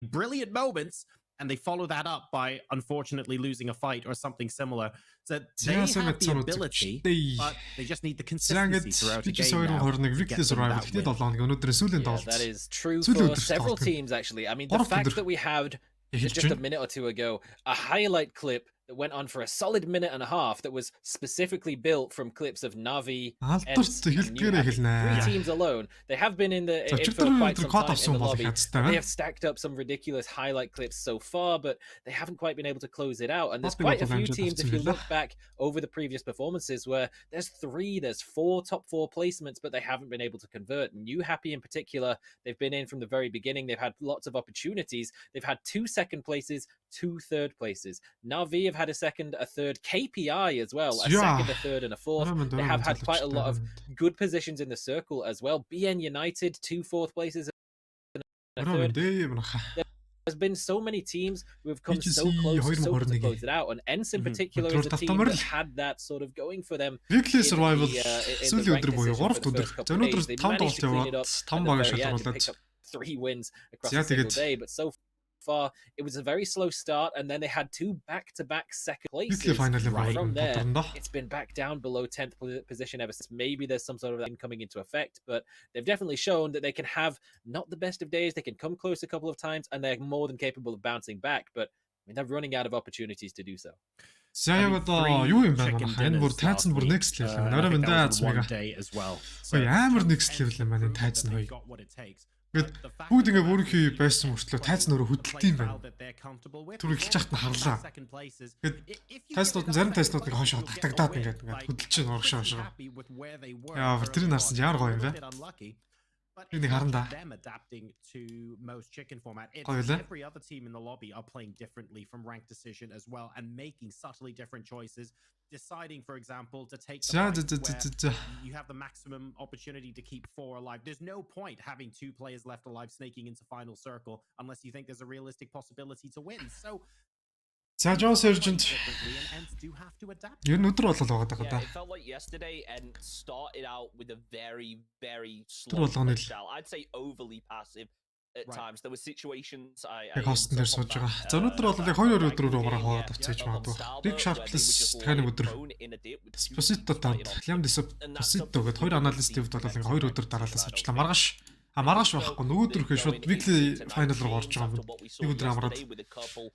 brilliant moments, and they follow that up by unfortunately losing a fight or something similar. So they have the ability, but they just need the consistency throughout the game now to get them that win. That is true for several teams, actually. I mean, the fact that we had just a minute or two ago a highlight clip that went on for a solid minute and a half that was specifically built from clips of Navi and 3 teams alone. They have been in for quite some time in the lobby. They have stacked up some ridiculous highlight clips so far, but they haven't quite been able to close it out. And there's quite a few teams, if you look back over the previous performances, where there's 4 top 4 placements, but they haven't been able to convert. New Happy in particular, they've been in from the very beginning. They've had lots of opportunities. They've had 2 second places, 2 third places. Navi have had a second, a third. KPI as well, a second, a third, and a fourth. They have had quite a lot of good positions in the circle as well. BN United, 2 fourth places and a third. There's been so many teams who have come so close to close it out, and ENCE in particular is a team that had that sort of going for them. Weekly survival. Сүүлийн өдөр буюу 3 өдөр. За өнөөдөр 5 тоглолт яваад 5 баг шалгуулад 3 wins across the single day, but so far it was a very slow start, and then they had 2 back-to-back second places. From there, it's been back down below 10th position ever since. Maybe there's some sort of that coming into effect, but they've definitely shown that they can have not the best of days. They can come close a couple of times, and they're more than capable of bouncing back, but I mean, they're running out of opportunities to do so. За яг одоо юу юм байна? Энэ бүр тайц бүр next level. Нөрөө мэндэ азмага. Амар next level юм байна энэ тайц нь. Гэт бүгд ингээ өөрийнхөө байсан мөртлөө тайц нөрөө хөдөлт юм байна. Түр эхэлж яхад нь харлаа. Гэт тайцнууд нь зарим тайцнууд нэг хошоо татагдаад ингээ хөдөлж чинь урагшаа хошоо. Яа, тэрийг харсан яар гоё юм бэ? Them adapting to most chicken format. Every other team in the lobby are playing differently from rank decision as well, and making subtly different choices. Deciding, for example, to take the where you have the maximum opportunity to keep 4 alive. There's no point having 2 players left alive snaking into final circle unless you think there's a realistic possibility to win. So За John Sergeant. Ер нь өдөр болол байгаа даа. It felt like yesterday and started out with a very slow style. I'd say overly passive at times. There were situations I хостон дээр сууж байгаа. За өнөөдөр бол яг 2 өдрөөр угаараа хаваад авчихж магадгүй. Big Sharpless дахиад нэг өдөр. Sposito танд Liam Sposito гэдэг 2 аналистийн хувьд бол 2 өдөр дараалал суучлаа. Маргааш байхгүй нөгөөдөр ихэ шууд weekly final руу орж байгаа юм. Нэг өдөр амраад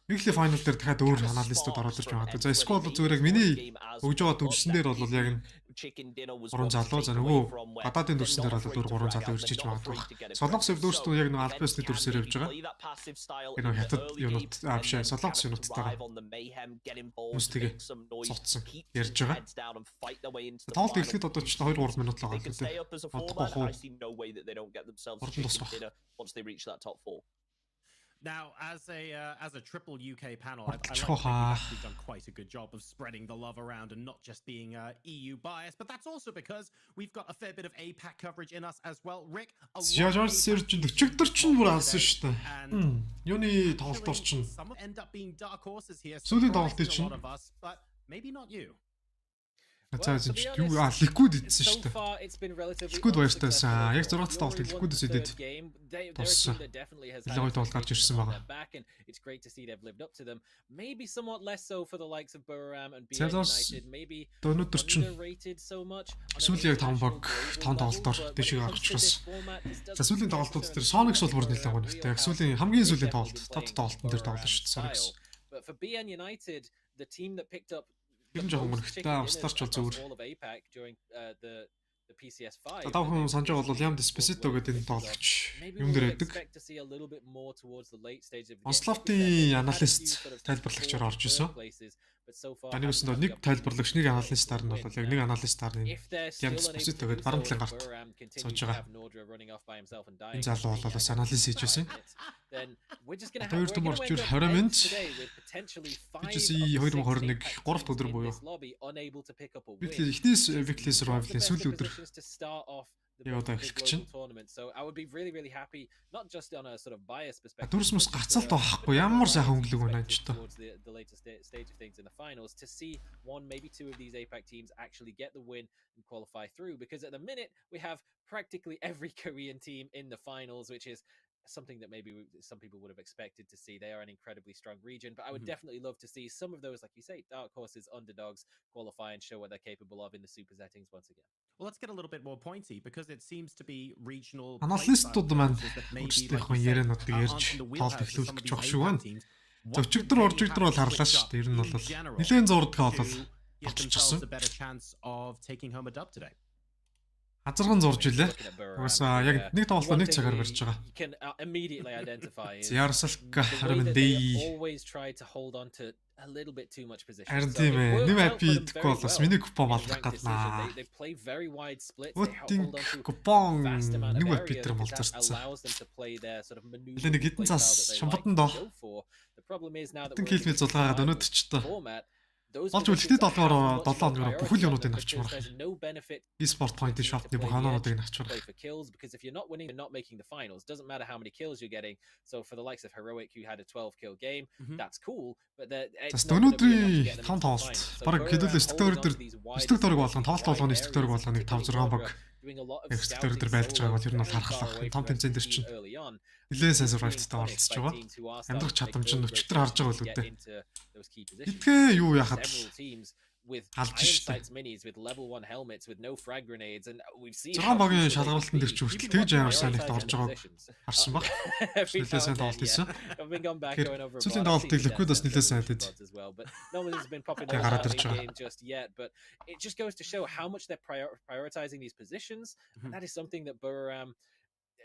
weekly final дээр дахиад өөр аналистууд ороод ирж байгаа. За Squad зүгээр яг миний өгж байгаа дүрсэн дээр бол яг нь 3 залуу за нөгөө гадаадын дүрсэн дээр бол 4 залуу ирж иж магадгүй. Солонгос хувьд өөрсдөө яг нөгөө альбасны дүрсээр явж байгаа. Энэ хятад юунууд биш солонгос юунуудтайгаа хүмүүстэйгээ цоцсон ярьж байгаа. Тоглолт эхлэхэд одоо ч 2-3 минут л байгаа юм дээ. Once they reach that top 4. Now, as a triple UK panel, I've actually done quite a good job of spreading the love around and not just being EU biased, but that's also because we've got a fair bit of APAC coverage in us as well. Rick, Жажар Серж өчигдөр чинь бүр алсан шүү дээ. Юуны тоглолтоор чинь end up being dark horses here. Сүүлийн тоглолтын чинь but maybe not you. За юу Liquid идсэн шүү дээ. Liquid баяртайсан. Яг 6 дахь тоглолт Liquid-с идэд туссан. Логой тоглолт гарч ирсэн байгаа. It's great to see they've lived up to them. Maybe somewhat less so for the likes of Buram and BN United. Maybe underrated so much. Сүүлийн яг 5 баг 5 тоглолтоор дэшиг гарч учраас. За сүүлийн тоглолтууд дээр Sonics бол бүр нэлээд гоё нэртэй. Яг сүүлийн хамгийн сүүлийн тоглолт, тод тоглолтын дээр тоглож шүү дээ Sonics. But for BN United, the team that picked up юм жоохон мөрхтэй устарч бол зүгээр. The PCS5. Та бүхэн санаж байгаа бол Liam Sposito гэдэг энэ тоглогч юм дээр байдаг. Онслофтын аналист тайлбарлагчаар орж исэн. Таны үсэнд нэг тайлбарлагч нэг аналистаар нь бол яг нэг аналистаар нь Liam Sposito гэдэг баруун талын гарт сууж байгаа. Энэ залуу бол бас анализ хийж байсан. Хоёр том орж ир 20 минут. PGC 2021 3 өдөр буюу. Weekly survival-ийн сүүлийн өдөр яваад эхлэх чинь. So I would be really happy, not just on a sort of bias perspective. Дүрсмэс гацалт байхгүй ямар сайхан өнгөлөг байна ч та. The latest stage of things in the finals to see one, maybe 2 of these APAC teams actually get the win and qualify through, because at the minute we have practically every Korean team in the finals, which is something that maybe some people would have expected to see. They are an incredibly strong region, but I would definitely love to see some of those, like you say, dark horses, underdogs qualify and show what they're capable of in the super settings once again. Well, let's get a little bit more pointy because it seems to be regional. Аналистууд маань өөрсдийнхөө яриануудыг ярьж тоолт эхлүүлэх гэж байгаа шүү байна. Зөвчигдөр оржигдөр бол харлаа шүү дээ. Ер нь бол нэлээд зурдгаа бол болчихсон. Хазарган зурж илээ. Угаасаа яг нэг тоглолтоо нэг цагаар барьж байгаа. Ярсалка харамдэй. Харин тийм ээ. Нэг апи идэхгүй бол бас миний купон малдах гаднаа. Өтин купон нэг апи дээр малдарсан. Нэг хитэн цаас шамбатан доо. Тэн хэлмээ зулгаагаад өнөд ч та. Болж үлдээ 7 хоногоор бүх юмнуудыг авчмаар. Esports point shop-ны бүх ханаануудыг авчмаар. Because if you're not winning and not making the finals, doesn't matter how many kills you're getting. So for the likes of Heroic who had a 12 kill game, that's cool, but өнөөдрийн 5 тоглолт бараг хэдүүлээ стек дөрөг болгон тоглолт болгоны стек дөрөг болгоныг 5 6 баг экстер дээр байлдаж байгааг бол ер нь бол харахлаа. Том тэмцээн дээр чинь нэлээд сайн survive-тай оролцож байгаа. Амьдрах чадамж нь өчтөр харж байгаа л үүдээ. Итгэе юу яхад алж штэ. Зургаан багийн шалгалтын дээр ч хүртэл тэгж амар сайн нэгт орж байгааг харсан баг. Нэлээд сайн тоглолт хийсэн. Сүүлийн тоглолтыг Liquid-ос нэлээд сайн хийдэг. Гараад ирж байгаа. But it just goes to show how much they're prioritizing these positions. That is something that Buriram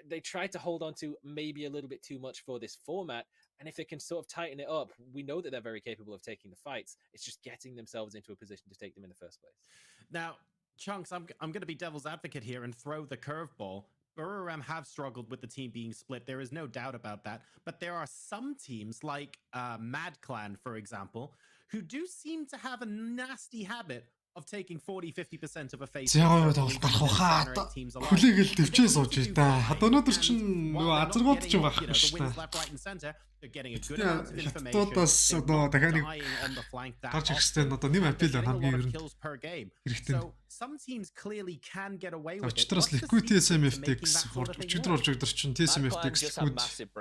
they tried to hold on to maybe a little bit too much for this format. And if they can sort of tighten it up, we know that they're very capable of taking the fights. It's just getting themselves into a position to take them in the first place. Now, Chunks, I'm going to be devil's advocate here and throw the curveball. Buriram have struggled with the team being split. There is no doubt about that. But there are some teams like Mad Clan, for example, who do seem to have a nasty habit of taking 40-50% of a face. Зяагаад гарах хаа. Хүлээгээл төвчээ сууж та. Одоо өнөөдөр чинь нөгөө азаргууд ч байгаа юм шүү дээ. They're getting a good amount of information. Одоо дахиад нэг гарч ирсэн одоо нэм апил хамгийн ер нь хэрэгтэй. So some teams clearly can get away with it. Очтроос Liquid TSMFTX өчигдөр оржигдөр чинь TSMFTX Liquid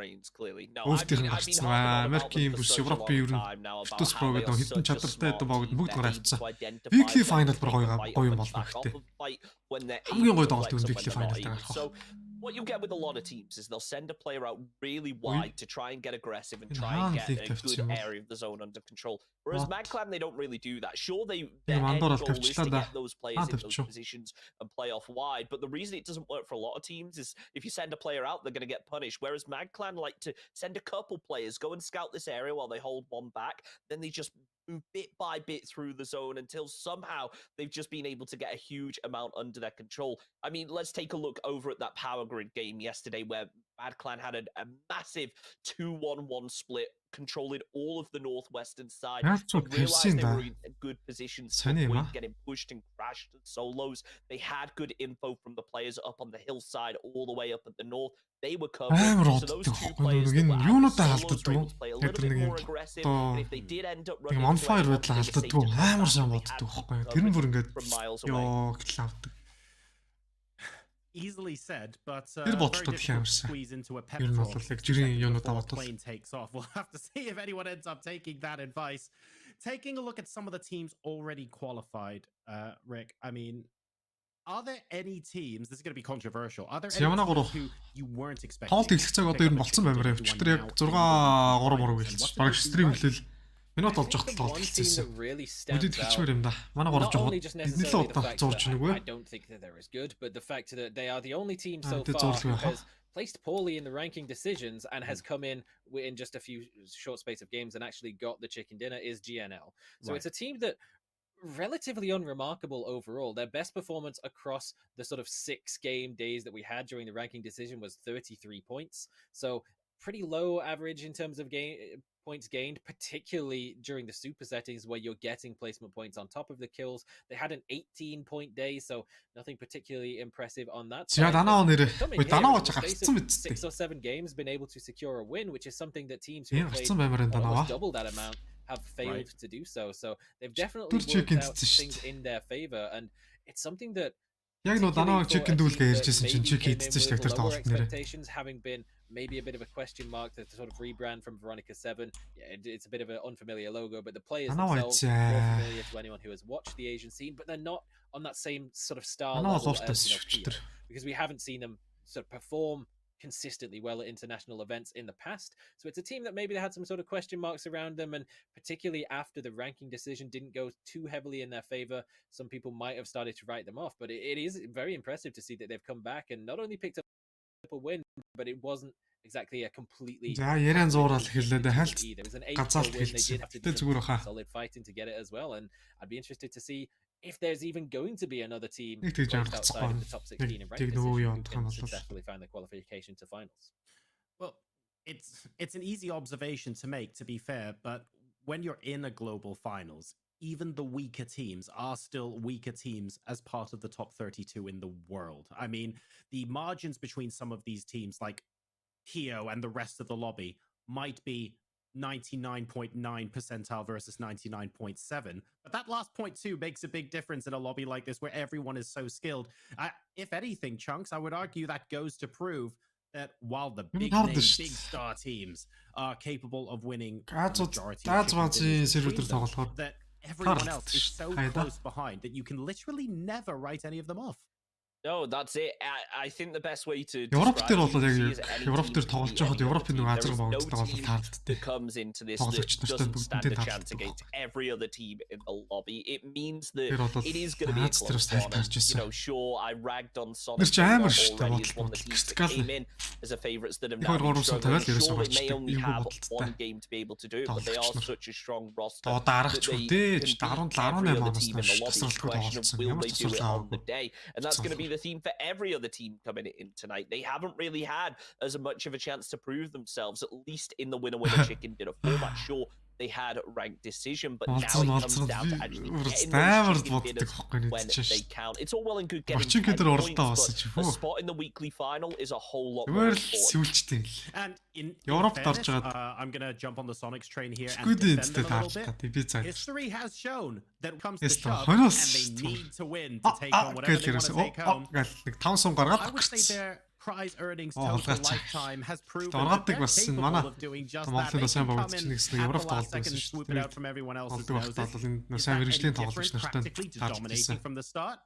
өөртөөх нь гарцсан. Америкийн бүс Европын ер нь Virtus Pro гэдэг хэдэн чадвартай богд бүгд гараавцсан. Weekly final гоё юм болно гэхдээ. Хамгийн гоё тоглолт юм Weekly final дээр гарах. What you get with a lot of teams is they'll send a player out really wide to try and get aggressive and try and get a good area of the zone under control. Whereas Mad Clan, they don't really do that. Sure, their end goal is to get those players in those positions and play off wide. But the reason it doesn't work for a lot of teams is if you send a player out, they're going to get punished. Whereas Mad Clan like to send a couple players, go and scout this area while they hold one back. Then they just move bit by bit through the zone until somehow they've just been able to get a huge amount under their control. I mean, let's take a look over at that Power Grid game yesterday where Mad Clan had a massive 2-1-1 split, controlling all of the northwestern side. Realized they were in good positions to avoid getting pushed and crashed and solos. They had good info from the players up on the hillside all the way up at the north. They were covered. So those two players that were solos were able to play a little bit more aggressive. And if they did end up running on fire with амар сайн боддог байхгүй. Тэр нь бүр ингээд ёо гэлээ. Easily said, but very difficult to squeeze into a petrol before the plane takes off. We'll have to see if anyone ends up taking that advice. Taking a look at some of the teams already qualified, Rick, I mean, are there any teams, this is going to be controversial, are there any teams who you weren't expecting? Тоглолт эхлэх цаг одоо ер нь болцсон баймаар өчтөр яг 6-3 эхэлсэн. Бараг стрим эхлэл минут болж байгаа тоглолт эхэлсэн. Үдид хэлчмээр юм да. Манай горж байгаа. Нэлээд удаа зурж нэгвэ. I don't think that they're as good, but the fact that they are the only team so far who has placed poorly in the ranking decisions and has come in just a few short space of games and actually got the chicken dinner is GNL. So it's a team that relatively unremarkable overall. Their best performance across the sort of 6 game days that we had during the ranking decision was 33 points. So pretty low average in terms of points gained, particularly during the super settings where you're getting placement points on top of the kills. They had an 18-point day, so nothing particularly impressive on that. 6 or 7 games been able to secure a win, which is something that teams who played almost double that amount have failed to do so. So they've definitely worked out things in their favor, and it's something that яг нөө данаа чиг гиндүүлгээ ярьжсэн чинь чиг хийдсэн шүү дээ тэр тоглолт нэрээ. Expectations having been maybe a bit of a question mark to sort of rebrand from Veronica 7. Yeah, it's a bit of an unfamiliar logo, but the players themselves are more familiar to anyone who has watched the Asian scene, but they're not on that same sort of star level as PO, because we haven't seen them sort of perform consistently well at international events in the past. So it's a team that maybe they had some sort of question marks around them, and particularly after the ranking decision didn't go too heavily in their favor, some people might have started to write them off. But it is very impressive to see that they've come back and not only picked up a win, but it wasn't exactly a completely яриан зуурал хэллээ дэ хальт either. It was an 8-0 win. They did have to do solid fighting to get it as well, and I'd be interested to see if there's even going to be another team outside of the top 16 in ranked who can successfully find the qualification to finals. Well, it's an easy observation to make, to be fair, but when you're in a global finals, even the weaker teams are still weaker teams as part of the top 32 in the world. I mean, the margins between some of these teams like Hio and the rest of the lobby might be 99.9 percentile versus 99.7, but that last 0.2 makes a big difference in a lobby like this where everyone is so skilled. If anything, Chunks, I would argue that goes to prove that while the big name, big star teams are capable of winning majority that everyone else is so close behind that you can literally never write any of them off. No, that's it. I think the best way to Европ дээр бол яг Европ дээр тоглож байхад Европын нэг Азийн Монголд бол таарддаг. Comes into this doesn't stand a chance against every other team in the lobby. It means that it is going to be a close one. Sure, I ragged on Sonic already as one of the teams that came in as a favourites that have now been struggling. Sure, they may only have one game to be able to do it, but they are such a strong roster that they can beat every other team in the lobby. The question of will they do it on the day? And that's going to be the theme for every other team coming in tonight. They haven't really had as much of a chance to prove themselves, at least in the winner chicken dinner format. Sure, they had ranked decision, but now it comes down to actually getting those chicken dinners when they count. It's all well and good getting 10 points, but a spot in the weekly final is a whole lot more important. And in fairness, I'm going to jump on the Sonics train here and defend them a little bit. History has shown that it comes to shove and they need to win to take on whatever they want to take home. I would say their prize earnings total lifetime has proven that they're capable of doing just that. They can come in at the last second and swoop it out from everyone else's noses. Is that any different practically to dominating from the start?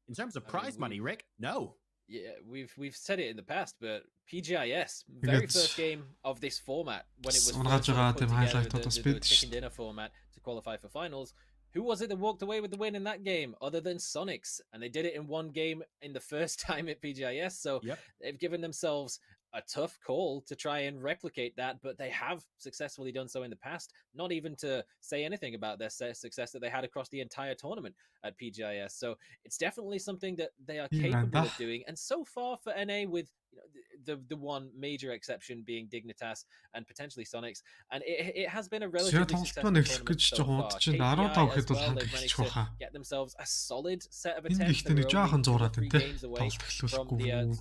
In terms of prize money, Rick, no. Yeah, we've said it in the past, but PGIS, very first game of this format, when it was first put together, the chicken dinner format to qualify for finals, who was it that walked away with the win in that game other than Sonics? And they did it in one game in the first time at PGIS, so they've given themselves a tough call to try and replicate that, but they have successfully done so in the past, not even to say anything about their success that they had across the entire tournament at PGIS. So it's definitely something that they are capable of doing. And so far for NA, with the one major exception being Dignitas and potentially Sonics, and it has been a relatively successful tournament so far. KPI as well, they've managed to get themselves a solid set of attempts. They're only 3 games away from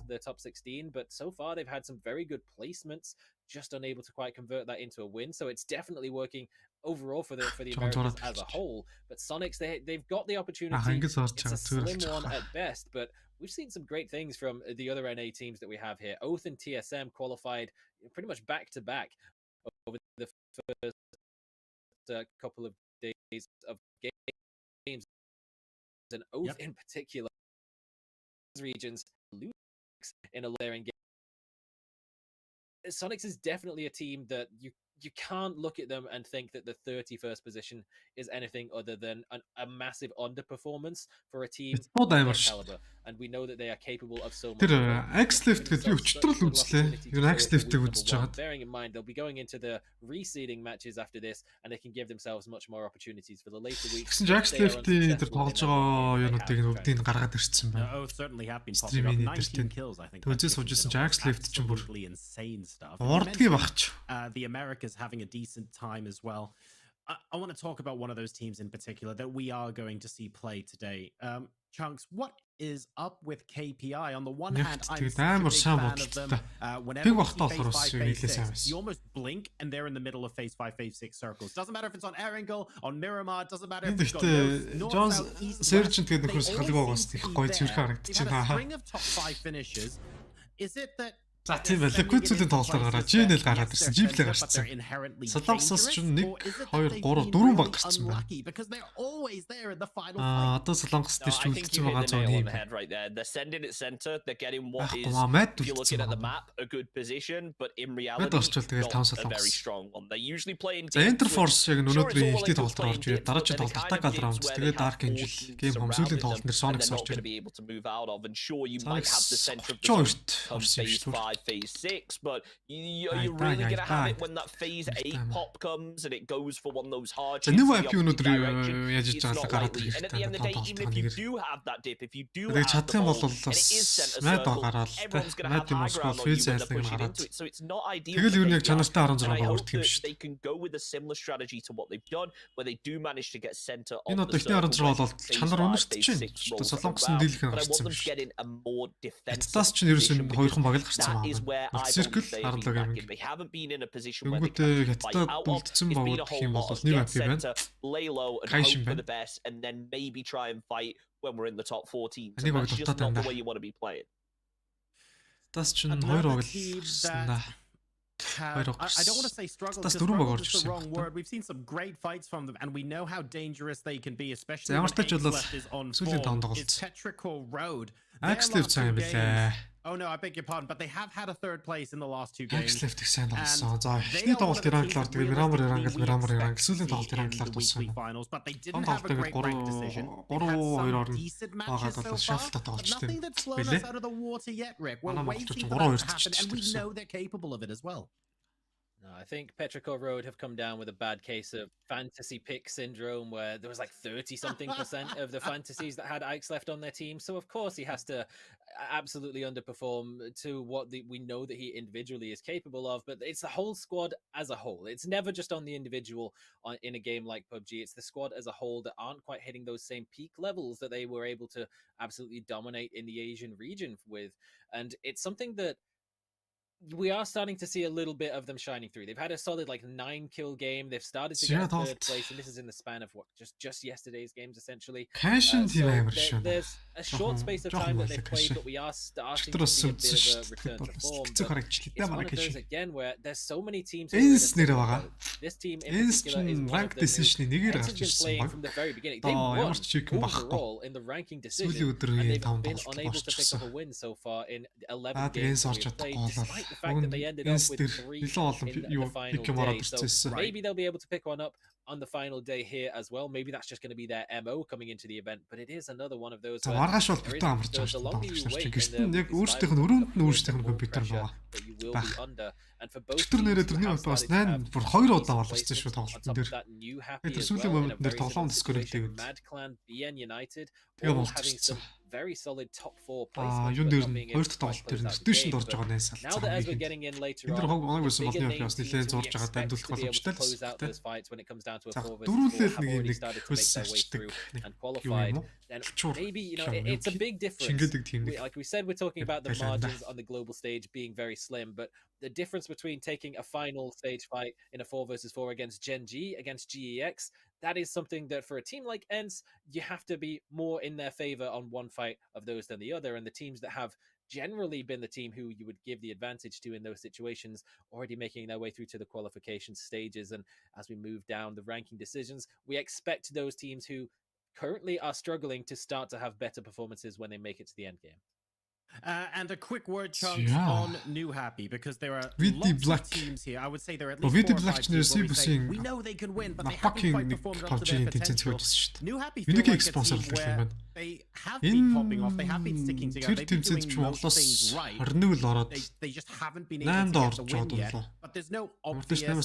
the top 16, but so far they've had some very good placements, just unable to quite convert that into a win. So it's definitely working overall for the Americans as a whole. But Sonics, they've got the opportunity. It's a slim one at best, but we've seen some great things from the other NA teams that we have here. Oath and TSM qualified pretty much back to back over the first couple of days of games. And Oath in particular, regions lose in a layering game. Sonics is definitely a team that you can't look at them and think that the 31st position is anything other than a massive underperformance for a team of their caliber. And we know that they are capable of so much. Bearing in mind, they'll be going into the reseeding matches after this, and they can give themselves much more opportunities for the later weeks. Oh, certainly have been popping up. 19 kills, I think. Absolutely insane stuff. The Americas having a decent time as well. I want to talk about one of those teams in particular that we are going to see play today. Chunks, what is up with KPI? On the one hand, I'm such a big fan of them. Whenever we see phase 5, phase 6, you almost blink and they're in the middle of phase 5, phase 6 circles. Doesn't matter if it's on Erangel, on Miramar, doesn't matter if it's got north, south, east, west. They've had a string of top 5 finishes. Is it that За тийм байлаа. Квицүлийн тоглолтоор гараад GNL гараад ирсэн. GPL гарсан. Солонгосоос ч 1 2 3 4 баг гарсан байна. Одоо Солонгос дээр ч үлдчихэж байгаа зүүн юм. They're sending it center. They're getting what is feel at the map a good position, but in reality not a very strong one. They usually play in Interforce яг өнөөдрийн ихний тоглолтоор орж ирээд дараагийн тоглолт Attack All Rounds тэгээд Dark Angel game homsүүлийн тоглолт нэр Sonic орж ирээд. Орсон шүү дээ. Phase 6, but are you really going to have it when that phase 8 pop comes and it goes for one of those hard shoots? And at the end of the day, even if you do have that dip, if you do have the ball, and it is center circle, everyone's going to have high ground on you when they're pushing into it, so it's not ideal. And I hope that they can go with a similar strategy to what they've done, where they do manage to get center on the circle. But I want them getting a more defensive position, that is where I don't think they haven't been in a position where they can fight out of. It's been a whole lot of get center, lay low and hope for the best, and then maybe try and fight when we're in the top 4 teams. And that's just not the way you want to be playing. That's just I don't want to say struggle because struggle is the wrong word. We've seen some great fights from them, and we know how dangerous they can be, especially when Axe is on form. It's Petrichor Road. Oh no, I beg your pardon, but they have had a third place in the last 2 games. Axe left сайн болсон. За эхний тоглолт Иранглаар тэгээд Miramar Irangl сүүлийн тоглолт Iranglаар болсон. But they didn't have a great rank decision. 3-2 орно. Nothing that's blown us out of the water yet, Rick. We're waiting for that to happen, and we know they're capable of it as well. No, I think Petrichor Road have come down with a bad case of fantasy pick syndrome, where there was like 30-something% of the fantasies that had Ike's left on their team. So of course he has to absolutely underperform to what we know that he individually is capable of. But it's the whole squad as a whole. It's never just on the individual in a game like PUBG. It's the squad as a whole that aren't quite hitting those same peak levels that they were able to absolutely dominate in the Asian region with. And it's something that we are starting to see a little bit of them shining through. They've had a solid 9-kill game. They've started to get third place, and this is in the span of what just yesterday's games essentially. So there's a short space of time that they've played, but we are starting to see a bit of a return to form. It's one of those again where there's so many teams. This team in particular is one of them who has been playing from the very beginning. They won overall in the ranking decision, and they've been unable to pick up a win so far in 11 games that we've played, despite the fact that they ended up with 3 in the final day. So maybe they'll be able to pick one up on the final day here as well. Maybe that's just going to be their MO coming into the event, but it is another one of those where the longer you wait in the pressure that you will be under. And for both teams who have started to have that new happy as well in a very similar situation, Mad Clan, BN United, all having some very solid top 4 placements, but not being able to fight close out the game. But now that as we're getting in later on, the bigger names teams we expect to be able to close out those fights when it comes down to a 4 versus 4 have already started to make their way through and qualified. Then maybe, it's a big difference. Like we said, we're talking about the margins on the global stage being very slim, but the difference between taking a final stage fight in a 4 versus 4 against Gen G, against GEX, that is something that for a team like ENCE, you have to be more in their favor on one fight of those than the other. And the teams that have generally been the team who you would give the advantage to in those situations, already making their way through to the qualification stages. And as we move down the ranking decisions, we expect those teams who currently are struggling to start to have better performances when they make it to the end game. And a quick word, Chunks, on New Happy, because there are lots of teams here. I would say there are at least 4 or 5 teams where we say, we know they can win, but they haven't quite performed up to their potential. New Happy feel like a team where they have been popping off, they have been sticking together, they've been doing most things right. They just haven't been able to get the win yet. But there's no obvious, oh my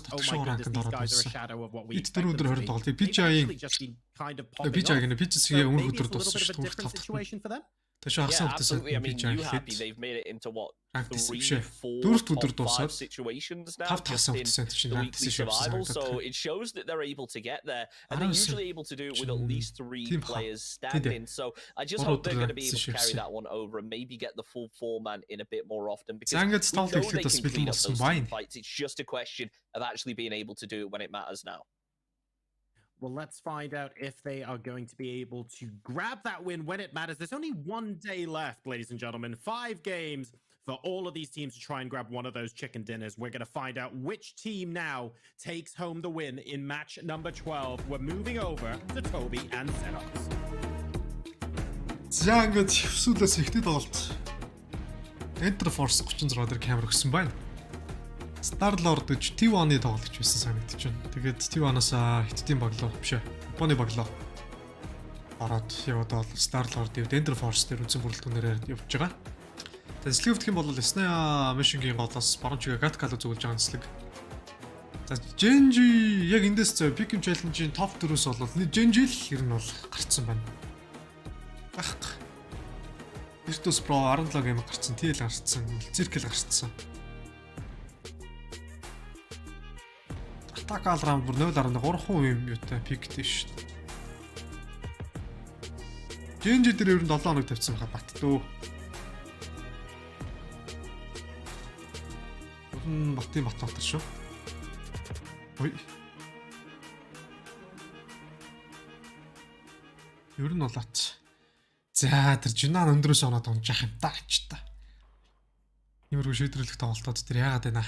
goodness, these guys are a shadow of what we expected them to be. They've actually just been kind of popping off. So maybe it's a little bit of a different situation for them. Yeah, absolutely. I mean, New Happy, they've made it into what, 3, 4 top 5 situations now, just in the weekly survival. So it shows that they're able to get there, and they're usually able to do it with at least 3 players standing. So I just hope they're going to be able to carry that one over and maybe get the full 4-man in a bit more often, because we know they can clean up those team fights. It's just a question of actually being able to do it when it matters now. Well, let's find out if they are going to be able to grab that win when it matters. There's only 1 day left, ladies and gentlemen. 5 games, for all of these teams to try and grab one of those chicken dinners. We're going to find out which team now takes home the win in match number 12. We're moving over to Toby and Xenos. За ингээд хэвсүүлээс ихтэй тоглолт. Enter Force 36 дээр камер өгсөн байна. Star-Lord гэж T1-ы тоглогч байсан санагдаж байна. Тэгээд T1-аас Хиттийн баглоо биш ээ. Японы баглоо ороод яваад бол Star-Lord дэвд Enter Force дээр үзэн бүрэлдэхүүнээр явж байгаа. Тэгээд эслэг өвдөх юм бол Sna Mission-гийн голоос Борончига Gatkalo зөвлөж байгаа эслэг. За Genji яг эндээс Pick Challenge-ийн топ 4-өөс бол Genji л ер нь бол гарцсан байна. Ах. Virtus Pro 17 гейм гарцсан, TL гарцсан, Circle гарцсан. Attack All-Round бүр 0.3% юм юутай пиктэй шүү дээ. Genji дээр ер нь 7 хоног тавьсан байхад баттдөө. Баттын бат шүү. Ой. Ер нь болооч. За тэр Жинан өндрөөс оноод унжаах юм таач та. Иймэрхүү шийдвэрлэх тоглолтууд тэр яагаад байна?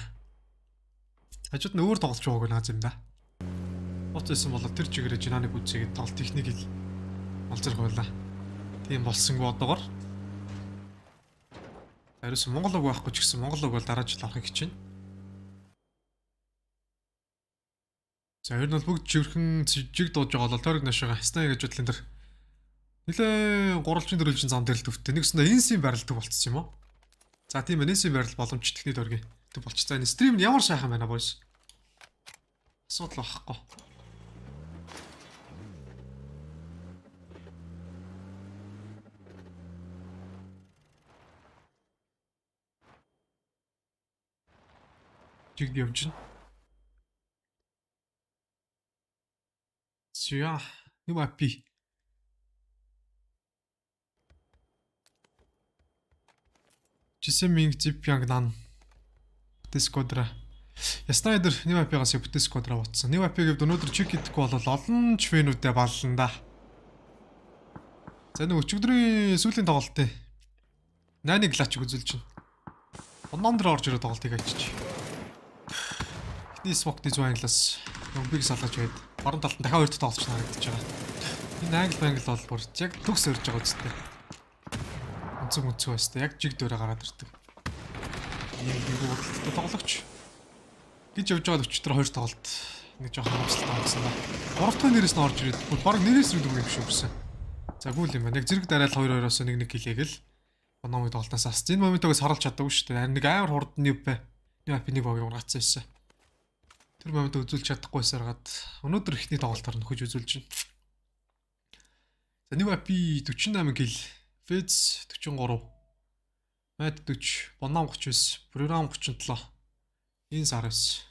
Хажууд нь өөр тоглож байгаагүй наад юм да. Боцсон болоо тэр чигээрээ Жинаныг үзээгээд тоглолт техникийг олзрах байлаа. Тийм болсонгүй одоогор. Харин Монгол үг байхгүй ч гэсэн Монгол үг бол дараа жил авахыг хичээнэ. За ер нь бол бүгд живэрхэн жиг дууж байгаа бол тойрог нашаага Sna гэж бодлын тэр нилээ гурвалжин дөрвөлжин зам дээр л төвтэй. Нэгснэ инсийн барилдаг болцсон юм уу? За тийм ээ, инсийн барил боломж техник дөргийн төв болчих. За энэ стрим нь ямар сайхан байна boys? Асуудал байхгүй. Жиг явж байна. Зя, нэг апи. Жисэминг зипянг нан Discord-ра. Яснайдер нэг апигаас Discord-ра утсан. Нэг апиг гэвд өнөөдөр чек хийхгүй бол олон ч фэнүүдэд баллан да. За нэг өчигдрийн сүүлийн тоглолтын 8-ыг лач үзүүлж байна. Ондон дээр орж ирээд тоглолтыг ачиж. Эхний смокны зүүн англиас биг салгаж байд. Баруун талд нь дахиад хоёр дахь тоглолч харагдаж байгаа. Энэ англ бол бүр яг төгс өрж байгаа үстэй. Үнцэг байстай яг жиг дөрөө гараад ирдэг. Яг нэг тоглогч гэж явж байгаа өчтөр хоёр тоглолт нэг жоохон хамсалтай болсон да. 3 дахь нэрээс нь орж ирээд бүр баг нэрээс рүү дүгнэх биш үгсэн. За гүйл юм байна. Яг зэрэг дарайл 2-2-оос 1-1 хийлээгэл Бономыг тоглолтоос асц. Энэ моментоос харуулж чаддаггүй шүү дээ. Харин нэг амар хурдан нэг нэг богийг унгацсан байсан. Тэр моментоо үзүүлж чадахгүй байсараад өнөөдөр ихний тоглолтоор нөхөж үзүүлж байна. За нэг апи 48 кил, Feds 43, Mad 40, Боном 39, Program 37, энэ сарс.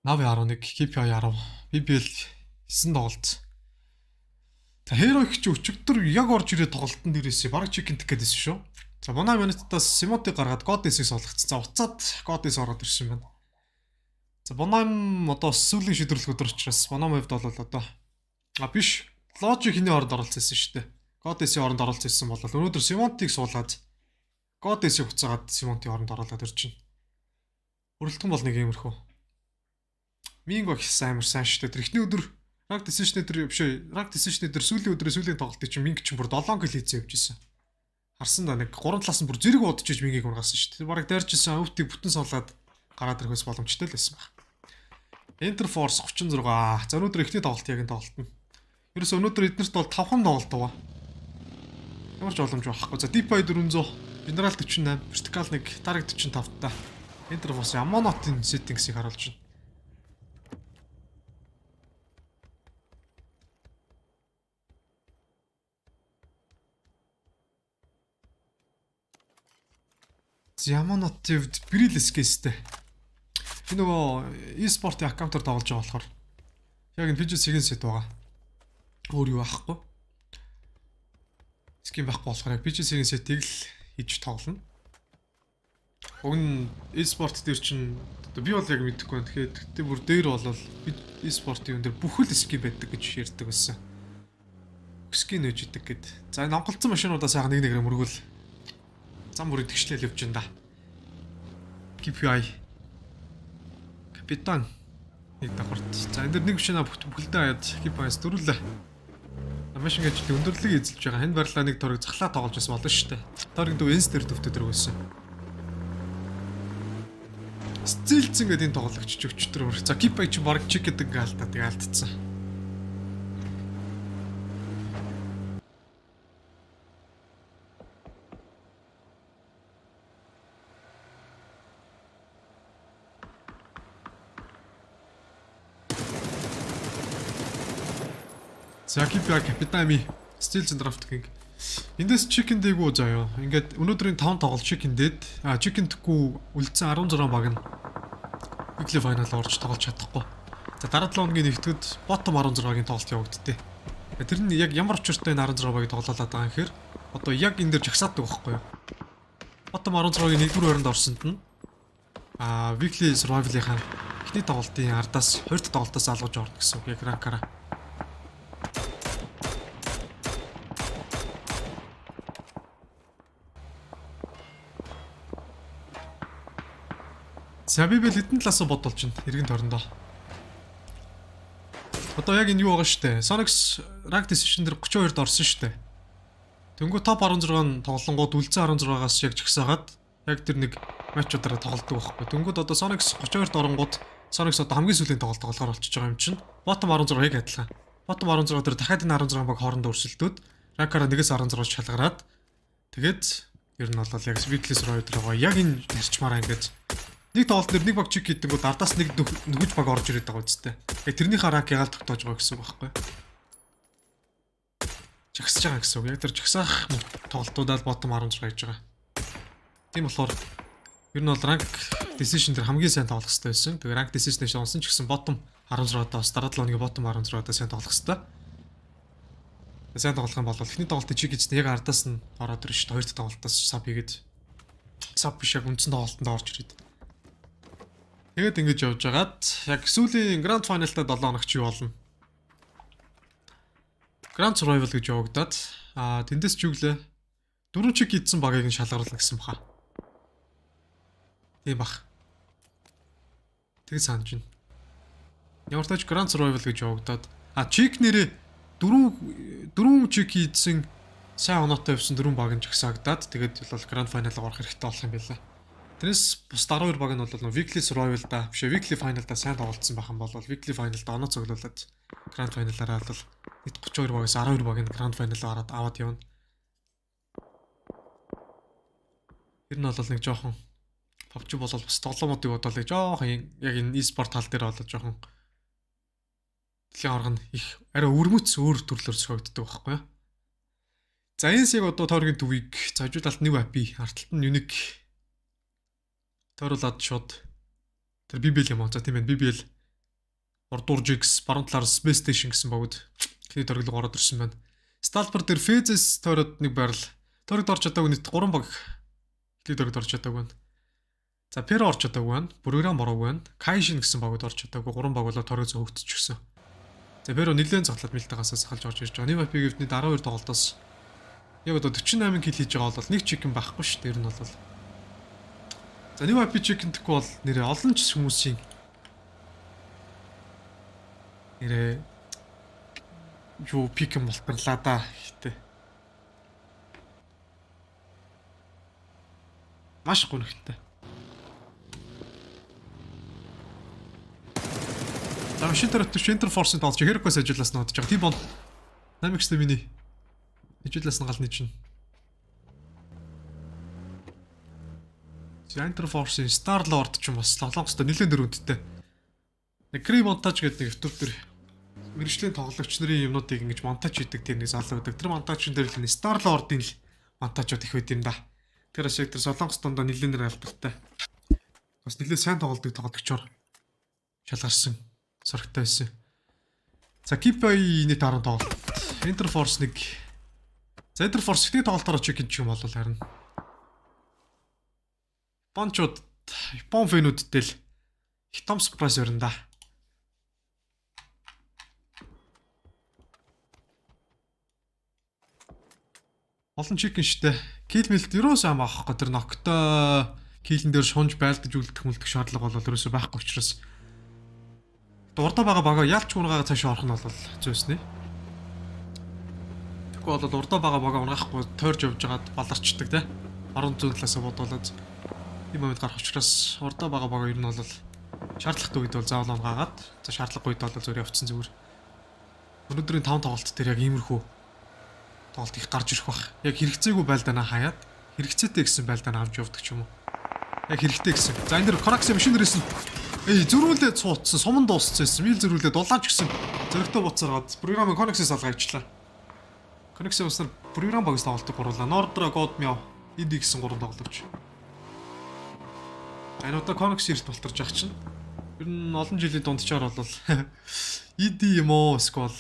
Нави 11, KPI 10, BBL 9 тоглолт. За Hero их ч өчигдөр яг орж ирээд тоглолтын дээрээс бараг чикен тэх гэдээсэн шүү. За манай минутаас Симотыг гаргаад Godess-ийг суулгацсан. За уцаад Godess ороод ирсэн байна. За Боном одоо сүүлийн шийдвэрлэх өдөр учраас Боном хувьд бол одоо биш Logic хиний оронд оролцсон шүү дээ. Godess-ийн оронд оролцсон бол өнөөдөр Симотыг суулгаад Godess-ийг уцаагаад Симотын оронд оруулаад ирж байна. Бүрэлдэхүүн бол нэг иймэрхүү. Минго ихсэн амар сайн шүү дээ. Тэр эхний өдөр Rank Decision дээр биш ээ. Rank Decision дээр сүүлийн өдрөө сүүлийн тоглолтыг чинь Минг чинь бүр 7 кил хийцээ явж исэн. Харсан да нэг 3 талаас нь бүр зэрэг удаж иж Мингийг ургасан шүү дээ. Тэр бараг дайрчсан өвтийг бүтэн суулгаад гараад ирэхээс боломжтой л байсан баг. Enter Force 36. За өнөөдөр эхний тоглолт яг энэ тоглолт нь. Ерөөс өнөөдөр эднэрт бол 5 тоглолт байгаа. Ямар ч боломж байхгүй. За Deep 400, General 48, Vertical 1, Target 45 та. Enter Force Amonot-ын settings-ийг харуулж байна. Yamanot-д Brilescast-тэй. Би нөгөө Esports аккаунтаар тоглож байгаа болохоор яг энэ PGC-ийн сет байгаа. Өөр юу байхгүй. Скин байхгүй болохоор PGC-ийн сетийг л хийж тоглоно. Уг нь Esports дээр чинь Би бол яг мэдэхгүй байна. Тэгэхээр бүр дээр болвол e-спортын юм дээр бүхэл скин байдаг гэж ярьдаг байсан. Скин нэж идэг гэд. За энэ онголцсон машинуудаа сайхан нэг нэгээр мөргөл. Зам бүрийн тэгшлэл явж байна да. KPI. Капитан. Нэг давхарт. За энэ дэр нэг машина бүхэлдээ хаяад KPI-с дөрвөлээ. Машин гэж өндөрлөгийг эзэлж байгаа. Ханд барилаа нэг торыг захлаа тоглож байсан болно шүү дээ. Торыг дөө энс дээр төвтөд өргөсөн. Стилцэн гэдэг энэ тоглогч ч өчтөр өөр. За KPI чи баг чек гэдэг гаалтаа тэгээ алдчихсан. За KPI капитами стилцэн драфтинг. Эндээс чикен дээгүү заяа. Ингээд өнөөдрийн 5 тоглолт чикен дээд. Чикен тэхгүй үлдсэн 16 баг нь weekly final орж тоглож чадахгүй. За дараа 7 хоногийн нэгтгэд bottom 16-гийн тоглолт явагдтыг. Тэр нь яг ямар учиртай энэ 16 багийг тоглоулаад байгаа юм гэхээр одоо яг энэ дээр жагсаадаг байхгүй юу? Bottom 16-гийн 1-р байранд орсонд нь weekly survival-ийн эхний тоглолтын ардаас 2 дахь тоглолтоос алгаж орно гэсэн үг яг ранкаараа. За би бэл эдэн талаас бодолж байна. Иргэн торондоо. Одоо яг энэ юу байгаа штэ. Sonics rank decision дээр 32-д орсон штэ. Тэнгүү топ 16 нь тоглонгууд үлдсэн 16-аас яг жагсаагаад яг тэр нэг матчуудаараа тоглолдог байхгүй. Тэнгүүд одоо Sonics 32-д оронгууд Sonics одоо хамгийн сүүлийн тоглолт тоглохоор болчихж байгаа юм чинь. Bottom 16 яг адилхан. Bottom 16 дээр дахиад энэ 16 баг хоорондоо өрсөлдөөд rank-аараа 1-ээс 16 шалгараад тэгээд ер нь бол яг weekly survival байгаа. Яг энэ ярьчмаараа ингээд нэг тоглолт дээр нэг баг чик хийдэнгүүд ардаас нэг нүгэж баг орж ирээд байгаа үстэй. Яг тэрнийхээ ранк ягаал тогтоож байгаа гэсэн үг байхгүй. Жагсаж байгаа гэсэн үг. Яг тэр жагсаах тоглолтуудаа bottom 16 гэж байгаа. Тийм болохоор ер нь бол ранк decision дээр хамгийн сайн тоглох хэрэгтэй байсан. Тэгээ ранк decision-ыг унсан ч гэсэн bottom 16-аас дараа 7 хоногийн bottom 16-аас сайн тоглох хэрэгтэй. Сайн тоглох юм бол эхний тоглолтыг чик хийсэн яг ардаас нь ороод ирж шүү дээ. Хоёр дахь тоглолтоос sub хийгээд sub биш яг үндсэн тоглолтод орж ирээд. Тэгээд ингэж явж байгаад яг сүүлийн Grand Final-та 7 хоногч юу болно? Grand Survival гэж явагдаад тэндээс ч юу гэлээ 4 чиг хийсэн багийг нь шалгаруулна гэсэн баха. Тийм бах. Тэг санаж байна. Ямар ч тач Grand Survival гэж явагдаад чиг нэрээ 4 чиг хийсэн сайн оноотой явсан 4 баг нь жагсаагдаад тэгээд бол Grand Final-ыг орох хэрэгтэй болох юм байна. Тэрнээс бус 12 баг нь бол weekly survival-да биш weekly final-да сайн тоглолцсон байх юм бол weekly final-да оноо цуглуулад grand final-аараа бол нийт 32 багаас 12 баг нь grand final-аа гараад аваад явна. Тэр нь бол нэг жоохон PUBG болол бас тоглоомуудыг бодвол жоохон яг энэ e-sport тал дээр бол жоохон дэлхийн арга нь их арай өрмөц өөр төрлөөр зохиогддог байхгүй юу? За энэс яг одоо тойргийн төвийг зажуулалт нэг API арталт нь unique тойруулаад шууд тэр BBL юм аа. За тийм ээ BBL Ордуур Jigs баруун талаар Space Station гэсэн богд ихний тойрог ороод ирсэн байна. Stalper дээр Phases тойроод нэг байрал. Тойрогд орж чадаагүй нийт 3 баг ихний тойрогд орж чадаагүй байна. За Pero орж чадаагүй байна. Program бороогүй байна. Kaishin гэсэн богд орж чадаагүй 3 баг болоо тойрог зөөгдчихсэн. За Pero нэлээд цогтлоод мэлтагаас салж орж ирж байгаа. Нэг API гэвний 12 тоглолтоос яг одоо 48 кил хийж байгаа бол нэг чикен байхгүй шүү дээ. Ер нь бол за нэг API чикен гэхгүй бол нэрээ олон ч хүмүүсийн нэрээ юу пик юм болтрлаа да гэхдээ маш гонхтой. За машин төрөт Interforce-ын тоолж Hercules ажиллаас нь бодож байгаа. Тийм бол Namix-тэй миний ажиллаас нь галны чинь Interforce-ийн Star Lord ч юм бас Солонгостой нэлээд дөрөвдтэй. Нэг Cree монтаж гэдэг нэг YouTube дээр мэргэжлийн тоглогч нарын юмнуудыг ингэж монтаж хийдэг тийм нэг залуу байдаг. Тэр монтажн дээр л Star Lord-ийн л монтажууд их байд юм да. Тэр ашиг тэр Солонгос дондоо нэлээд нэр алдартай. Бас нэлээд сайн тоглодог тоглогчор шалгарсан сорогтой байсан. За KPI нийт 10 тоглолт. Interforce нэг за Interforce ихний тоглолтоор чек хийж юм бол харин Япончууд Япон фэнүүдтэй л Том спрайс өрнө да. Олон чикен штэ. Кил мэлт юус ам авахгүй тэр ногтой килэн дээр шунж байлдаж үлдэх мүлдэх шаардлага бол ерөөсөө байхгүй учраас урдаа байгаа бага ялч унгаага цааш орох нь бол зөөснэ. Тэгвэл бол урдаа байгаа бага унгаахгүй тойрж явж байгаад баларчдаг те. Орон зүүн талаас бодволоод ийм момент гарах учраас урдаа байгаа бага ер нь бол шаардлагатай үед бол заавал унгаагаад за шаардлагагүй үед бол зөвөр явцсан зүгээр. Өнөөдрийн 5 тоглолт дээр яг иймэрхүү тоглолт их гарч ирэх бах. Яг хэрэгцээгүй байлдаанаа хаяад хэрэгцээтэй гэсэн байлдаанаа авч явдаг ч юм уу. Яг хэрэгтэй гэсэн. За энэ дэр Коrakс машин дээрээс зөрүүлээд цууцсан, суман дууссан байсан. Мил зөрүүлээд дулаанч гэсэн зөрөгтэй буцааргаад програмын Korax-ээс алгаачлаа. Korax-ийн уснаар програм багс тоглолтог гурлаа. Nordra God Meow ED гэсэн 3 тоглогч. Энэ удаа Korax эрт болторж ах чинь. Ер нь олон жилийн дундчаар бол ED юм уу эсвэл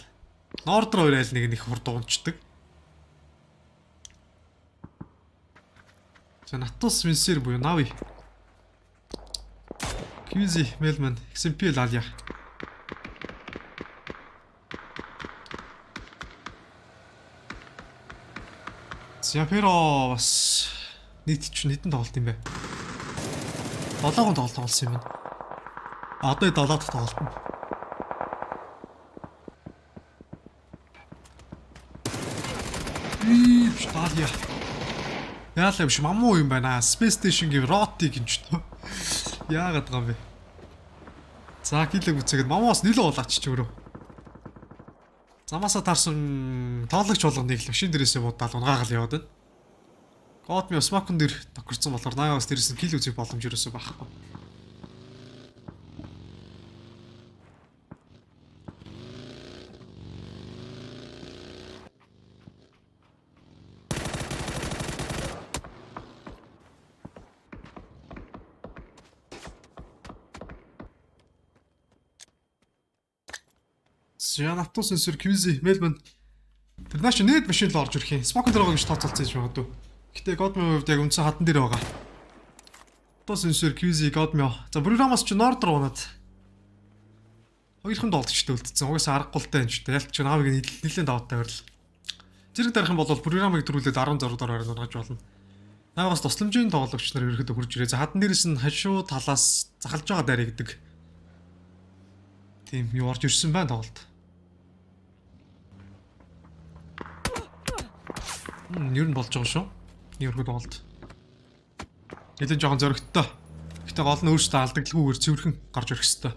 Nordra хоёр айл нэг их хурд дуунчдаг. За Natus Vinsir буюу Navi. PGC Melman MNPL Alia. Pero бас нийт чинь хэдэн тоглолт юм бэ? 7 тоглолт болсон юм байна. Одоо 7 дахь тоглолт нь. Италия. Яалаа биш мамуу юм байна. Space Station-гийн Roti гинж тоо. Яагаад байгаа юм бэ? За килэг үцээгээд мамоос нилээ улаач ч өөрөө. Замаасаа таарсан тоглогч болгоныг л машин дээрээсээ будаад унгаагаал яваад байна. Годми смакон дээр тохирсон болохоор наагаас дээрээс нь кил үзэх боломж ерөөсөө байхгүй. Natus sensor PGC Melman. Тэр нааш нээд машин л орж ирэх юм. Smoke дээр байгаа гэж тооцоолцсон юм магадгүй. Гэтэ Godmew хувьд яг үндсэн хатан дээр байгаа. Natus sensor PGC Godmew. За програмаас чи Nordra унаад. Хоёрхан доолдчтэй үлдсэн. Угаасаа аргагүй л тань ч. Ялт чи навыг нэлээд даваатай байрал. Зэрэг дарах юм бол програмыг дөрүүлээд 16 доор орж болно. Наагаас тусламжийн тоглогч нар ерөөхдөө хурж ирээ. За хатан дээрээс нь хашуу талаас захалж байгаа дайраа гэдэг. Тийм юу орж ирсэн байна тоглолт. Ер нь болж байгаа шүү. Нэрхүү тоглолт. Нэлээд жоохон зөрөгтэй. Гэтэ гол нь өөртөө алдагдлгүйгээр цэвэрхэн гарч ирэх хэвээр.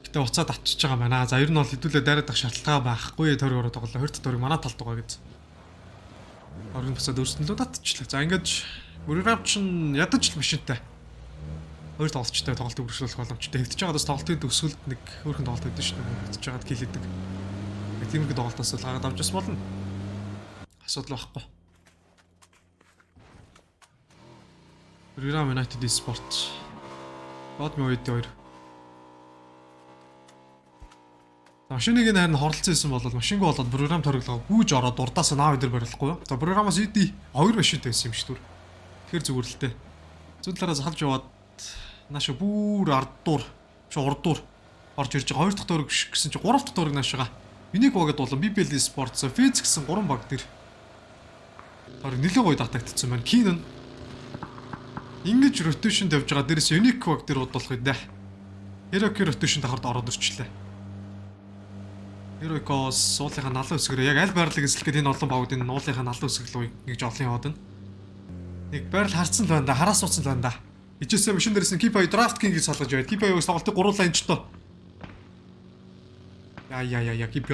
Гэтэ уцаад атчиж байгаа байна. За ер нь бол хэдүүлээ дайрах шаардлага байхгүй. Тойрог ороо тоглоо. Хоёрт тойрог манай талд байгаа гэж. Орон босоод өөрсдөө татчихлаа. За ингэж бүрийгч нь ядаж л машинтай. Хоёр тоглолчтой тоглолт үргэлжлүүлэх боломжтой. Хэвдэж байгаадас тоглолтын төгсгөлд нэг хөөрхөн тоглолт өгдөн шүү дээ. Хэвдэж байгаад килээдэг. Тиймэрхүү тоглолтоос л гараад авч бас болно. Асуудал байхгүй. Програм United Esports. Godmew үед 2. Машиныг нь харин хоролцсон байсан бол машингүй болоод програм ториглоо гүйж ороод урдаас наав дээр барилахгүй юу? За програмаас ED 2 машинтай байсан юм шүү дээ. Тэгэхээр зүгээр л дээ. Зүүн талаараа залж яваад наашаа бүр ардуур, урдуур орж ирж байгаа. 2 дахь тойрог гэсэн чи 3 дахь тойрог наашаага. Юник багт болон MNPL Esports, Physics гэсэн 3 баг дээр. Харин нэлээд гоё датагдсан байна. Canon ингэж rotation тавьж байгаа дээрээс Unique баг дээр удуулах юм даа. Heroic rotation тахард ороод ирчлээ. Heroic-оос суулынхаа налан үсгэрээ яг аль байрлалыг эслэхэд энэ олон багуудын уулынхаа налан үсгэлөө ингэж олон яваад байна. Нэг байрал харцсан л байна да. Хараас суудсан л байна да. Ижээсээ машин дээрээс нь Keep Draft King гэж салгаж байд. Keep аяг тоглолтыг гурлаа энэ ч тоо. Яа Keep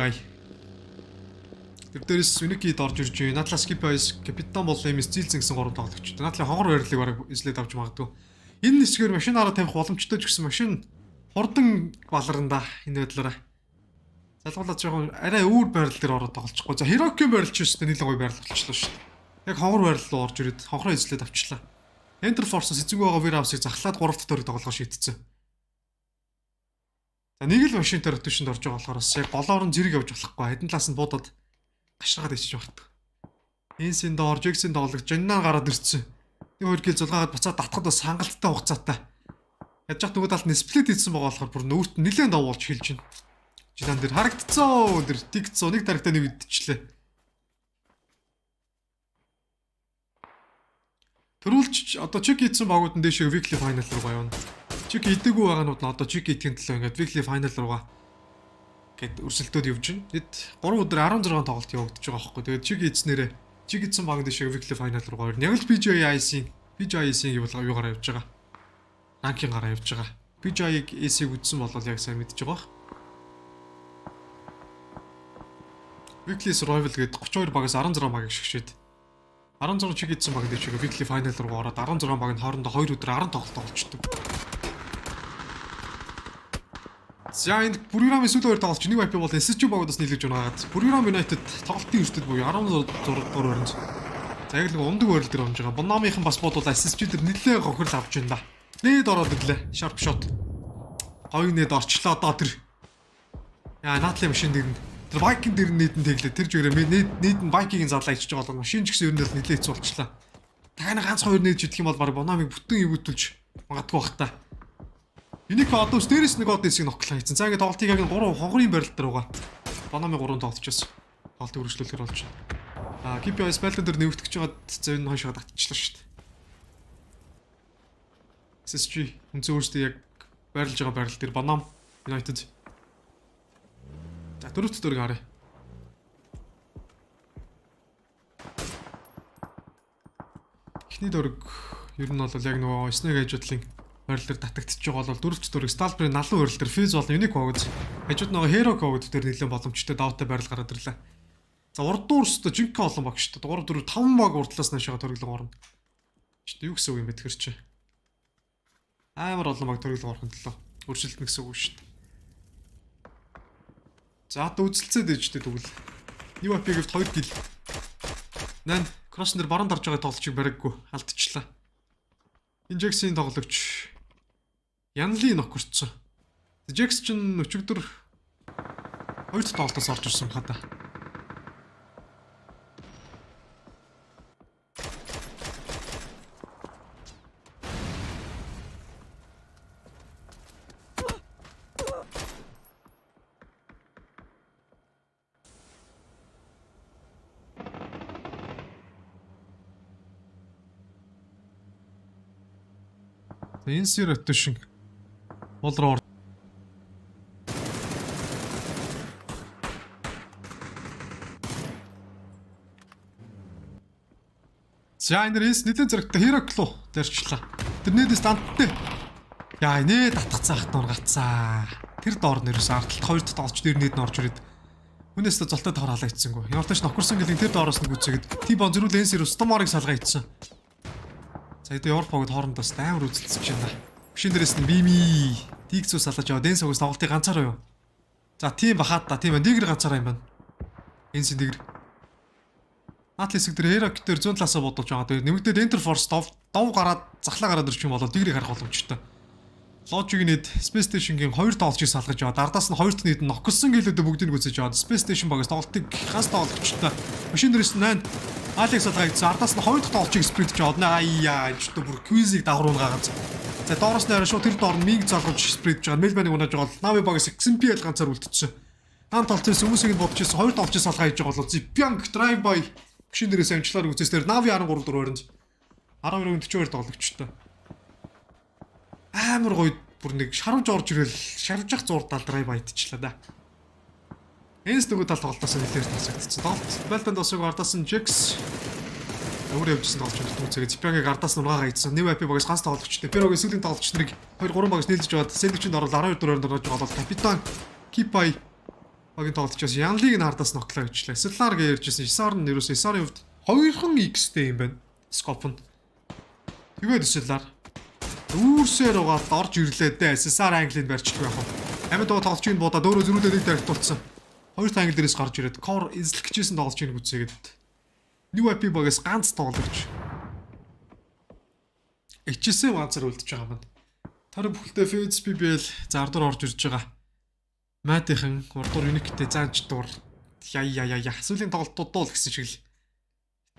Тэр дээрээс Unique-д орж ирж байна. Надлаас Keep Captain бол MS зилзэн гэсэн 3 тоглогч. Надлаа хонгор байрлалыг бараг эслээд авч магадгүй. Энэ нисгээр машинаараа тавих боломжтой ч гэсэн машин хурдан баларна да энэ байдлаараа. Залгуулаад жоохон арай өөр байрал дээр ороод тоглочихгүй. За Heroic-ийн байрал ч үстэй нэлээд гоё байрал болчихлоо шүү дээ. Яг хонгор байрал руу орж ирээд хонхроо эслээд авчлаа. Enter Force-с эцэг байгаа warehouse-ыг захлаад 3 дахь тойрог тоглох шийдсэн. За нэг л машин дээр rotation-д орж байгаа болохоор бас яг голоор нь зэрэг явж болохгүй. Хэдэн талаас нь буудаад гашраад ичиж багт. Энсийн доор Jackson тоглож жаннаа гараад ирсэн. Нэг хоёр кил зулгаагаад буцаад татхад бас хангалттай хугацаатай. Ядж хат нөгөө талд нь сплит хийсэн байгаа болохоор бүр нүүрт нэлээд давуулж хэлж байна. Жилан дээр харагдцсан өндөр дигцсан нэг тарихтаа нэг идчихлээ. Төрүүлж одоо чек хийсэн багууд нь дэшээ weekly final руу явна. Чек хийдэггүй байгаанууд нь одоо чек хийдгийн төлөө ингээд weekly final руугаа гээд өрсөлдөөд явж байна. Тэд 3 өдөр 16 тоглолт явагдаж байгаа байхгүй. Тэгээд чек хийснээрээ чек хийсэн баг дэшээ weekly final руугаа явна. Яг л PGC-ийн юугаар явж байгаа. Ранкингараа явж байгаа. PGC-ийг үзсэн бол яг сайн мэдж байгаа. Weekly survival гээд 32 багаас 16 багийг шигшээд 16 чиг хийсэн баг дэжиг weekly final руу ороод 16 баг нь хоорондоо 2 өдөр 10 тоглолт болчихдог. За энэ програмын сүүлийн 2 тоглолт нэг IP бол SSG багуудаас нийлж унаагаад Program United тоглолтын өртөд буюу 16 дугаар өрөнд. За яг л ундаг өрөл дээр онж байгаа. Боннамийнхан бас бодвол SSG дээр нэлээд гохирол авч байна да. Нээд ороод ирлээ. Sharp shot. Говь нээд орчлоо одоо тэр. Яа Натлын машин дээр нь тэр Viking дээр нийтэн тэглээ. Тэр жигээрээ нийт нь Viking-ийн зарлаа ичж байгаа бол машин ч гэсэн ер нь нэлээд хэцүүлчлаа. Тагна ганц хоёр нээж идэх юм бол баг Бонамыг бүтэн ивүүлж магадгүй бах та. Энийг одоо дээрээс нэг од дэсийг ноклоо хийцэн. За ингээд тоглолтыг яг 3 хонгорын барилт дээр байгаа. Бонамыг 3 тоглолцож байна. Тоглолтыг үргэлжлүүлэхээр болж байна. KPI спайлтын дээр нэвтгэж байгаа зөв нь хойшоо татчихлаа шүү дээ. SSG үнцэн өөрсдөө яг байрлаж байгаа барилт дээр Bonam United. За дөрөвт дөрөг харъя. Эхний дөрөг ер нь бол яг нөгөө Snake хажуудлын барил дээр татагдчих байгаа бол дөрөвт дөрөг Stalber-ийн налуу барил дээр Fizz бол Unique Code хажууд нөгөө Hero Code дээр нэлээд боломжтой даваатай барил гараад ирлээ. За урд дуурстай жинхэнэ олон баг шүү дээ. 3 4 5 баг урдлаас наашаага төрөглөг орно. Чи юу гэсэн үг юм бэ тэр чи? Амар олон баг төрөглөг орохын төлөө өршөлтнө гэсэн үг шүү дээ. За одоо үзэлцээд ээжтэй тэгвэл. New AP-gt 2 кил. Нан Кросн дээр баруун дарж байгаа тоглолчийг бариггүй алдчихлаа. Injex-ийн тоглогч Янли нокорцсон. Jax ч өчигдөр 2 тоглолтоос орж ирсэн хата. Insert rotation болроо. За энэ рейс нэлээд зэрэгтэй Hero-клуу дэрчлээ. Тэрнээдээс данттай. Яа нэ татгацаахт нургацаа. Тэр доор нэрээс ардталт хоёрт тоглож дээр нээд нь орж ирээд. Хүнээс золтой тохор халаа ицсэнгүй. Ямар ч нохорсон гэлэн тэр доороос нь гүцээгээд T-бон зөрүүл Insert Stomar-ыг салгаа ицсэн. За энэ Европогод хоорондоос амар үзэлцэж байна. Машин дээрээс нь бими дигцүү салаж яваа. Дэн согоос тоглолтыг ганцаараа юу. За тийм бахаад та тийм байна. Дигэр ганцаараа юм байна. Энс дигэр. Наатлын хэсэг дээр Hero дээр 100 талаасаа бодож байгаа. Тэгээд нэмэгдээд Enter Force дов гараад захлаа гараад ирчих юм бол дигрийг харах боломжтой. Logic нэд Space Station-гийн 2 тоглолчийг салгаж яваад ардаас нь 2-т нийт нь ноксон гэлүүдээ бүгдийг гүцээж яваад Space Station багаас тоглолтыг ганц тоглогчтой. Машин дээрээс нь 8 Алекс салгаж ардаас нь 2 дахь тоглолчийг спринт хийж аваад аяа ч одоо бүр квизийг дагруулна гагац. За доороос нь шууд тэр доор нь минг залгаж спринт хийж байгаа. Мельбаныг унаж байгаа бол Navi багаас XMPL ганцаар үлдчихсэн. Хаан толцоос хүмүүсийг нь бодож ирсэн 2 тоглолчийг салгаа хийж байгаа бол Zipyank Drive by машин дээрээс амжилтаар үзээс тэр Navi 13 дөрөөр өрөнд 12-42 тоглогчтой. Амар гоё бүр нэг шарвж орж ирэл шарвжих зурдал Drive идчихлаа да. Энэс нөгөө тал тоглолтоос нэлээд тасагдсан. Тоглолт Балтанд осыг ардаас нь Jax өөр явжсэн тоглолч үзээгээ Zipyank-ыг ардаас нь унаагаа ийдсэн. New IP багаас ганц тоглогчтой. Pero-гийн сүүлийн тоглогч нарыг 2-3 багаас нийлж аваад Sandwich-д орол 12 дөрөөр дөрөж байгаа бол Капитан Kipai багийн тоглолчоос Янлиг нь ардаас ноклоо гэжлээ. Slar гэж ярьжсэн. Isar нь нэрөөс Isar-ийн хувьд 2хан X-тэй юм байна. Scope нь. Тэгээд Slar үүсээр угаал орж ирлээ дээ. Slar англинд барьчихгүй яг. Амьд доо тоглолчийн буудаад өөрөө зөрүүлээд нэг дайртуулсан. Хоёр англи дээрээс гарч ирээд core эзлэгчсэн тоглолчийг үзээгээд New IP багаас ганц тоглогч. HSM ганцаар үлдчихэж байгаа юм. Тэр бүхэлдээ Fizz PBL зардар орж ирж байгаа. Майтийнхан урдуур Unique-тэй заанч дур яа сүүлийн тоглолтууд дуул гэсэн шиг л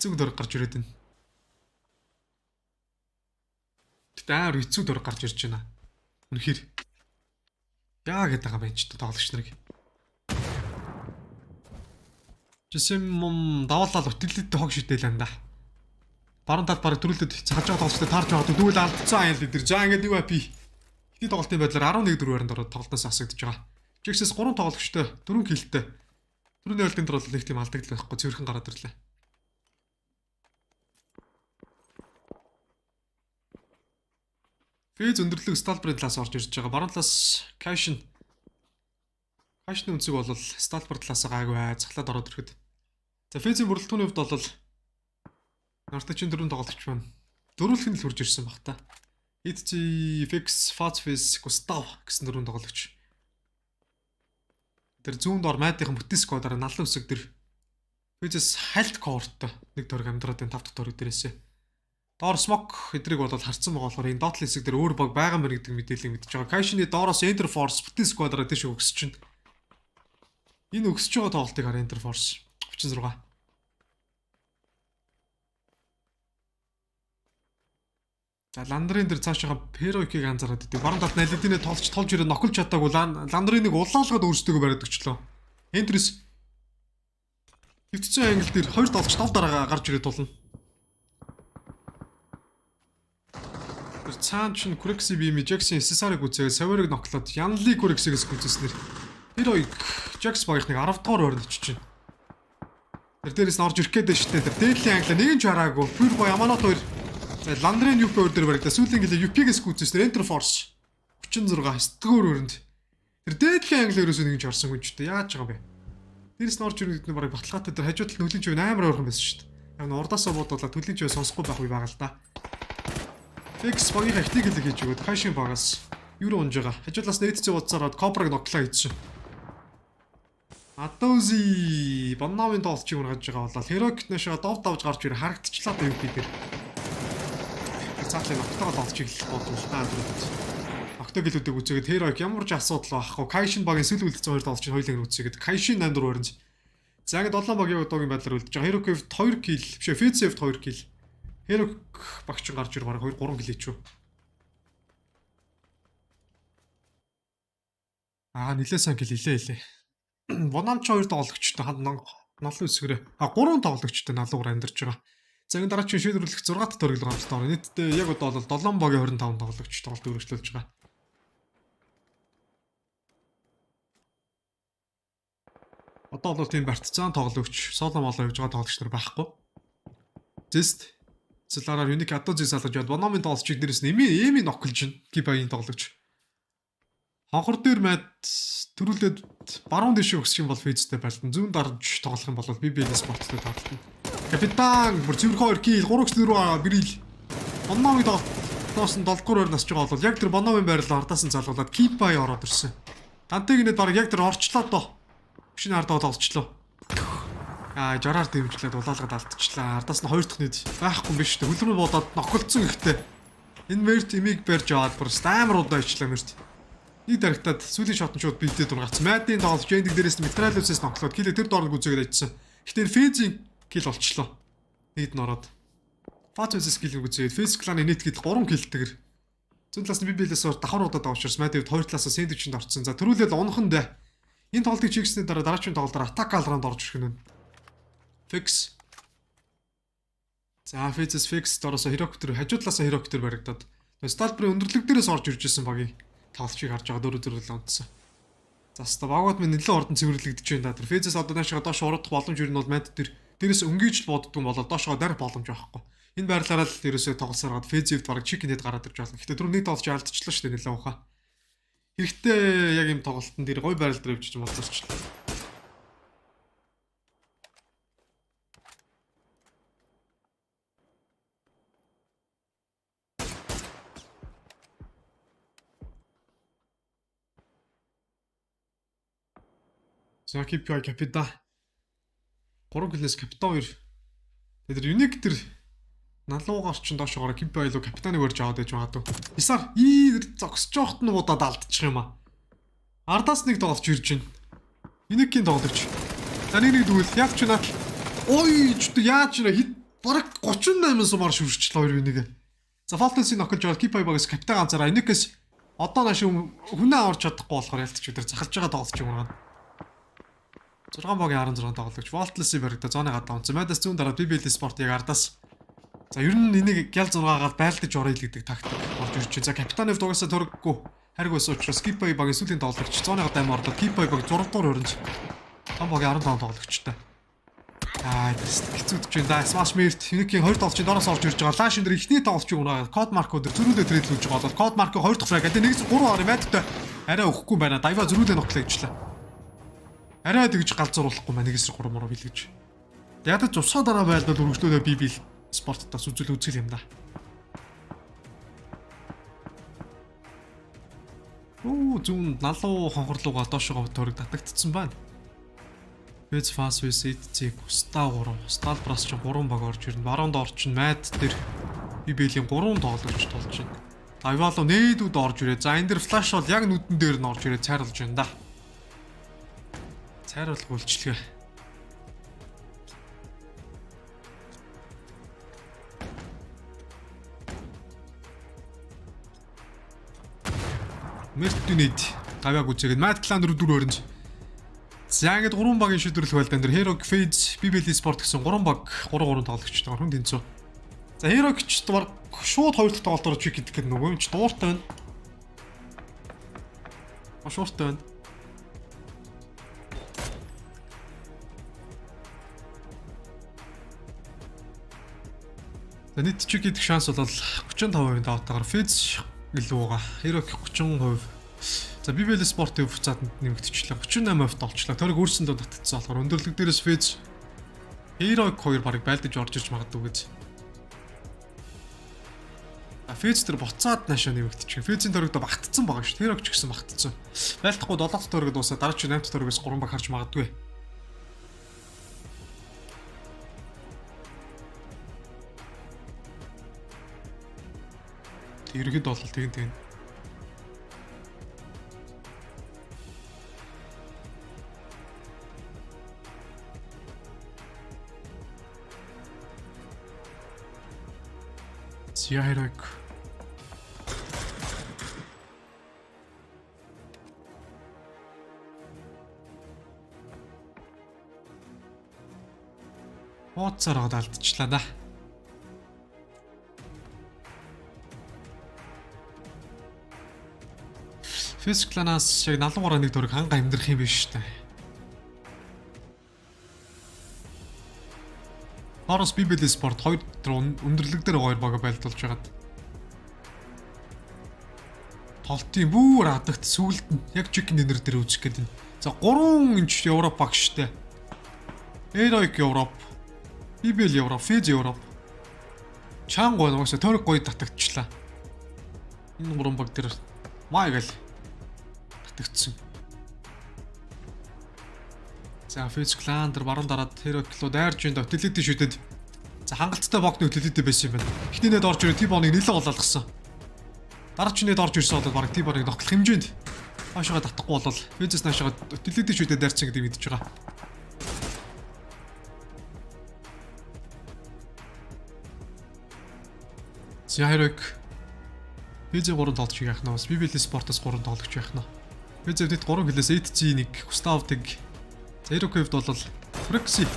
хэцүү дөрөг гарч ирээд байна. Тэгтээ амар хэцүү дөрөг гарч ирж байна. Үнэхээр яа гэдэг байгаа юм ч тоглогч нарыг. Жисэм даваалал өтөлөд хог шидээл анда. Баруун талд бараг дөрүлөд цахаж байгаа тоглолтод таарч байгаа дүүл алдсан аял дээр. За ингээд юу апи. Ихний тоглолтын байдлаар 11-4 байранд ороод тоглолтоос асагдж байгаа. PGC-с 3 тоглогчтой 4 киллтэй. 4-ний ойлтын дээр бол нэг тийм алдагдал байхгүй цэвэрхэн гараад ирлээ. Фейз өндөрлөг Сталбрын талаас орж ирж байгаа. Баруун талаас Кашин. Кашны үнцэг бол Сталбр талаас гайгүй захлаад ороод ирэхэд. За Фейзийн бүрэлдэхүүний хувьд бол Нартачин 4 тоглогч байна. Дөрвөлх нь л хурж ирсэн баг та. Идци, Fix, Fazfis, Gustav гэсэн 4 тоглогч. Тэр зүүн дор майдынхан бүтэц сквадаар налан үсэг дээр Фейзээс хальт коорт нэг дөрөг амьдраад энэ 5 дахь дөрөг дээрээсээ. Доор смок эдрийг бол харцсан байгаа болохоор энэ дотл хэсэг дээр өөр баг байгаа мэр гэдэг мэдээлэл мэдж байгаа. Кашины доороос Enter Force бүтэц сквадраа тийш өгсөж чинь. Энэ өгсөж байгаа тоглолтыг хар Enter Force 36. За Ландрын дээр цаашаа Перойкийг анзаараад идэв. Баруун талд Налидинэ толж ирээд ноколж чадаагүй Ландрыныг улаалгаад өөрсдөө бариад өгчлөө. Энтерс хөвцсөн англ дээр 2 толж тав дараа гарч ирээд тулна. Тэр цаан чин Курекси бими Джексон SSR-ыг үзээд Саварыг ноклоод Янли Курексигээс гүйцэснээр Перойк Джекс багийнхныг 10 дугаар байранд очиж байна. Тэр дээрээс нь орж ирэх гээд штэ. Тэр дээдлийн англа нэг нь ч хараагүй. Пүр бо Яманот 2 за Ландрын юп өөр дээр баригдаа сүүлийн гэлээ юпигээс гүйцэснээр Enter Force 36 9-р өрөнд. Тэр дээдлийн англи ерөөсөө нэг нь ч орсонгүй ч дээ. Яаж байгаа юм бэ? Дээрээс нь орж ирэх гэдэг нь барыг баталгаатай тэр хажууд талд хөлийн чив амар ойрхон байсан шүү дээ. Яг нь урдаасаа буудуулаад хөлийн чив сонсохгүй байх үе байгаа л да. Fix багийнхаа ихтийг л хийж өгöd Кашин багаас юу унж байгаа. Хажуулаас нээдцээ бодсороод Кобраг ноклаа хийсэн. Атози Баннавын тоолчийг ургаж байгаа болол Херокнашаа дов давж гарч ирээ харагдчихлаа да юу гэдэг. Цаатлын октогоо тоолчийг л бодлоо даа. Октогэлүүдийг үзээгээд Херок ямар ч асуудал байхгүй. Кашин багийн сэлгүүлэгдсэн 2 тоолч хоёулаа үзээгээд Кашин 8 4 өрнж. За ингээд 7 багийн удаагийн байдлаар үлдэж байгаа. Херокэвт 2 килл, бишээ Фицэвт 2 килл. Херок багч гарч ир бараг 2 3 килл хийчихв. Нилээ сан килл илээ. Вонамч 2 тоглогчтой налуу үсгэрээ. 3 тоглогчтой налуугаар амьдарч байгаа. За энэ дараа чинь шийдвэрлэх 6 дахь төрөл гамттай. Нийтдээ яг одоо бол 7 багийн 25 тоглогч тоглолт өргөжлүүлж байгаа. Одоо бол тийм бартцаан тоглогч, соло молоо явж байгаа тоглогч нар байхгүй. Зэст Цэлараар юник Атози салгаж бод Бономын тоглогчид дээрээс эми ноколж байна. Кибагийн тоглогч. Хонхор дээр мэд төрүүлээд баруун дэш өгсөх юм бол фейзтэй байлдан зүүн дарж тоглох юм бол би Esports-тэй тоглолтно. Капитан бүр цэвэрхэн 2 килл 3-4 бэрил. Бономын доос нь 7-р насж байгаа бол яг тэр Бономын байрлал ардаас нь залгуулад Кибай ороод ирсэн. Дантыг нэт баг яг тэр орчлоо доо. Шинэ ардаа олцлоо. Жараар дэмжлээд улаалгаад алдчихлаа. Ардаас нь 2 дахь нийт байхгүй биш үү? Хөлрөө бодоод нохолцсон ихтэй. Энэ мерт имийг барьж аваад бүр амар удаа ичлээ мерт. Нэг дарагтаад сүүлийн шотн шууд бэлдээд ургац. Майдын тоглож эндиг дээрээс нь метралиусээс ноклоод килээ тэр доорн үзээгээд ажилласан. Гэхдээ фейзийн кил олчлоо. Нийт нь ороод. Фацусс килийг үзээд фейс кланы нийт кил 3 килтэйгэр. Зүүн талаас нь бибилээсээр давхар удаад авчирс. Майдын 2 талаас нь сэндвичэнд орцсон. За төрүүлэл онохон дээ. Энэ тоглолтыг чигсний дараа дараагийн тоглолтоор атак алранд орж ирэх нь. Fix. За Fix дороосо Хероктер хажуудлаасаа Хероктер баригдаад Сталбрын өндөрлөг дээрээс орж ирж исэн багийн тоглолчийг харж байгаа 4-4 онцсон. За ста багууд минь нэлээд ордон цэвэрлэгдэж байна да. Тэр Fix-с одоо наашаа доош урдах боломж юу нь бол манд дээр дээрээс өнгөж л боддгоо болоо доошоо дарах боломж байхгүй. Энэ байрлалаар л ерөөсөө тоглосоор гад Fix-д бараг чикнэд гараад ирж байна. Гэхдээ түр нэг тоглож алдчихлаа шүү дээ нэлээд ухаа. Хэрэгтэй яг юм тоглолтын дээр гой байрал дээр явж болцоочлаа. За кипай капита 3 класс капитан 2. Тэр юник тэр налуугаар ч доошоогоор кипай лу капитаныг өрж аваад байж магадгүй. Исар зогсож жоохт нь удаад алдчих юм аа. Ардаас нэг тоглож ирж байна. Юникийн тоглогч. За нэг дүүл яг ч наад. Ой ч яаж нэ хит бараг 38 сумаар шүрчлээ 2-1. За Фалтенсийг ноколж аваад кипай багаас капитан ганцаараа юникээс Одоо нааш хүнээ аварч чадахгүй болохоор ялтч өдөр захалж байгаа тоглолч юм байна. 6 богийн 16 тоглогч. Voltless-ийн баригда зооны гадаа унцсан. Мэдээс зүүн дараа PBL Esports яг ардаас. За ер нь энийг гял 6-гаар байлдаж орё гэдэг тактик болж ирж байна. За капитаны хувьд угаасаа төрөггүй. Хариг байсан учраас Keep-ийн багийн сүүлийн тоглогч зооны гадаа юм орлоо. Keep-ийн баг 6 дугаар өрнж. Том богийн 15 тоглогчтой. Хэцүүдж байна. Smash Mirt Unique-ийн 2 тоглолчийн доороос орж ирж байгаа. Lash энэ ихний тоглолч юм уу? Code Mark өдөр зөрүүлээ трейдлүүлж байгаа бол Code Mark 2 дахь фраг гэдэг 1-3 орё мэдтэй. Арай өгөхгүй байна. Дайва зөрүүлээ нотлоо гэжлээ. Арай тэгж галзууруулахгүй байна. 1-3 муу билгэж. Ядаж усаа дараа байлдал өргөжлөөдөө PBL спорттаас үзэл үзэл юм да. Зүүн налуу хонхорлуугаа доошоо төрөг татагдсан байна. Вэз фас вэс эдцэг Густав 3, Сталбрас ч 3 баг орж ирнэ. Баронд орчин Майд дээр PBL-ийн 3 тоглогч тулж байна. Айвало нээдүүд орж ирээ. За энэ дэр флаш бол яг нүдэн дээр нь орж ирээ цайруулж байна да. Цайруулах үйлчлэгээ. Мэртүнэд гавьяг үзэгэд Mad Clan 4 өрнж. За ингэж 3 багийн шийдвэрлэх байлдаан дээр Hero Phase PBL Esports гэсэн 3 баг 3 тоглогчтой хүн тэнцүү. За Hero ч баг шууд 2 дахь тоглолтоор чиг гэдэг нөгөө юм ч дууртай байна. Шууртай байна. За нийт чиг гэдэг шанс бол 35% давтаагаар Phase илүү байгаа. Hero 30%. За PBL Esports-ийн хувьцаанд нэмэгдчихлээ. 38% толчлоо. Тэрийг өөрсөндөө татчихсан болохоор өндөрлөг дээрээс Phase Hero 2 барыг байлдаж орж иж магадгүй гэж. Phase дээр буцаад наашаа нэмэгдчих. Phase-ийн төрөгдө багтцсан байгаа шүү. Hero ч гэсэн багтцсан. Байлдахгүй 7 дахь төрөгд дуусаа дараагийн 8 дахь төрөгөөс 3 баг харж магадгүй. Ерөнхийд бол тэгэн. Сиарак. Хооцороо алдчихлаа да. Физикланаас яг 73-1 төрөг ханга амьдрах юм биш үү? Орос PBL Esports 2 өндөрлөг дээр 2 баг байлдуулж байгаад. Толтын бүр хадагт сүгэлд нь яг chicken dinner дээр үүсэх гэдэг. За 3 инч Европ баг штэ. Eroic Европ, PBL Европ, Fez Европ. Чангой нугасаа төрөг гоё татагдчихлаа. Энэ 3 баг дээр майгал татагдсан. За Fez Clan дээр баруун дараад Hero Club дайрж энэ утилити шүтэд. За хангалттай богны утилити байсан юм байна. Эхнийнэд орж ирээ T-Bone-ыг нэлээд голоолгосон. Дараачихнэд орж ирсэн бол баг T-Bone-ыг ногтлох хэмжээнд хаашаага татахгүй бол Fez-с наашаага утилити шүтэд дайрсан гэдэг мэдж байгаа. За Hero Fez-ийн 3 тоглогч яах нь бас PBL Esports-аас 3 тоглогч яах нь. Fez-д 3 хилээс 8G1 Gustav-ыг Hero-д бол PGC.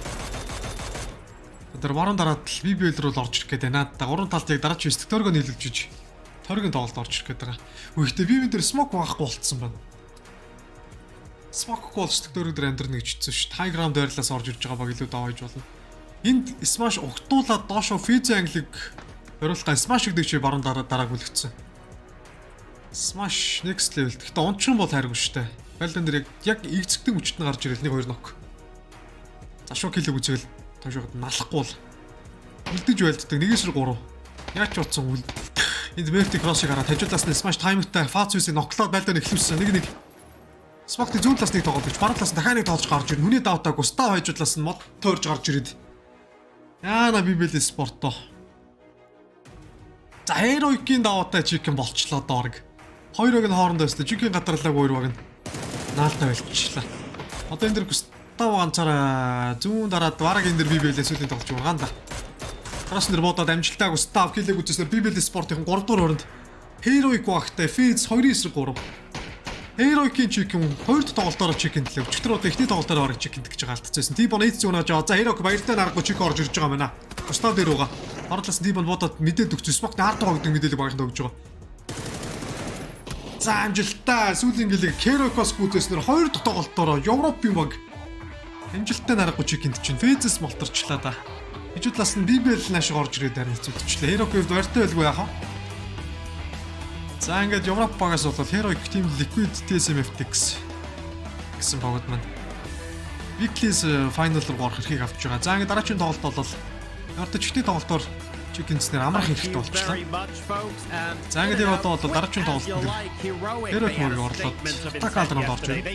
Тэр баруун дараад PBL руу орж ирэх гээд байна. Та гурван талд яг дараач 9 төгөөргөө нийлүүлж иж тойргийн тоглолт орж ирэх гээд байгаа. Гэхдээ PBL дээр smoke байхгүй болцсон байна. Smoke голч төгөөрөг дээр амьдрна гэж хэлсэн шүү. High ground байрлалаас орж ирж байгаа баг илүү давааж болно. Энд smash угтуулаад доошо Fez англиг зориултаа smash гэдэг чи баруун дарааг үлгцсэн. Smash next level. Гэхдээ унчин бол хайргүй шүү дээ. Байлдан дээр яг игцэгдэн хүчтэй гарч ирэл 1-2 нок. За шок хилэг үзэл тойшоод налахгүй бол үлдэж байлддаг 1-3. Яаж ч утсан үл. Энд Merty Cross-ыг хараад хажуулаас нь Smash Time-тай Faz-ийг ноклоод байлдан эхлүүлсэн. Нэг Smash-ны зүүн талаас нэг тоглож, баруун талаас нь дахиад нэг тоглож гарч ирнэ. Хүний давтаа Gustav хажуулаас нь мод тойрж гарч ирээд. Яана PBL Esports. За Hero-ийн даваатай chicken болчлоо доорг. Хоёрыг нь хоорондоо өстө chicken гадарлаг хоёр баг нь наалтай байлчлаа. Одоо энэ дэр Gustav ганцаараа зүүн дараад бараг энэ дэр PBL сүүлийн тоглож байгаа да. Кросс нэр бодоод амжилттай Gustav килэг үзсэн PBL Esports-ийн 3 дугаар өрөнд Heroic багтай Fizz 2-3. Heroic-ийн chicken 2 тоглолтоор chicken тлээ. Өчигдөр одоо ихний тоглолтоор орох chicken гэж байгаа алдчихсан. T-Bone эц зүүнэж байгаа. За Heroic баяртай нарахгүй chicken орж ирж байгаа мэнэ. Тусдаа дээр байгаа. Орлоос T-Bone бодоод мэдээд өгч Spock ард байгаа гэдэг мэдээлэл багийнханд өгж байгаа. За амжилттай сүүлийн гэлэг Heroic-оос гүйцэснээр 2 дахь тоглолтоор Европын баг амжилттай нарахгүй chicken чинь Fizz-с молторчлаа да. Хажуу талаас нь BBL наашиг орж ирээд харин хэцүүдчлээ. Heroic-д баяртай байлгүй яах вэ? За ингээд Европ багаас бол Heroic Team Liquid TSMFTX гэсэн багууд маань Weekly's final руу орох эрхийг авч байгаа. За ингээд дараагийн тоглолт бол Орто чигтний тоглолтоор Chickens-нэр амрах хэрэгтэй болчихлоо. За ингээд яг одоо бол дараагийн тоглолтод Heroic мөр орлоод Takal-ранд орж ирнэ.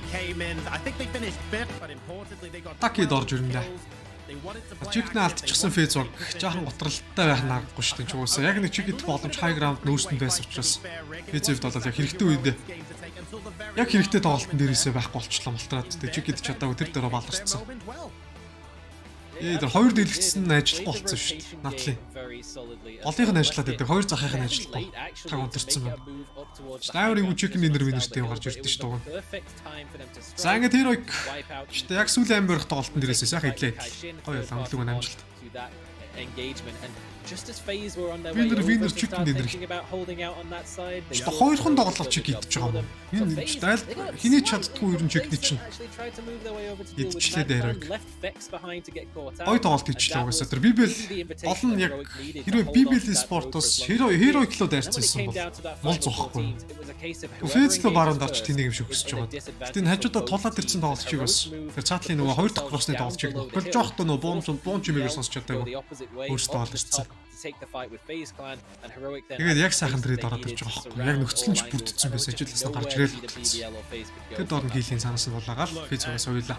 Takid орж ирнэ. Chicken алдчихсан Fizz баг жаахан готролттой байх нааггүй шүү дээ. Чугуусаа яг нэг Chicken боломж high ground нөөсөнд байсан учраас Fizz-д бол яг хэрэгтэй үед яг хэрэгтэй тоглолтын дээрээсээ байхгүй болчихлоо молтраад. Тэгээ Chicken чадаагүй тэр дээр баларцсан. Тэр хоёр дэлгэцсэн ажиллахгүй болсон шүү дээ. Натлын. Голынх нь ажиллаад байдаг. Хоёр захынх нь ажиллахгүй. Таг унтарсан байна. Ставрын Chicken нэр винертэй гарч ирдэ шүү дээ. За ингээд Heroic шүү дээ. Яг сүүлийн амбирх тоглолтын дээрээс сайхан идлээ. Гоё амглаг нь амжилт. Just as FaZe were on their way over to start thinking about holding out on that side. Хоёрхан тоглолт чиг идэж байгаа юм. Энэ стайл хэний чаддгүй ер нь чигний чинь. Идчихлээ дээр. Гой тоглолт хийчихлээ угаасаа. Тэр BBL гол нь яг хэрвээ BBL Esports Heroic лөө дайрцсан бол мол зоохгүй. Fizz лөө баруун дарч тэнийг юм шиг өсөж байгаа. Гэтэ энэ хажуудаа тулаад ирсэн тоглолтчиг бас тэр цаатлын нөгөө хоёр дахь кросны тоглолтчиг болж жоохтой нөгөө буум чимээгээр сонсч чадаагүй. Өөрсдөө олдсон. Тэгээд яг сайхан дээд ороод ирж байгаа байхгүй. Яг нөхцөл нь ч бүрдсэн байсан. Ажилаас нь гарч ирэл. Тэгээд орон гилийн санаас нь булаагаал Fizz-ээс уйлаа.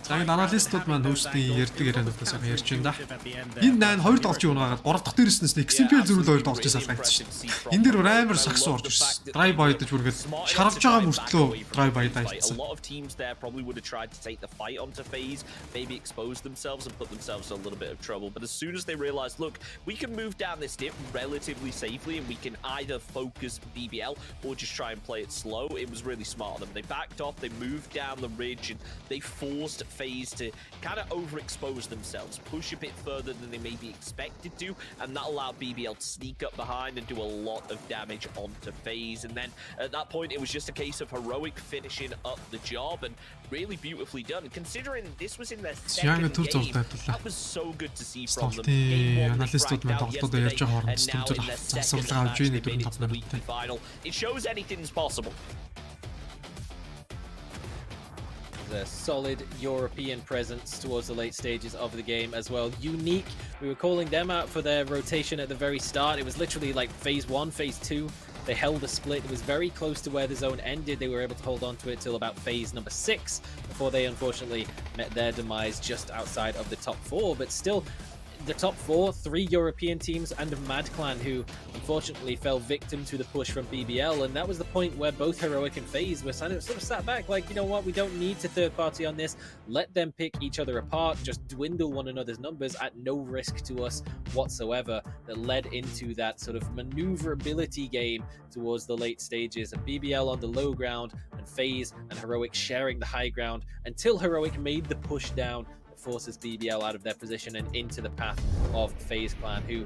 За энэ аналистууд маань өөрсдийн ярьдаг яриануудаа сайхан ярьж байна да. Энэ 8 2 тоглолтын унаагаад 3 дахь дээрснээс XMPL зөрүүл 2 тоглолтын салгагдсан шүү дээ. Энэ дээр амар сагсан орж ирсэн. Drive by-дж бүргээд шаргаж байгаа мөртлөө drive by-даа хийсэн. But as soon as they realized, look, we can move down this dip relatively safely and we can either focus BBL or just try and play it slow, it was really smart of them. They backed off, they moved down the ridge, and they forced FaZe to kind of overexpose themselves, push a bit further than they maybe expected to, and that allowed BBL to sneak up behind and do a lot of damage onto FaZe. And then at that point, it was just a case of Heroic finishing up the job, and really beautifully done. Considering this was in their second game, that was so good to see from them. Аналистууд маань тоглолтуудаа ярьж байгаа хооронд тэмцэл засварлага авч ийн гэдэг нь тоглоно. It shows anything's possible. A solid European presence towards the late stages of the game as well. Unique, we were calling them out for their rotation at the very start. It was literally like phase 1, phase 2. They held the split. It was very close to where the zone ended. They were able to hold on to it till about phase number 6 before they unfortunately met their demise just outside of the top 4. But still, the top 4, 3 European teams and Mad Clan, who unfortunately fell victim to the push from BBL, and that was the point where both Heroic and FaZe were sort of sat back like, you know what, we don't need to third party on this, let them pick each other apart, just dwindle one another's numbers at no risk to us whatsoever. That led into that sort of maneuverability game towards the late stages, and BBL on the low ground and FaZe and Heroic sharing the high ground until Heroic made the push down, forces BBL out of their position and into the path of FaZe Clan, who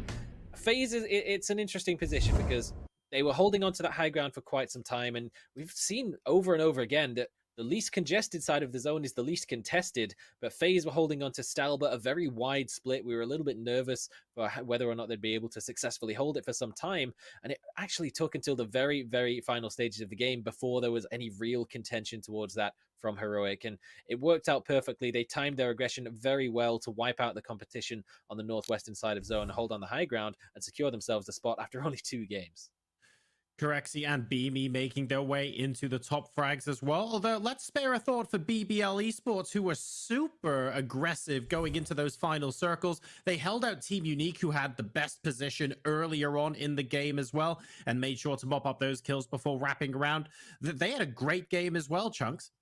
FaZe is, it's an interesting position because they were holding on to that high ground for quite some time, and we've seen over and over again that the least congested side of the zone is the least contested, but FaZe were holding on to Stalba, a very wide split. We were a little bit nervous for whether or not they'd be able to successfully hold it for some time, and it actually took until the very, very final stages of the game before there was any real contention towards that from Heroic, and it worked out perfectly. They timed their aggression very well to wipe out the competition on the northwestern side of zone, hold on the high ground, and secure themselves a spot after only 2 games. Corexy and Beamy making their way into the top frags as well. Although, let's spare a thought for BBL Esports, who were super aggressive going into those final circles. They held out Team Unique, who had the best position earlier on in the game as well, and made sure to mop up those kills before wrapping around. They had a great game as well, Chunks.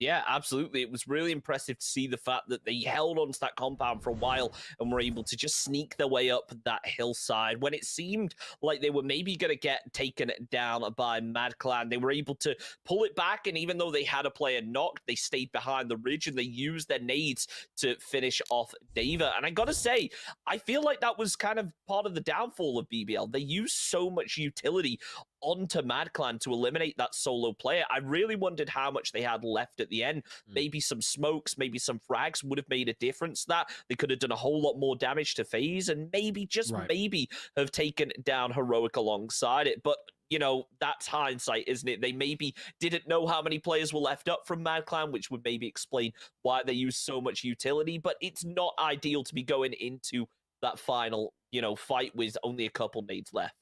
Yeah, absolutely. It was really impressive to see the fact that they held onto that compound for a while and were able to just sneak their way up that hillside. When it seemed like they were maybe going to get taken down by Mad Clan, they were able to pull it back. And even though they had a player knocked, they stayed behind the ridge and they used their nades to finish off Dava. And I got to say, I feel like that was kind of part of the downfall of BBL. They used so much utility onto Mad Clan to eliminate that solo player. I really wondered how much they had left at the end. Maybe some smokes, maybe some frags would have made a difference. That they could have done a whole lot more damage to FaZe and maybe, just maybe, have taken down Heroic alongside it. But you know, that's hindsight, isn't it? They maybe didn't know how many players were left up from Mad Clan, which would maybe explain why they used so much utility. But it's not ideal to be going into that final, you know, fight with only a couple nades left.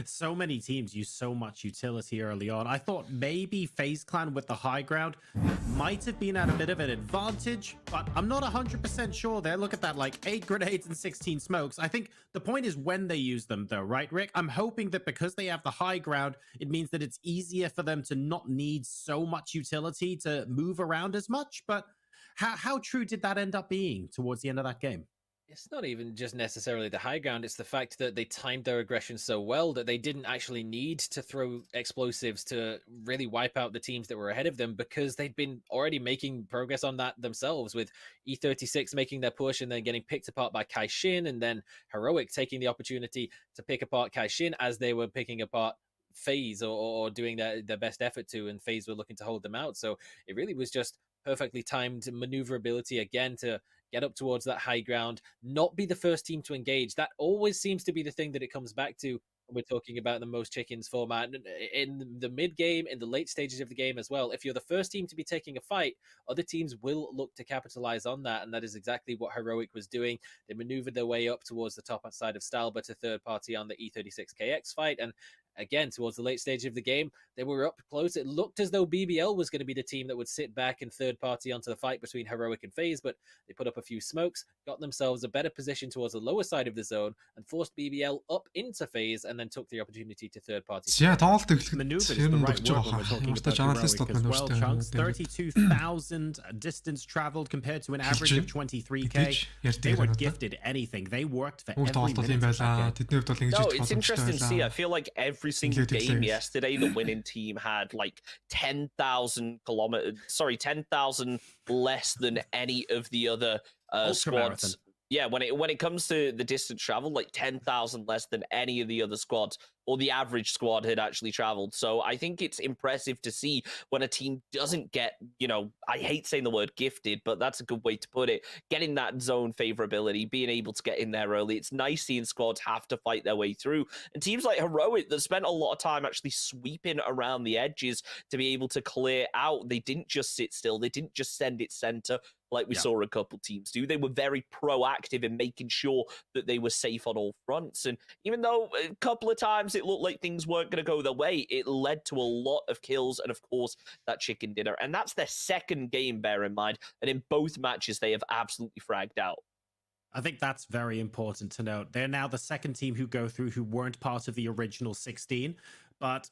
So many teams use so much utility early on. I thought maybe FaZe Clan with the high ground might have been at a bit of an advantage, but I'm not 100% sure there. Look at that, like 8 grenades and 16 smokes. I think the point is when they use them though, right, Rick? I'm hoping that because they have the high ground, it means that it's easier for them to not need so much utility to move around as much. But how true did that end up being towards the end of that game? It's not even just necessarily the high ground. It's the fact that they timed their aggression so well that they didn't actually need to throw explosives to really wipe out the teams that were ahead of them, because they'd been already making progress on that themselves, with E36 making their push and then getting picked apart by Kaishin, and then Heroic taking the opportunity to pick apart Kaishin as they were picking apart FaZe or doing their best effort to, and FaZe were looking to hold them out. So it really was just perfectly timed maneuverability again to get up towards that high ground, not be the first team to engage. That always seems to be the thing that it comes back to when we're talking about the most chickens format. In the mid game, in the late stages of the game as well, if you're the first team to be taking a fight, other teams will look to capitalize on that, and that is exactly what Heroic was doing. They maneuvered their way up towards the top side of Stalber to third party on the E36KX fight, and again, towards the late stage of the game, they were up close. It looked as though BBL was going to be the team that would sit back and third party onto the fight between Heroic and FaZe, but they put up a few smokes, got themselves a better position towards the lower side of the zone, and forced BBL up into FaZe, and then took the opportunity to third party. Yeah, maneuvered is the right word when we're talking about Heroic as well, Chunks. 32,000 distance traveled compared to an average of 23k. They weren't gifted anything. They worked for every minute. No, it's interesting to see. I feel like every single game yesterday, the winning team had like 10,000 less than any of the other squads. Yeah, when it comes to the distance travel, like 10,000 less than any of the other squads, or the average squad had actually traveled. So I think it's impressive to see when a team doesn't get, you know, I hate saying the word gifted, but that's a good way to put it, getting that zone favorability, being able to get in there early. It's nice seeing squads have to fight their way through. And teams like Heroic that spent a lot of time actually sweeping around the edges to be able to clear out. They didn't just sit still. They didn't just send it center like we saw a couple teams do. They were very proactive in making sure that they were safe on all fronts. And even though a couple of times it looked like things weren't going to go their way, it led to a lot of kills and, of course, that chicken dinner. And that's their second game, bear in mind. And in both matches, they have absolutely fragged out. I think that's very important to note. They're now the second team who go through who weren't part of the original 16, but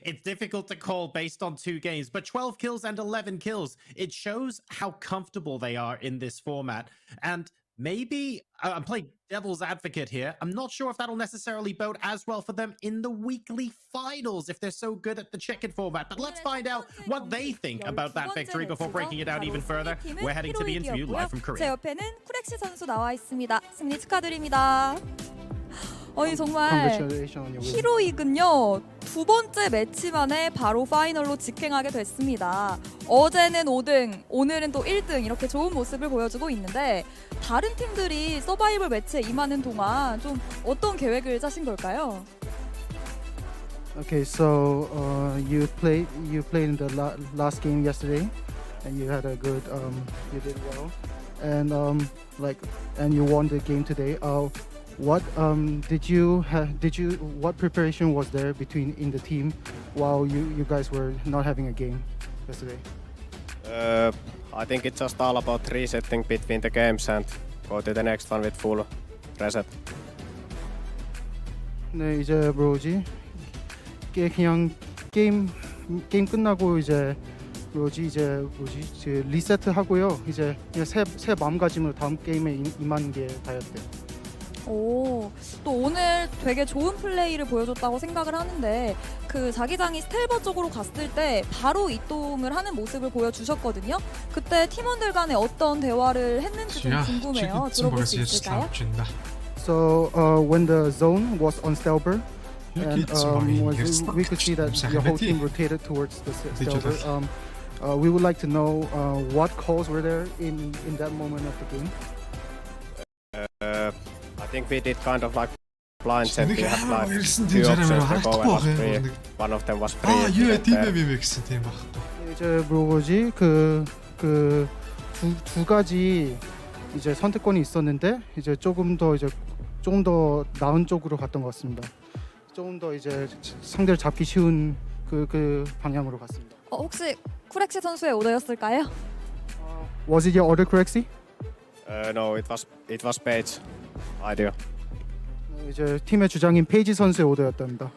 it's difficult to call based on 2 games, but 12 kills and 11 kills. It shows how comfortable they are in this format. And maybe I'm playing devil's advocate here. I'm not sure if that'll necessarily bode as well for them in the weekly finals if they're so good at the chicken format. But let's find out what they think about that victory before breaking it down even further. We're heading to the interview live from Korea. 제 옆에는 쿠렉시 선수 나와 있습니다. 승리 축하드립니다. 정말 히로익은요 2번째 매치 만에 바로 파이널로 직행하게 됐습니다. 어제는 5등, 오늘은 또 1등 이렇게 좋은 모습을 보여주고 있는데 다른 팀들이 서바이벌 매치에 임하는 동안 좀 어떤 계획을 짜신 걸까요? Okay, so you played in the last game yesterday, and you had a good you did well, and and you won the game today. What what preparation was there in the team while you guys were not having a game yesterday? I think it's just all about resetting between the games and go to the next one with full reset. 네, 이제 그냥 게임 끝나고 이제 이제 리세트 하고요. 이제 새 마음가짐으로 다음 게임에 임하는 게 다였대요. 오, 또 오늘 되게 좋은 플레이를 보여줬다고 생각을 하는데 그 자기장이 스텔버 쪽으로 갔을 때 바로 이동을 하는 모습을 보여주셨거든요. 그때 팀원들 간에 어떤 대화를 했는지 좀 궁금해요. 들어볼 수 있을까요? So when the zone was on Stelber, and we could see that the whole team rotated towards the Stelber. We would like to know what calls were there in that moment of the game. I think we did kind of like blind set. We had like two options to go and was free. One of them was free. гэсэн тийм байхгүй. 이제 뭐지 그 두 가지 이제 선택권이 있었는데 이제 조금 더 나은 쪽으로 갔던 것 같습니다. 조금 더 이제 상대를 잡기 쉬운 그 방향으로 갔습니다. 혹시 쿠렉시 선수의 오더였을까요? Was it your order, Kurexi? No, it was Page idea. 이제 팀의 주장인 페이지 선수의 오더였답니다.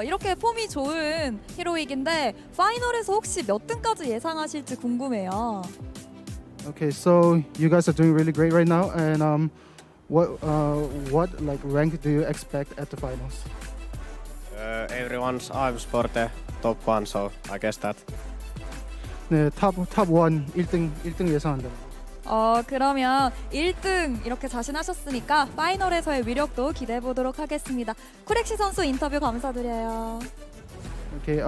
이렇게 폼이 좋은 히로익인데 파이널에서 혹시 몇 등까지 예상하실지 궁금해요. Okay, so you guys are doing really great right now, and what like rank do you expect at the finals? Everyone's aims for the top one, so I guess that. 네, top 1등 예상한다. 그러면 1등 이렇게 자신하셨으니까 파이널에서의 위력도 기대해 보도록 하겠습니다. 쿠렉시 선수 인터뷰 감사드려요. Okay,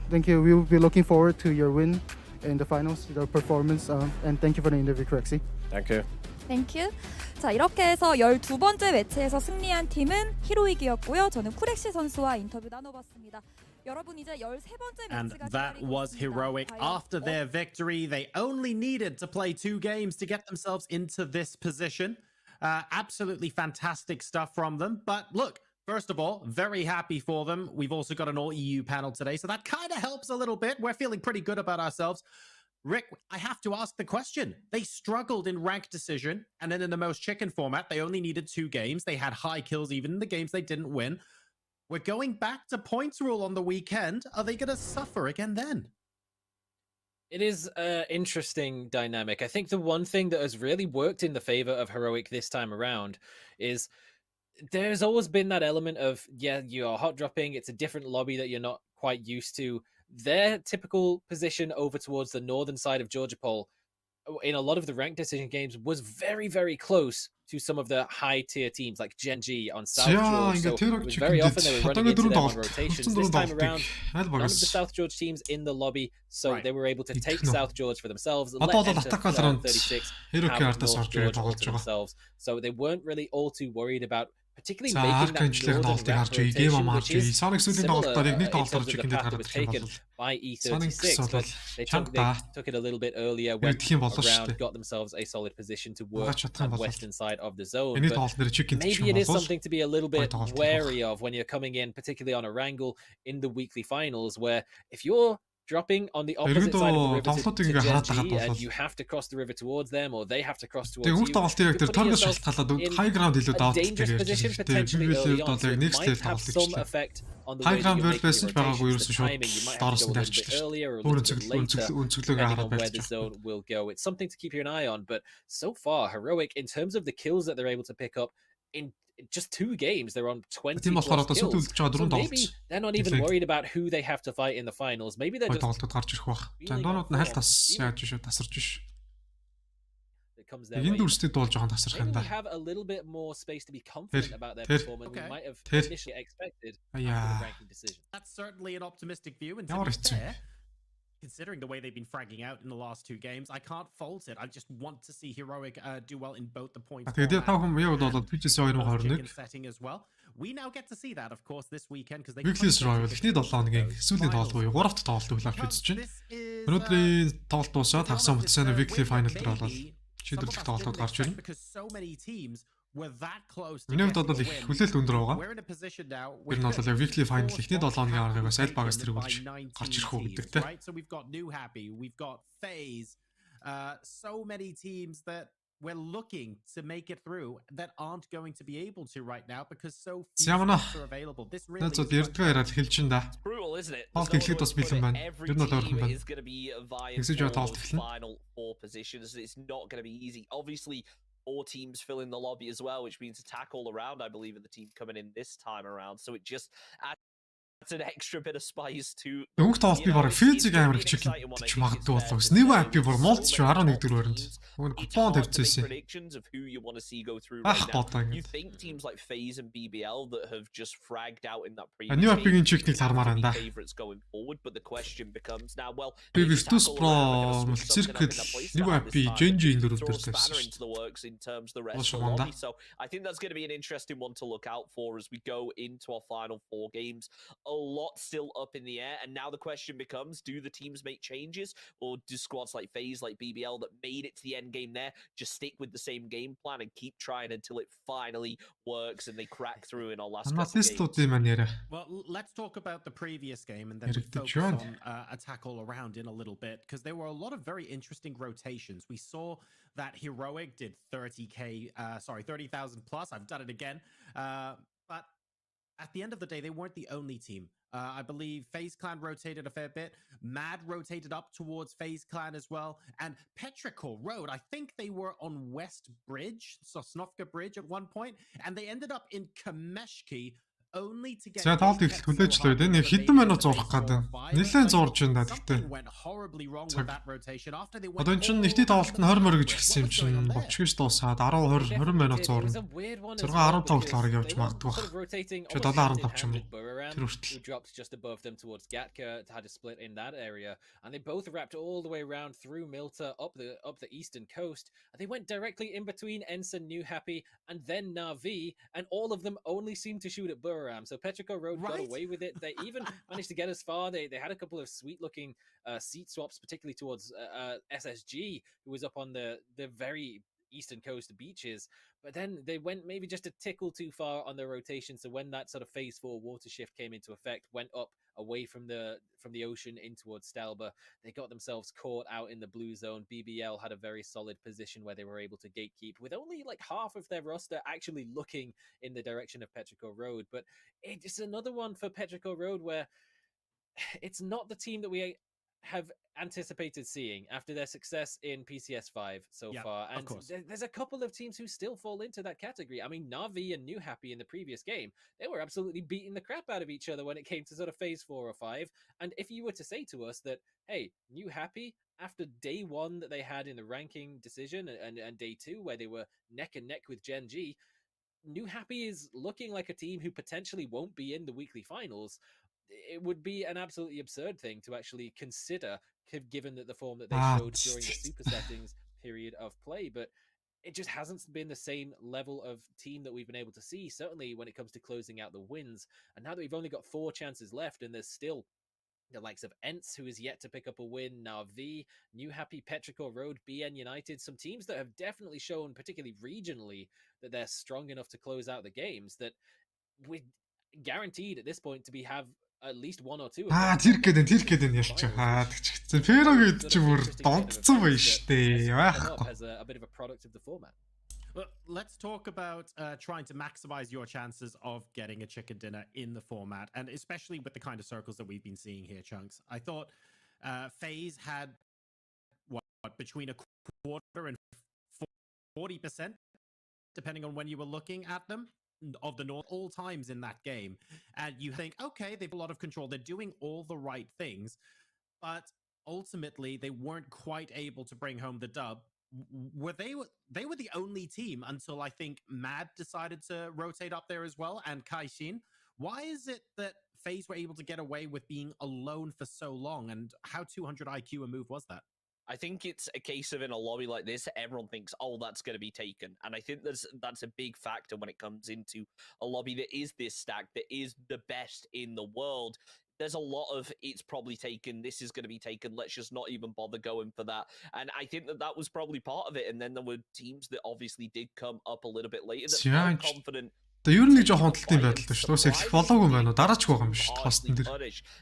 thank you. We will be looking forward to your win in the finals, the performance, and thank you for the interview, Kurexi. Thank you. Thank you. 자, 이렇게 해서 12번째 매치에서 승리한 팀은 히로익이었고요. 저는 쿠렉시 선수와 인터뷰 나눠봤습니다. 여러분 이제 13번째 And 매치가 that was heroic. After their victory, they only needed to play 2 games to get themselves into this position. Absolutely fantastic stuff from them. But look, first of all, very happy for them. We've also got an all-EU panel today, so that kind of helps a little bit. We're feeling pretty good about ourselves. Rick, I have to ask the question. They struggled in ranked decision, and then in the most chicken format, they only needed 2 games. They had high kills even in the games they didn't win. We're going back to points rule on the weekend. Are they going to suffer again then? It is an interesting dynamic. I think the one thing that has really worked in the favor of Heroic this time around is there's always been that element of, yeah, you're hot dropping. It's a different lobby that you're not quite used to. Their typical position over towards the northern side of Georgiapol in a lot of the ranked decision games was very, very close to some of the high tier teams like Gen G on South George. So it was very often they were running into them on rotations. This time around, none of the South George teams in the lobby, so they were able to take South George for themselves and let enter 36 have North George all to themselves. So they weren't really all too worried about particularly making that northern ramp rotation, which is similar in terms of the path that was taken by E36, but they took it a little bit earlier, went around, got themselves a solid position to work on the western side of the zone. But maybe it is something to be a little bit wary of when you're coming in, particularly on a wrangle in the weekly finals, where if you're dropping on the opposite side of the river to Gen G and you have to cross the river towards them or they have to cross towards you, you're putting yourself in a dangerous position potentially early on, so it might have some effect on the way that you're making rotations, the timing. You might have to go a little bit earlier or a little bit later, depending on where the zone will go. It's something to keep an eye on, but so far, Heroic, in terms of the kills that they're able to pick up, in just 2 games, they're on 20 plus kills. So maybe they're not even worried about who they have to fight in the finals. Maybe they're just it comes their way. Maybe we have a little bit more space to be confident about their performance than we might have initially expected after the ranking decision. That's certainly an optimistic view, and to be fair, considering the way they've been fragging out in the last 2 games, I can't fault it. I just want to see Heroic do well in both the points and setting as well. We now get to see that, of course, this weekend because they Weekly survival эхний 7-ны сүүлийн тоглолт буюу 3-т тоглолт хүлээж үзэж байна. Өнөөдрийн тоглолт дуусаад хагас мөцсөн weekly final дээр бол шийдвэрлэх тоглолтууд гарч ирнэ. Миний хувьд бол их хүлээлт өндөр байгаа. Тэр нь бол яг weekly final эхний 7-ны аргаас аль багаас тэргүүлж гарч ирэх үү гэдэгтэй. So we've got New Happy, we've got FaZe, so many teams that we're looking to make it through that aren't going to be able to right now because so few spots are available. This really is brutal, isn't it? Is going to be vying for those final 4 positions. It's not going to be easy. Obviously, 4 teams fill in the lobby as well, which means attack all around, I believe, in the team coming in this time around. So it just adds an extra bit of spice to. Дөнгөж тоолт би бараг физик амар хичээх гэж магадгүй болов. Снэв ап би бүр мулт ч 11 дөрөнд. Нөгөө купон тавьчихсан. Predictions of who you want to see go through right now. You think teams like FaZe and BBL that have just fragged out in that previous New Epic-ийн чигтийг хармаар байна да. Favorites going forward, but the question becomes now, well, би Virtus Pro циркэд New Epic Genji-ийн дөрөв дээр тавьсан. So I think that's going to be an interesting one to look out for as we go into our final 4 games. A lot still up in the air, and now the question becomes, do the teams make changes, or do squads like FaZe, like BBL that made it to the end game there just stick with the same game plan and keep trying until it finally works and they crack through in our last couple of games? Well, let's talk about the previous game and then we focus on attack all around in a little bit, because there were a lot of very interesting rotations. We saw that Heroic did 30,000 plus. I've done it again. But at the end of the day, they weren't the only team. I believe FaZe Clan rotated a fair bit. Mad rotated up towards FaZe Clan as well. And Petrichor Road, I think they were on West Bridge, Sosnovka Bridge at one point. And they ended up in Kameshki. За тоолт их хүлээж лээ. Нэг хэдэн минут зурх гэдэг. Нилээн зурж байна гэхдээ. Одоо энэ чинь нэгтэй тоолт нь 20 морь гэж хэлсэн юм чинь 30-ш дуусаад 10 20 минут зурна. 6 15 хүртэл хараг явж магадгүй байна. Чи 7-15 ч юм уу. Тэр хүртэл dropped just above them towards Gatka, had a split in that area, and they both wrapped all the way around through Milta up the eastern coast. And they went directly in between Ensign, New Happy, and then Na'Vi, and all of them only seemed to shoot at Buram. So Petrichor Road got away with it. They even managed to get as far. They had a couple of sweet looking seat swaps, particularly towards SSG, who was up on the very eastern coast beaches, but then they went maybe just a tickle too far on their rotation. So when that sort of phase 4 water shift came into effect, went up away from the ocean in towards Stalba, they got themselves caught out in the blue zone. BBL had a very solid position where they were able to gatekeep with only like half of their roster actually looking in the direction of Petrichor Road. But it's another one for Petrichor Road where it's not the team that we have anticipated seeing after their success in PCS 5 so far. And there's a couple of teams who still fall into that category. I mean, Na'Vi and New Happy in the previous game, they were absolutely beating the crap out of each other when it came to sort of phase 4 or 5. And if you were to say to us that, hey, New Happy, after day 1 that they had in the ranking decision and day 2 where they were neck and neck with Gen G, New Happy is looking like a team who potentially won't be in the weekly finals. It would be an absolutely absurd thing to actually consider, given that the form that they showed during the super settings period of play. But it just hasn't been the same level of team that we've been able to see, certainly when it comes to closing out the wins. And now that we've only got 4 chances left, and there's still the likes of Ents, who is yet to pick up a win, Na'Vi, New Happy, Petrichor Road, BN United, some teams that have definitely shown, particularly regionally, that they're strong enough to close out the games, that we're guaranteed at this point to have at least 1 or 2 тэр гэдэг нь ялч хаа тэгчихсэн. Ферог гэж бүр донтцсон байна штэ. Яахгүй. As a bit of a product of the format. Well, let's talk about trying to maximize your chances of getting a chicken dinner in the format, and especially with the kind of circles that we've been seeing here, Chunks. I thought FaZe had what between a quarter and 40%, depending on when you were looking at them, of the North all times in that game. And you think, okay, they've a lot of control. They're doing all the right things, but ultimately they weren't quite able to bring home the dub. They were the only team until I think Mad decided to rotate up there as well, and Kaishin. Why is it that FaZe were able to get away with being alone for so long, and how 200 IQ a move was that? I think it's a case of in a lobby like this, everyone thinks, oh, that's going to be taken. And I think that's a big factor when it comes into a lobby that is this stacked, that is the best in the world. There's a lot of, it's probably taken, this is going to be taken, let's just not even bother going for that. And I think that was probably part of it. And then there were teams that obviously did come up a little bit later that felt confident. Тэгээ ер нь нэг жоохон худалдаа байдал дээ шүү. Уус эхлэх болоогүй юм байна уу? Дараач байгаа юм биш хостон дээр.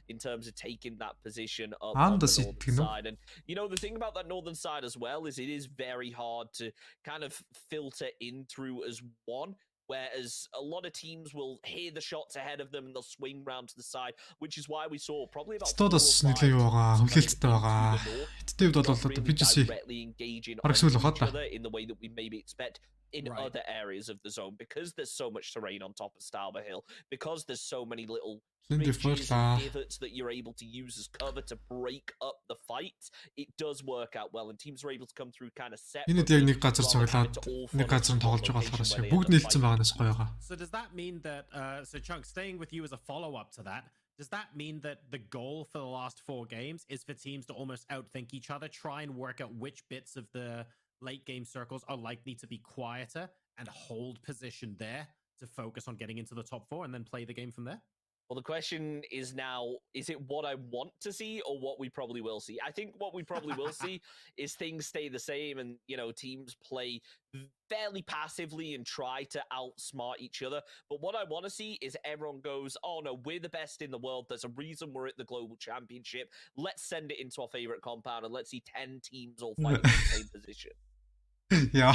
In terms of taking that position up on the the northern side. And you know the thing about that northern side as well is it is very hard to kind of filter in through as one. Whereas a lot of teams will hear the shots ahead of them and they'll swing round to the side, which is why we saw probably about Стодос нэлээд юу байгаа, хүлээлттэй байгаа. Хэдтэй үед бол одоо PGC paragsuул хаад in the way that we maybe expect in other areas of the zone because there's so much terrain on top of Stalber Hill, because there's so many little ridges and pivots that you're able to use as cover to break up the fight. It does work out well and teams are able to come through kind of set. Энэ яг нэг газар цуглаад нэг газар тоглож байгаа болохоор бүгд нийлцсэн байгаанаас гоё байгаа. So does that mean that so Chunk, staying with you as a follow up to that, does that mean that the goal for the last 4 games is for teams to almost outthink each other, try and work out which bits of the late game circles are likely to be quieter and hold position there to focus on getting into the top 4 and then play the game from there? Well, the question is now, is it what I want to see or what we probably will see? I think what we probably will see is things stay the same and, you know, teams play fairly passively and try to outsmart each other. But what I want to see is everyone goes, oh no, we're the best in the world. There's a reason we're at the global championship. Let's send it into our favorite compound and let's see 10 teams all fighting in the same position. Yeah.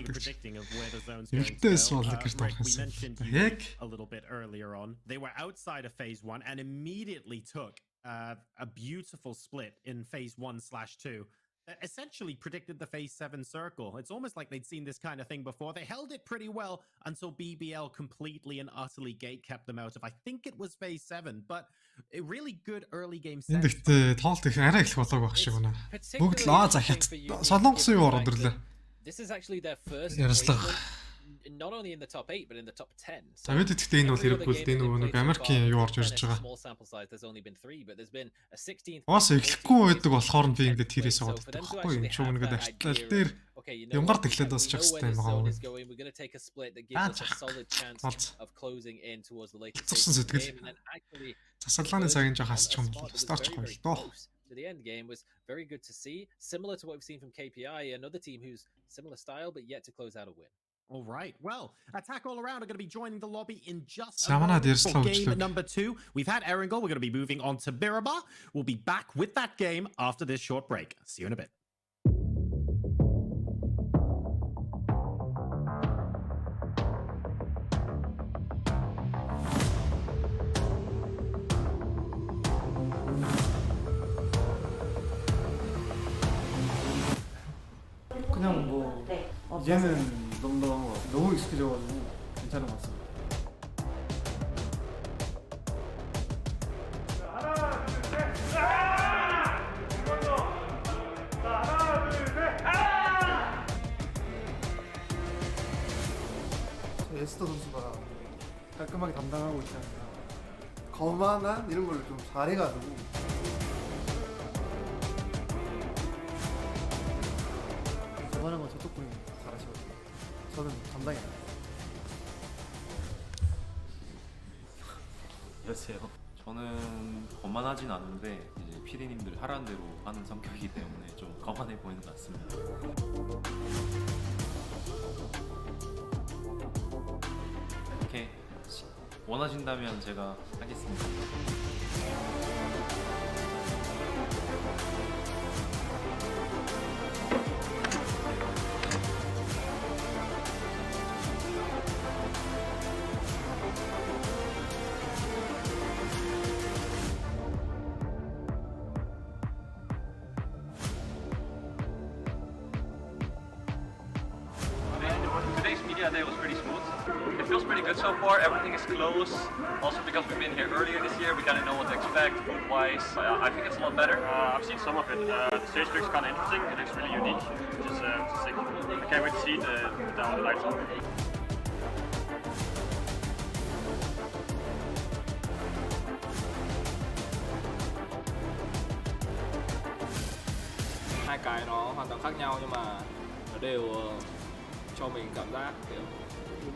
Predicting of where the zone's going to go, Rick, we mentioned you a little bit earlier on. They were outside of phase 1 and immediately took a beautiful split in phase 1/2. Essentially predicted the phase 7 circle. It's almost like they'd seen this kind of thing before. They held it pretty well until BBL completely and utterly gate kept them out of, I think it was phase 7, but a really good early game set. Эндэгт тоглолт их арай их болоог баг шиг байна. Бүгд л захиад солонгосын юу ороод ирлээ. This is actually their first not only in the top 8 but in the top 10. За бид гэхдээ энэ бол хэрэггүй л энэ нөгөө нэг Америкийн юу орж ирж байгаа. Бас эхлэхгүй байдаг болохоор нь би ингээд тэрээс аваад байхгүй юм шүү нэгэд ачлал дээр юмгаар тэглээд бас чих хэвээр байгаа. We're going to take a split that gives us a solid chance of closing in towards the later game and then actually засалгааны цагийн жоо хасчих юм бол старч гоё л доо. So the end game was very good to see, similar to what we've seen from KPI, another team who's similar style but yet to close out a win. All right. Well, Attack All Around are going to be joining the lobby in just a moment for game number 2. We've had Erangel. We're going to be moving on to Biraba. We'll be back with that game after this short break. See you in a bit. 그냥 뭐 이제는 너무 익숙해져가지고 괜찮은 것 같습니다. 하나, 둘, 셋, 하나, 둘, 셋, 에스더 선수가 깔끔하게 담당하고 있지 않나. 거만한 이런 걸 좀 잘해가지고. 저만한 건 저쪽 분이 잘하시거든요. 저는 감당이 안 돼요. 안녕하세요. 저는 거만하진 않은데 이제 PD님들 하라는 대로 하는 성격이기 때문에 좀 거만해 보이는 것 같습니다. 이렇게 원하신다면 제가 하겠습니다. Today's media day was pretty smooth. It feels pretty good so far. Everything is close. Also because we've been here earlier this year, we kind of know what to expect food-wise. I think it's a lot better. I've seen some of it. The stage looks kind of interesting. It looks really unique, which is sick. I can't wait to see the lights on. Hai cái nó hoàn toàn khác nhau nhưng mà nó đều cho mình cảm giác kiểu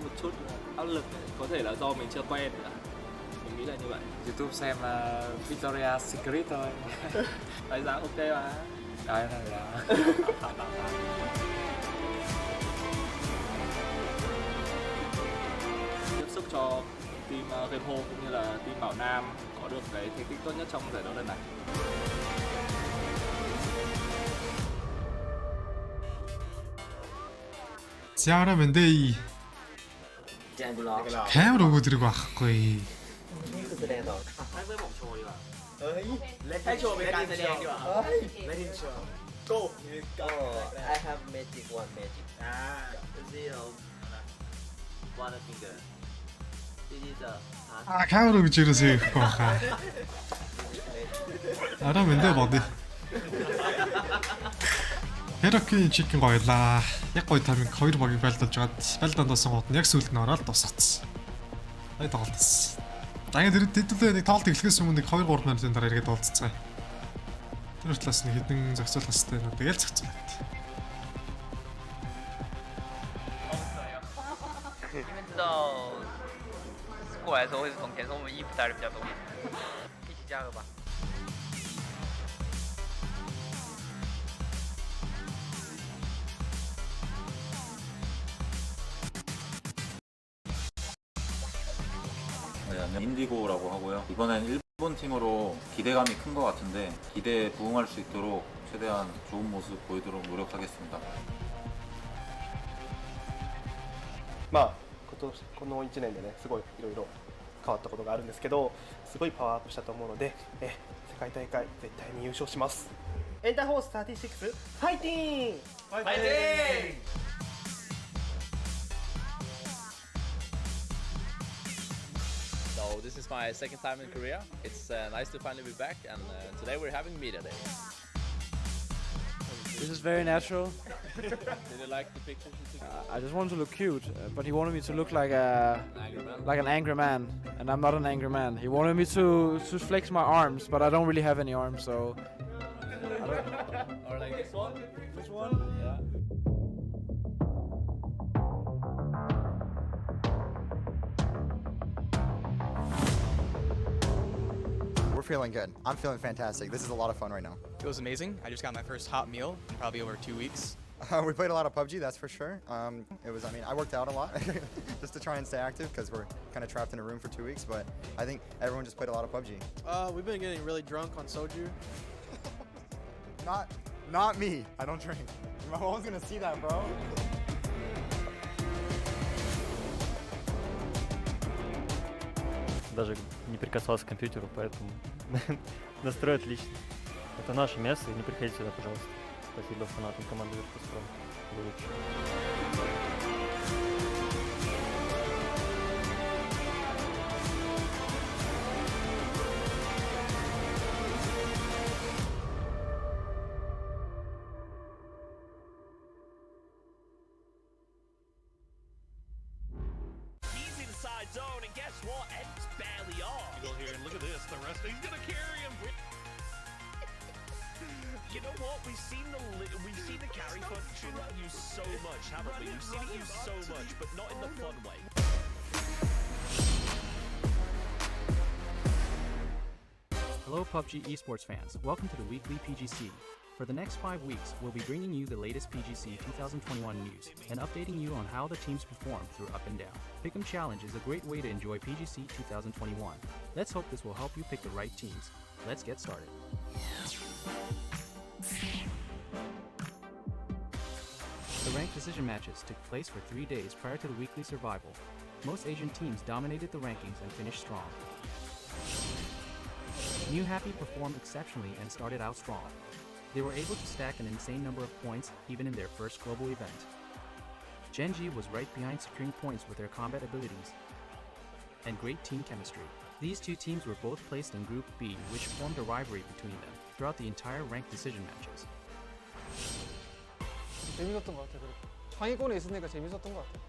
một chút áp lực, có thể là do mình chưa quen nữa. Mình nghĩ là như vậy. YouTube xem là Victoria's Secret thôi. Đánh giá ok mà. Đấy là chúc cho team Game Ho cũng như là team Bảo Nam có được cái thành tích tốt nhất trong giải đấu lần này. Ziara Mendei камер өгөөд ирэх байхгүй. Go. I have magic one magic. Zero. One finger. This is a. Камер өгч ирээсэй ирэхгүй баха. Араа Мендей бодъё. Herokin chicken гоёлаа. Яг гоё тайминг 2 багийг байлдуулж жагаад байлдаандаас гот нь яг сүүлд нь ороод дуусгац. Ай тоглолтсон. За ингээд тэдүүлээ нэг тоглолт эхлэхээс өмнө нэг 2-3 минутын дараа иргэд уулзцгаая. Тэр талаас нь хэдэн зохицуулах хэрэгтэй юм уу тэгэл зохицуулаад. 你们知道过来的时候会是冬天，所以我们衣服带的比较多，一起加油吧。 인디고라고 하고요. 이번엔 일본 팀으로 기대감이 큰 것 같은데 기대에 부응할 수 있도록 최대한 좋은 모습 보이도록 노력하겠습니다. まあこの1年でねすごいいろいろ変わったことがあるんですけどすごいパワーアップしたと思うので世界大会絶対に優勝します。エンターフォース36ファイティング！ファイティング！ So this is my second time in Korea. It's nice to finally be back, and today we're having media day. This is very natural. Did you like the pictures you took? I just wanted to look cute, but he wanted me to look like an angry man, and I'm not an angry man. He wanted me to flex my arms, but I don't really have any arms, so. Or like this one? This one? Yeah. We're feeling good. I'm feeling fantastic. This is a lot of fun right now. It was amazing. I just got my first hot meal in probably over 2 weeks. We played a lot of PUBG, that's for sure. I worked out a lot just to try and stay active because we're kind of trapped in a room for 2 weeks, but I think everyone just played a lot of PUBG. We've been getting really drunk on soju. Not me. I don't drink. My mom's gonna see that, bro. Даже не прикасался к компьютеру, поэтому настрой отлично. Это наше место, и не приходите сюда, пожалуйста. Спасибо фанатам команды Virtus.pro. Вы лучшие. Zone, and guess what? Ed's barely off. You go here and look at this. The rest, he's gonna carry him. You know what? We've seen the carry function used so much, haven't we? We've seen it used so much, but not in the fun way. Hello PUBG Esports fans, welcome to the weekly PGC. For the next 5 weeks, we'll be bringing you the latest PGC 2021 news and updating you on how the teams perform through up and down. Pick'em Challenge is a great way to enjoy PGC 2021. Let's hope this will help you pick the right teams. Let's get started. The ranked decision matches took place for 3 days prior to the weekly survival. Most Asian teams dominated the rankings and finished strong. New Happy performed exceptionally and started out strong. They were able to stack an insane number of points even in their first global event. Genji was right behind securing points with their combat abilities and great team chemistry. These two teams were both placed in Group B, which formed a rivalry between them throughout the entire ranked decision matches. 재밌었던 것 같아요. 상위권에 있으니까 재밌었던 것 같아요.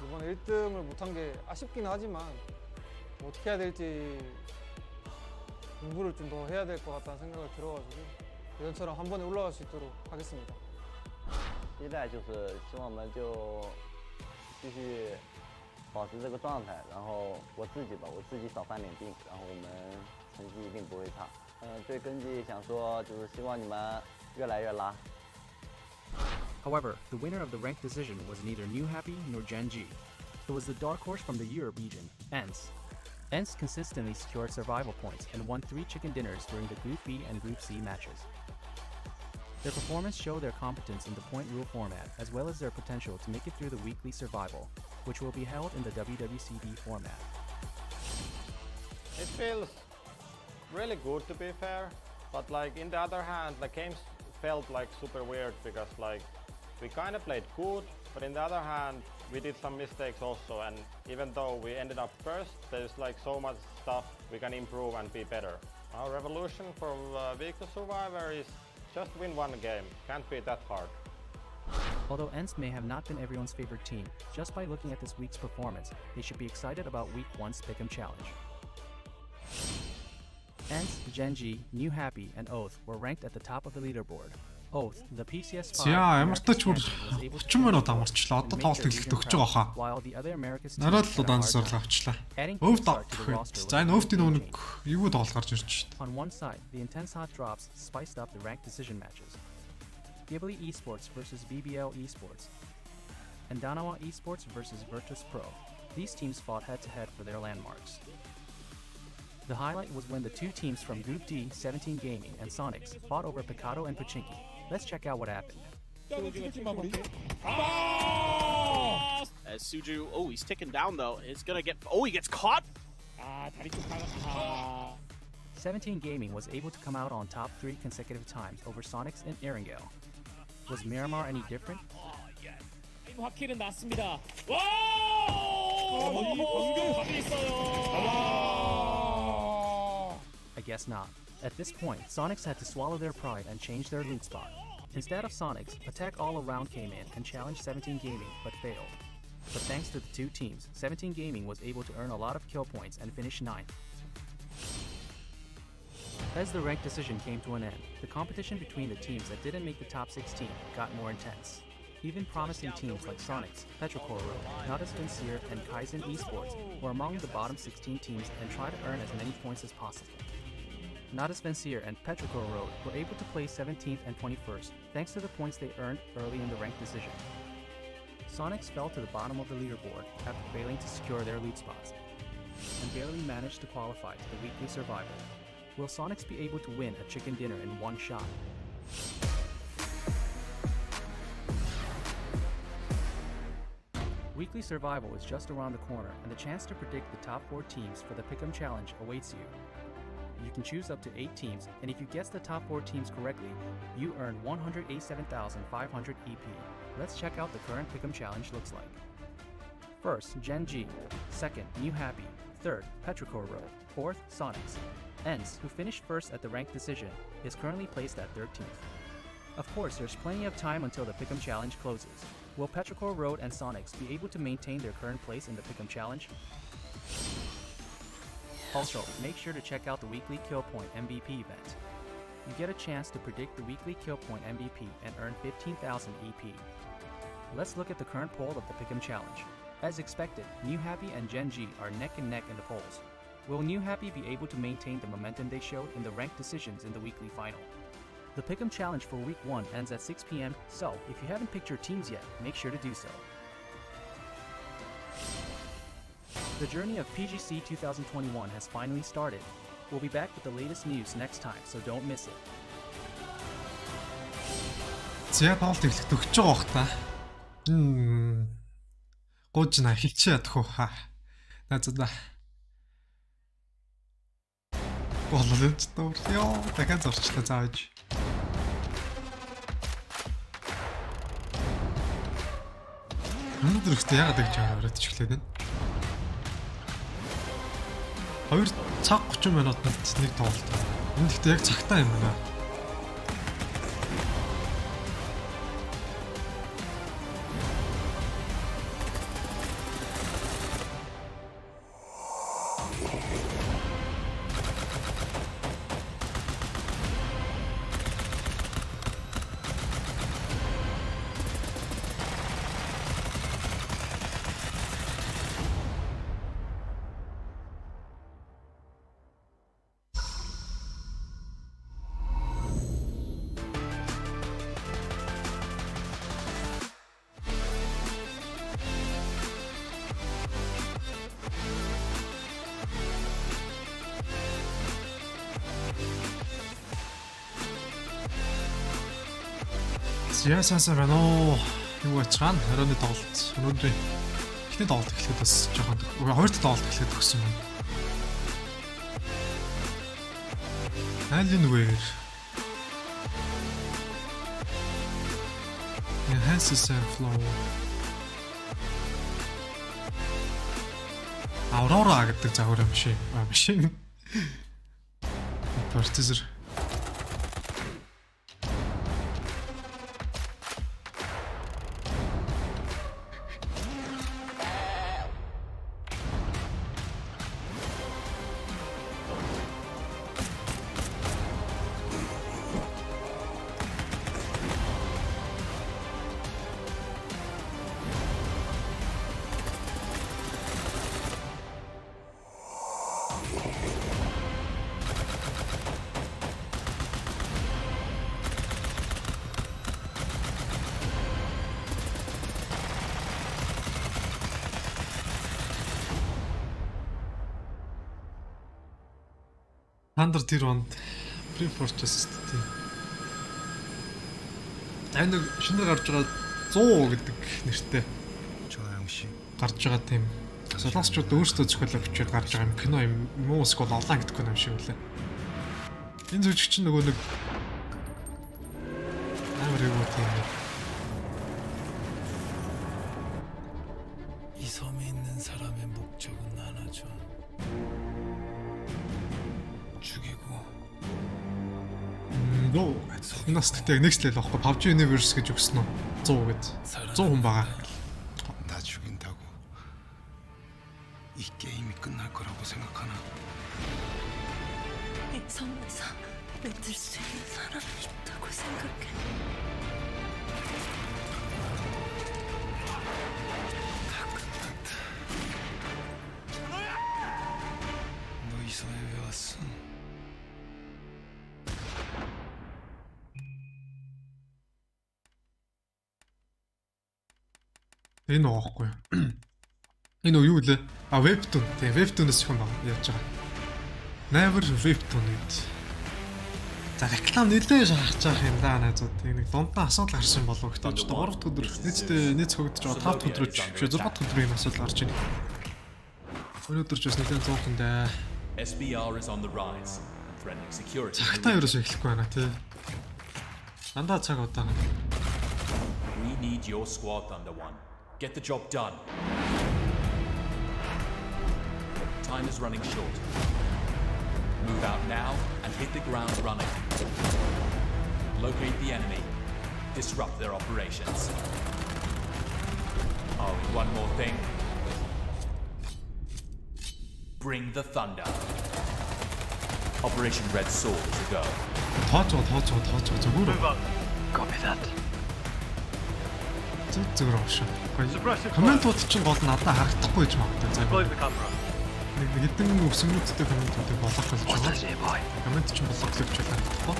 이번에 1등을 못한 게 아쉽긴 하지만 뭐 어떻게 해야 될지 공부를 좀 더 해야 될 것 같다는 생각을 들어가지고 예전처럼 한 번에 올라갈 수 있도록 하겠습니다. 期待就是希望我们就继续保持这个状态，然后我自己少犯点病，然后我们成绩一定不会差。对根基想说就是希望你们越来越拉。 However, the winner of the ranked decision was neither New Happy nor Genji. It was the dark horse from the Europe region, ENCE. ENCE consistently secured survival points and won 3 chicken dinners during the Group B and Group C matches. Their performance showed their competence in the point rule format as well as their potential to make it through the weekly survival, which will be held in the WWCD format. It feels really good, to be fair, but like in the other hand, the games felt like super weird because like we kind of played good, but in the other hand we did some mistakes also, and even though we ended up first, there's like so much stuff we can improve and be better. Our revolution for Weekly Survivor is just win one game, can't be that hard. Although ENCE may have not been everyone's favorite team, just by looking at this week's performance, they should be excited about Week 1's Pick'em Challenge. ENCE, Gen.G, New Happy, and Oath were ranked at the top of the leaderboard. Oath, the PCS 5, ямар ч тач бүр 30 минут амарчлаа. Одоо тоглолт эхлэлт өгч байгаа хаа. while the other Americas Нараа л дансуурлаа авчлаа. Өвд авчих. За энэ өвдийн нэг юу тоглолт гарч ирж шít. On one side, the intense hot drops spiced up the ranked decision matches. Ghibli Esports versus BBL Esports, and Danawa Esports versus Virtus Pro. These teams fought head-to-head for their landmarks. The highlight was when the two teams from Group D, 17 Gaming, and Sonics fought over Picado and Pachinki. Let's check out what happened. As Suju, oh, he's ticking down though. It's gonna get, oh, he gets caught. 17 Gaming was able to come out on top 3 consecutive times over Sonics and Erangel. Was Miramar any different? 확킬은 났습니다. 와! I guess not. At this point, Sonics had to swallow their pride and change their loot spot. Instead of Sonics, Attack All Around came in and challenged 17 Gaming, but failed. But thanks to the two teams, 17 Gaming was able to earn a lot of kill points and finish 9th. As the ranked decision came to an end, the competition between the teams that didn't make the top 16 got more intense. Even promising teams like Sonics, Petrocoro, Not Sincere, and Kaizen Esports were among the bottom 16 teams and tried to earn as many points as possible. Not Sincere and Petrocoro were able to place 17th and 21st thanks to the points they earned early in the ranked decision. Sonics fell to the bottom of the leaderboard after failing to secure their loot spots, and barely managed to qualify to the weekly survival. Will Sonics be able to win a chicken dinner in one shot? Weekly survival is just around the corner, and the chance to predict the top 4 teams for the Pick'em Challenge awaits you. You can choose up to 8 teams, and if you guess the top 4 teams correctly, you earn 187,500 EP. Let's check out the current Pick'em Challenge looks like. First, Gen.G. Second, New Happy. Third, Petrocoro. Fourth, Sonics. ENCE, who finished first at the ranked decision, is currently placed at 13th. Of course, there's plenty of time until the Pick'em Challenge closes. Will Petrocor Road and Sonics be able to maintain their current place in the Pick'em Challenge? Also, make sure to check out the weekly Kill Point MVP event. You get a chance to predict the weekly Kill Point MVP and earn 15,000 EP. Let's look at the current poll of the Pick'em Challenge. As expected, New Happy and Gen.G are neck and neck in the polls. Will New Happy be able to maintain the momentum they showed in the ranked decisions in the weekly final? The Pick'em Challenge for Week 1 ends at 6 p.m, so if you haven't picked your teams yet, make sure to do so. The journey of PGC 2021 has finally started. We'll be back with the latest news next time, so don't miss it. За тоглолт эхлэх төгсөж байгаа бох та. Гуужна хэлчихээ ядах уу хаа. За. Болоод ч дуур. Йоо, дахиад зорчлоо зааж. Өнөөдөр ихтэй яагаад гэж ороод ч эхлээд байна. 2 цаг 30 минутанд нэг тоглолт. Энд ихтэй яг цагтаа юм байна. Яасаа байна уу? Юу ачаан харооны тоглолт. Өнөөдөр ихний тоглолт эхлэхэд бас жоохон хоёр дахь тоглолт эхлэхэд өгсөн юм. Алин вэр. Enhances flow. Aurora гэдэг загвар юм шиг. Машин. Процессор. Under tier 1 pre-purchase тийм. Энэ шинээр гарч байгаа 100 гэдэг нэртэй гарч байгаа тийм. Солонгосчууд өөрсдөө зохиолоо бичиж гарч байгаа юм кино юм мууск бол олон гэдэггүй юм шиг үлээ. Энэ зүжиг чинь нөгөө нэг амар юу тийм. 이 섬에 있는 사람의 목적은 하나죠. 죽이고. Нөө нас тэгтээ next level аахгүй PUBG Universe гэж өгсөн үү? 100 гэд. 100 хүн байгаа. 나 죽인다고 이 게임이 끝날 거라고 생각하나? 이 섬에서 믿을 수 있는 사람이 있다고 생각해. 너 이 섬에 왜 왔어? Энэ оохгүй. Энэ юу лээ? А webtoon. Тэ webtoon-ээс их юм байна. Яаж байгаа. Never webtoon гэж. За реклам нэлээд шахаж байгаа юм да найзууд. Нэг дундаа асуудал гарсан болов гэхдээ 3 дахь өдөр нийтдээ нийт хөгдөж байгаа 5 дахь өдрөө биш 6 дахь өдрийн асуудал гарч байна. Өнөөдөр ч бас нэлээд зуухан даа. SBR is on the rise, threatening security. Цагтаа ерөөсөө эхлэхгүй байна тий. Дандаа цаг удаана. We need your squad, Thunder One. Get the job done. Time is running short. Move out now and hit the ground running. Locate the enemy. Disrupt their operations. Oh, one more thing. Bring the thunder. Operation Red Sword is a go. Зүгээр. Copy that. Зүгээр авшаа. Комментууд чинь гол надад харагдахгүй гэж магадгүй заа. Нэг хэдэн өсгөнүүдтэй комментуудыг болгох гэж байгаа. Коммент чинь болгох гэж байна.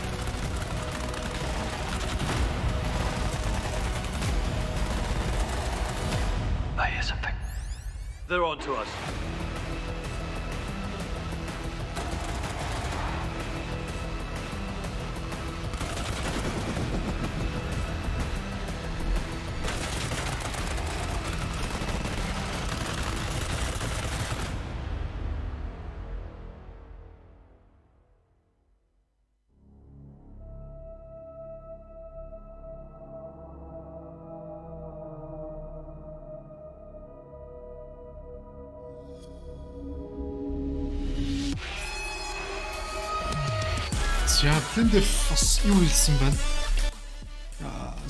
I hear something. They're on to us. За тэндээ бас юу хэлсэн байна?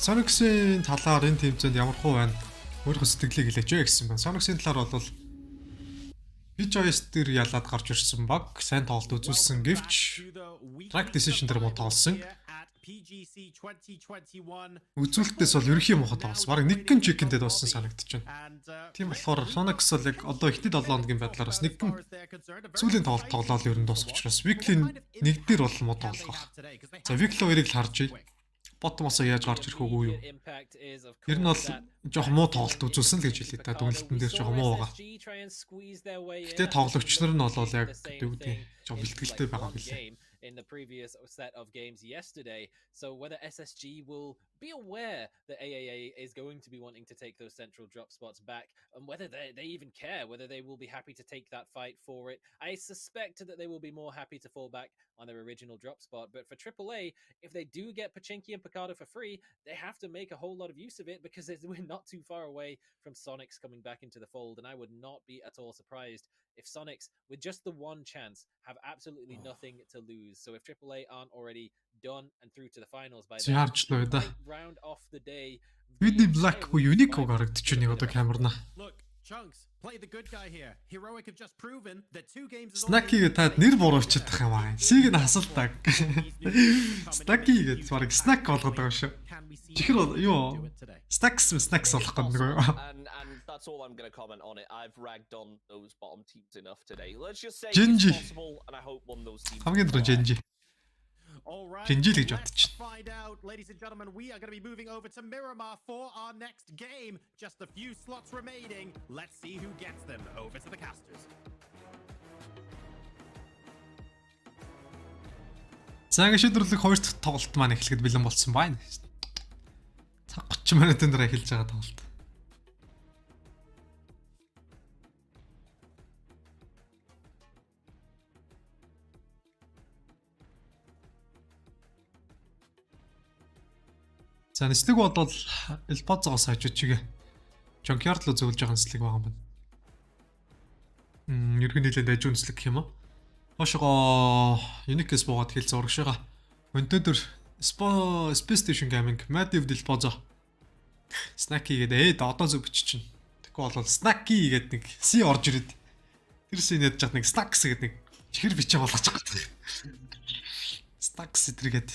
Sonic-ийн талаар энэ тэмцээнд ямар хуу байна? Өөрийнхөө сэтгэлийг хэлээч гэсэн байна. Sonic-ийн талаар бол PGC дээр ялаад гарч ирсэн баг, сайн тоглолт үзүүлсэн гэвч track decision дээр муу тоглосон. Үзүүлэлтээс бол ерөнхий муухай тоглосон. Бараг нэг гэн чекэндээ дууссан санагдаж байна. Тийм болохоор Sonic-с бол яг одоо ихтэй 7 хоногийн байдлаар бас нэг гэн сүүлийн тоглолт тоглоод ер нь дуусах учраас weekly нэг дээр бол муу тоглох. За weekly 2-ыг л харж ий. Ботмосоо яаж гарч ирэх үгүй юу? Ер нь бол жоох муу тоглолт үзүүлсэн л гэж хэлээ та дүнэлтэн дээр жоох муу байгаа. Гэтэ тоглогч нар нь бол яг юу гэдэг жоох бэлтгэлтэй байгаа билээ. In the previous set of games yesterday. So whether SSG will be aware that AAA is going to be wanting to take those central drop spots back, and whether they even care, whether they will be happy to take that fight for it. I suspect that they will be more happy to fall back on their original drop spot, but for AAA, if they do get Pachinki and Picado for free, they have to make a whole lot of use of it, because we're not too far away from Sonics coming back into the fold, and I would not be at all surprised if Sonics, with just the one chance, have absolutely nothing to lose. So if AAA aren't already done and through to the finals by then, they might round off the day. Види Black хүү unique гарагдчих нэг одоо камерна. Chunks, play the good guy here. Heroic have just proven that 2 games is Snacky таад нэр буруучдах юм аа. Сийг нь хасалдаг. Snacky гэж барыг snack болгоод байгаа шүү. Чихэр юу? Snacks болох гэдэг нь. And that's all I'm going to comment on it. I've ragged on those bottom teams enough today. Let's just say Genji. it's possible, and I hope one of those teams. Хамгийн дөрөв Genji. Genji л гэж бодчих. Find out, ladies and gentlemen, we are going to be moving over to Miramar for our next game. Just a few slots remaining. Let's see who gets them over to the casters. Цагаан шийдвэрлэх 2 дахь тоглолт маань эхлэхэд бэлэн болсон байна. Цаг 30 минутын дараа эхэлж байгаа тоглолт. За нэслэг бодвол Элпозоос хажууд чигээ Junkyard руу зөвлөж байгаа нэслэг байгаа юм байна. Ерхэн нэлээд ажуу нэслэг гэх юм уу? Хошгоо Unique-с буугаад хэлсэн урагшаага. Өнөөдөр Space Station Gaming Massive Elpozo Snacky гэдэг одоо зөв бичиж чинь. Тэгэхгүй бол Snacky гэдэг нэг C орж ирээд тэр C нээд жаад нэг Snacks гэдэг нэг чихэр бичээ болгочих гэдэг. Snacks зэрэгэд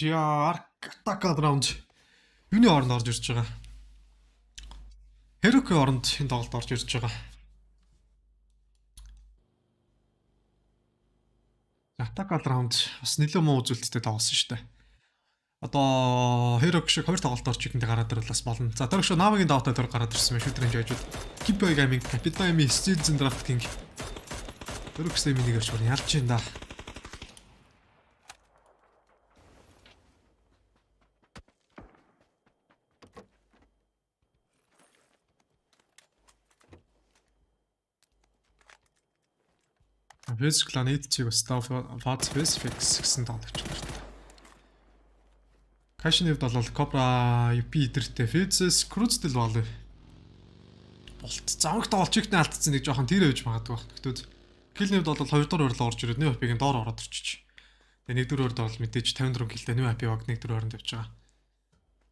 Attack round юуны оронд орж ирж байгаа. Heroic оронд энэ тоглолт орж ирж байгаа. Attack round бас нэлээд муу үзүүлэлттэй тоглосон шүү дээ. Одоо Heroic шиг 2 тоглолт орж ирэндээ гараад ирлээс болно. За дөрөв шүү Navig-ийн давтаа дөр гараад ирсэн байна шүү тэрэн жижиг. Keep Gaming, Capitami, Season Draft King. Дөрөвсний минийг авч ялж ин да. Фэс кланет чиг став фац фэс фикс гэсэн тоглож байна. Кашнэвд бол Cobra UP идэртэй Фэзэс Круздэл болов. Болт завгт олчигтны алдсан нэг жоохон тэр байж магадгүй байна. Тэгтүүд килнэвд бол 2 дугаар урал орж ирээд нэг хапигийн доор ороод ирчих. Тэгээ 1 дугаар уралд бол мэдээж 54 килтэй нэг хапи баг 1 дугаар оронд явж байгаа.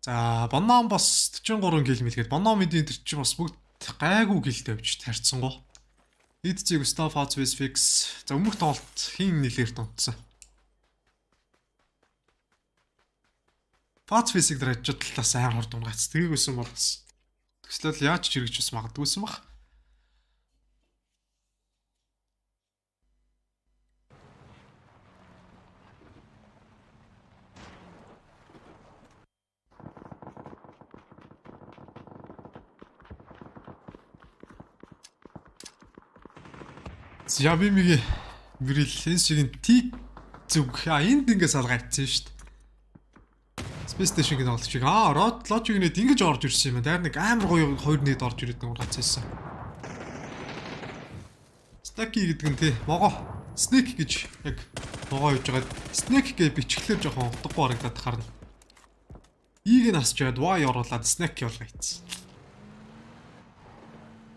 За Бонном бас 43 кил мэлгээд Бонном мэдийн тэр чинь бас бүгд гайгүй килтэй явж тарьцсан гоо. Эдцэг Gustav Hatzwis Fix за өмнөх тоглолт хин нилээр дунтсан. Hatzwis-ийг дэрэж талаас амар хурд унгац. Тэгээгүй бол төслөл яаж ч хэрэгжүүлсэн магадгүйсэн баг. Ябимигийн Бриллэн шиг тик зүг энд ингээс алгайцсан шүү дээ. Space Station-ийн тоглолт шиг логик нэт ингэж орж ирсэн юм байна. Дайр нэг амар гоё 2 нэт орж ирээд нэг гацсан. Snacky гэдэг нь тий могоо Snake гэж яг могоо хийж байгаа. Snake гэж бичглээр жоохон утгагүй харагдаад харна. Ийг нь асч яад Y оруулаад Snacky болгоцсон.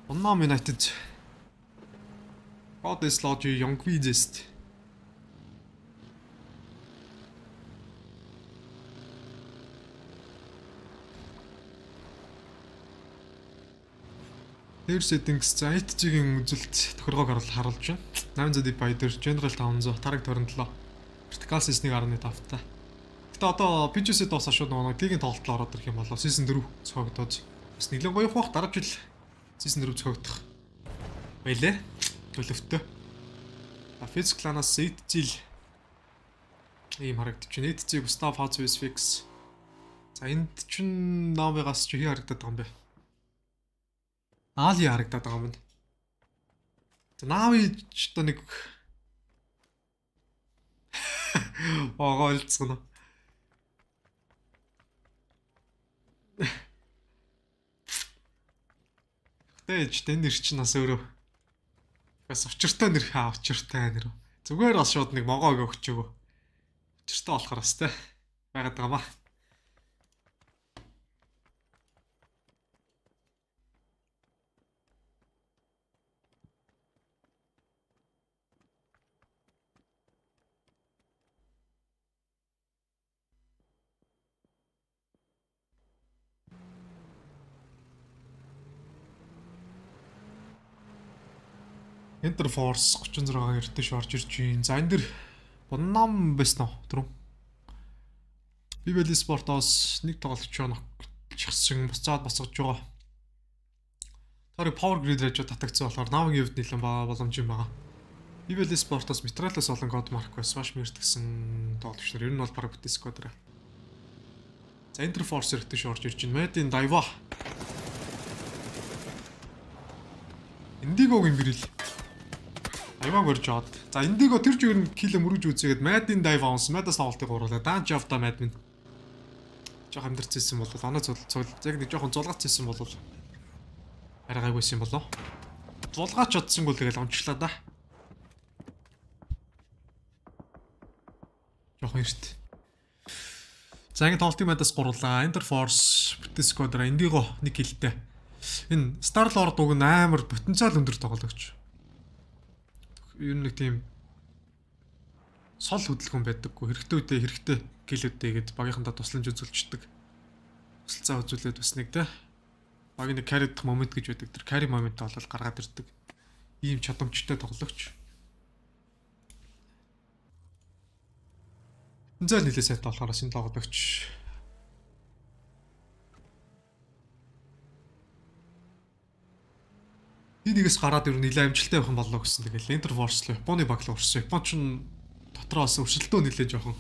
Onnom United God is large young queezest. Here settings за HG-ийн үзэлт тохиргоог харуулж байна. 800 байд дээр General 500, тараг 27, Vertical 1.5 та. Гэхдээ одоо PGC дуусаа шууд нэг лигийн тоглолтод ороод ирэх юм бол season 4 цогдоод бас нэлээд гоё хөх дараа жил season 4 цогдох байлээ. Төлөвтэй. Физ кланаас эдцил ийм харагдаж байна. Эдциг Густав Хаус Фикс. За энд чинь Навигаас чи хий харагдаад байгаа юм бэ? Али харагдаад байгаа юм байна. За Нави ч одоо нэг ойлцгоно. Тэгэж тэн нэр чинь бас өөрөө бас учиртай нэр учиртай нэр. Зүгээр бас шууд нэг могоог өгчөөгөө. Учиртай болохоор бас те байгаад байгаа маа. Interforce 36 эртэж орж ирж байна. За энэ дэр Буннам байсан уу? Түрүү. Esports нэг тоглолт чихсэн буцаад босгож байгаа. Тэрийг power grid рэж татагдсан болохоор Навгийн хувьд нэлээд боломж юм байгаа. Esports материалаас олон код марк байсан маш мэрдгсэн тоглолч нар ер нь бол баг бүтээсэх кодраа. За Interforce эртэж орж ирж байна. Мэдин Дайва. Индигогийн бэрэл. Аймаг өрж аваад. За Индиго тэр ч ер нь кил мөрөж үзээгээд Мэдин Дайва онс Мэдас тоглолтыг гуруулаа. Данч явта Мэдмин. Жох амдэрч ирсэн бол оноо цул яг нэг жоохон зулгац ирсэн бол арай гайгүйсэн болоо. Зулгаач чадсангүй л тэгэл онцлаа да. Жох эрт. За ингэ тоглолтын Мэдас гуруулаа. Interforce, Squadra, Индиго нэг килтэй. Энэ Star-Lord уг нь амар потенциал өндөр тоглогч. Ер нь нэг тийм сол хөдөлгөөн байдаггүй. Хэрэгтэй үедээ хэрэгтэй гэлүүдтэйгээд багийнхандаа тусламж үзүүлждэг. Тусалцаа үзүүлээд бас нэг те багийн нэг carry дэх момент гэж байдаг. Тэр carry момент бол гаргаад ирдэг. Ийм чадамжтай тоглогч. Зэл нэлээ сайт болохоор энэ тоглогч Энийгээс гараад ер нь нэлээд амжилттай явах юм болоо гэсэн. Тэгэл Interforce л Японы баг л урсан. Япон ч дотроос өрсөлдөө нэлээд жоохон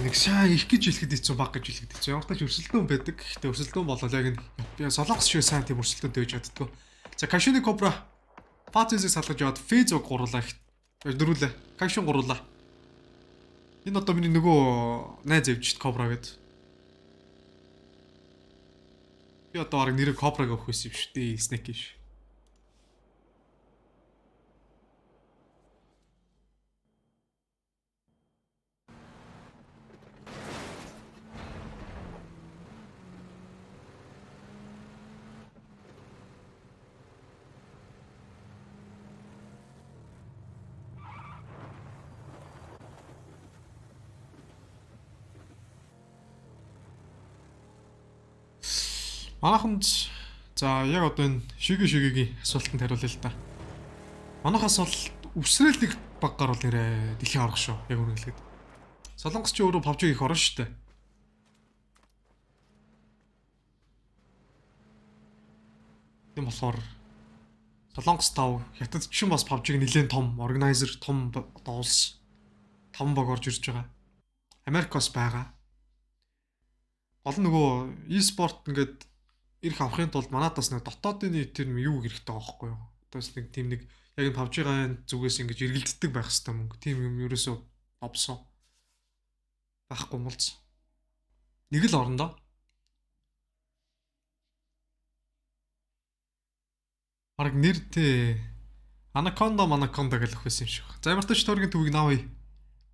нэг сайн их гэж хэлэхэд хэцүү баг гэж хэлэхэд хэцүү. Ямар ч өрсөлдөөн байдаг. Гэхдээ өрсөлдөөн болол яг энэ Солонгос шиг сайн тийм өрсөлдөөнтэй байж чаддгүй. За Кашины Кобра Фацизыг салгаж яваад Физог гуруулаа их дөрүүлээ. Кашин гуруулаа. Энэ одоо миний нөгөө найз явж шít Кобра гэдэг. Би одоо арга нэрээ Кобраг өгөх байсан юм шүү дээ. Снэк гэж. Манайханд за яг одоо энэ шигийн асуултанд хариулъя л да. Манайхаас бол өвсрэл нэг баггаар бол нэрээ дэлхийн орох шүү. Яг үнэ хэлэхэд. Солонгос ч өөрөө PUBG их орно шүү дээ. Тийм болохоор Солонгос тав хятад ч бас PUBG нэлээд том органайзер, том улс, том баг орж ирж байгаа. Америкос байгаа. Гол нөгөө e-sport ингээд ирэх авахын тулд манайдаас нэг дотоодын тэр юу хэрэгтэй байгаа байхгүй юу? Одоос нэг тийм нэг яг энэ PUBG-ийн зүгээс ингэж эргэлддэг байх хэрэгтэй мөнгө. Тийм юм ерөөсөө обсон. Байхгүй юм болц. Нэг л орондоо. Арг нэртэй Anaconda гэж ах байсан юм шиг. За ямар ч төргийн төвийг Navi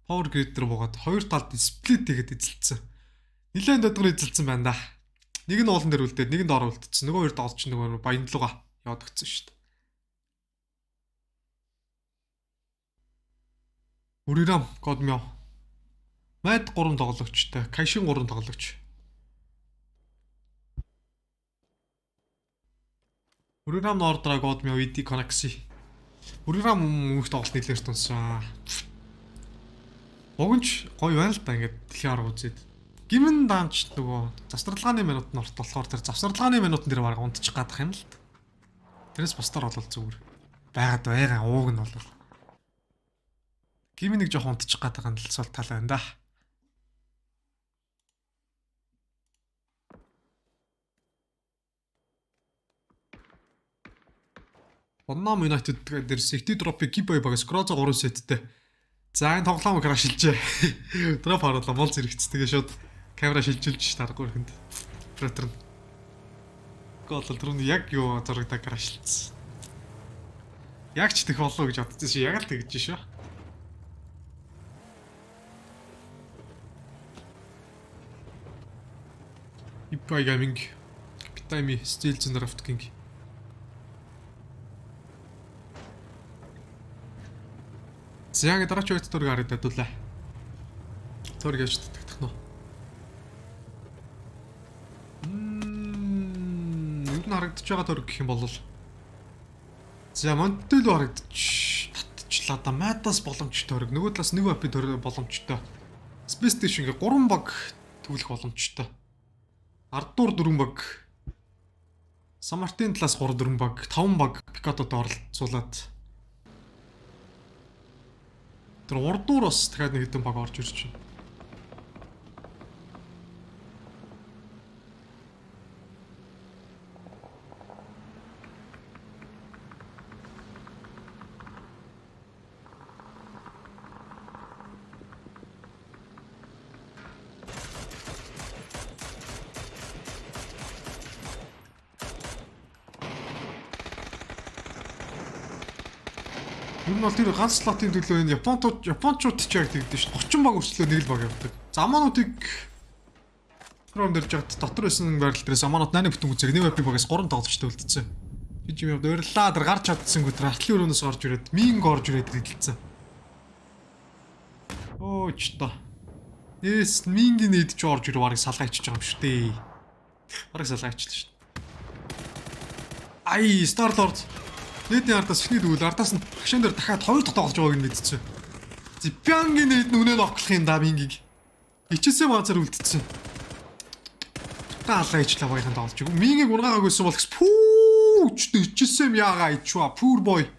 Power Grid рүү буугаад хоёр талд split хийгээд эзэлсэн. Нилээн дөдгөр эзэлсэн байна да. Нэг нь уулан дээр үлдээд, нэг нь доор үлдсэн. Нөгөө хоёр доолч нөгөө баянлууга яваад өгсөн шүү дээ. Үрирам Кодмё. Мэд 3 тоглогчтой, Кашин 3 тоглогч. Үрирам Нордра Кодмё VD Конакси. Үрирам мөнх тоглолт нийлээр тунсан. Богонч гоё байна л да ингээд дэлхийн арга үзээд. Гимэн даамч нөгөө завсарлагын минут нь орт болохоор тэр завсарлагын минутын дээр баг унтчих гадах юм л да. Тэрээс бусдаар бол зүгээр. Байгаад байгаа ууг нь бол. Гимэн нэг жоох унтчих гадах нь л сул тал байна да. Bonham United дээр Secti drop-ыг giveaway багс Cross 3 сеттэй. За энэ тоглоомыг шилжээ. Drop харуулаа бол зэрэгц. Тэгээ шууд камера шилжүүлж тарахгүй ихэнд. Патерн. Гол түрүүний яг юу зурагтаа крашилсан. Яг ч тэх болоо гэж бодсон чи яг л тэгж шүү. Ипай гейминг. Питайми стилзэн рафткинг. Зяг дараач үед дург хараад байдуулаа. Зург яаж татах нь. Юу н харагдаж байгаа дург гэх юм бол за Монтел харагдчихлаа да. Матас боломжтой дург. Нөгөө талаас нэг апи дург боломжтой. Space Station-гээ 3 баг төвлөх боломжтой. Ардуур 4 баг. Самартын талаас 3-4 баг, 5 баг Пикатод оролцуулаад тэр урдуур бас дахиад нэг хэдэн баг орж ирж байна. Энэ бол тэр ганц слотын төлөө энэ Япончууд ч яг тэгдэж шүү. 30 баг өрчлөө нэг л баг явдаг. Замаануудыг руу дэрж хат дотор байсан байрал дээрээс замаанууд 8 бүтэн үзэг нэг веб багаас 3 тоглолттой үлдсэн. Би юм явд ойрлаа тэр гарч чадсангүй тэр артлын өрөөнөөс орж ирээд минг орж ирээд хэлэлцэн. Оо ч та. Эс мингийн нийт ч орж ирээ барыг салгаачихж байгаа юм шүү дээ. Барыг салгаачлаа шүү. Ай, Star-Lord Нийтний ардаас ихний дүүл ардаас нь хашаан дээр дахиад 2 дахь тоглож байгааг нь мэдчихэ. Зипянгийн нийт нүнээ ноклох юм да мингийг. Ичээсээ баазар үлдсэн. Таалаа ичлээ баяхан тоглож. Мингийг ургаагааг байсан бол пүүч ичээсээ яага ичва пүр бой.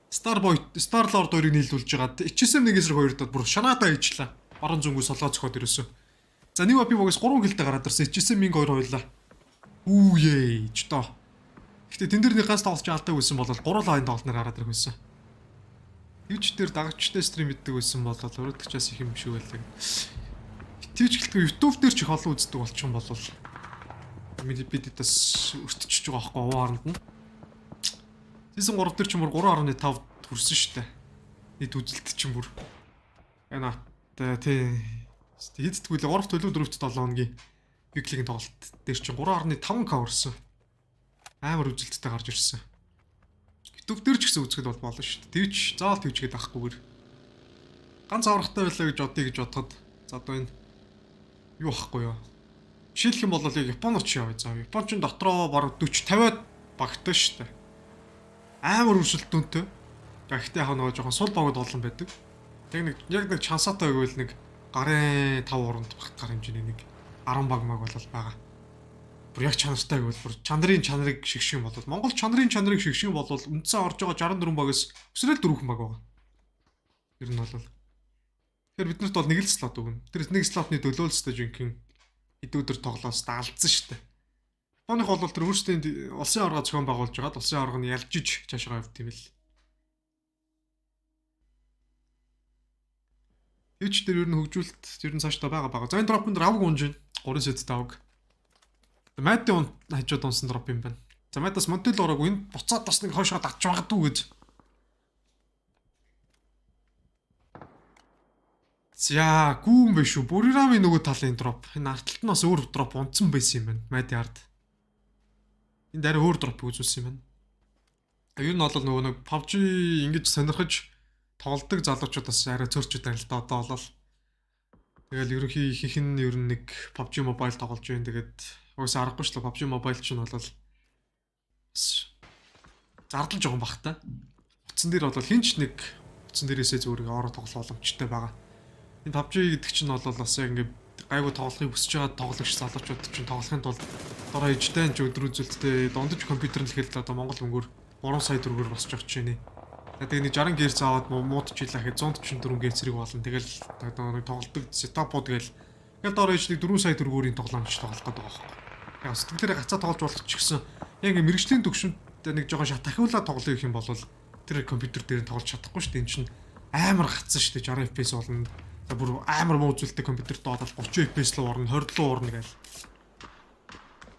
Star-Lord хоёрыг нийлүүлж байгаа. Ичээсээ нэгээс 2 дод бүр шанаатаа ичлээ. Баруун зүнгүү солгоо цохоод ирээсөө. За нэг апи богоос 3 гэлтэй гараад ирсэн. Ичээсээ минг 2 хоёлаа. Үүе ч тоо. Гэтэ тэн дээр нэг ганц тоглож алдаагүй байсан бол 3 лайн тоглолтноор гараад ирэх байсан. Twitch дээр дагагчтай стрим мэддэг байсан бол өрөөдөгчөөс их юм биш үү байлаа. Twitch гэлтгүй YouTube дээр ч их олон үздэг болчихсон бол бидээс өртчихөж байгаа байхгүй хооронд нь. Season 3 дээр ч юм уу 3.5 хүрсэн шүү дээ. Нийт үзэлт чинь бүр. Яна тий хийдтгүй л 3 төлөв 4-7 хоногийн weekly-ийн тоглолт дээр чинь 3.5k хүрсэн. Амар үзэлттэй гарч ирсэн. YouTube дээр ч гэсэн үзэхэд бол болно шүү дээ. Twitch заавал Twitch гэдэг ахгүйгээр. Ганц аврахтай байлаа гэж бодъё гэж бодоход за одоо энэ юу ахгүй юу. Жишээлх юм бол яг Японоч яваа заа. Япончин дотроо бараг 40-50-аад багтаа шүү дээ. Амар өрсөлдөөнтэй. Гэхдээ яг нөгөө жоохон сул багууд олон байдаг. Яг нэг чансаатай байвал нэг гарын 5 уранд багт гар хэмжээний нэг 10 баг маг бол байгаа. Бүр яг чанартай гэвэл бүр чанарын шигшин болол Монгол чанарын чанарыг шигшин болол үндсэн орж байгаа 64 багаас өсрөл 4 баг байгаа. Ер нь бол тэгэхээр биднэрт бол нэг л слот өгнө. Тэр нэг слотны төлөөлөлтөй жинхэнэ хэд өдөр тоглоос алдсан шүү дээ. Японых бол тэр өөрсдийн улсын аварга зохион байгуулж байгаад улсын аварга нь ялжиж цаашаа явт юм л. Twitch дээр ер нь хөгжүүлэлт ер нь цаашдаа байгаа. За энэ дропын дээр авг унж байна. 3 сет авг. Мати хажууд унсан дроп юм байна. За Матас Монтел ороогүй энэ буцаад бас нэг хойшоо татж магадгүй гэж. За гүүн биш үү. Бурирамын нөгөө талын дроп. Энэ артталт нь бас өөр дроп унтсан байсан юм байна. Мати ард. Энэ дараа өөр дроп үзүүлсэн юм байна. Ер нь бол нөгөө нэг PUBG ингэж сонирхож тоглодог залуучуудаас арай цөөрчүүд байна л да одоо болол. Тэгэл ерөнхий ихэнх нь ер нь нэг PUBG Mobile тоглож байна. Тэгээд уусаа аргагүй шүү дээ. PUBG Mobile ч нь бол зардалж байгаа юм бах та. Утсан дээр бол хинч нэг утсан дээрээсээ зүгээр ороо тоглох боломжтой байгаа. Энэ PUBG гэдэг чинь бол бас яг ингээд гайгүй тоглохыг хүсэж байгаа тоглогч залуучууд чинь тоглохын тулд дараа ижтэй ч өдөр үзэлттэй дондож компьютер нь хэлэхэд одоо Монгол мөнгөөр 3 сая төгрөгөөр босч явах гэж байна. Тэгээд нэг 60 гэрц аваад муудчихлаа гэхэд 144 гэрц зэрэг болно. Тэгэл одоо нэг тоглолтог сетапууд гээл дараа ижлийг 4 сая төгрөгөөрийн тоглоомч тоглох гэдэг байгаа байхгүй. Яг сэтгэлээрээ гацаа тоглож болох ч гэсэн яг ингээд мэрэгжлийн төвшөнд нэг жоохон шат ахиулаад тоглоё гэх юм бол тэр компьютер дээр нь тоглож чадахгүй шүү дээ. Энэ чинь амар гацсан шүү дээ. 60 FPS болно. За бүр амар муу зүйлтэй компьютерт доодаал 30 FPS руу орно, 20 руу орно гээл.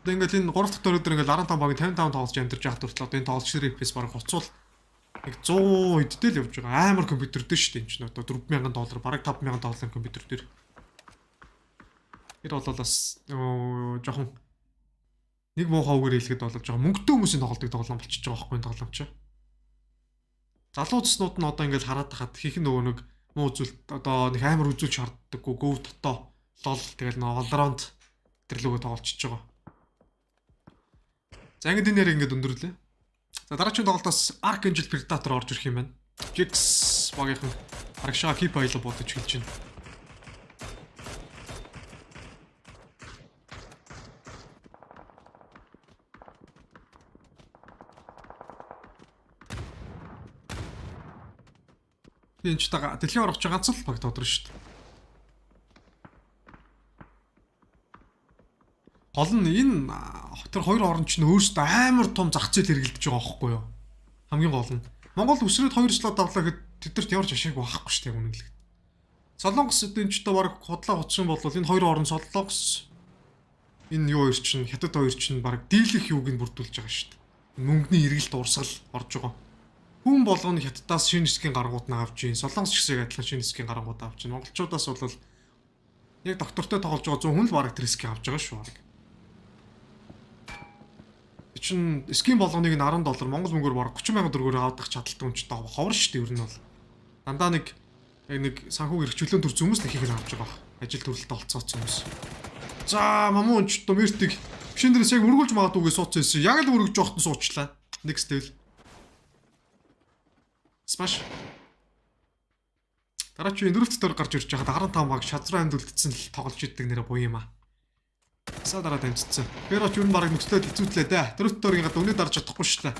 Одоо ингээд энэ 3 дахь төрөдөр ингээд 15 багийн 55 тоглож амьдарч яхад хүртэл одоо энэ тоглогч нарын FPS бараг хуцуул нэг 100 эддэл явж байгаа. Амар компьютер дээр шүү дээ энэ чинь одоо $4,000 бараг $5,000 компьютер дээр. Тэр бол бас жоохон нэг муухай үгээр хэлэхэд бол жоохон мөнгөтэй хүмүүсийн тоглолтыг тоглоом болчихж байгаа байхгүй энэ тоглоом чи. Залууцснууд нь одоо ингээд хараад тахад хийх нөгөө нэг муу үзүүлэлт одоо нэг амар үзүүлж шаарддаггүй гов дотоо лол тэгэл нөө Valorant тэр лүгөө тоглолцож байгаа. За ингээд энэ нэр ингээд өндөрлөө. За дараагийн тоглолтоос Archangel Predator орж ирэх юм байна. Jix багийнхан арагшаа keep айло бодож хэлж байна. Энэ ч та дэлхийн орох ч ганц л баг тодор шүү дээ. Гол нь энэ тэр хоёр орн ч өөрсдөө амар том зах зээл хэрэглэж байгаа байхгүй юу? Хамгийн гол нь Монгол өсрөөд 2 слот авлаа гэхэд тэдэрт ямар ч ашиг байхгүй шүү дээ үнэнлэг. Солонгос энэ ч одоо баг худлаа утсан бол энэ хоёр орн Солонгос энэ юу хоёр чинь хятад хоёр чинь баг дийлэх юуг нь бүрдүүлж байгаа шүү дээ. Мөнгөний эргэлт урсгал орж байгаа. Хүн болгоны хятадаас шинэ хэсгийн гарангууд нь авч ийн. Солонгос ч гэсэн адилхан шинэ хэсгийн гарангууд авч ийн. Монголчуудаас бол яг доктортой тоглож байгаа 100 хүн л бараг тэр хэсгийг авч байгаа шүү. Чин скин болгоныг нь $10 Монгол мөнгөөр бараг 30,000 төгрөгөөр авах чадaltaй хүн ч таа ховор шүү дээ ер нь бол. Дандаа нэг санхүү эрхчлөөн төр зүмс дахийг нь авч байгаа. Ажил төрөлтөд олцооцсон хүмүүс. За мамуун ч домертиг бишэн дээрээс яг өргүүлж магадгүй гэж суудсан юм. Яг л өргөж жоохтон суучлаа. Next level. Smash. Дараагийн дөрөвт төр гарч ирж байхад 15 баг шазруу амьд үлдсэн л тоглож идэг нэрэ буй юм аа. Саа дараа дамжицсан. Pero ч юу бараг нөхцөлөд хэцүүтлээ дээ. Дөрөвт төрийн гадаа үнэ дарж чадахгүй шүү дээ.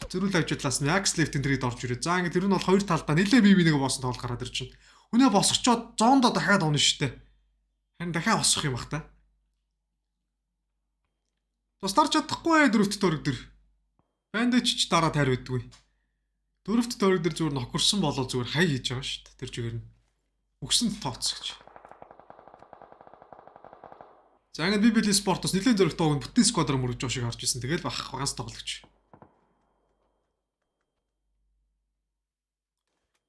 Зөрүүл ажиллаас нь Axe Left-ийн дэрийг орж ирээ. За ингэ тэр нь бол хоёр талдаа нэлээ бие бинийгээ боосон тоглол гараад ирж байна. Үнэ босгочоод 100-доо дахиад унаа шүү дээ. Харин дахиад босох юм бах та. Тусдарч чадахгүй дөрөвт төрөг дэр. Bandage ч дараа тайр байдгүй. Дөрөвт төрөг дэр зүгээр нохорсон болоо зүгээр хай хийж байгаа шүү дээ. Тэр жигээр нь өгсөнд тооц гэж. За ингэ би Esports нэлээд зөрөгтэй өгн бүтэн сквадрын мөрөж жоо шиг харж ирсэн. Тэгэл бах ганц тоглогч.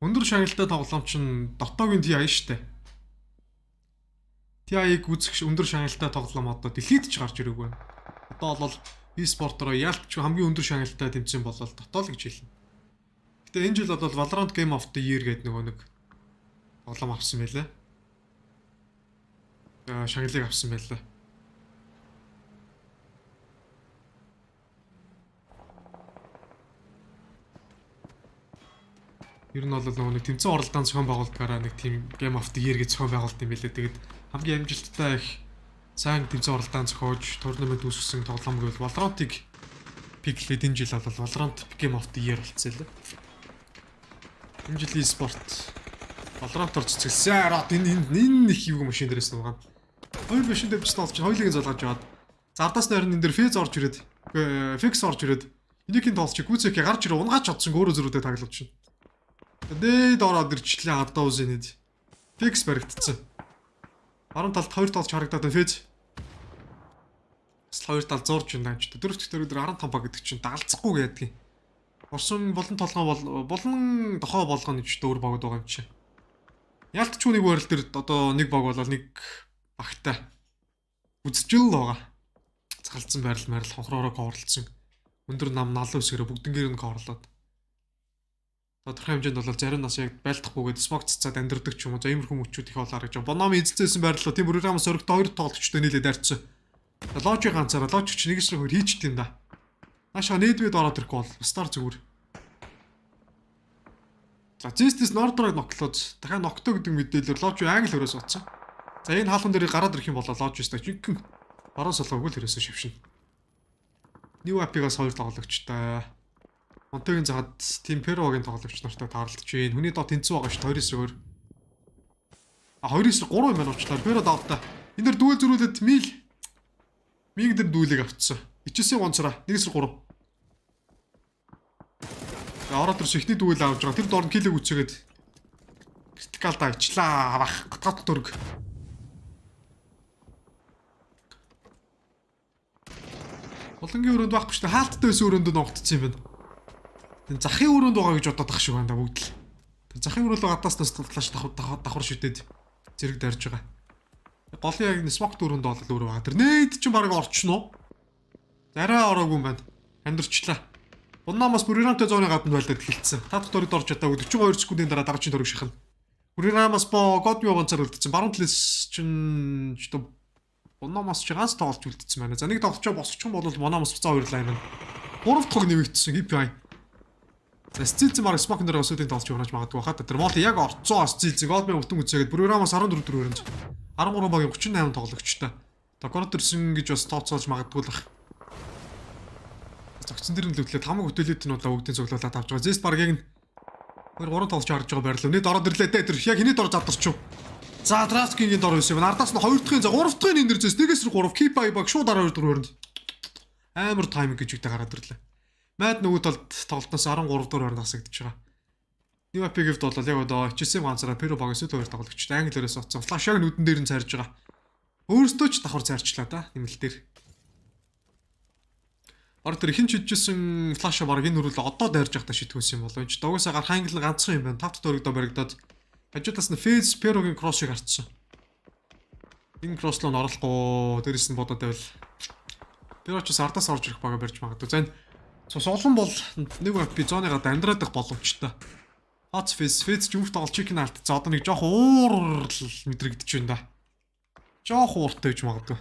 Өндөр шагналтай тоглоомч нь дотоогийн TI штэ. TI-г үзэх өндөр шагналтай тоглоом одоо дэлхийд ч гарч ирээгүй. Одоо бол Esports-оор ялч хамгийн өндөр шагналтай тэмцээн болол дотоо л гэж хэлнэ. Гэтэ энэ жил бол Valorant Game of the Year гэдэг нэг тоглоом авсан байлаа. Шагналыг авсан байлаа. Ер нь бол нэг тэмцээн оролдоон зохион байгуулалтаараа нэг тийм Game of the Year гэж зохион байгуулалт юм байлээ. Тэгээд хамгийн амжилттай их сайн тэмцээн оролдоон зохиож турнамент үүсгэсэн тоглоом гэвэл Valorant-ыг пиклээд энэ жил бол Valorant Game of the Year болцсон лээ. Энэ жил Esports Valorant-ор цэцгэлсэн. Энэ их юу машин дээрээс нугаа. Хоёр машин дээр бичсэн олж хоёулыг залгаж яваад. Зардаас нойрон энэ дээр Fez орж ирээд, Fix орж ирээд энийг нь тоолч гүцэхээ гарч ирээ унгаач чадсан өөрөө зөрүүдэд таглаж шин. Дээд ороод ирчлээ гадаа үзэнэд. Fix баригдцсан. Баруун талд хоёр тоолч харагдаад байна Fez. Хоёр тал зурж байна ч. Дөрөвт дээр 15 баг гэдэг чинь дагалцахгүй гэдэг. Орсон болон толгоо болон дохоо болгоно ч дөр багд байгаа юм чи. Ялт ч нэг байрал дээр одоо нэг баг болол нэг багтай үзчихэл байгаа. Цалцсан байрал хонхроороо коорлцсон. Өндөр нам налуу өсгөрөө бүгднгээр нь коорлоод. Тодорхой хэмжээнд бол зарим нас яг байлдахгүйгээд смог цацаад амьдэрдэг ч юм уу. За иймэрхүү мөчүүд их болоо гэж. Бономи эзэлсэн байрлал тийм програмаас өргөдөө хоёр тоглогчтой нийлээд арьцсан. Ложи ганцаараа ложч нэгс рүү хийчт юм да. Наашаа нээдвэд ороод ирэхгүй бол стар зүгээр. За Zestis North-роо ноклоод дахиад ногтоо гэдэг мэдээлэлээр Lodge англи хөрөөс утсан. За энэ хаалхан дээр гараад ирэх юм бол Lodge өстой жинхэнэ баруун солгоогүй л хөрөөсөө шившин. New App-гаас 2 тоглогчтой. Монтегийн захад Team Pero-гийн тоглогч нартай таарлаж байна. Хүний доо тэнцүү байгаа шүү 2-9-өөр. 2-9-3 юм байна уучлаарай. Pero давтаа. Энэ дэр дүүл зөрүүлээд Миг дээр дүүлэг авцсан. Ичээсийн гонцраа 1-3. Ороод төрс ихний дүүл авж байгаа. Тэр дорн килэг үцээгээд критикал дайчлаа. Авах. Гатгат дөрг. Болонгийн өрөөнд байхгүй шүү дээ. Хаалттай байсан өрөөнд ногдсон юм байна. Тэн захын өрөөнд байгаа гэж бодоод ах шиг байна бүгд л. Тэн захын өрөөнд гадааснаас флаш давхар шүтээд зэрэг дарж байгаа. Голын яг смок дөрөнд бол өөрөө байгаа. Тэр нээд чинь баг орчихно уу? Зарай ороогүй юм байна. Амьдрчлаа. Буннамаас Бүрирамтай зооны гадна байлдаад хэлсэн. Тат дөрөд орж чадаагүй 42 секундын дараа дараагийн дөрөв шахна. Бүрирамаас боо Годми гонцоор үлдсэн. Баруун талаас чинь Буннамаас ч ганц тоглож үлдсэн байна. За нэг тоглолчоо босчих юм бол Буннамаас буцаа хоёрлаа юм байна. 3 дахь нэмэгдсэн KPI. За Стилзэн баг смок дээр өсөдийн тоглож явж магадгүй хаа. Тэр мол яг орцоо Стилзэн Годми өтөн үзээгээд Бүрирамаас 14 өрөөнд 13 багийн 38 тоглогчтой. Докорд төрсөн гэж бас тооцоолж магадгүй л бах. Зогцсон дэр нь лөвлээд хамаг хөтөлөд нь удаа бүгдийн цуглуулаад авч байгаа. Зест баг яг 2 3 тоглож харж байгаа байрлал. Нэг ороод ирлээ дээ. Тэр яг хиний дор задарч юу. За Драскингийн дор байсан юм. Ардаас нь 2 дахь, за 3 дахь энэ дэр зэс 1-3 KPI баг шууд 12 дөрөнд. Амар тайминг гэж үгтэй гараад ирлээ. Мад нөгөө талд тоглолтоос 13 дөрөөр насагдчихж байгаа. New App-ийг бол яг одоо HSM ганцаараа Pero баг эсвэл 2 тоглогчтой англиэрээс оцсон. Flash яг нүдэн дээр нь царж байгаа. Өөрөөсөө ч давхар царчлаа да нэмэлт дээр. Орд тэр хин чижсэн Flash баг энэ хөрөл одоо дайрж явах та шийдгүүлсэн юм болоо. Энд дугасаа гар хангал ганцхан юм байна. 5 дөрөгдөө баригдаад хажуудаас нь Phase Pero-гийн кросыг харцсан. Энэ кросс руу оруулахгүй дээрээс нь бодоод байвал Pero ч ардаас орж ирэх бага барьж магадгүй. За энэ цус олон бол New App зооны гадаа амьдраад их боломжтой. Hot Phase ч юуфт тоглож чикен алт. За одоо нэг жоох уур мэдрэгдэж байна да. Жоох ууртай гэж магадгүй.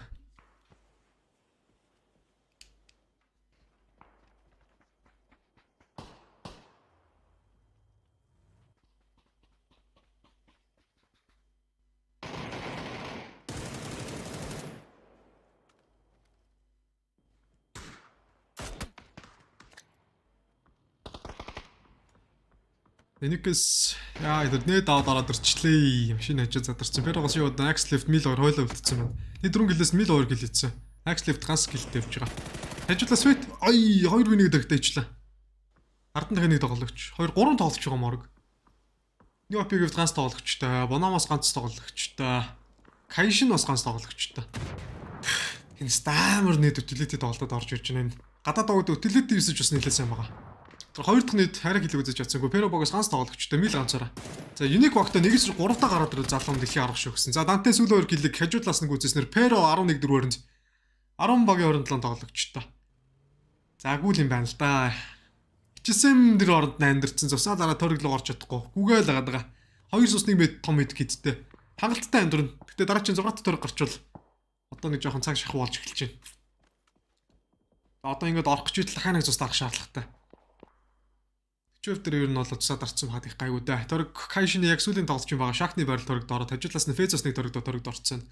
Энэкс яа энэ нэ дараад ирчлээ. Машин хажуу задарсан. Pero-гоос юу Max Left Mil 2 хойлоо үлдсэн байна. Тэд дөрөв гэлээс Mil 2 гэл хийсэн. Max Left ганц гэлтэй явж байгаа. Хажуулаа Sweet 2 винийг дагтайчлаа. Ардан дахин нэг тоглогч. 2 3 тоглож байгаа морог. New App-ийг ганц тоглогчтой. Bonamos ганц тоглогчтой. Kaishin бас ганц тоглогчтой. Энэ стамер нэт utility тоглолтод орж ирж байна. Гадаад доод utility usage бас нэлээд сайн байгаа. Хоёр дахь нийт хариг хэлэг үзэж чадсангүй. Pero богоос ганц тоглогчтой Мил ганцаараа. За Unique багтаа 1-3 та гараад ирэл залуун дэлхийн арга шүү гэсэн. За Данте сүүл 2 гэлэг хажуудлаас нэг үзэснээр Pero 11-4-нд 10 багийн 27 тоглогчтой. За гүйл юм байна л да. HSM дэр оронд амьдэрсэн зусаа дараа төрөглөө орж чадахгүй. Гүгээл агаад байгаа. 2 сус 1 мэд том мэд киттэй. Хангалттай амьдрын. Гэтэ дараа чинь 6 төрөг гарчвал одоо нэг жоохон цаг шахуу болж эхэлж байна. Одоо ингэж орох гэж байтал хаа нэг цус дарах шаардлагатай. Чөв дээр ер нь бол цусаад арцсан хаад их гайгүй дээ. Төрөг Kaishin яг сүүлийн тоглож юм байгаа. Шахны байрал төрөгд ороод хажуудлаас нь Fezos нэг төрөгд орцсон.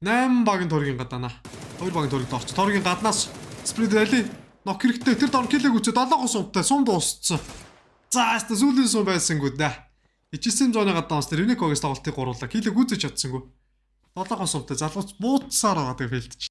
8 багийн төргийн гадаана. 2 багийн төрөгд орцсон. Төргийн гаднаас Spread Rally нок хэрэгтэй. Тэр дор килэг үчээ 7 сумтай сум дууссан. За хаста сүүлийн сум байсангүй дээ. HSM зооны гадаанаас тэр Unique Og's тоглолтыг гуруулаа. Килэг үзэж чадсангүй. 7 сумтай залгууц бууцсаар байгаа тэр филдч.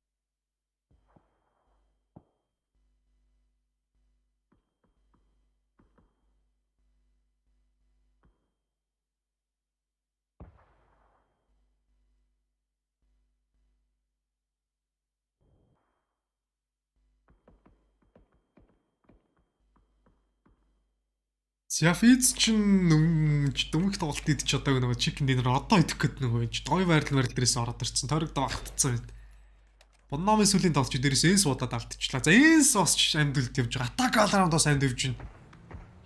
Сяфиц чин дүмх тоглолт идэж чадаагүй нөгөө чикен динер одоо идэх гээд нөгөө энэ дой байрал дээрээс ороод ирсэн. Төрөгдөө багтцсан байд. Бонномын сүлийн тоглолч дээрээс энс удаад алдчихлаа. За энс бас амьд үлд явж байгаа. Атак алраунд бас амьд явж байна.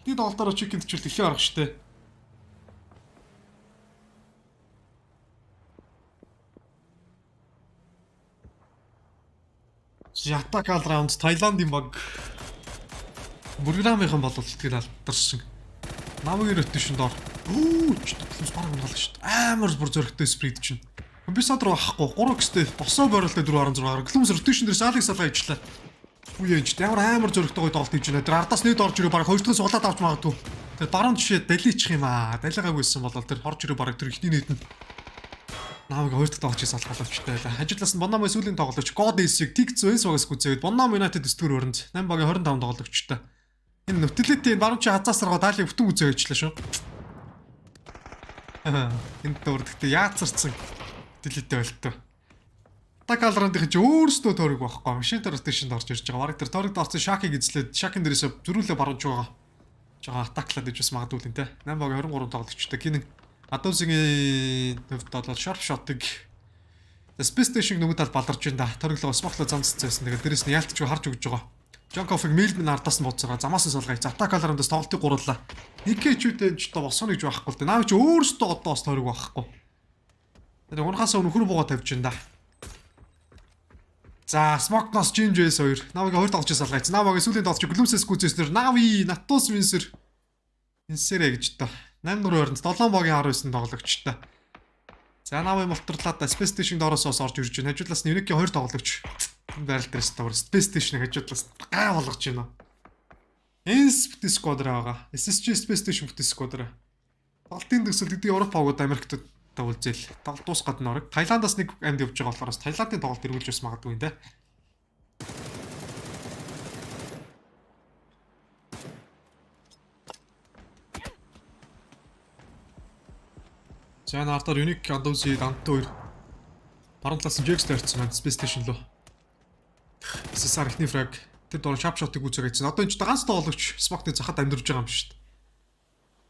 Тэд тоглолтоор чикенд чил дэлхийн арга штэ. Атак алраунд Таиландын баг Бурграмынхан болол тэгэл алдарсан. Намгийн rotation доор. Өө ч төлөс бараг унгаалаа шүү дээ. Амар бүр зөрөгтэй сприд чинь. Комбисад руу авахгүй 3xтэй босоо бойрлоо 4.6-аар глумс rotation дээр салыг салгаа ижлээ. Үе ч амар зөрөгтэй гоё тоглолт хийж байна. Тэр ардаас нэд орж ирээ бараг 2 дахь суулаад авч магадгүй. Тэр баруун жишээ даличих юм аа. Далигаагүйсэн бол тэр орж ирээ бараг тэр ихний нийт нь намайг 2 дахь тоглож салгаалчтай байлаа. Ажиглаас нь Боннамын сүүлийн тоглолтч God Ace-ийг Tig Zone багаас гүцээгээд Боннам United 9-р өрөнд 8 багийн 25 тоглогчтой. Энэ нөтлөлтийн баруун чи хазаасаргаа даалыг бүтэн үзээ ажиллаа шүү. Энд дөрөв гэхдээ яацарсан дэлэлтэй байлтаа. Такалрандын чи өөрсдөө тойрог байхгүй. Машин rotation-д орж ирж байгаа. Бараг тэр тойрогд орсон Shaki-г эзлээд Shaki-н дээрээс зөрүүлээ баруунж байгаа. Жага атаклаад иж бас магадгүй л энэ. 8 багийн 23 тоглогчтой. Гинэн Адуусгийн төвд бол sharp shot-ыг Space Station нөгөө тал баларж байна да. Тойроглоо смоклоо замцсан. Тэгээд дээрэс нь яалтч харж өгж байгаа. Jonkoff-ыг Mailman ардаас нь бууцгаа. Замаас нь салгаж. Атакалрандаас тоглолтыг гурлаа. Никэчүүдээ ч одоо босоно гэж байхгүй л дээ. Наав чи өөрсдөө одоо бас тойрог байхгүй. Тэгээд унахаасаа өнөхөр бууга тавьж байна да. За, Smoknos Jinjs 2. Навыг 2 тоглож салгаач. Навагийн сүүлийн тоглож Glooms's гүзээснэр Navi, Natus Windsor Инсэрэ гэж та. 8-4 ойронд 7 богийн 19 тоглогчтой. За, Navi мултарлаад Space Station доороос орж ирж байна. Хажуудлаас нь Unique 2 тоглогч. Энэ байрал дээрээс тавар Space Station-ыг хажуудлаас гай болгож байна. Ens бүтэц squad байгаа. SSG Space Station бүтэц squad. Тоглолтын төсөл гэдэг Европ аваад Америкт үзэл. Тоглолт дуусгаад нөрөг. Таиландаас нэг амьд явж байгаа болохоор Таиландын тоглолт эргүүлж бас магадгүй юм да. За наартаар Unique Adosi Danto 2. Баруун талаас нь Jax тарьсан байна Space Station руу. SSR ихний фраг тэр дор sharp shot-ыг үзэж байсан. Одоо энэ ч ганц тоглогч Smoke-ны захад амьдэрж байгаа юм шүү дээ.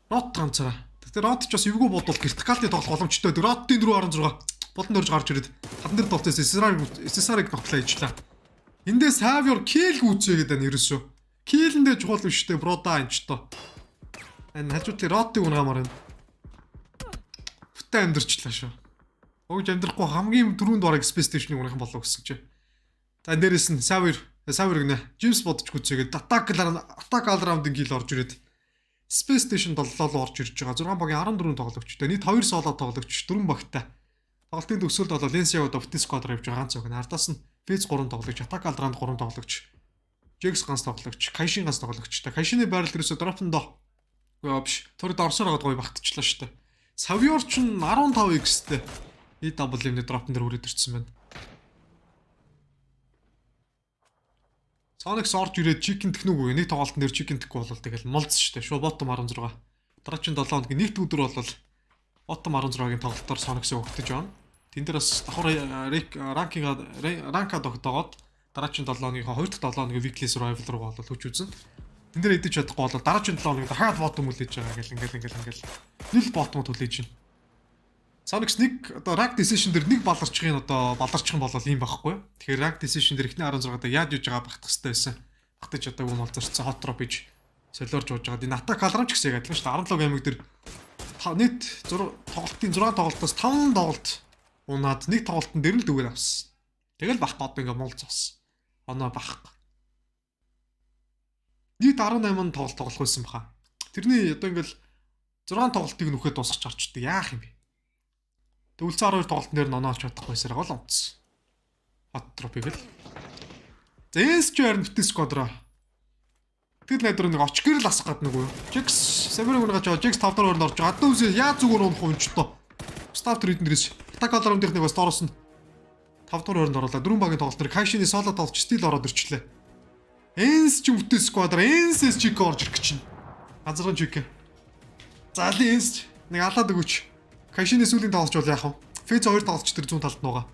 Рот ганцаараа. Тэр рот ч бас эвгүй бодвол вертикалны тоглох боломжтой. Ротын 4.6 болон дөрж гарч ирээд хадан дээр тоглолтоос SSR-ыг нотлоо ижлаа. Эндээс have your kill гүцээ гэдэг нь ерөөсөө. Kill-нэдээ чухал биш үү брода энэ ч тоо. Энэ хажуудлын ротыг унгаамаар байна. Бүтэн амьдэрчлаа шүү. Өгж амьдрахгүй хамгийн түрүүнд бараг Space Station-ыг унах болов гэсэн чи. За дээрээс нь Savir гэнэ. James бодож гүцээгээд attack all-round-ын kill орж ирээд Space Station 7-лоо орж ирж байгаа. 6 багийн 14 тоглогчтой. Нийт 2 соло тоглогч 4 багтай. Тоглолтын төгсөлд бол Lensio Dofty Squad явж байгаа ганц үг. Ардаас нь Phase 3 тоглогч, Attack All-Round 3 тоглогч, Jax ганц тоглогч, Kaishin ганц тоглогчтой. Kaishin-ы байрал дээрээс дропондоо биш. Төрөд орсоор гад гоё багтчихлаа шүү дээ. Savior ч 15x-тэй EW-ний дропон дээр үрээд ирсэн байна. Sonic орж ирээд chicken тэхнүүгүй. Нэг тоглолтын дээр chicken тэхгүй болол тэгэл молц штэ. Шууд bottom 16. Дараагийн 7 хоногийн нийт өдөр бол bottom 16-гийн тоглолтоор Sonic-ыг өгтөж байна. Тэн дээр бас давхар ранкад тогтоогоод дараагийн 7 хоногийн 2 дахь 7 хоногийн weekly survival руу бол хүч үзэн. Тэн дээр эдэж чадахгүй бол дараагийн 7 хоногийн дахиад bottom үлээж байгаа гэл ингээл нэл bottom түлээж байна. Sonic нэг одоо rank decision дээр нэг баларчих юм бол ийм байхгүй. Тэгэхээр rank decision дээр ихний 16 дээр яаж юж байгаа багтах хэрэгтэй байсан. Багтаж одоо юм бол зарцсан hot drop гэж солиорж ууж байгаа. Энэ attack alarm ч гэсэн яг адилхан шүү дээ. 17 аймаг дээр нийт тоглолтын 6 тоглолтоос 5 тоглолт унаад нэг тоглолтын дээр л дүүгээр авсан. Тэгэл бахгүй одоо ингээ мул зовсон. Оноо бахгүй. Нийт 18 тоглолт тоглох байсан баха. Тэрний одоо ингээл 6 тоглолтыг нөхөд дуусгаж орчдөг. Яах юм бэ? Төвлцөө 12 тоглолтын дээр ноноолж чадахгүйсээр гол онцсон. Hot drop-ыг л. За SG-аар бүтэн squad-роо. Тэгэл найдвар нэг очгэр л асах гад нэг үү. Jax Samurai гүнэж байгаа. Jax 5 дахь орнд орж байгаа. Адуу үсээ яаж зүгээр унах юм ч тоо. Staff трейднэрээс Attack All-Round-ийн нэг бас доороос нь 5 дахь орнд оруулаа. 4 багийн тоглолт дээр Kaishin-ы соло тоглож стил ороод ирчлээ. Ens ч бүтэн squad-аар Ens SG-г орж ирэх гэж чинь. Азарган чиг. За Ens нэг алаад өгөөч. Kaishin-ы сүүлийн тоглолч бол яах вэ? Phase 2 тоглолч тэр зүүн талд нуугаа.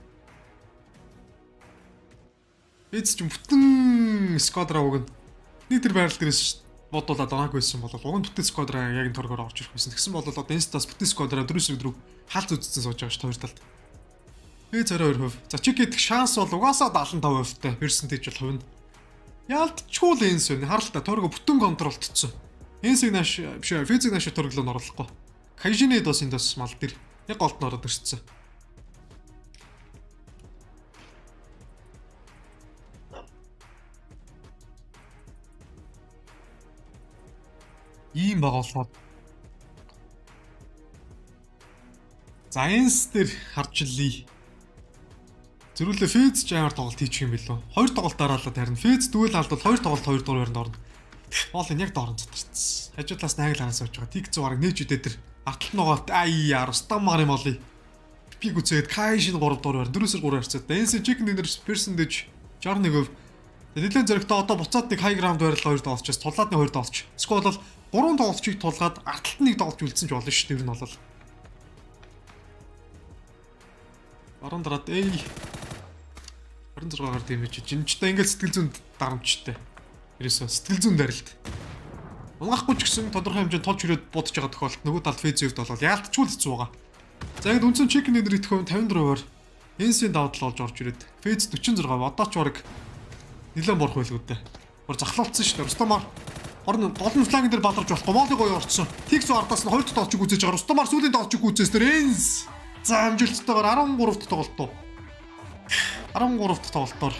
Phase ч бүтэн squad-раа өгнө. Нэг тэр байрал дээрээс бодуулаад байгаагүй байсан бол уг нь бүтэн squad-раа яг энэ торгоор орж ирэх байсан. Тэгсэн бол одоо Insta-с бүтэн squad-раа 4-4 хаалт үзсэн сууж байгаа ш хоёр талд. Phase 22%. За чиг гэдэг шанс бол угаасаа 75%-тай. Percentage бол хувь нь. Яалтчгүй л Ens байна. Харалтаа торгоо бүтэн контролтцсон. Ens-ийг нааш биш Phase-ийг нааш торглоо нь оруулахгүй. Kaishin-ы дос энэ дос мал дээр яг голд нь ороод ирсэн. Ийм байгаа болохоор За Энс дээр харж илий. Зэрүүлээ Фэз ч амар тоглолт хийчих юм билүү. 2 тоглолт дараалаад харин Фэз дүүл алдвал 2 тоглолт 2 дугаар байранд орно. Бол энэ яг доорн цатарсан. Хажуудлаас найглаанаас авч байгаа. Тик зугаар нээж үдээ тэр артлт ногоот Рустам марын молли. Пиг үзээд Кайшин 3 дугаар байранд 4-3 харцаад. Энс чикен дээр персентэж 61%. Нэлээд зэрэгтэй одоо буцаад нэг хай граунд байрлал 2 тоглолчоос тулаад нэг 2 тоглолч. Скол бол 3 тоглолчийг тулгаад артлт нэг тоглолч үлдсэн ч болно шүү дээ. Тэр нь бол. Баруун дараад 26-аар дэмэж жинчтэй ингээд сэтгэл зүйн дарамжтай. Ерөөсөө сэтгэл зүйн дарилт. Унгахгүй ч гэсэн тодорхой хэмжээнд тулж ирээд будж байгаа тохиолдолд нөгөө талд фэзэвд бол яалтчгүй хэцүү байгаа. За ингээд үндсэн чикен дээр итгэв 54%-аар Энсийн давтал олж орж ирээд фэз 46 одоо ч бараг нэлээд борох байлгүй дээ. Гур захлуулсан шүү дээ. Рустамар орон голын флагын дээр баларж болохгүй Монголын гоё орцсон. Тикс ардаас нь 2 дахь тоглолчиг үзэж байгаа. Рустамар сүүлийн тоглолчиг үзээс тэр Энс. За амжилттайгаар 13 дахь тоглолтоо. 13 дахь тоглолтоор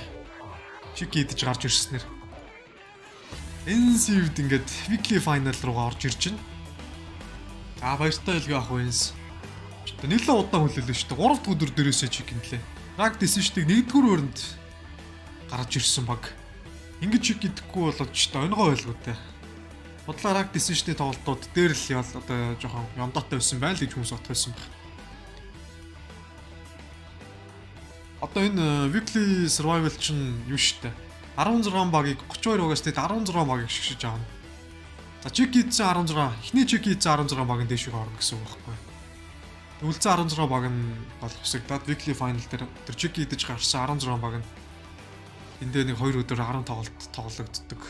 чиг идэж гарч ирснээр Энсивд ингээд weekly final руугаа орж ирж байна. Баяртай хэлгээ ах Энс. Нэлээд удаан хүлээлээ шүү дээ. 3 дахь өдөр дээрээсээ чиг гинлээ. Раг дисэжтийг 1-р өрөнд гарч ирсэн баг. Ингээд чиг идэхгүй болоод ч та өнгөө байлгуутай. Бодлоо раг дисэжтийн тоглолтууд дээр л ял одоо жоохон ямдаатай байсан байл гэж хүмүүс бодсон баг. Одоо энэ weekly survival чинь юу штэ 16 багийг 32-аас тэд 16 багийг шигшиж аавна. За чиг хийсэн 16, эхний чиг хийсэн 16 багийн дээш рүү орно гэсэн үг байхгүй. Үлцэн 16 баг нь бол хөсөгдөд weekly final дээр тэр чиг хийдэж гарсан 16 баг нь энд дээр нэг 2 өдөр 10 тоглолт тоглогддог.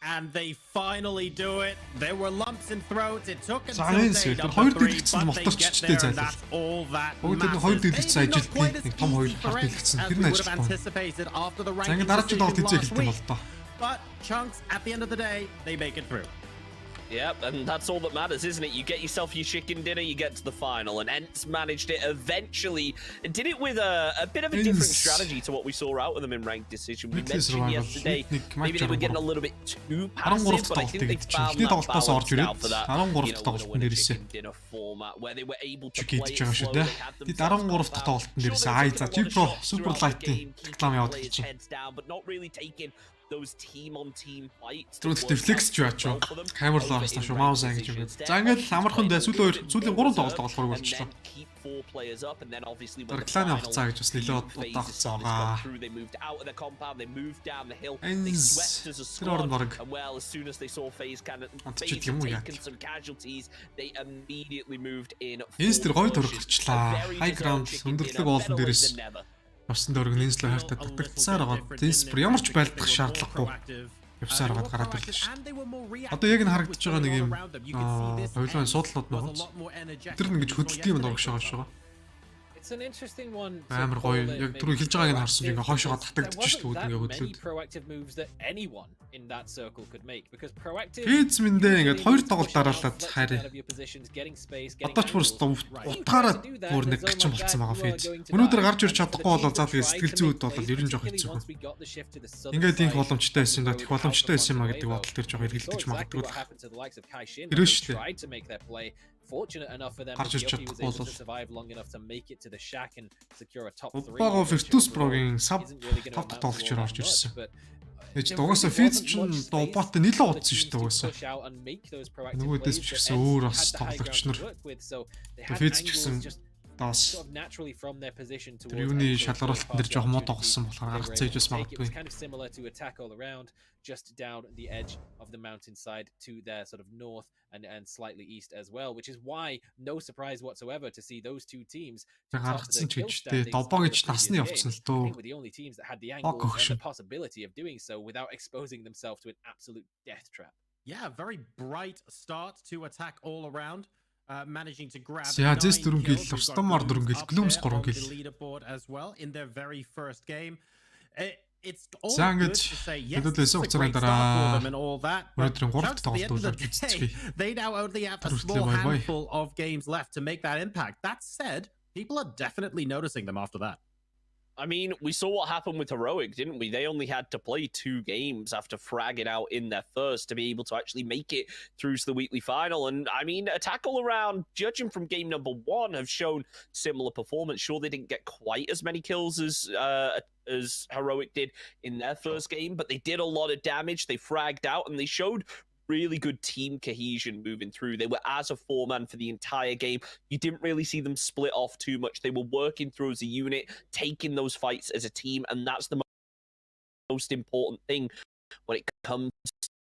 And they finally do it. There were lumps in throats. It took until day number 3, but they get there, and that's all that matters. They did not quite as easy as we would have anticipated after the ranking decision last week. But Chunks, at the end of the day, they make it through. Yep, and that's all that matters, isn't it? You get yourself your chicken dinner, you get to the final, and Ents managed it eventually. Did it with a bit of a different strategy to what we saw out of them in ranked decision. We mentioned yesterday, maybe they were getting a little bit too passive, but I think they found that balance now for that, winner chicken dinner format, where they were able to play it slow, they had themselves super light-ийн heads down, but not really taking those team-on-team fights. Трүүдтэй флекс ч яач юу. Камерлоо хастаа шүү. Маус ангиж юм. За ингээд амархан дэ сүүлийн 3 тоглолт тоглохоор болчихлоо. Кланы хугацаа гэж бас нэлээд удаан хугацаа байгаа. Тэр орон бараг. Антчид юм уу яа. Энс тэр гоё төрөгчлээ. High ground өндөрлөг уулан дээрээс Орсон дөрөг нэнслэ хайртай татагдсаар байгаа. Тэнспер ямар ч байлдах шаардлагагүй явсаар байгаа гараад ирлээ шүү. Одоо яг н харагдаж байгаа нэг юм хоёулаа суудлууд нууц. Тэр нэг гэж хөдөлт юм дурагш байгаа шүү. Амар гоё. Яг түрүү хэлж байгааг нь харсан чинь ингээ хойшоо татагдчих шүү дээ ингээ хөдлөд. Физ мэндээ ингээд 2 тоглолт дараалаад харъя. Одоо ч бүр утгаараа бүр нэг гачин болцсон байгаа Физ. Өнөөдөр гарч ирч чадахгүй бол заа тэгээ сэтгэл зүйд бол ер нь жоох хэцүү. Ингээд их боломжтой байсан да, их боломжтой байсан маа гэдэг бодол төр жоох эргэлдэж магадгүй. Ирвэ шүү дээ. Fortunate enough for them to survive long enough to make it to the shack and secure a top 3. Бага Virtus Pro-гийн сав топ тоглогчор орж ирсэн. Эч дугасаа Физ ч бот нэлээд удсан шүү дээ дугасаа. Нөгөөдөөс ч гэсэн өөр бас тоглогч нар. Физ ч гэсэн даас юуны шалгаруулалтын дээр жоох мод тоглосон болохоор гаргацсан гэж бас магадгүй. Just down the edge of the mountainside to their sort of north and slightly east as well, which is why no surprise whatsoever to see those two teams гаргацсан ч гэжтэй добоо гэж насны явцсан л дөө. Were the only teams that had the angle and the possibility of doing so without exposing themselves to an absolute death trap. Yeah, very bright start to attack all around. Managing to grab Зэс 4 гэл, Рустамар 4 гэл, Glooms 3 гэл. As well in their very first game. It's all good to say yes, it's a great start for them and all that, but just at the end of the day, they now only have a small handful of games left to make that impact. That said, people are definitely noticing them after that. I mean, we saw what happened with Heroic, didn't we? They only had to play 2 games after fragging out in their first to be able to actually make it through to the weekly final. And I mean, Attack All Around, judging from game number 1, have shown similar performance. Sure, they didn't get quite as many kills as Heroic did in their first game, but they did a lot of damage. They fragged out and they showed really good team cohesion moving through. They were as a 4-man for the entire game. You didn't really see them split off too much. They were working through as a unit, taking those fights as a team, and that's the most important thing when it comes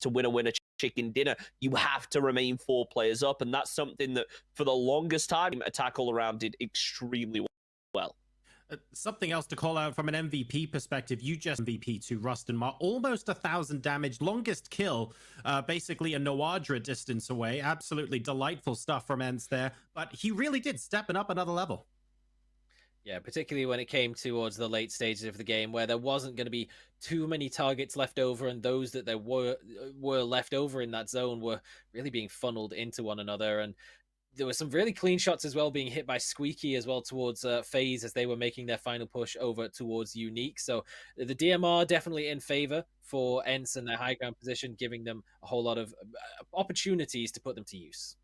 to winner chicken dinner. You have to remain 4 players up, and that's something that for the longest time Attack All Around did extremely well. Something else to call out from an MVP perspective, you just MVP to Rust and Mar, almost 1,000 damage, longest kill, basically a Noadra distance away. Absolutely delightful stuff from Ents there, but he really did stepping up another level. Yeah, particularly when it came towards the late stages of the game where there wasn't going to be too many targets left over, and those that there were left over in that zone were really being funneled into one another. And there were some really clean shots as well being hit by Squeaky as well towards FaZe as they were making their final push over towards Unique. So the DMR definitely in favor for Ents and their high ground position, giving them a whole lot of opportunities to put them to use.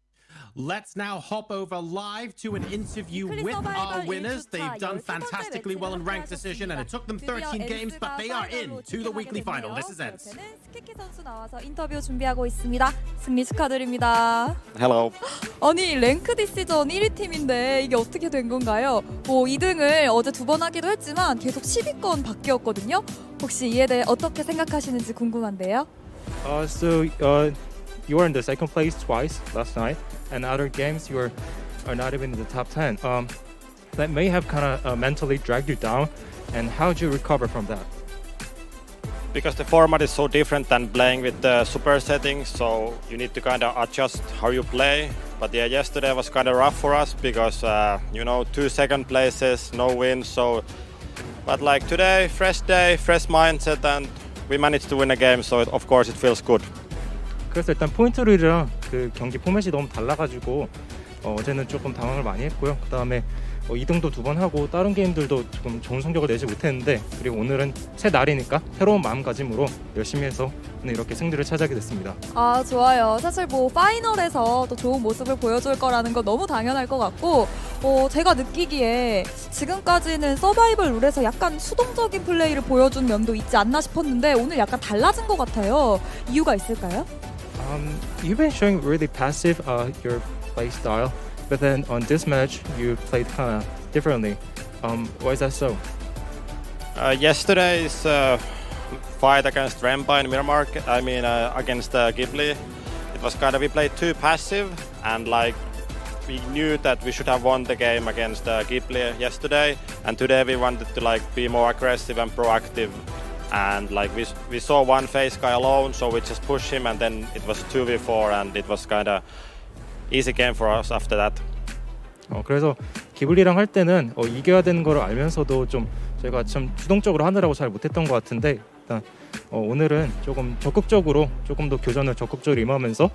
Let's now hop over live to an interview with our winners. They've done fantastically well in ranked decision, and it took them 13 games, but they are in to the weekly final. This is Ents. 스키키 선수 나와서 인터뷰 준비하고 있습니다. 승리 축하드립니다. Hello. 아니 랭크드 시전 1위 팀인데 이게 어떻게 된 건가요? 뭐 2등을 어제 2번 하기도 했지만 계속 10위권 바뀌었거든요. 혹시 이에 대해 어떻게 생각하시는지 궁금한데요. You were in the second place twice last night, and other games you are not even in the top 10. That may have kind of mentally dragged you down. And how did you recover from that? Because the format is so different than playing with the super settings, so you need to kind of adjust how you play. But yeah, yesterday was kind of rough for us because 2 second places, no wins. But like today, fresh day, fresh mindset, and we managed to win a game. So of course it feels good. 그래서 일단 포인트룰이랑 그 경기 포맷이 너무 달라가지고 어제는 조금 당황을 많이 했고요. 그 다음에 2등도 2번 하고 다른 게임들도 조금 좋은 성적을 내지 못했는데, 그리고 오늘은 새 날이니까 새로운 마음가짐으로 열심히 해서 이렇게 승리를 차지하게 됐습니다. 아 좋아요. 사실 뭐 파이널에서 또 좋은 모습을 보여줄 거라는 거 너무 당연할 것 같고, 제가 느끼기에 지금까지는 서바이벌 룰에서 약간 수동적인 플레이를 보여준 면도 있지 않나 싶었는데 오늘 약간 달라진 것 같아요. 이유가 있을까요? You've been showing really passive your play style, but then on this match you played kind of differently. Why is that so? Yesterday's fight against Rempa in Miramar, against Ghibli, it was kind of, we played too passive, and like we knew that we should have won the game against Ghibli yesterday, and today we wanted to like be more aggressive and proactive. And like we saw one FaZe guy alone, so we just pushed him, and then it was 2v4, and it was kind of easy game for us after that. 그래서 기블리랑 할 때는 이겨야 되는 걸 알면서도 좀 저희가 참 주동적으로 하느라고 잘 못했던 것 같은데, 일단 오늘은 조금 적극적으로 조금 더 교전을 적극적으로 임하면서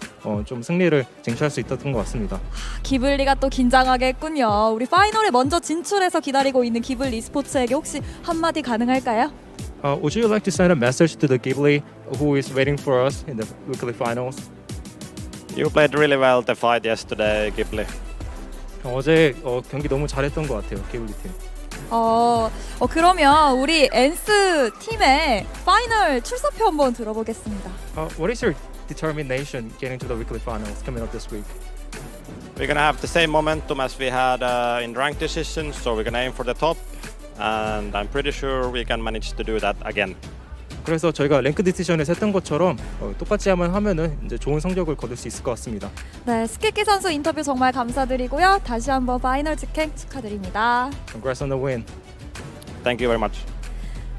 좀 승리를 쟁취할 수 있었던 것 같습니다. 기블리가 또 긴장하게 했군요. 우리 파이널에 먼저 진출해서 기다리고 있는 기블리 e스포츠에게 혹시 한마디 가능할까요? Would you like to send a message to the Ghibli who is waiting for us in the weekly finals? You played really well the fight yesterday, Ghibli. 어제 경기 너무 잘했던 것 같아요, Ghibli 팀. 그러면 우리 엔스 팀의 파이널 출사표 한번 들어보겠습니다. What is your determination getting to the weekly finals coming up this week? We're gonna have the same momentum as we had in ranked decisions, so we're gonna aim for the top. And I'm pretty sure we can manage to do that again. 그래서 저희가 랭크 디시전에서 했던 것처럼 똑같이 하면은 이제 좋은 성적을 거둘 수 있을 것 같습니다. 네, 스키키 선수 인터뷰 정말 감사드리고요. 다시 한번 파이널 직행 축하드립니다. Congrats on the win. Thank you very much.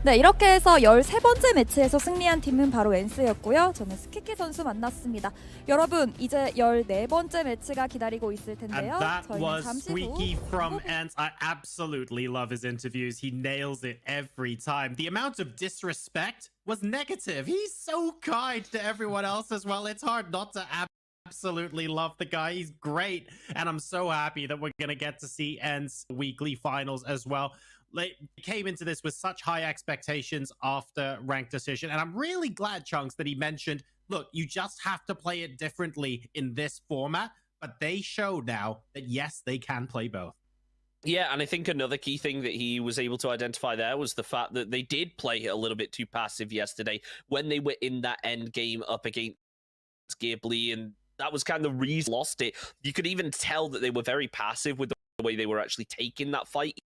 네, 이렇게 해서 13번째 매치에서 승리한 팀은 바로 엔스였고요. 저는 스키키 선수 만났습니다. 여러분, 이제 14번째 매치가 기다리고 있을 텐데요. And that was Squeaky from Ents. I absolutely love his interviews. He nails it every time. The amount of disrespect was negative. He's so kind to everyone else as well. It's hard not to absolutely love the guy. He's great. And I'm so happy that we're going to get to see Ents weekly finals as well. like, came into this with such high expectations after ranked decision. And I'm really glad, Chunks, that he mentioned, look, you just have to play it differently in this format. But they showed now that, yes, they can play both. Yeah, and I think another key thing that he was able to identify there was the fact that they did play a little bit too passive yesterday when they were in that end game up against Ghibli, and that was kind of the reason they lost it. You could even tell that they were very passive with the way they were actually taking that fight.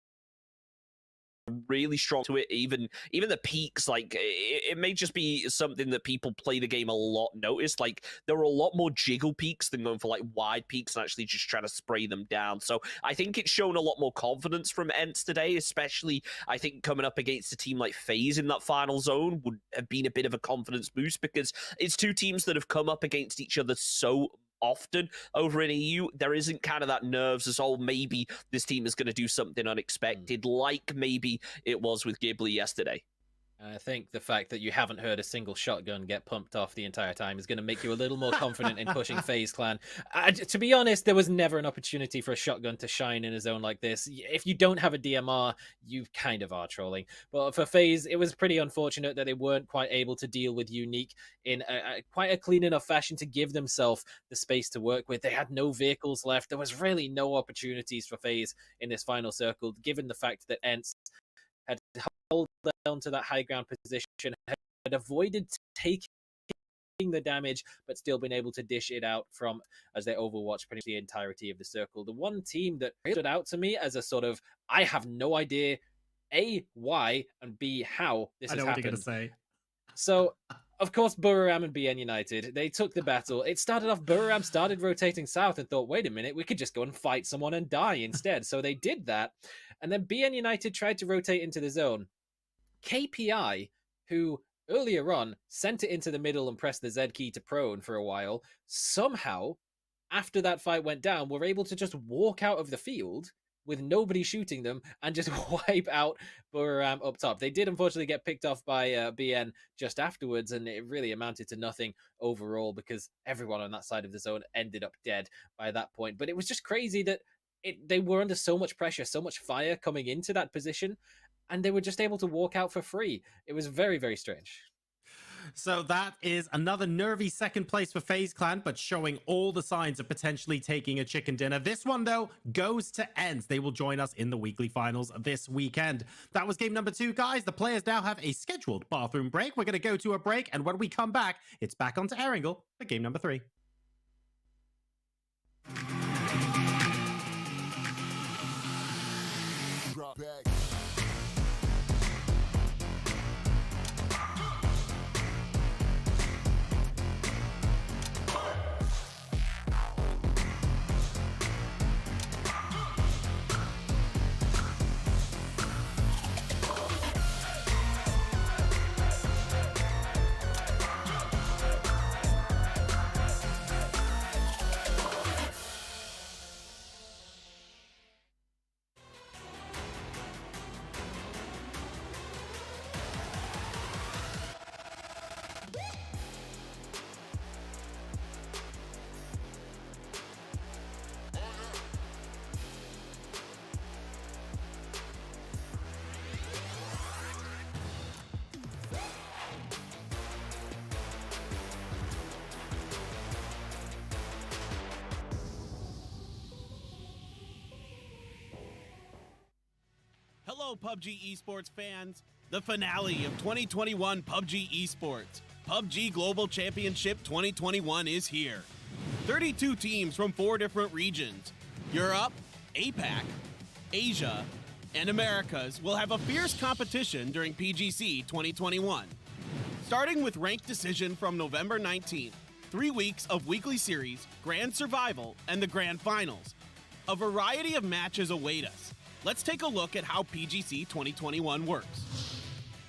Really strong to it. Even the peaks, like it may just be something that people play the game a lot notice. Like there were a lot more jiggle peaks than going for like wide peaks and actually just trying to spray them down. So I think it's shown a lot more confidence from Ents today, especially I think coming up against a team like FaZe in that final zone would have been a bit of a confidence boost, because it's two teams that have come up against each other so often over in EU. There isn't kind of that nerves as, oh, maybe this team is going to do something unexpected, like maybe it was with Ghibli yesterday. I think the fact that you haven't heard a single shotgun get pumped off the entire time is going to make you a little more confident in pushing FaZe Clan. To be honest, there was never an opportunity for a shotgun to shine in a zone like this. If you don't have a DMR, you kind of are trolling. But for FaZe, it was pretty unfortunate that they weren't quite able to deal with Unique in quite a clean enough fashion to give themselves the space to work with. They had no vehicles left. There was really no opportunities for FaZe in this final circle, given the fact that Ents had held down to that high ground position, had avoided taking the damage, but still been able to dish it out from as they overwatch pretty much the entirety of the circle. The one team that stood out to me as a sort of, I have no idea, A, why, and B, how this has happened. I know what you're going to say. So, of course, Buriram and BN United, they took the battle. It started off, Buriram started rotating south and thought, wait a minute, we could just go and fight someone and die instead. So they did that. And then BN United tried to rotate into the zone. KPI, who earlier on sent it into the middle and pressed the Z key to prone for a while, somehow, after that fight went down, were able to just walk out of the field with nobody shooting them and just wipe out Buriram up top. They did unfortunately get picked off by BN just afterwards, and it really amounted to nothing overall because everyone on that side of the zone ended up dead by that point. But it was just crazy that they were under so much pressure, so much fire coming into that position, and they were just able to walk out for free. It was very, very strange. So that is another nervy second place for FaZe Clan, but showing all the signs of potentially taking a chicken dinner. This one, though, goes to Ents. They will join us in the weekly finals this weekend. That was game number 2, guys. The players now have a scheduled bathroom break. We're going to go to a break, and when we come back, it's back onto Erangel for game number 3. Drop back. Hello, PUBG Esports fans. The finale of 2021 PUBG Esports. PUBG Global Championship 2021 is here. 32 teams from 4 different regions. Europe, APAC, Asia, and Americas will have a fierce competition during PGC 2021. Starting with ranked decision from November 19th, 3 weeks of weekly series, grand survival, and the grand finals. A variety of matches await us. Let's take a look at how PGC 2021 works.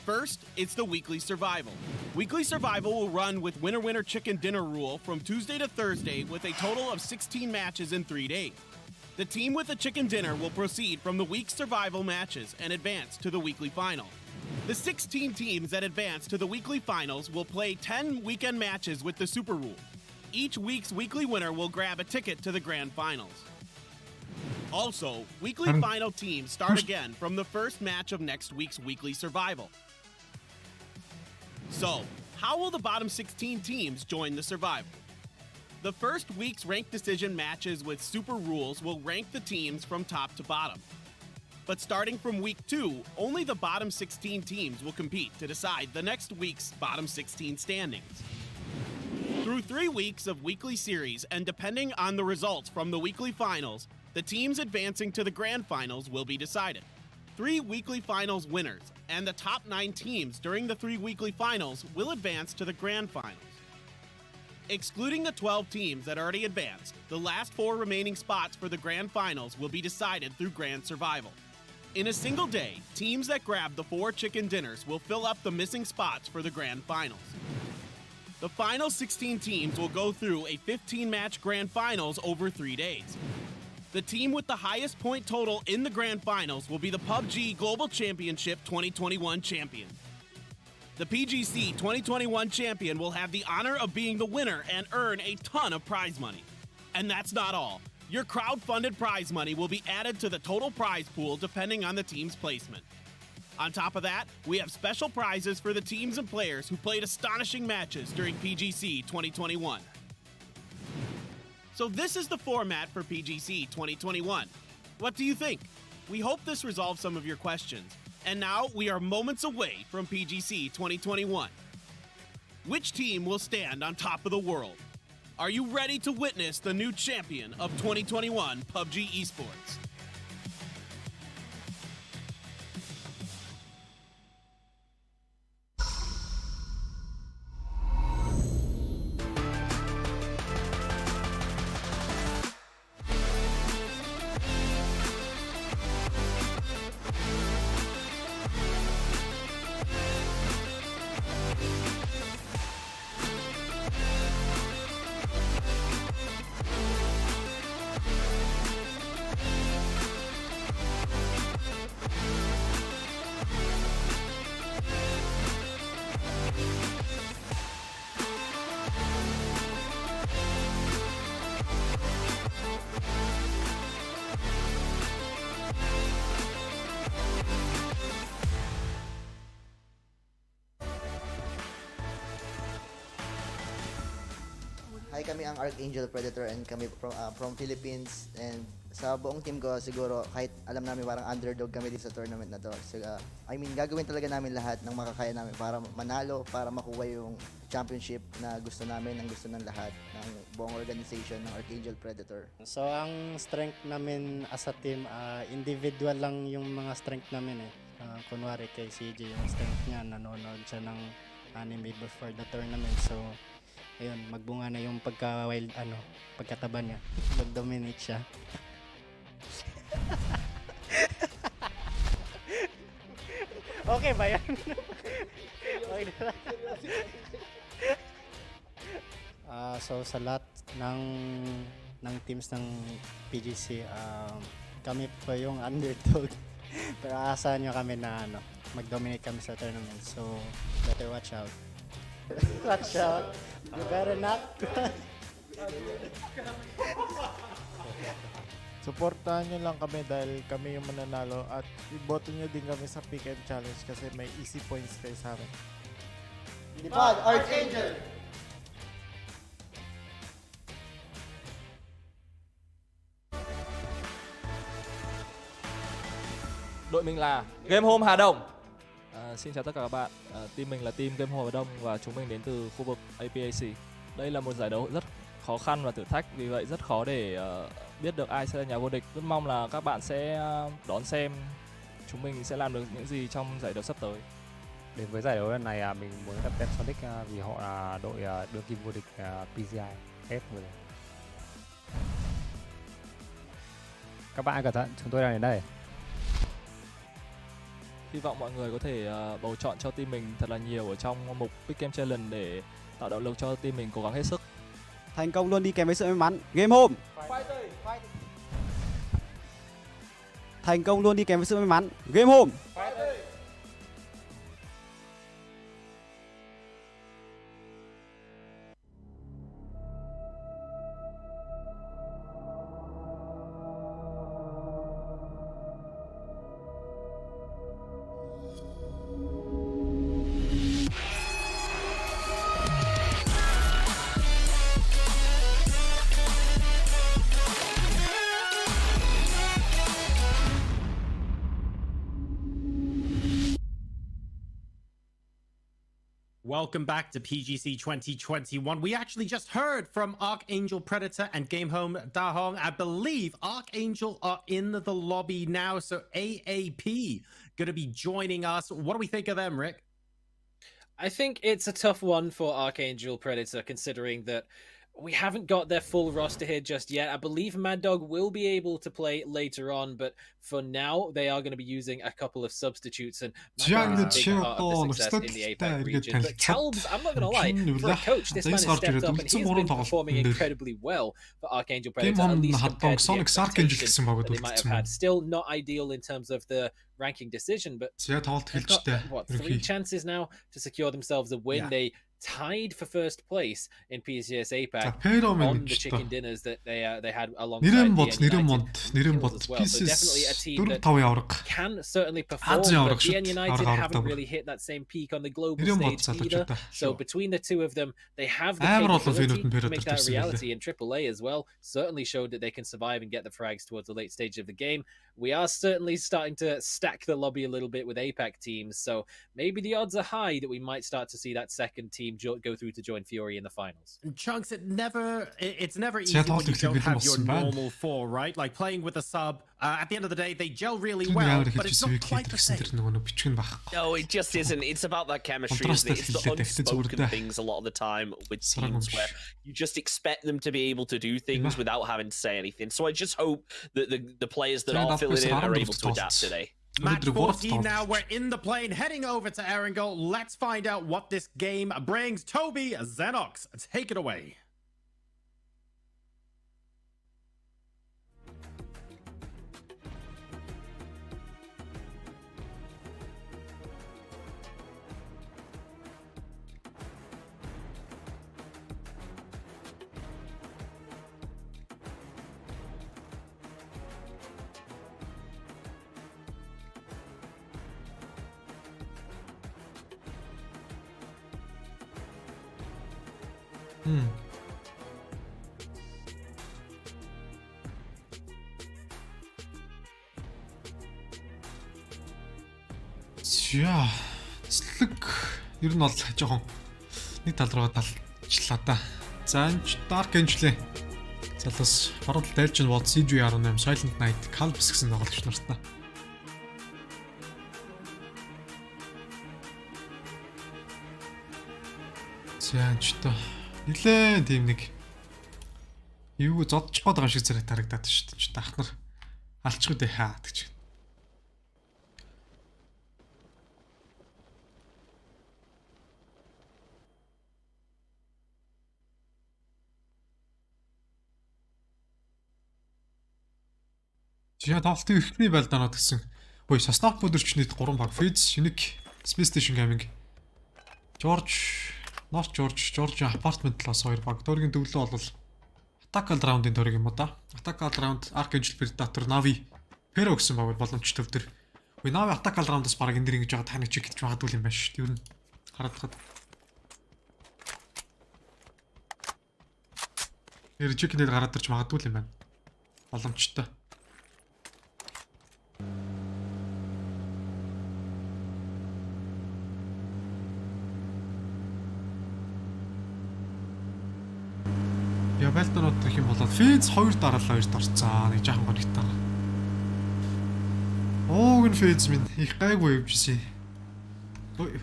First, it's the weekly survival. Weekly survival will run with winner-winner chicken dinner rule from Tuesday to Thursday with a total of 16 matches in 3 days. The team with the chicken dinner will proceed from the week's survival matches and advance to the weekly final. The 16 teams that advance to the weekly finals will play 10 weekend matches with the Super Rule. Each week's weekly winner will grab a ticket to the grand finals. Also, weekly final teams start again from the first match of next week's weekly survival. So, how will the bottom 16 teams join the survival? The first week's ranked decision matches with super rules will rank the teams from top to bottom. But starting from week 2, only the bottom 16 teams will compete to decide the next week's bottom 16 standings. Through 3 weeks of weekly series and depending on the results from the weekly finals, the teams advancing to the grand finals will be decided. 3 weekly finals winners and the top 9 teams during the 3 weekly finals will advance to the grand finals. Excluding the 12 teams that already advanced, the last 4 remaining spots for the grand finals will be decided through grand survival. In a single day, teams that grab the 4 chicken dinners will fill up the missing spots for the grand finals. The final 16 teams will go through a 15-match grand finals over 3 days. The team with the highest point total in the grand finals will be the PUBG Global Championship 2021 champion. The PGC 2021 champion will have the honor of being the winner and earn a ton of prize money. And that's not all. Your crowd-funded prize money will be added to the total prize pool depending on the team's placement. On top of that, we have special prizes for the teams and players who played astonishing matches during PGC 2021. So this is the format for PGC 2021. What do you think? We hope this resolves some of your questions. And now we are moments away from PGC 2021. Which team will stand on top of the world? Are you ready to witness the new champion of 2021 PUBG Esports? Hi, kami ang Archangel Predator and kami from Philippines, and sa buong team ko siguro kahit alam namin parang underdog kami dito sa tournament na to. So, I mean, gagawin talaga namin lahat ng makakaya namin para manalo, para makuha yung championship na gusto namin, ang gusto ng lahat ng buong organization ng Archangel Predator. So ang strength namin as a team, individual lang yung mga strength namin eh. Kunwari kay CJ, yung strength niya, nanonood siya ng anime before the tournament. So ayun, magbunga na yung pagkataba niya. Mag-dominate siya. Okay ba yan? Okay na. So sa lahat ng teams ng PGC, kami po yung underdog. Pero aasahan nyo kami na mag-dominate kami sa tournament. So better watch out. Watch out. You better not. Supportahan nyo lang kami dahil kami yung mananalo at iboto nyo din kami sa Pick and Challenge kasi may easy points kayo sa amin. Lipad, Archangel! Đội mình là Game Home Hà Đông. Xin chào tất cả các bạn. Team mình là team Game Home Hà Đông và chúng mình đến từ khu vực APAC. Đây là một giải đấu rất khó khăn và thử thách, vì vậy rất khó để biết được ai sẽ là nhà vô địch. Rất mong là các bạn sẽ đón xem chúng mình sẽ làm được những gì trong giải đấu sắp tới. Đến với giải đấu lần này mình muốn gặp Sonic vì họ là đội đương kim vô địch PGI S10. Các bạn cẩn thận, chúng tôi đang đến đây. Hy vọng mọi người có thể bầu chọn cho team mình thật là nhiều ở trong mục Pick Game Challenge để tạo động lực cho team mình cố gắng hết sức. Thành công luôn đi kèm với sự may mắn. Game Home. Thành công luôn đi kèm với sự may mắn. Game Home. welcome back to PGC 2021. We actually just heard from Archangel Predator and Game Home Dahong. I believe Archangel are in the lobby now, so AAP going to be joining us. What do we think of them, Rick? I think it's a tough one for Archangel Predator, considering that we haven't got their full roster here just yet. I believe Mad Dog will be able to play later on, but for now, they are going to be using a couple of substitutes, and Mad Dog is a big part of the success in the APAC region. But Calbs, I'm not going to lie, for a coach, this man has stepped up, and he's been performing incredibly well for Archangel Predator, at least compared to the expectation that they might have had. Still not ideal in terms of the ranking decision, but they've got, what, 3 chances now to secure themselves a win. They tied for first place in PCS APAC on the chicken dinners that they had alongside DN United as well. So definitely a team that can certainly perform, but DN United haven't really hit that same peak on the global stage either. So between the two of them, they have the capability to make that a reality. In AAA as well certainly showed that they can survive and get the frags towards the late stage of the game. We are certainly starting to stack the lobby a little bit with APAC teams, so maybe the odds are high that we might start to see that second team go through to join Fury in the finals. Chunks, it's never easy when you don't have your normal 4, right? Like playing with a sub, at the end of the day, they gel really well, but it's not quite the same. No, it just isn't. It's about that chemistry, isn't it? It's the unspoken things a lot of the time with teams where you just expect them to be able to do things without having to say anything. So I just hope that the players that are filling in are able to adapt today. Match 14 now, we're in the plane, heading over to Erangel. Let's find out what this game brings. Toby Xenox, take it away. За цэцлэг ер нь бол жоохон нэг тал руу талчлаа да. За энэ Dark Angel залуус Хорол Delgin World CG18 Silent Knight Calbs гэсэн тоглогч нартай. За энэ нилээн тийм нэг юу зодчих гээд байгаа шиг зэрэг харагдаад шүү дээ. Дахнар алчгүй дээ хаа гэж. Жишээ тоглолтын эхний байлдаанууд гэсэн. Хөөе, Соснов бүдэрчнийд 3 баг Fizz, Шинэг, Space Station Gaming, George Apartment-лаас 2 баг. Дөргийн төвлөө бол Attack All Round-ын дөрөг юм уу да? Attack All Round, Archangel Predator, Navi, Pero гэсэн баг боломж төвдөр. Хөөе, Navi Attack All Round-аас баг энэ дэр ингэж байгаа таны чиг гэж магадгүй юм байна шүү. Ер нь хараад хаад. Тэр чиг дээр гараад ирж магадгүй юм байна. Боломжтой. Я байлтнууд гэх юм болоод Fizz 2 дараалал 2-т орцсон. Нэг жаахан гонигтай. Оо гэн Fizz минь их гайгүй явжсэн.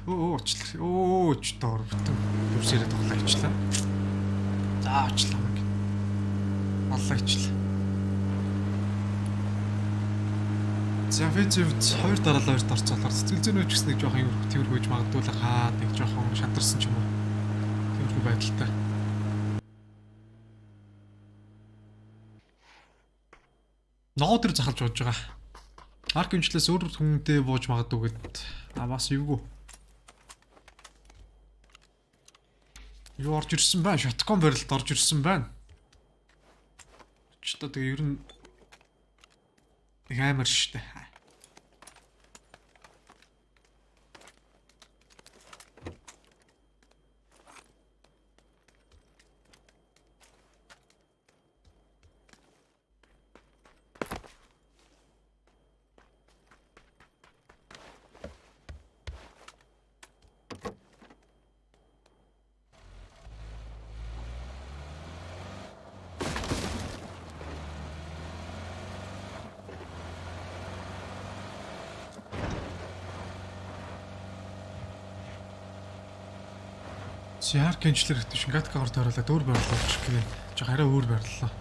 Оо ч доор бүтэн төвсөрөө тоглоачлаа. Заачлаа мэг. Аллагчлаа. За Fizz 2 дараалал 2-т орцсон. Цэцгэл зөнөөч гэсэн нэг жоохон тэрхүүж магадгүй л хаад нэг жоохон шантарсан ч юм уу. Тэрхүү байдалтай. Ноо төр захалж бууж байгаа. Archangel-ээс өөр хүнтэй бууж магадгүй гэд. Бас эвгүй. Юу орж ирсэн байна? Shotgun barrel-д орж ирсэн байна. Ч одоо тэгээ ер нь амар штэ. Яар гэнчлэр гэдэг чинь гатгаар тойруулаад өөр байрлуулах шиг гэх юм. Жоо хараа өөр байрлалаа.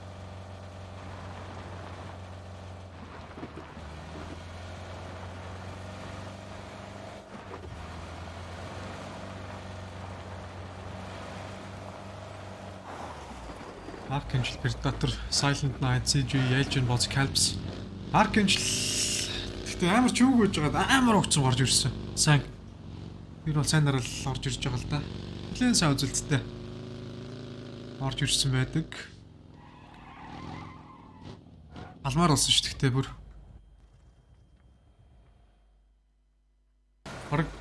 Archangel, Predator, Silent Knight, CG, Elgin, Bots, Calps. Archangel гэхдээ амар ч үгүй гэж байгаа амар огцсон гарч ирсэн. Сайн. Би бол сайнаар л орж ирж байгаа л да. Нэлээд сайн үзэлттэй. Орж ирсэн байдаг. Алмаар болсон шүү дээ бүр. Бараг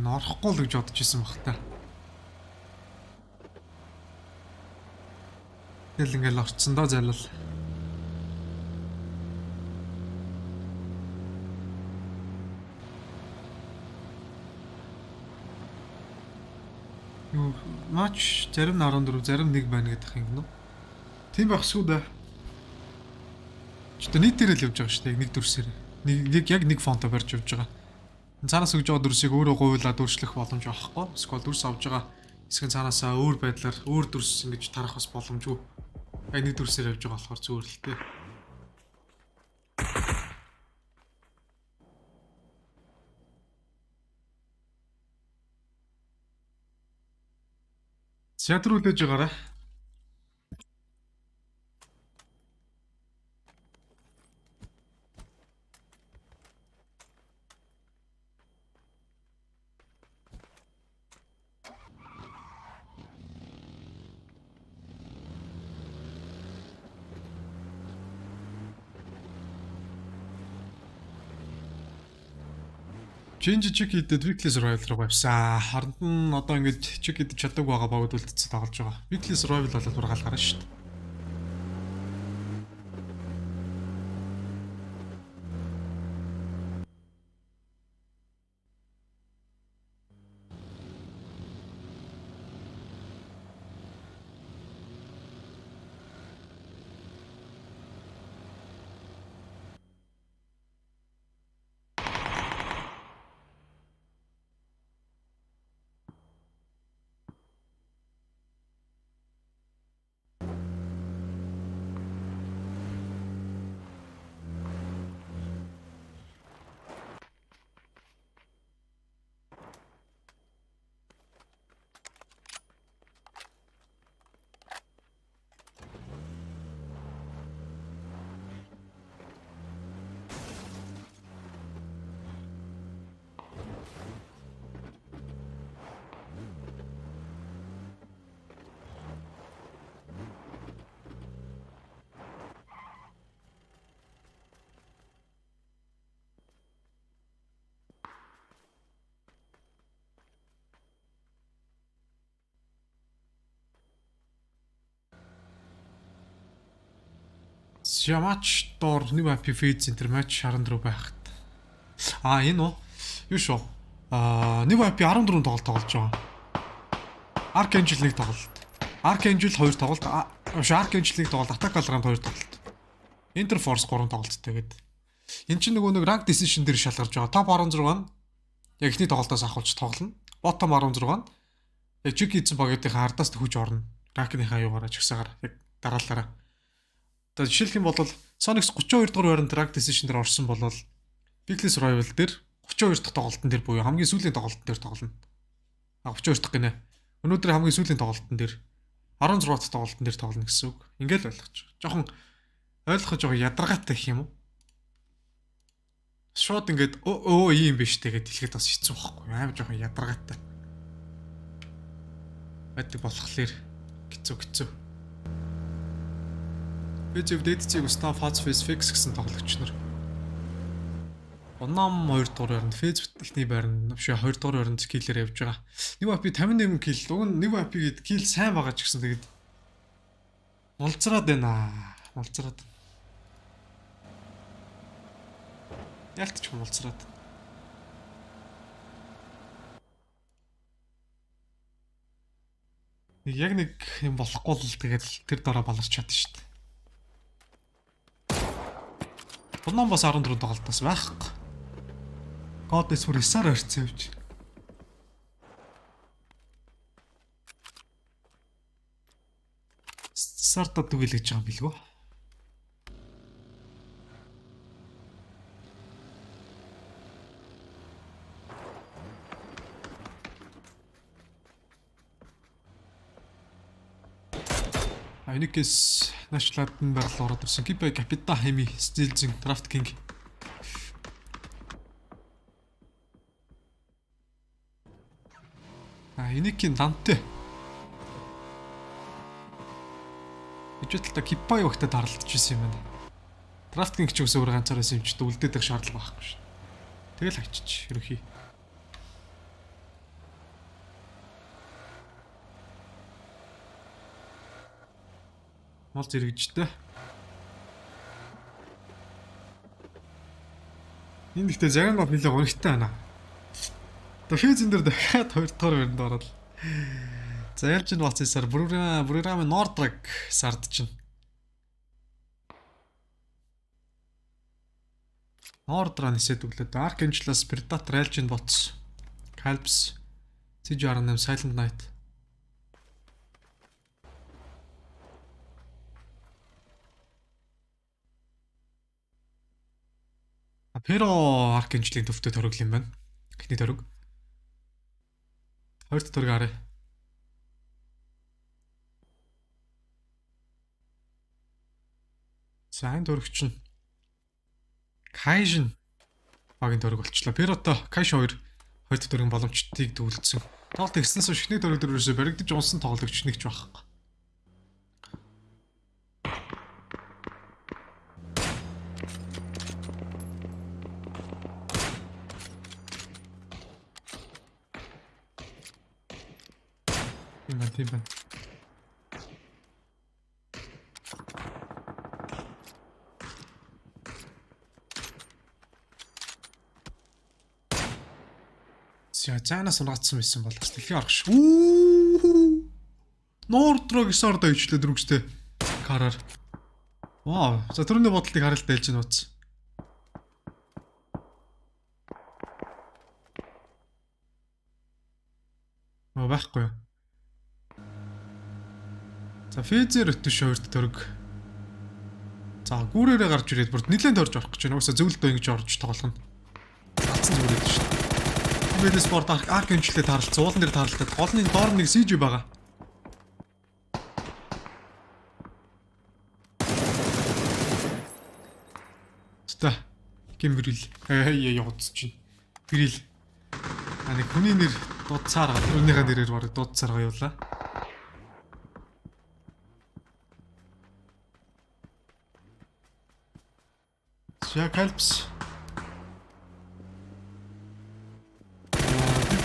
орохгүй л гэж бодож исэн баг та. Тэгэл ингээл орцсон доо зайлал. Матч зарим нь 14, зарим 1 байна гэдэг юм гэнэ. Тийм багсгүй да. Ч нийтээр л явж байгаа шүү дээ. Нэг дүрсээр. Нэг яг нэг фонтоо барьж явж байгаа. Цаанаас өгж байгаа дүрсийг өөрөө гуйлаад өөрчлөх боломж авахгүй. Эсвэл дүрс авж байгаа хэсэг цаанаасаа өөр байдлаар өөр дүрс ингэж тарах бас боломжгүй. Яг нэг дүрсээр явж байгаа болохоор зүгээр л дээ. Театр үлээж байгаарай. Change check хийдэг weekly survival руу явсан. Харанд нь одоо ингэж check хийж чаддаг байгаа богд үлдсэн тоглож байгаа. Weekly survival болоод ургаалгараа шүү дээ. Матч доор нэг AP feed center матч 14 байхад. Энэ уу? Юу шүү. Нэг AP 14 тоглолт тоглож байгаа. Archangel 1 тоглолт. Archangel 2 тоглолт. Archangel 1 тоглолт. Attack Algorand 2 тоглолт. Interforce 3 тоглолттой гээд. Энд чинь нөгөө нэг rank decision дээр шалгарч байгаа. Top 16 нь яг ихний тоглолтоос ахуулж тоглоно. Bottom 16 нь яг чиг хийсэн багийнхаа ардаас төхөж орно. Rank-ийнхаа юугаараа чигсаагаар яг дараалалаараа. Одоо жишээлх юм бол Sonics 32 дугаар байранд rank decision дээр орсон бол Weekly Survival дээр 32 дахь тоглолтын дээр буюу хамгийн сүүлийн тоглолтын дээр тоглоно. 32 дахь гинэ. Өнөөдөр хамгийн сүүлийн тоглолтын дээр 16 дахь тоглолтын дээр тоглоно гэсэн үг. Ингээл ойлгож байгаа. Жохон ойлгож байгаа ядаргаатай гэх юм уу? Шууд ингээд ийм биш тэгээд хэлэхэд бас хэцүү байхгүй. Аим жохон ядаргаатай. Байдаг болохоор хэцүү. PGC дэдцийг Gustav Hatzfis Fix гэсэн тоглогч нар. Унам 2 дугаар байранд, Facebook ихний байранд, биш 2 дугаар байранд киллээр явж байгаа. Нэг AP 51 килл. Уг нь нэг AP гээд килл сайн байгаа ч гэсэн тэгээд мулцраад байна. Мулцраад. Ялтч мулцраад. Яг нэг юм болохгүй л тэгээд тэр дараа баларч чадсан шүү дээ. Унам бас 14 тоглолтоос байхгүй. Код эсвэр 9-аар орцсон явж. Сарта түгэлж байгаа юм билгөө. Айникэс нашлаадын барал ороод ирсэн. Кипэ капита хеми стилзин драфт кинг. Айникийн дантай. Ичэтэл та кипа явахтаа даралдаж ирсэн юм байна. Драфт кинг ч үсээ өөр ганцаараа юм ч үлдээдэг шаардлага байхгүй шин. Тэгэл хачиж ерөхий. Мал зэрэгжтэй. Энэ ихтэй зарим нь нэлээд гонхтой байна. Физэн дээр дахиад 2 дахь өрөнд ороод. За ялж ин бацсаар програм Нордраг сард чинь. Нордраа нисээд өглөөд Arcangel-аас Predator Elgin Bots, Calps, CG18 Silent Knight. Pero Arcangel-ийн төвтэй төрөг юм байна. Эхний төрөг. Хоёр дахь төрөг арай. Сайн төрөг чинь Kaijin багийн төрөг болчлоо. Pero-то Kaijin 2 хоёр дахь төрөгийн боломжтыг дүүлдсэн. Тоглолт ихснээс эхний төрөг дөрөөсөө баригдаж унсан тоглогч нэгч байхгүй. Тийм байна. Заанаас унгацсан байсан бол бас дэлхийн арга шүү. Нордрог сорд өвчлээ дөрөвчтэй караар. Вау, за түрүүний бодлыг харалт дэлж нууц. Байхгүй. За физер өтөш хоёрт төрөг. За гүүрээрээ гарч ирээд бүр нэлээд орж орох гэж байна. Уусаа зөвлөлтөө ингэж орж тоглох нь. Гацсан зүгээр дээ шүү. Тэгэл спорт Arcangel-тэй тааралцсан. Уулан дээр тааралцаад голны доор нэг CG байгаа. Ста гэмбэрил. Явц чинь. Гэрил. Нэг хүний нэр дуудсаар гал. Түүнийхээ нэрээр барыг дуудсаар гаюулаа. Ja, Calps.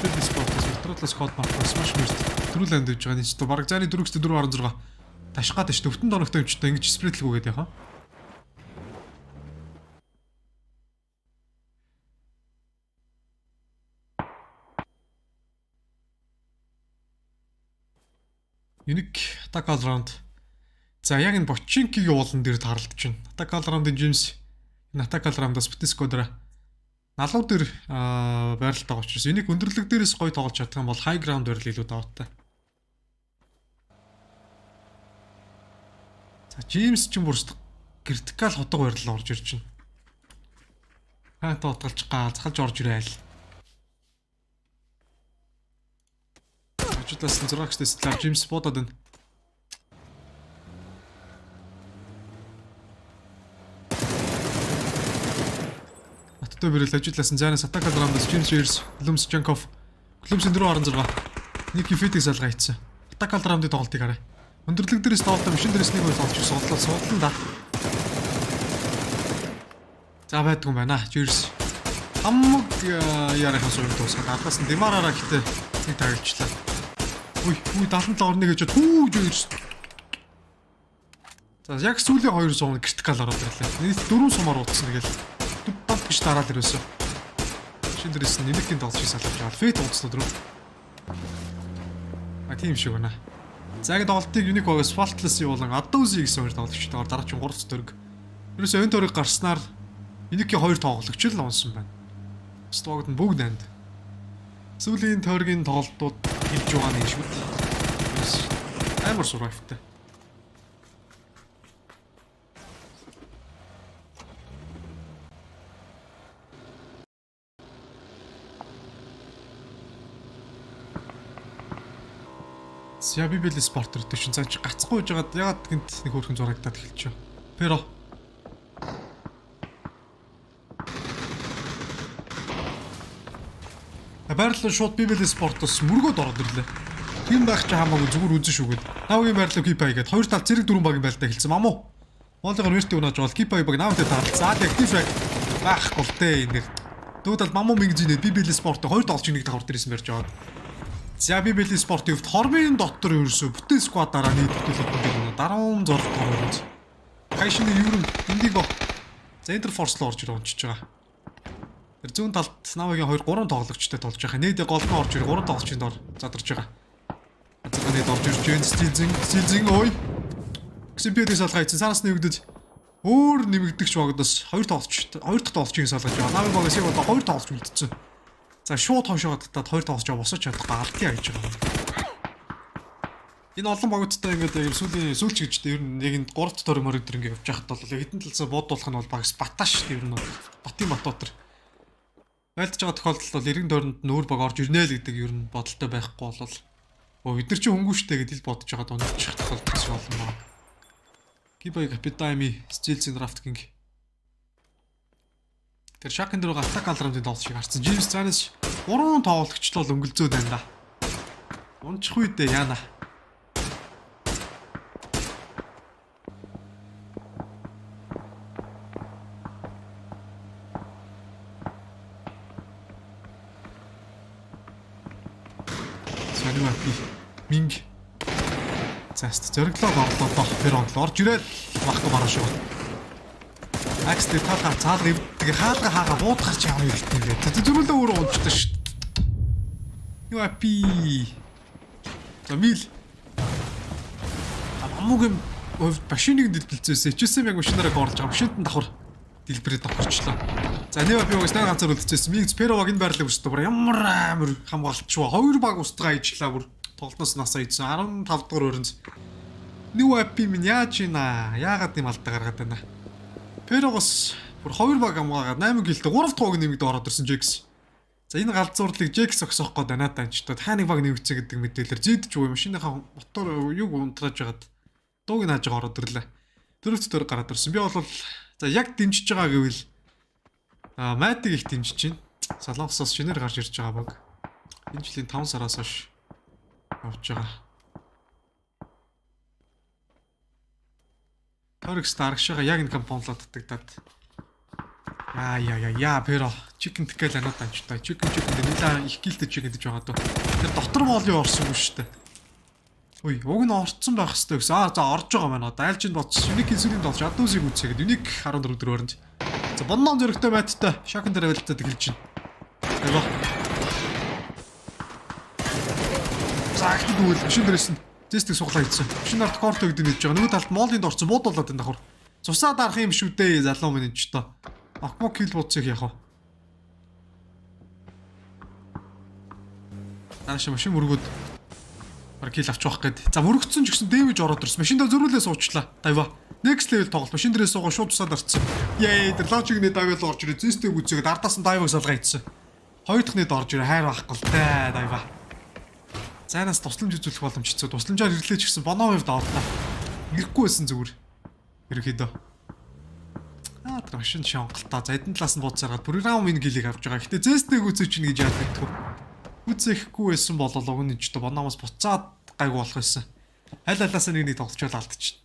Esports виртуалаас код маркаас маш мөрт төрүүлэнд дэвж байгаа нэг ч баг зааны 4-4.16 ташгаад ш төвтөн доногтой юм ч та ингэж спритлгүйгээд яхаа. Unique attack all round. За яг энэ Бочинкигийн уулан дээр тааралдж байна. Attack all round-ын James энэ attack all round-аас Битискодра налуу дээр байралтай байгаа учраас энийг өндөрлөг дээрээс гоё тоглож чадах юм бол high ground байрал илүү даваатай. За James ч юм бүр критикал ходог байрал орж ирж байна. Хаата утгалж захалж орж ирээл. Ажиглаас 6-т слав James бодоод байна. Бэрэл ажилласан зайнаас атака драмаас James Shears, Lums Jankov, Lums 4.16 нэг фитиг салгаа хийцэн. Атака драмын тоглолтыг хараа. Өндөрлөг дээрээс тоглолтоо машин дээрээс нэг бол олж суудлаа да. За байдгүй юм байна. Shears хамаг ярахаас өөр дуусгаад адаас нь Демараараа гэтээ нэг тагилчлаа. Үй 77-1 гэж түүж. За яг сүүлийн 2 суун критикал ороод ирлээ. Нийт 4 сумаар уудсан тэгэл бат гэж дараал ирээсэ. Шиндрэс нэмэгдийн тоглолт шиг салж байгаа. Фэт уудсан дөрөв. Тийм шиг байна. За ингэ тоглолтыг юник багаас Faultless явуулан Adouzi гэсэн хоёр тоглогчтойгоор дараач 3 төрөг. Ерөөсөө энэ төрөг гарснаар юникийн 2 тоглогч л унсан байна. Стогд нь бүгд анд. Сүүлийн төргийн тоглолтууд хэлж байгаа нэг шүү дээ. Амар survive-тай. За би бэл спорт төрөв чинь цааш гацхгүй жагаад ягаад гинт нэг хөрхэн зурагдаад эхэлчихв. Pero байрлал шууд би бэл спортоос мөргөд ороод ирлээ. Тийм байх чи хамаагүй зүгээр үзэн шүүгээд. Навгийн байрлал кип байгаад хоёр тал зэрэг дөрвөн багийн байлтаа хэлсэн мамуу. Монголын верти унаж бол кип баг наамтай таалцсан. Актив байхгүй те энэ. Дүүдэл мамуу мэгзинэ би бэл спорт хоёр толч нэг давхар дээрсэн барьж аваад. За би бэл спортын хувьд хормын дотор ерөөсө бүтэн сквадаараа нийтдүүлээд даруун зорх тоорож. Кайшны юурын индиго. За интерфорс руу орж ирж байгаа. Тэр зүүн талд Навагийн 2-3 тоглогчтой толж байгаа. Нээд голноо орж ирж 3 тоглогчийн дор задарч байгаа. Азар нээд орж ирж гэн стилзин ой. Ксимпедис алгаа ийцэн санаас нэгдэж өөр нэмэгдэгч богдос 2 дахь тоглогчийн салгаж байгаа. Навагийн багаас яг одоо 2 тоглогч үлдсэн. За шууд хошоод татаад 2 тоглогч босож чадахгүй алтын аяж байгаа. Энэ олон багуудтай ингээд яг сүүч гэж ер нь яг энэ 3 төр мөрөд төр ингээд явж байхад бол хэдэн талаас буудуулах нь бол багс баташ тэр нь батын батотор байлдж байгаа тохиолдолд бол эргэн тойронд нүүр баг орж ирнэ л гэдэг ер нь бодолтой байхгүй бол бид нар чи хөнгөн штэ гэдэл бодож байгаа дундчих тохиолдол болно ба. Кибай капитами стилзин рафтинг. Тэр шакэн дээр атак алрамдын тоглолт шиг харсан. Джеймс цаанаас 3 тоглогчтой бол өнгөлзөөд байна да. Унчих үедээ яана. Минг цаст зөрглөө орлоо тэр орж ирээд багт бараа шүү. Акс дээр таалга цаал ивдэг хаалга буудгарч явах хэрэгтэй гэдэг. Зүрхлөө өөрөө унцдаг шүү. Юу апи. Тамил. Амуугийн машиныг дэлбэлцээсээ HSM яг машинаараа гоорж байгаа. Машинтан давхар дэлбэрээ давхарчлаа. За нэг би угсаа ганцаар үлдчихсэн. Минг Перо багийн байрлал өссөн. Ямар амар хамгаалчваа. Хоёр баг устгаа ижлаа бүр. Тоглоноос насаа ийдсэн 15 дугаар өрөнц. New app минь яаж ийна? Яагаад юм алдаа гаргаад байна? Перогос бүр 2 баг хамгаагаад 8 гэлтэй 3 дугаар нэмэгдээ ороод ирсэн Джекс. За энэ галзуурлыг Джекс огсоох гээд байна таанчтаа. Та нэг баг нэмэгцээ гэдэг мэдээлэлээр зийдэж буй машиныхаа мотор юг унтрааж хагаад дууг нааж ороод ирлээ. Дөрөвт төр гараад ирсэн. Би бол за яг дэмжиж байгаа гэвэл Майтиг их дэмжиж байна. Солонгосоос шинээр гарч ирж байгаа баг. Энэ жилийн 5 сараас хойш авч байгаа. Торикс дарагшаага яг энэ компонлоо татагдаад. Яа pero chicken тэгэл анаад анчтай. Chicken нэлээ их гэлтэй chicken гэж байгаа дөө. Тэр дотор моолын орсон юм шүү дээ. Үй, уг нь орцсон байх хэвээр гэсэн. За орж байгаа маань одоо айлж нь бодсон. Юник инсулин болж адуусыг үүсгээд юник 14 дөрөөрөнд. За боннон зөрөгтэй байттай шакан дээр авилтад эхэлж байна. Яа. Загт дүүл машин дээрээс нь зэстэг суглаа хийсэн. Машин нарт корт өгдөг нэж байгаа. Нөгөө талд моолын дорцсон буудуулаад энэ давхар. Цусаа дарах юм шүү дээ залуу минь ч тоо. Акмо кил бууцыг яах вэ? Ааш машин мөргөөд кил авч явах гээд. За мөрөгцсөн ч гэсэн дэмэж ороод ирсэн. Машин дээр зөрүүлээ суучлаа. Дайва. Next level тоглолт. Машин дээрээс суугаа шууд тусаад арцсан. Яа, тэр лаунчиг нэд аваад орж ирээ. Зэстэг үзээгээд ардаас нь дайваг салгаа хийсэн. Хоёр дахь нэд орж ирээ. Хайр байхгүй л таа дайва. Зайнаас тусламж үзүүлэх боломжтой. Тусламжаар ирлээч гэсэн боно хувьд авлаа. Ирэхгүй байсан зүгээр. Ерөөхдөө. Тэр машин шонголтоо. За эдэн талаас нь бууцаараад програм минь гэлийг авч байгаа. Гэтэ зэстэг үзээ чинь гэж яах вэ? Үзэхгүй байсан бол уг нь ч одоо бономоос буцаад гайг болох байсан. Аль алаас нэг тоглолцоод алдчих.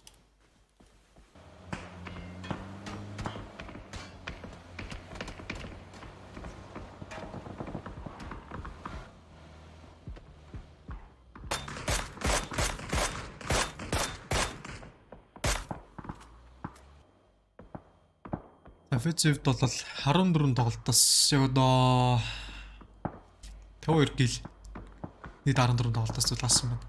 Offensive бол 14 тоглолтоос яг одоо 52 гил нийт 14 тоглолтоос зулаасан байна.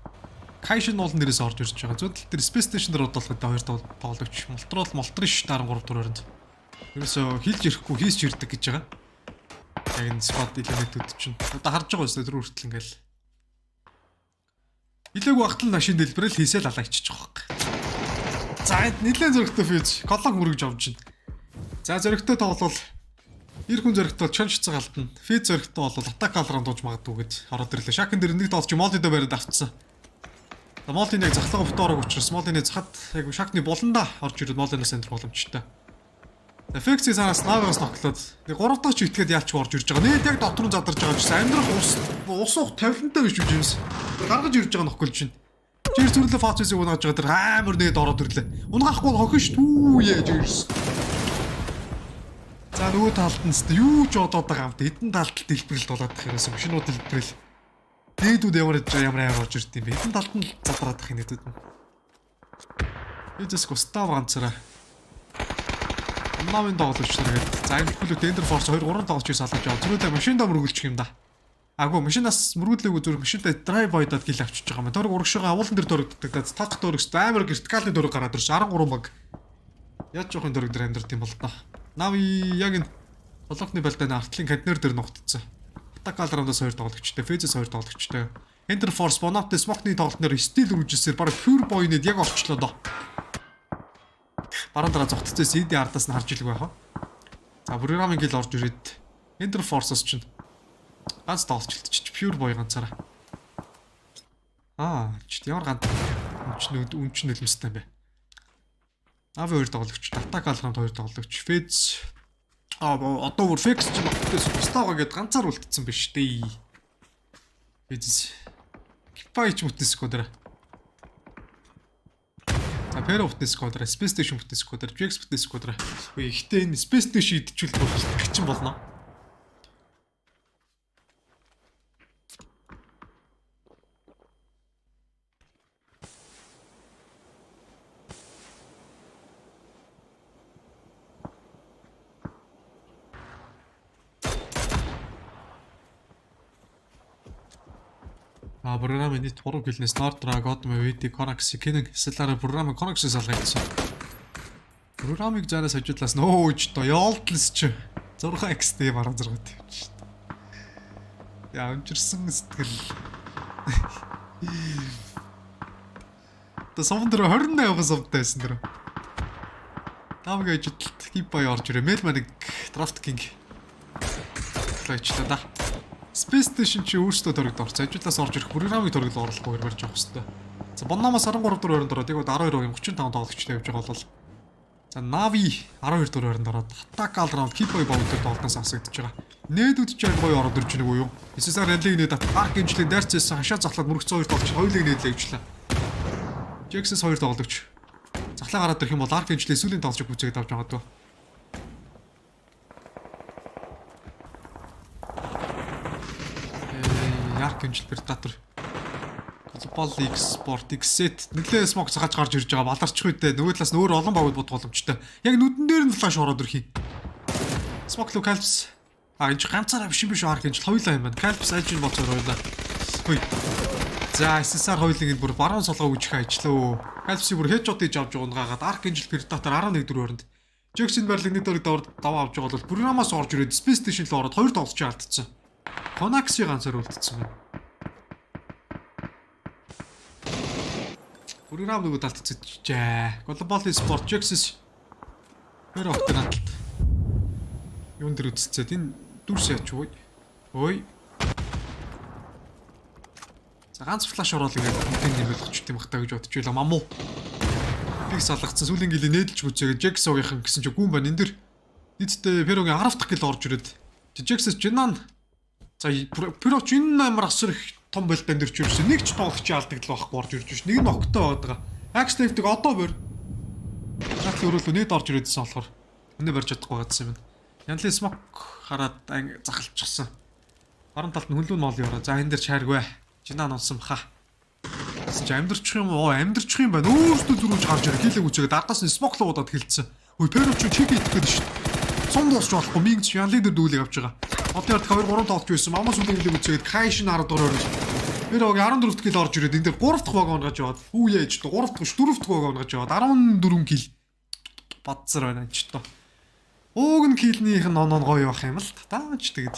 Кайшин бол нэрээс орж ирж байгаа. Зөв тал дээр Space Station дээр бодлоход хоёр тоглогч молтриш 13 дөрөнд. Ерөөсөө хилж ирэхгүй хийсч ирдэг гэж байгаа. Яг энэ спот элементүүд чинь одоо харж байгаа үстэй тэр хүртэл ингээл илээг багтал машин дэлбэрэл хийсэл алаа иччих واخ. За энд нэлээд зөрөгтэй фьюз коллог мөргөж авч байна. За зөрөгтэй тоглол ир хүн зөрөгтэй чончцсан галтна. Физ зөрөгтэй бол атак алран дууж магадгүй гэж ороод ирлээ. Шакэн дээр нэг тоглож молдо бариад авцсан. Молын яг захлага бутуураг учраас Молын захад яг шахтны болондоо орж ирээд Молын центр боломжтой. Эффекци санаас наагаас ноглоод нэг 3 дахь ч итгээд яалч орж ирж байгаа. Нээд яг дотор нь задарж байгаа ч амьдрах ус уух тавилантай биш үү юмс. Гаргаж ирж байгаа нөхгүй чинь. Чир зүрлээ фацисыг унааж байгаа тэр амар нээд ороод ирлээ. Унаахгүй хохин ш түүе жирс. За нөгөө талд нь юу ч одоод байгаа юм. Эдэн талд дэлбэрэлт болоод тах юмсан. Машинууд дэлбэрэл. Нээдүүд ямар орж ирд юм бэ? Эдэн талд нь задраад тах нээдүүд нь. Эцэс Густав ганцаараа Намын тоглогч нар гэдэг. За энэ бүхэл Ender Force 2-3 тоглогчийг салгаж байгаа. Зүрхээ машиндаа мөргөлчих юм да. Агуу машинаас мөргүүлээгүй зүрх машинтай drive бойдод гил авчиж байгаа юм. Төр урагшгаа авуулан дээр дөрөгддөг. Тах дөрөгс амар вертикалны дөрөг гараад ирж 13 баг. Яаж жоохын дөрөг дээр амьдрт юм бол тоо. Нави яг энэ толгойн балдааны артлын контейнер дээр ногдцсон. Атакалрандаас 2 тоглогчтой, Фезэс 2 тоглогчтой. Ender Force Bonapte Smoke-ны тоглолтноор стил үржилсээр баг pure boy-нэд яг орчлоо доо. Баруун дараа зогтцсон CD ардаас нь харж илгүй яах вэ? За програмын гэл орж ирээд Ender Force-ос чинь ганц тоглолцолт pure boy ганцаараа. Ч ямар ганц үнч нөлмөстэй юм бэ? Нави 2 тоглогч, Attack Alrand 2 тоглогч, Fez одоо бүр Fex ч багтээс Gustavo гээд ганцаар үлдсэн биш дээ. Fez Kipay ч бүтээсгүй даа. Pero бүтээсгүй даа, Space Station бүтээсгүй даа, Jax бүтээсгүй даа. Гэхдээ энэ Space Station идчихвэл гिच юм болно. Програмын нийт 3 гэлнээс Nordra, Godme, VD, Connex, King, Stellar програмын Connex-ээс алгагдсан. Програмыг заараас хажуудлаас нөөж тоо яолтлс ч 6x-тэй баруун зэрэг тавьчих. Яа амжирсан сэтгэл. Тэ савн дээр 28 савтай байсан дэр. Тавга ажилт Kipay орж ирээ. Melman-ыг Draft King. Лайчлаа да. Space Station чи өөрсдөө төрөгд орсон. Ажиглаас орж ирэх програмын төрөгд оруулахгүй барьж авах хэрэгтэй. За Bonamаас 13 дугаар ороод яг 12 35 тоглогчтой явж байгаа бол за Navi 12 дугаар ороод Attack Alrand Kipay бовдод тоглоноос асагдчихж байгаа. Нээдүүд ч яг гоё ороод ирж байгааг юу? SSR раллиг нээд Arc Angel-ийн дайрцсан хашаа захлаад мөрөгцөн 2 тоглогч хоёулыг нээдлээ явууллаа. Jax 2 тоглогч. Захлаа гараад ирэх юм бол Arc Angel-ийн сүүлийн тоглогчийг үзээд авч байгаа дөө. Arc Angel Predator Global Esports X-set нэлээ смок цагааж гарч ирж байгаа баларчих үедээ нөгөө талаас нөөр олон багууд бод боломжтой. Яг нүдэн дээр нь флаш ороод ирэх юм. Смок Calps энэ ганцаараа биш юм биш Arc Angel хоёулаа юм байна. Calps ажил болцоор хоёулаа. Хөөе. За SSR хоёулын энэ бүр баруун солгоо үжих ажиллаа. Calps-ийг бүр headshot хийж авч унгаагаад Arc Angel Predator 11 дөрөнд. Jackson Berlin-ний дөрөв даваа авч байгаа бол програмаас орж ирээд Space Station руу ороод 2 тоглож алдсан. Connex-ийг ганцаар үлдсэн байна. Програм нөгөө талд цэжжээ. Global Esports Jax хэр автонат. Юун дээр үтцээд энэ дүрс яач вэ? Ой. За ганц флаш ороод ингээд бүгдийг нэмэлт өчт юм хата гэж бодож байла мамуу. Пик салгацсан сүлийн гэлээ нээдэлж үзээгээ Jax-ийн гэсэн чи гүн байна. Энд дэр нийтдээ Pero-гийн 10 дахь гэл орж ирээд Jax-с Jinan за Pero ч энэ амар асар их том байлдаан дээр ч юусэн нэг ч тоглогч яалдаг л байхгүй орж ирж байна. Нэг нь огтой байгаа. Axtave-г одоо бор. Жаал өрөөлөө нээд орж ирээдсэн болохоор өнөө барьж чадахгүй байсан юм байна. Янлын смок хараад захалчихсан. Баруун талд нь хөнлөө мол яваа. За энэ дэр чааргүй. Jinan унсан баха. Чи амьдрчих юм уу? Амьдрчих юм байна. Өөртөө зөрүүж гарч ирэх хийлэг үзээгээд ардаас нь смок л удаад хэлсэн. Хөөе Pero ч чиг хийх гээд шүү дээ. Сум дуусч болохгүй. Минг ч янлын дээр дүүлэг авч байгаа. Одоо яг 2-3 тоглож байсан. Мамаас үлэн хэлэг үзээгээд Kaish нь 10 дугаар орж. Pero-г 14 кил орж ирээд энэ дээр 3 дахь баг онгаж яваад. Үу яаж 3 дахь 4 дахь баг онгаж яваад 14 кил бадсар байна ч тоо. Ууг нь килнийх нь оноо гоё байх юм л таач тэгээд.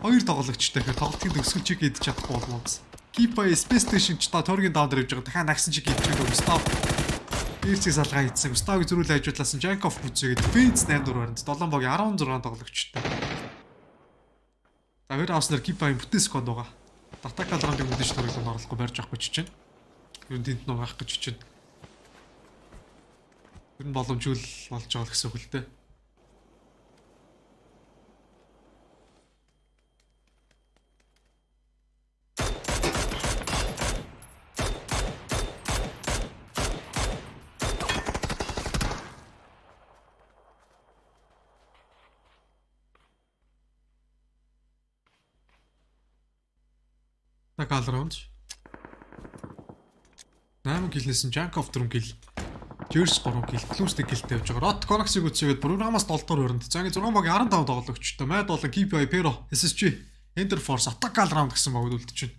Хоёр тоглогчтой гэхээр тоглолтыг төгсгөл чиг идэж чадахгүй болов. Kipay Space Station ч та торгийн даун дээр явж байгаа. Дахиад нагсан чиг идэж байгаа. Густав Ирчиг салгаа хийсэн. Густавыг зөрүүл ажиулсан Jankov бүцгээд Defense 8 дугаар баримт 7 багийн 16 тоглогчтой. За хоёр авснаар Kipay бүтээс код байгаа. Attack Alrand-ыг мэдээж төрөлд оруулахгүй барьж авахгүй ч чинь. Юу тэнд нугаах гэж чинь. Тэр нь боломжгүй болж байгаа гэсэн үг л дээ. Так алраунд 8 киллээс нь Jankov 4 килл, Jers 3 килл, Plus 1 киллтэй явж байгаа. Rot Conox-ыг үцээгээд программаас 7 дугаар өрөнд. За ингэ 6 багийн 15 тоглогчтой. Mad болон KPI Pero, SSG, Interforce, Attack All-Round гэсэн баг үлдчихэж байна.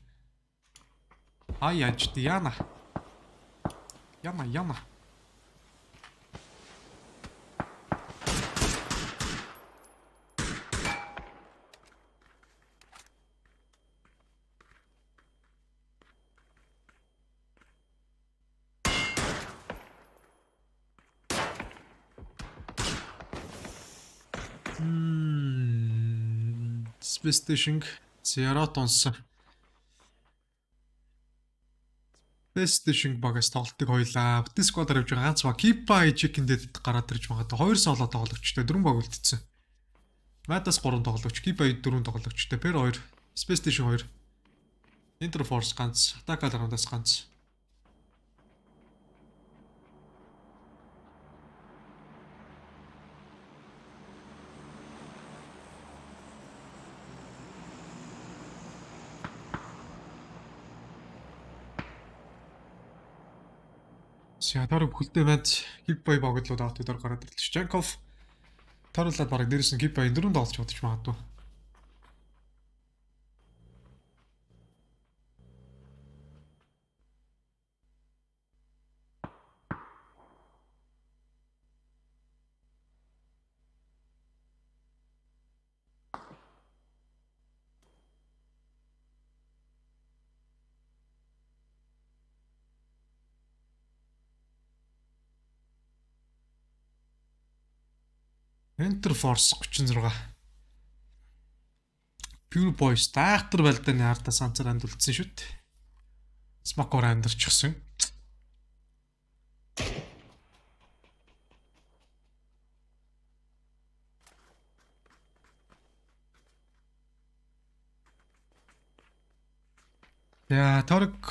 Ай яж Диана. Яма. Space Station Zeratons Space Station багаас тоглолтыг хоёлаа. Бүтэн сквадаар явж байгаа ганц баг Keepa Chicken-дэд гараад ирж магадгүй 2 соло тоглогчтой 4 баг үлдсэн. Madas 3 тоглогч, Keepa 4 тоглогчтой, Per 2, Space Station 2, Interforce ганц, Attack All-Round-аас ганц. Ятар бүхэлдээ банд Keepa богдлууд автодор гараад ирлээ. Jankov таруулаад бараг дээрээс нь Keepa 4 тоглож бодож магадгүй. Interforce 36. Pure Boys даахтар балдааны ардаа санцаар анд үлдсэн шүү дээ. Смакор амьдэрчихсэн. Яа, торг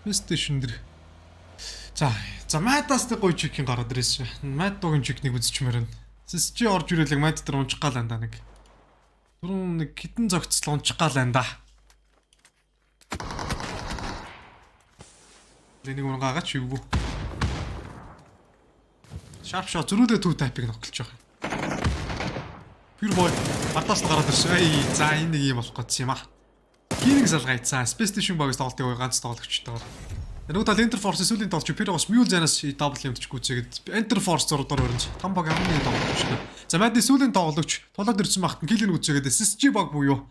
Station дэр. За Madas-тэй гоё чикийн гараад ирсэн. Mad-гийн чикнийг үзчихмээр байна. SSG орж ирэлэг Mad дээр унчих гал андаа нэг. Түрүүн нэг хитэн зогцол унчих гал андаа. Энийг унгаагач юу? Sharp shot зөрүүлээ two type-ыг ногтлж байгаа. Pure boy Madas гараад ирсэн. За энэ нэг юм болох гэсэн юм аа. Гинэг залгайцсан. Space Station багаас тоглолтыг ганц тоглогчтойгоор. Нүүдэл Interforce сүүлийн тоглож Pyros Mule Zanus double юмдч гүцээгээд Interforce 6 дугаар өрнж там баг хамгийн тоглогчтой. За Mad сүүлийн тоглогч тулаад ирсэн багт килийг гүцээгээд SSG баг буюу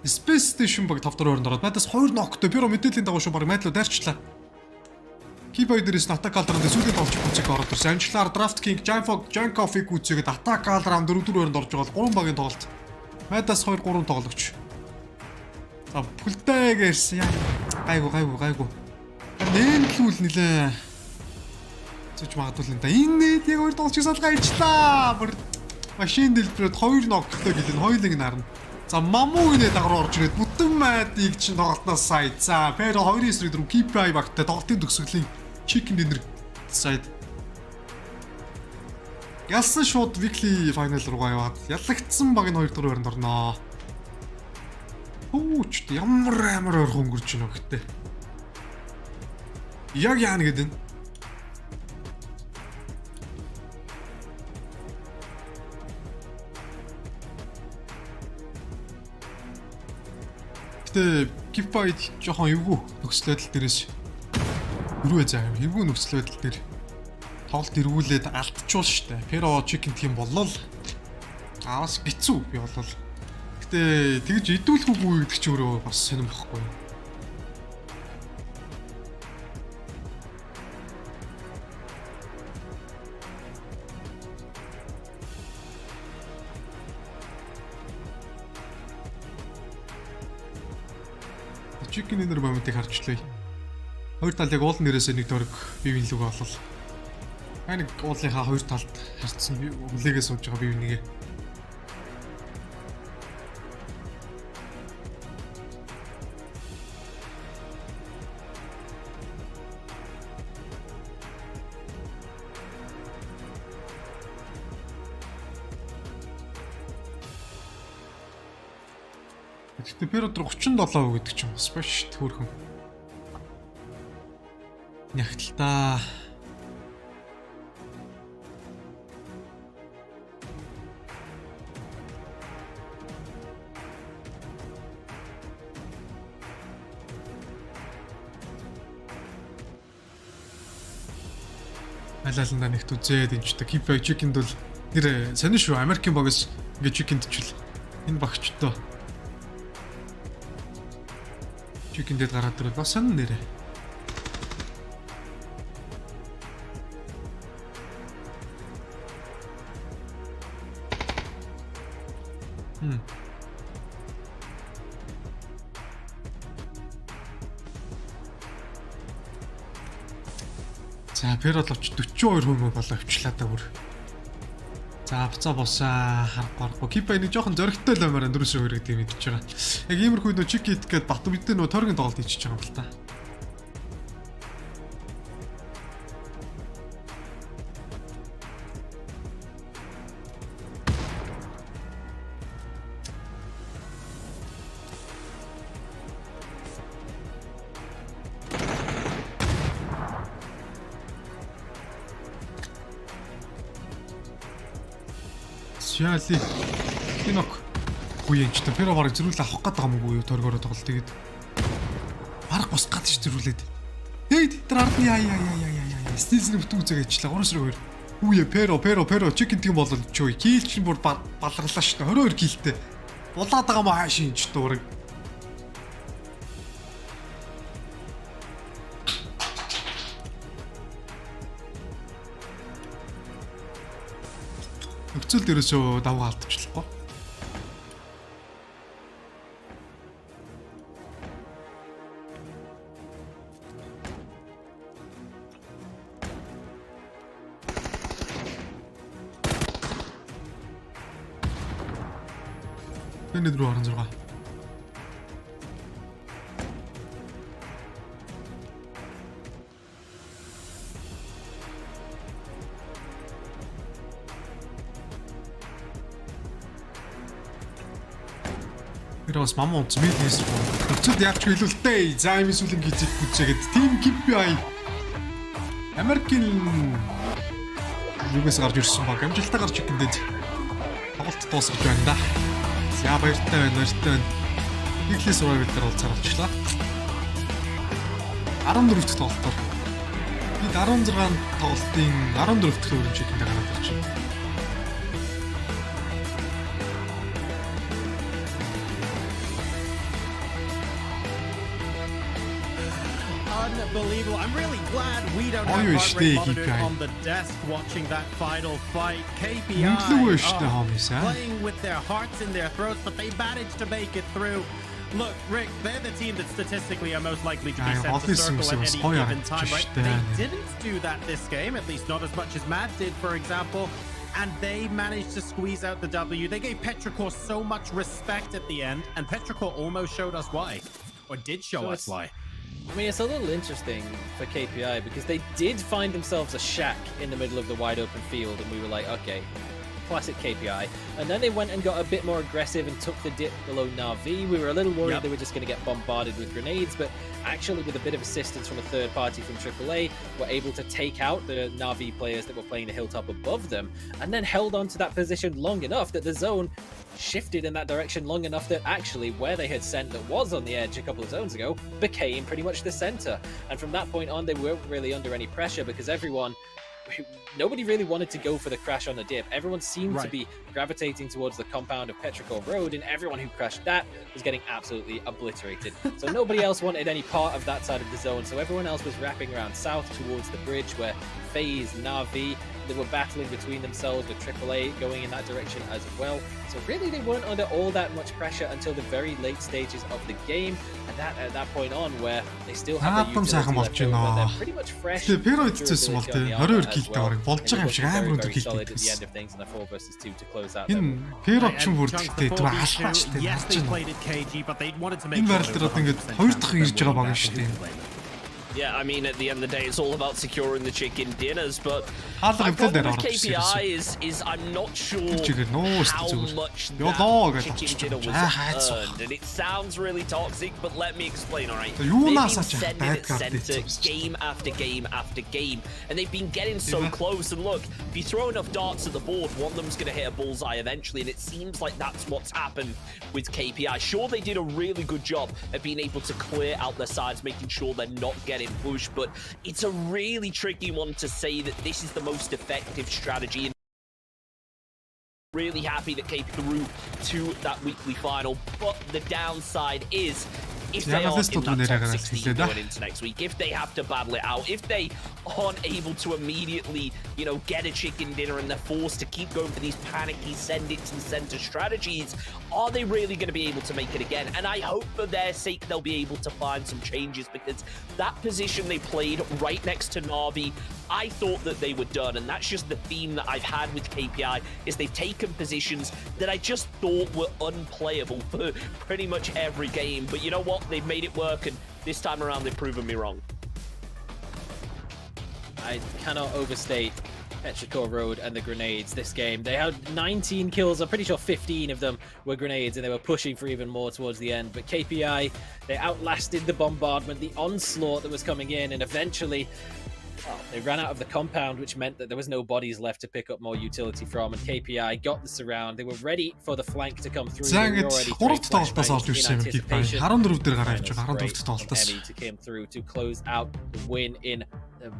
Space Station баг 5 дугаар өрөнд ороод Mad-аас 2 ноктой Pyro мэдээллийн дагуу шүү баг Mad руу дайрчлаа. Keepa дээрээс Attack All-Round сүүлийн тоглож гүцээг ороод ирсэн. Анчлаар Draft King Jankov-ыг гүцээгээд Attack All-Round 4 дугаар өрөнд орж байгаа 3 багийн тоглолт. Mad-аас 2 3 тоглогч. За бүлтэйг ирсэн. Гайгүй. Нэмлүүл нилээ. Зүж магадгүй л энэ. Энэ яг 2 тоглож салгаа ичлаа. Бүр машин дэлбэрээд 2 ногтой гэлэн хоёулыг нарна. За Мамуу инээ дагруу орж ирээд бүтэн Mad-ийг чинь тоглолтноос сайд. За Pero 2-9 рүү Keepa багтаа тоглолтын төгсгөлийн Chicken Dinner сайд. Ялсан шууд weekly final руугаа яваад ялагдсан баг нь 2 дугаар өрөнд орноо. Хүүч ямар ойрхон өнгөрч байна гэхдээ. Яг яана гэдэг нь. Гэтэ Keepa жоохон эвгүй нөхцөл байдал дээрээс өрөө заа. Эвгүй нөхцөл байдал дээр тоглолт эргүүлээд алдчихвол штэ. Pero Chicken тийм боллоо л. Аваас бицүү би болвол. Гэтэ тэгж идүүлэхүүгүй гэдэг чи өөрөө бас сонирм бохгүй. Chicken Dinner моментыг харчлаа. Хоёр тал яг уул нэрээсээ нэг дөрөг бивийн лүг болол. Нэг уулынхаа хоёр талд харцсан хүлээгээ сууж байгаа бив нэгэ. Гэхдээ per өдөр 37 гэдэг ч юм бас биш төөрхөн. Нягтлаа. Алааланда нэгт үзээд энэчтэй KPI Chicken-д бол нэр сонир шүү. Америкийн богоос ингээ Chicken-д ч л энэ багчтай. Chicken-д гараад ирэл бас сонир нэрэ. За, Перол авч 42% болоо авчлаа да бүр. За, буцаа босаа харахгүй. Кипа нэг жоохон зөрөгтэй л амаараа 4-2 гэдэг мэдчихэж байгаа. Яг иймэрхүү нөө Чикит гээд бат мэдээ нөө торгийн тоглолт хийчихэж байгаа юм л та. Яали. Кинок. Гүйэнчтэй Перо бараг зөрүүл авах гээд байгаа мүү юу торгороо тоглолт тэгээд. Бараг бос гад ш зөрүүлээд. Эй трарны яа. Стилзний бүтэн үзэг ажиллаа 3-2. Үе Перо Chicken тийм болол чөө. Кийл чинь бүр балгалаа ш. 22 килтэй. Булаад байгаа маа хаашийн ч дуураг. Нөхцөл дээрээсөө давгаа алдчихлахгүй. Энэ дөрөв 16. Бас мам унцмид хийсэн. Өчигд яач хэлүүлтэй. За юм эсвэл ингэж үзээгээд team KPI Америкийн югээс гарч ирсэн баг. Амжилттай гарч ирэхэд тоглолт дуусгаж байна да. За баяртай байна. Иглээс ураг дээр бол царалчлаа. 14 дахь тоглолтоор бид 16 тоглолтын 14 дахь өрнөчөнд гараад ирж байна. Unbelievable. I'm really glad we don't have heart rate monitors on the desk watching that final fight. KPI playing with their hearts in their throats, but they managed to make it through. Look, Rick, they're the team that statistically are most likely to be sent to circle at any given time, right? They didn't do that this game, at least not as much as Mad did, for example. And they managed to squeeze out the W. They gave Petrichor so much respect at the end, and Petrichor almost showed us why. Or did show us why. I mean, it's a little interesting for KPI because they did find themselves a shack in the middle of the wide open field, and we were like, okay, classic KPI. And then they went and got a bit more aggressive and took the dip below Na'Vi. We were a little worried they were just going to get bombarded with grenades, but actually with a bit of assistance from a third party from AAA, were able to take out the Na'Vi players that were playing the hilltop above them, and then held on to that position long enough that the zone shifted in that direction long enough that actually where they had sent that was on the edge a couple of zones ago became pretty much the center. And from that point on, they weren't really under any pressure because nobody really wanted to go for the crash on the dip. Everyone seemed to be gravitating towards the compound of Petrichor Road, and everyone who crashed that was getting absolutely obliterated. So nobody else wanted any part of that side of the zone, so everyone else was wrapping around south towards the bridge where FaZe, Na'Vi, They were battling between themselves with AAA going in that direction as well. So really they weren't under all that much pressure until the very late stages of the game. And that at that point on where they still have the utility left over, they're pretty much fresh. Pero ицсэн бол тэ 22 киллтэй орыг болж байгаа юм шиг амар өндөр килл solid at the end of things and a 4 versus 2 to close out. Энэ pero ч юм бүрдэлтэй тэр алхаачтай Yes, they played it cagey, but they wanted to make энэ байрал дээр одоо ингээд хоёр дахь ирж байгаа баг шүү дээ. Yeah, I mean, at the end of the day, it's all about securing the chicken dinners, but How my problem with KPI is I'm not sure how much that chicken dinner was earned, and it sounds really toxic, but let me explain, alright? They've been sending it center game after game after game, and they've been getting so close, and look, if you throw enough darts at the board, one of them's going to hit a bullseye eventually, and it seems like that's what's happened with KPI. Sure, they did a really good job at being able to clear out their sides, making sure they're not getting push, but it's a really tricky one to say that this is the most effective strategy. And really happy that KP through to that weekly final, but the downside is if they are in that top 16 going into next week, if they have to battle it out, if they aren't able to immediately, you know, get a chicken dinner and they're forced to keep going for these panicky send it to the center strategies, are they really going to be able to make it again? And I hope for their sake they'll be able to find some changes, because that position they played right next to Na'Vi, I thought that they were done, and that's just the theme that I've had with KPI, is they've taken positions that I just thought were unplayable for pretty much every game. But you know what? They've made it work, and this time around they've proven me wrong. I cannot overstate Petrichor Road and the grenades this game. They had 19 kills. I'm pretty sure 15 of them were grenades, and they were pushing for even more towards the end. But KPI, they outlasted the bombardment, the onslaught that was coming in, and eventually, well, they ran out of the compound, which meant that there was no bodies left to pick up more utility from, and KPI got the surround. They were ready for the flank to come through. За ингээд 3 дахь тоглолтоос орж ирсэн юм KPI 14 дээр гараа явж байгаа. 14 дахь тоглолтоос to came through to close out the win in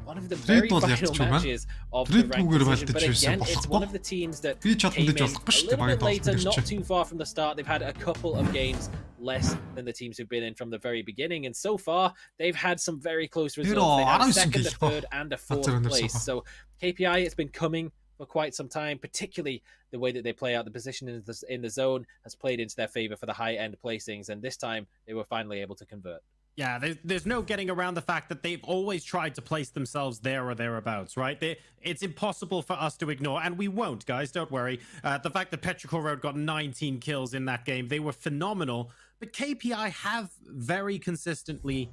one of the very final matches of the ranked position. But again, it's one of the teams that came in a little bit later, not too far from the start. They've had a couple of games less than the teams who've been in from the very beginning, and so far they've had some very close results. They had a second, a third, and a fourth place. So KPI, it's been coming for quite some time, particularly the way that they play out the position in the zone has played into their favor for the high-end placings, and this time they were finally able to convert. Yeah, there's no getting around the fact that they've always tried to place themselves there or thereabouts, right? It's impossible for us to ignore, and we won't, guys, don't worry. The fact that Petrichor Road got 19 kills in that game, they were phenomenal, but KPI have very consistently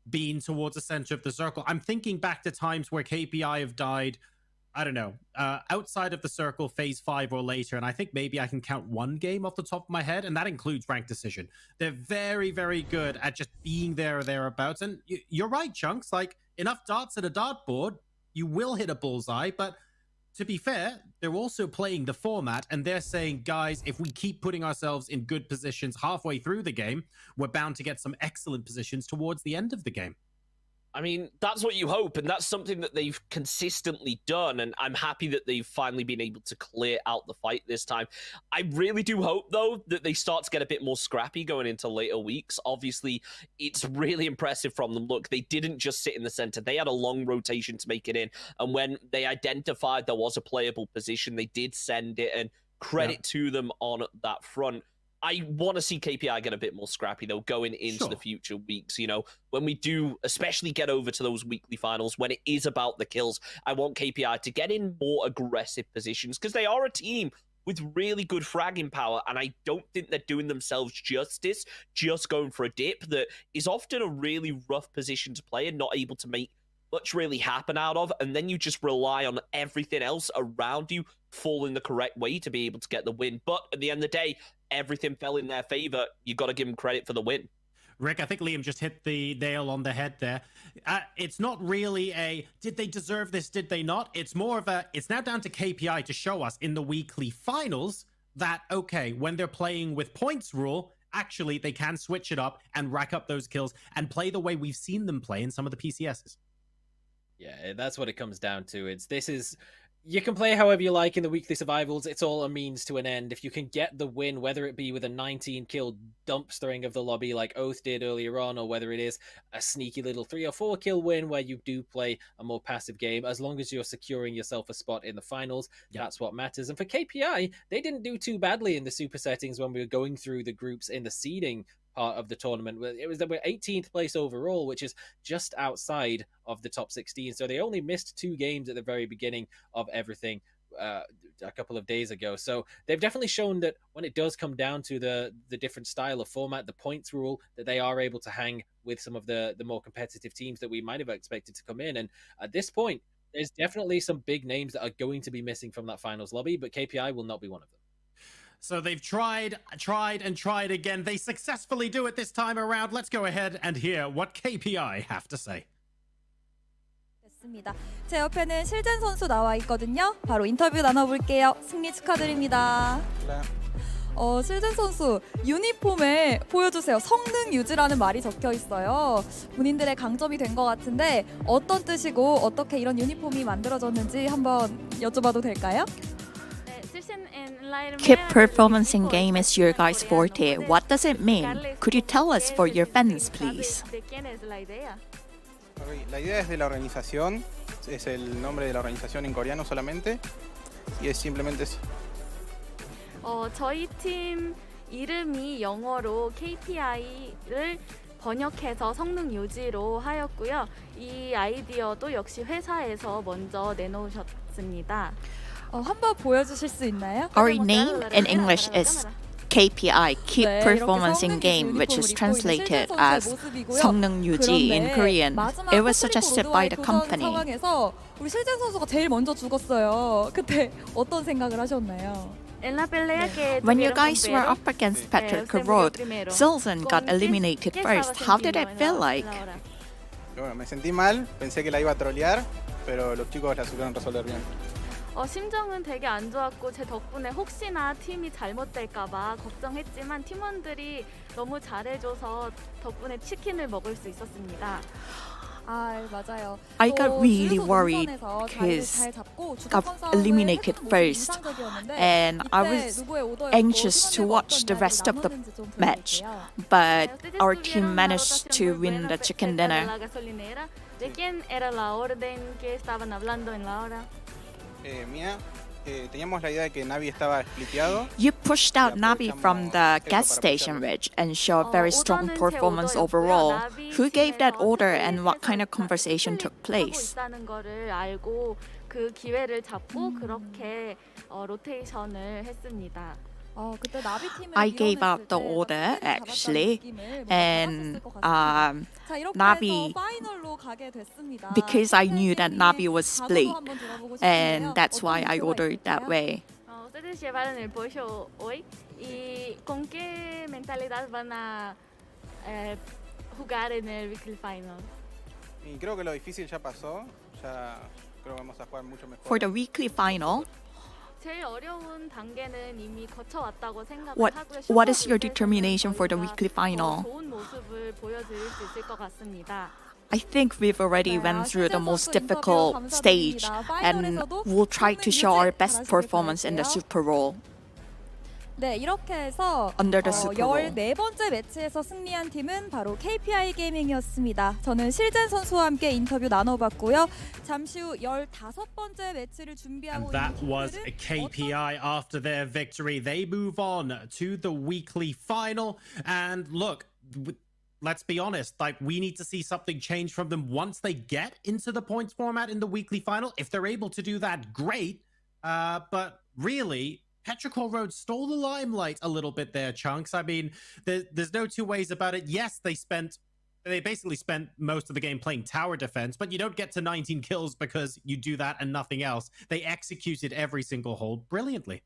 been towards the center of the circle. I'm thinking back to times where KPI have died, I don't know, outside of the circle, phase 5 or later, and I think maybe I can count one game off the top of my head, and that includes Ranked Decision. They're very, very good at just being there or thereabouts, and you're right, Chunks, like, enough darts at a dartboard, you will hit a bullseye, but to be fair, they're also playing the format, and they're saying, guys, if we keep putting ourselves in good positions halfway through the game, we're bound to get some excellent positions towards the end of the game. I mean, that's what you hope, and that's something that they've consistently done, and I'm happy that they've finally been able to clear out the fight this time. I really do hope, though, that they start to get a bit more scrappy going into later weeks. Obviously, it's really impressive from them. Look, they didn't just sit in the center. They had a long rotation to make it in, and when they identified there was a playable position, they did send it, and credit to them on that front. I want to see KPI get a bit more scrappy, though, going into the future weeks. You know, when we do especially get over to those weekly finals, when it is about the kills, I want KPI to get in more aggressive positions, because they are a team with really good fragging power, and I don't think they're doing themselves justice just going for a dip that is often a really rough position to play and not able to make much really happen out of, and then you just rely on everything else around you falling the correct way to be able to get the win. But at the end of the day, everything fell in their favor. You got to give them credit for the win. Rick, I think Liam just hit the nail on the head there. It's not really a, did they deserve this, did they not? It's more of a, it's now down to KPI to show us in the weekly finals that, okay, when they're playing with points rule, actually they can switch it up and rack up those kills and play the way we've seen them play in some of the PCSs. Yeah, that's what it comes down to. This is You can play however you like in the weekly survivals. It's all a means to an end. If you can get the win, whether it be with a 19-kill dumpstering of the lobby like Oath did earlier on, or whether it is a sneaky little 3 or 4 kill win where you do play a more passive game, as long as you're securing yourself a spot in the finals, that's what matters. And for KPI, they didn't do too badly in the super settings when we were going through the groups in the seeding part of the tournament. It was that we're 18th place overall, which is just outside of the top 16. So they only missed 2 games at the very beginning of everything a couple of days ago. So they've definitely shown that when it does come down to the different style of format, the points rule, that they are able to hang with some of the more competitive teams that we might have expected to come in. And at this point, there's definitely some big names that are going to be missing from that finals lobby, but KPI will not be one of them. So they've tried again. They successfully do it this time around. Let's go ahead and hear what KPI have to say. 됐습니다. 제 옆에는 실젠 선수 나와 있거든요. 바로 인터뷰 나눠볼게요. 승리 축하드립니다. 실젠 선수 유니폼에 보여주세요. 성능 유지라는 말이 적혀 있어요. 본인들의 강점이 된 것 같은데 어떤 뜻이고 어떻게 이런 유니폼이 만들어졌는지 한번 여쭤봐도 될까요? Keep performance in game is your guys' forte. What does it mean? Could you tell us for your fans, please? La idea es de la organización, es el nombre de la organización en coreano solamente, y es simplemente eso. 저희 팀 이름이 영어로 KPI를 번역해서 성능 유지로 하였고요. 이 아이디어도 역시 회사에서 먼저 내놓으셨습니다. 한번 보여주실 수 있나요? Our name in English is KPI, Keep Performance in Game, which is translated as 성능 유지 in Korean. It was suggested by the company. 상황에서 우리 실젠 선수가 제일 먼저 죽었어요. 그때 어떤 생각을 하셨나요? When you guys were up against Patrick Road, Zilzan got eliminated first. How did it feel like? Bueno, me sentí mal, pensé que la iba a trolear, pero los chicos la supieron resolver bien. 심정은 되게 안 좋았고 제 덕분에 혹시나 팀이 잘못될까봐 걱정했지만 팀원들이 너무 잘해줘서 덕분에 치킨을 먹을 수 있었습니다. 맞아요. I got really worried because got eliminated first, and I was anxious to watch the rest of the match, but our team managed to win the chicken dinner. ¿De quién era la orden que estaban hablando en la hora? Mía, teníamos la idea de que Navi estaba spliteado. You pushed out Navi from the gas station ridge and showed very strong performance overall. Who gave that order and what kind of conversation took place? 있다는 거를 알고 그 기회를 잡고 그렇게 로테이션을 했습니다. I gave out the order actually, and Navi, because I knew that Navi was split, and that's why I ordered that way. Ustedes llevaron el pollo hoy y ¿con qué mentalidad van a jugar en el weekly final? Y creo que lo difícil ya pasó, ya creo que vamos a jugar mucho mejor. For the weekly final, 제일 어려운 단계는 이미 거쳐왔다고 생각을 하고요. what is your determination for the weekly final? 좋은 모습을 보여드릴 수 있을 것 같습니다. I think we've already went through the most difficult stage, and we'll try to show our best performance in the Super Bowl. 네, 이렇게 해서 Under the Super Bowl. 14번째 매치에서 승리한 팀은 바로 KPI 게이밍이었습니다. 저는 실젠 선수와 함께 인터뷰 나눠봤고요. 잠시 후 15번째 매치를 준비하고 And that was a KPI after their victory. They move on to the weekly final. And look, let's be honest, like we need to see something change from them once they get into the points format in the weekly final. If they're able to do that, great. But really, Petrichor Road stole the limelight a little bit there, Chunks. I mean, there's no two ways about it. Yes, they basically spent most of the game playing tower defense, but you don't get to 19 kills because you do that and nothing else. They executed every single hold brilliantly.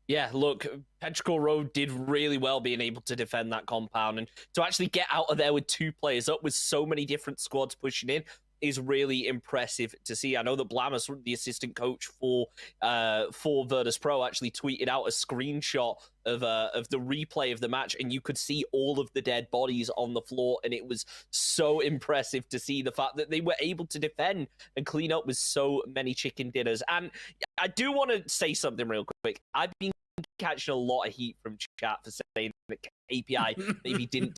Yeah, look, Petrichor Road did really well being able to defend that compound, and to actually get out of there with 2 players up with so many different squads pushing in, is really impressive to see. I know that Blamus, the assistant coach for Virtus Pro, actually tweeted out a screenshot of the replay of the match, and you could see all of the dead bodies on the floor, and it was so impressive to see the fact that they were able to defend and clean up with so many chicken dinners. And I do want to say something real quick. I've been catching a lot of heat from chat for saying that KPI maybe didn't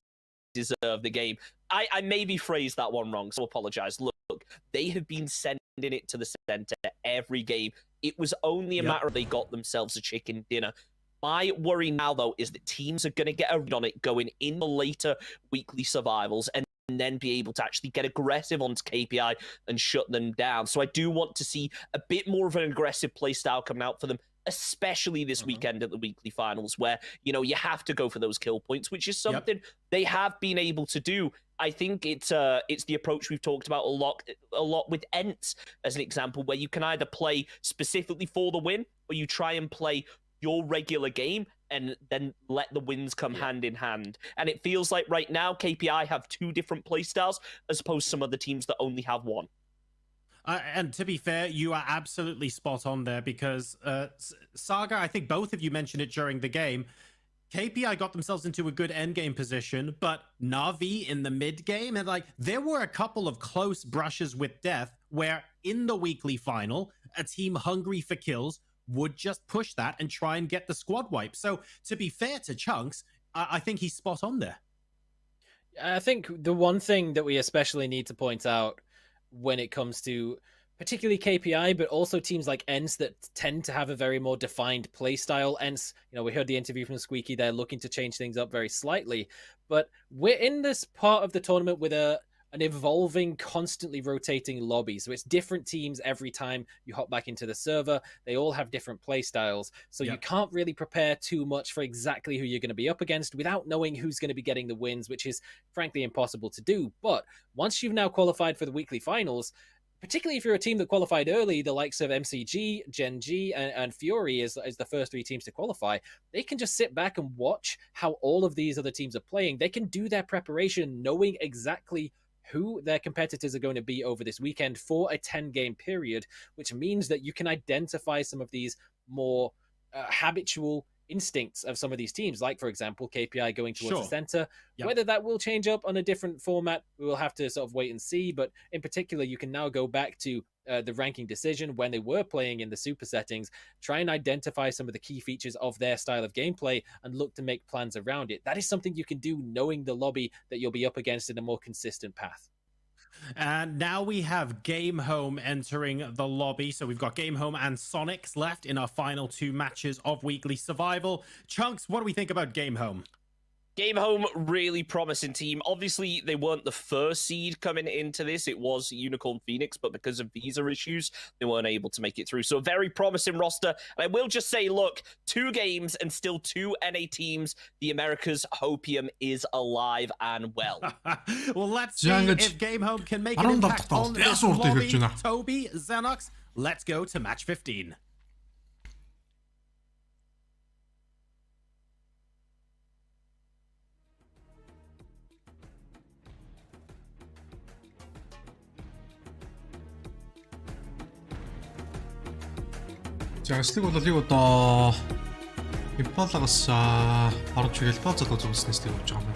deserve the game. I maybe phrased that one wrong, so apologize. Look, they have been sending it to the center every game. It was only a matter of they got themselves a chicken dinner. My worry now, though, is that teams are going to get a read on it going in the later weekly survivals and then be able to actually get aggressive onto KPI and shut them down. So I do want to see a bit more of an aggressive play style coming out for them, especially this weekend at the weekly finals, where, you know, you have to go for those kill points, which is something they have been able to do. I think it's the approach we've talked about a lot with Ents, as an example, where you can either play specifically for the win, or you try and play your regular game and then let the wins come hand in hand. And it feels like right now KPI have two different playstyles as opposed to some other teams that only have one. And to be fair, you are absolutely spot on there, because Saga, I think both of you mentioned it during the game. KPI got themselves into a good endgame position, but Na'Vi in the mid game, and like there were a couple of close brushes with death where in the weekly final, a team hungry for kills would just push that and try and get the squad wipe. So to be fair to Chunks, I think he's spot on there. I think the one thing that we especially need to point out when it comes to particularly KPI, but also teams like ENCE that tend to have a very more defined play style. ENCE, you know, we heard the interview from Squeaky, they're looking to change things up very slightly, but we're in this part of the tournament with an evolving, constantly rotating lobby. So it's different teams every time you hop back into the server. They all have different play styles. So you can't really prepare too much for exactly who you're going to be up against without knowing who's going to be getting the wins, which is frankly impossible to do. But once you've now qualified for the weekly finals, particularly if you're a team that qualified early, the likes of MCG, Gen G, and Fury as the first three teams to qualify, they can just sit back and watch how all of these other teams are playing. They can do their preparation knowing exactly who their competitors are going to be over this weekend for a 10-game period, which means that you can identify some of these more habitual instincts of some of these teams, like, for example, KPI going towards the center. Whether that will change up on a different format, we will have to sort of wait and see, but in particular, you can now go back to the ranking decision when they were playing in the super settings, try and identify some of the key features of their style of gameplay and look to make plans around it. That is something you can do knowing the lobby that you'll be up against in a more consistent path. And now we have Game Home entering the lobby. So we've got Game Home and Sonics left in our final two matches of Weekly Survival. Chunks, what do we think about Game Home? Game Home, really promising team. Obviously, they weren't the first seed coming into this. It was Unicorn Phoenix, but because of visa issues, they weren't able to make it through. So a very promising roster. And I will just say, look, 2 games and still 2 NA teams. The Americas Hopium is alive and well. Well, let's see if Game Home can make an impact on this lobby. Toby, Xenox, let's go to match 15. За эслэг бол яг одоо Импалагаас орж ирэл базал үзүүлснээс тэг болж байгаа юм.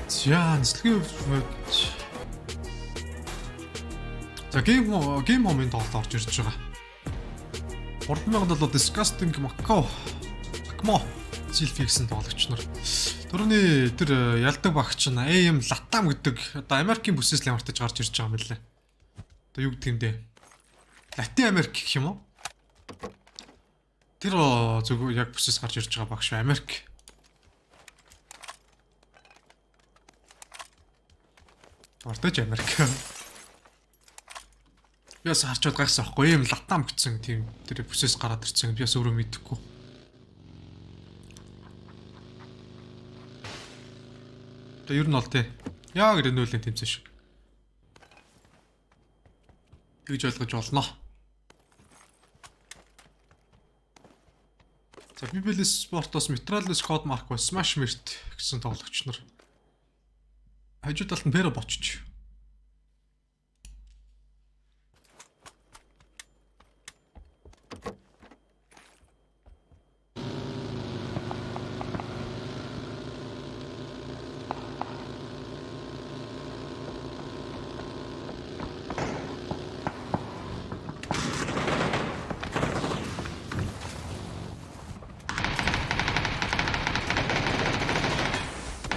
За эслэгийн за гейм момент толд орж ирж байгаа. 3000 доллар disgusting Макмо Зилфиксэн тоглогч нар. Төрөний тэр ялдаг багч нь AM Latam гэдэг одоо Америкийн бүсээс л ямартаж гарч ирж байгаа юм лээ. Одоо юу гэдэг юм бэ? Латин Америк гэх юм уу? Тэр зөв яг бүсээс гарч ирж байгаа багш Америк. Ортож Америк. Яс харчод гайхсан байхгүй юм Latam гэсэн тийм тэр бүсээс гараад ирсэн. Би бас өөрөө мэдэхгүй. Одоо ер нь бол тий. Яг ренүүлийн тэмцээн шүү. гэж ойлгож болно. За PGC Esports-оос Metralus Code Mark ба Smash Mert гэсэн тоглогч нар хажуу талд нь Pero бочиж.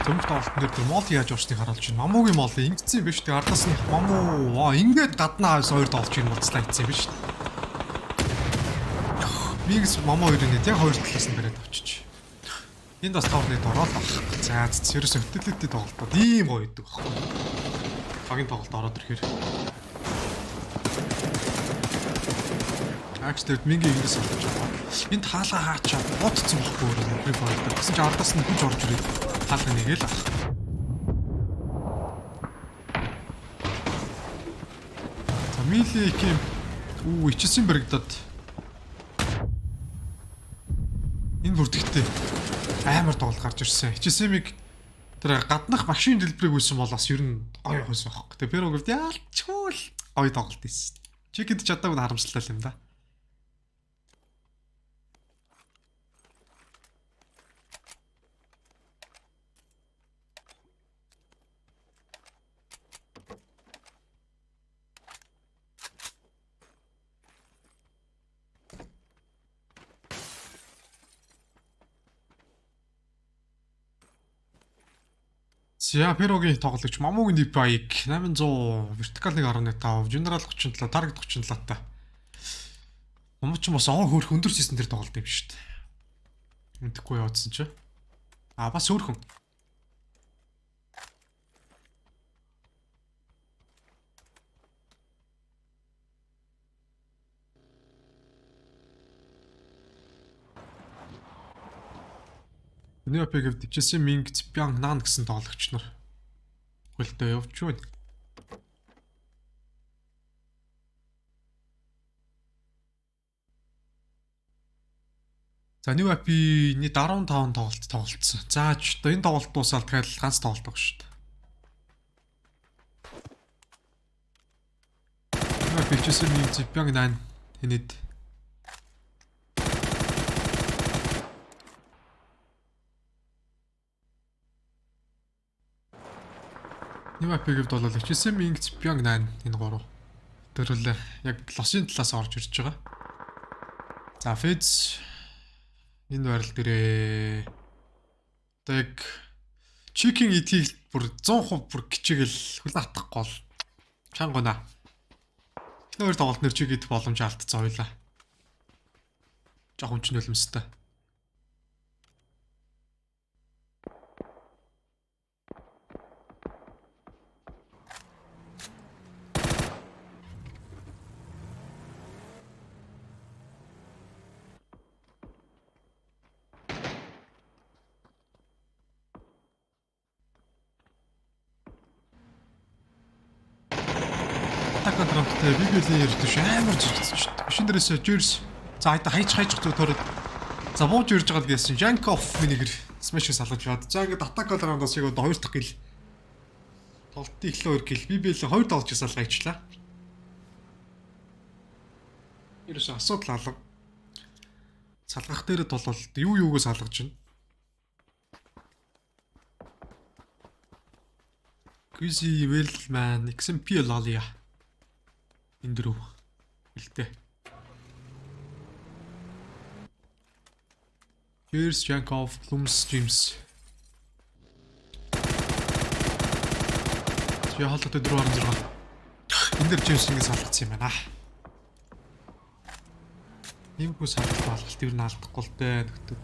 Зөвхөн тоглолтын дээр тэр мол яаж уурсныг харуулж байна. Мамуугийн мол ингэсэн юм биш үү? Ардаас нь мамуу ингээд гаднаас хоёр тоглож ийн болцлаа хийсэн юм биш үү? Мигс мамуу хоёрын яг хоёр талаас нь бариад авчиж. Энд бас тоглолтын ороод баг. За ерөөс хөтөлөлтөд тоглолтод ийм гоё идэг байхгүй. Багийн тоглолт ороод ирэхээр. Акчтэд мингийн ингээс авч байгаа. Энд хаалга хаачаад бодцсон байхгүй өөрөө. Префайр дээр. Гэсэн чи ардаас нь хүч орж ирээд хаалга нэгээл ах. За милийн ичсэн баригдаад энэ бүрдэгтэй амар тоглолт гарч ирсэн. Ичсэмиг тэр гаднах машин дэлбэрийг үйсэн бол бас ер нь гоё байсан байхгүй. Тэгээ Перогт яалчгүй гоё тоглолт ийсэн. Чигэд чадаагүй харамсалтай юм да. За Перогийн тоглогч Мамуугийн див байг 800 вертикал 1.5 генерал 37 таргет 37 та. Мамууч бас хөөх өндөр систем дээр тоглолт юм шүү дээ. Үнтэхгүй явуулсан чи. Бас өөрхөн. Өнөөдөр PGC Ming Цпян Нан гэсэн тоглогч нар хөлтөө явж байна. За NewAP-ний 15 тоглолт тоглолцсон. За ч одоо энэ тоглолт дуусаад тэгэхээр ганц тоглолт байгаа шүү дээ. PGC Ming Цпян Нан хэнэд NewAP-г бол HSM Inc Pyongyang энэ гурав төрөл яг лосын талаас орж ирж байгаа. За Feds энэ байрал дээрээ одоо яг чекинг эдгийг бүр 100% бүр гिचээгэл хүлээн авахгүй бол чангана. Энэ хоёр тоглолт нэр чиг идэх боломж алдсан ойлаа. Жохом ч нөлмөстэй. Контракттай BBL-ээр төш амар зэрэгцсэн шүү дээ. Машин дээрээс Жирс за хайж төрөд за бууж ирж байгаа гэсэн Jankov минийгэр смэшээс алгаж бод. За ингээд атак раундаас яг одоо 2 дахь гил толтын эхлээ 2 гил BBL 2 долж салгаа ичлаа. Ерөөс асуудал алга. Салгах дээрэд бол юугөө салгаж байна. Кизи Велман XMPL алия. Энэ дөрөв хэлтэй. Cheers Jankov, Plums, James. Я халдтай 4.6. Энэ дэр James ингэ салгацсан юм байна. Иймгүй салгалт алгалт юу н алдахгүй л дээ нөхдөд.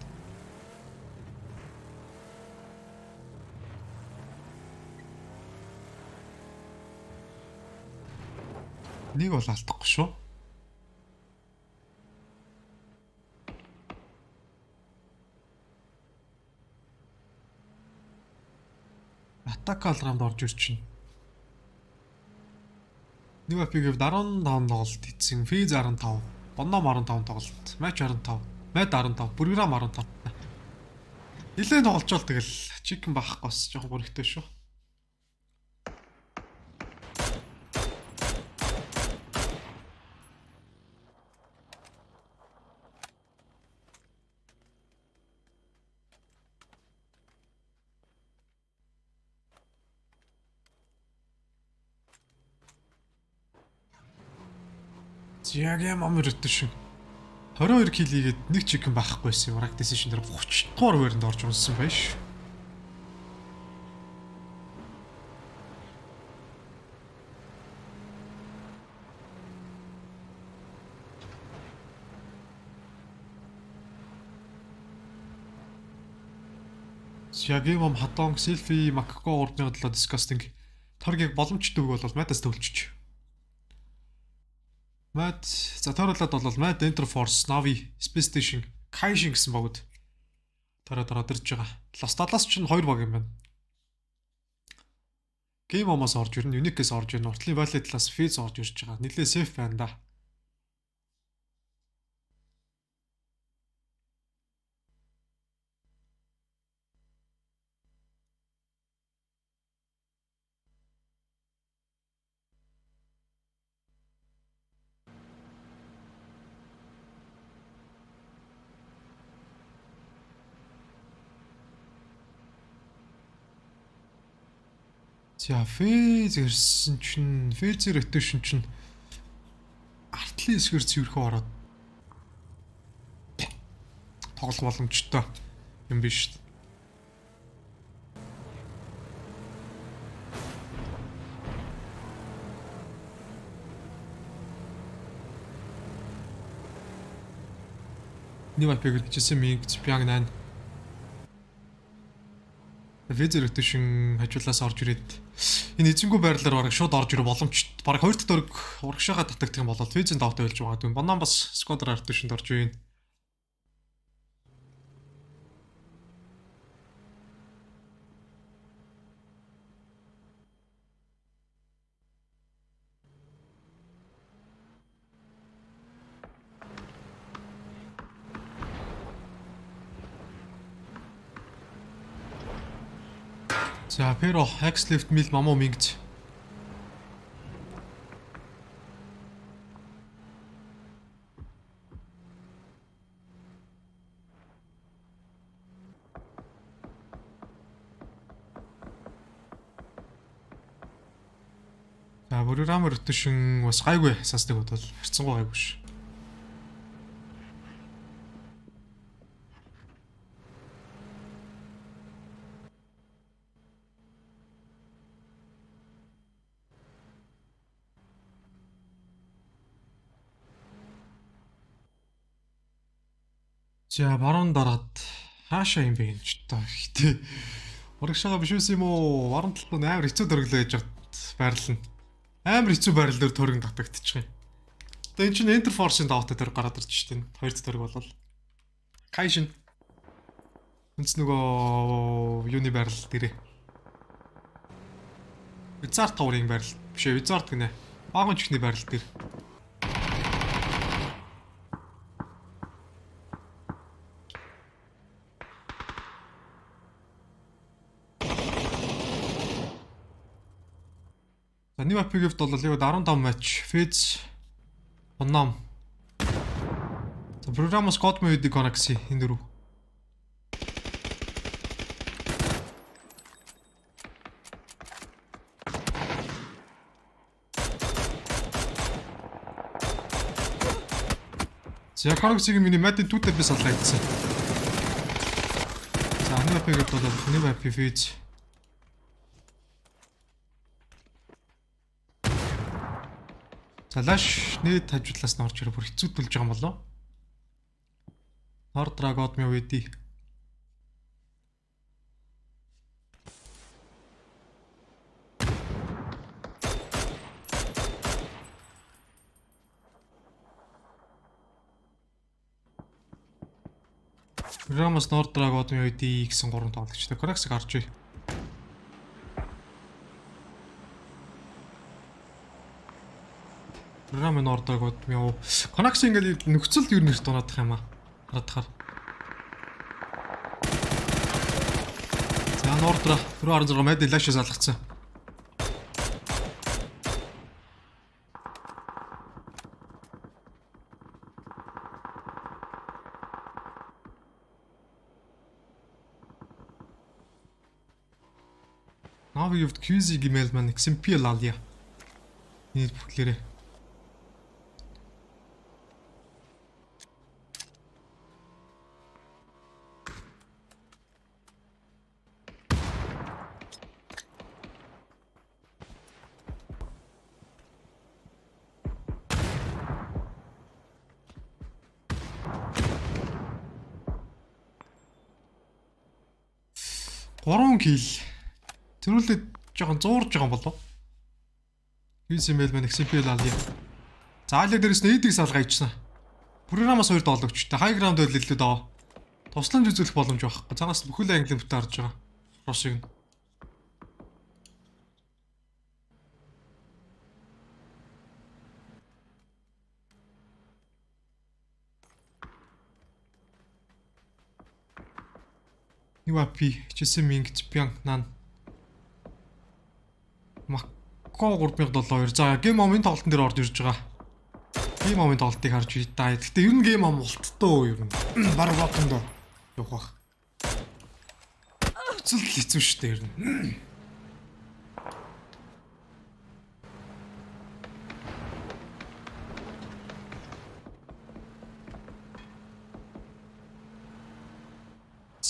Нэг бол алдахгүй шүү. Атак алгамд орж ирж байна. Нэг мапыг 15 тоглолт хийсэн. Физ 15, Боном 15 тоглолт, матч 15, Мед 15, програм 15. Нилээн тоглолцоол тэгэл чикен баахгүй бас жоохон бүрэгтэй шүү. Яг юм амар өтөшин 22 кил хийгээд нэг чикен байхгүйсэн юм. Rank decision дээр 30 дугаар байранд орж унсан байж. Яг юм хатон селфи макко урдны бодлоо disgusting торгийг боломжтой үг бол матас төвлөж. Мад за тооруулаад бол Mad Interforce, Navi, Space Station, Kaishin гэсэн богд тараад ирж байгаа. Lost Dallas ч 2 баг юм байна. Game Omos орж ирнэ, Unique-с орж ирнэ, Уртлын Valley талаас Fizz орж ирж байгаа. Нилээ safe байна да. За Fizz ирсэн чинь Fizz rotation чинь артлын эсгэр цэвэрхүү ороод тоглох боломжтой юм биш. Нэг мапыг PGC Mingz Pyang 8 Fizz rotation хажуулаас орж ирээд энэ эзэнгүй байрлалаар бараг шууд орж ирэх боломжтой. Бараг 2 дахь дөрөг урагшаага татагдах юм бол Fizz-ийн давтаа байлж байгаа. Боном бас squad rotation-д орж ийн. За Pero X Lift Mill Мамо Mingz. За програм rotation бас гайгүй сасдаг бодвол харцсангүй гайгүй ш. За баруун дараад хаашаа юм бэ гэж та ихтэй урагшаага биш үс юм уу? Баруун талд нь амар хэцүү дөрөглөө яж байрлал нь. Амар хэцүү байрлал дээр төрөг татагдчих юм. Тэгээ энэ чинь Interforce-ын давтаа дээр гараад ирж штеп. Хоёр дахь төрөг болвол Kaishin үнс нөгөө юуны байрлал дээрээ. Wizard Tower-ын байрлал биш ээ, Wizard гинэ. Багын чихний байрлал дээр. Нэг мапыг хэвд бол яг 15 матч Fizz Bonom. За програмс код мод Galaxy энэ дөрөв. За Galaxy-гийн миний Madden 2-тэй саллаа гэсэн. За нэг мапыг хэвд бол нэг мап Fizz Залаш нийт хажуудлаас нь орж ирээ бүр хэцүү төлж байгаа юм болоо. Нор драгод мэ үеди. Програмс нор драгод мэ үеди гэсэн 3 тоглогчтой. Кораксыг харж бай. Програмын ордог бод яа. Connection ингээд нөхцөлд юу нэрт унаадах юм аа. Харадахаар. За нордра 416 мэд лашаа залгацсан. Now we have QZ гэмээл маань MNPL алья. Нийт бүхлээрээ. Горон кил. Тэрүүлээ жоохон зуурж байгаа юм болов. QZ мэйл маань MNPL алья. Заалаа дээрээс нээдийг салгаа ичсэн. Програмаас 2 доологчтой. High ground байл илүү доо. Тусламж үзүүлэх боломж байхгүй. Цаанаас бүхэл англи бүтэ харж байгаа. Рошиг нь. UAP, HSM Ming, Pyeong, Nan. Макко 3072. За, гейм момент тоглолтын дээр орж ирж байгаа. Гейм момент тоглолтыг харж байна. Гэхдээ ер нь гейм амлалттай ер нь. Бараг бодондоо явах бах. Хэцүү хэцүү шүү дээ ер нь.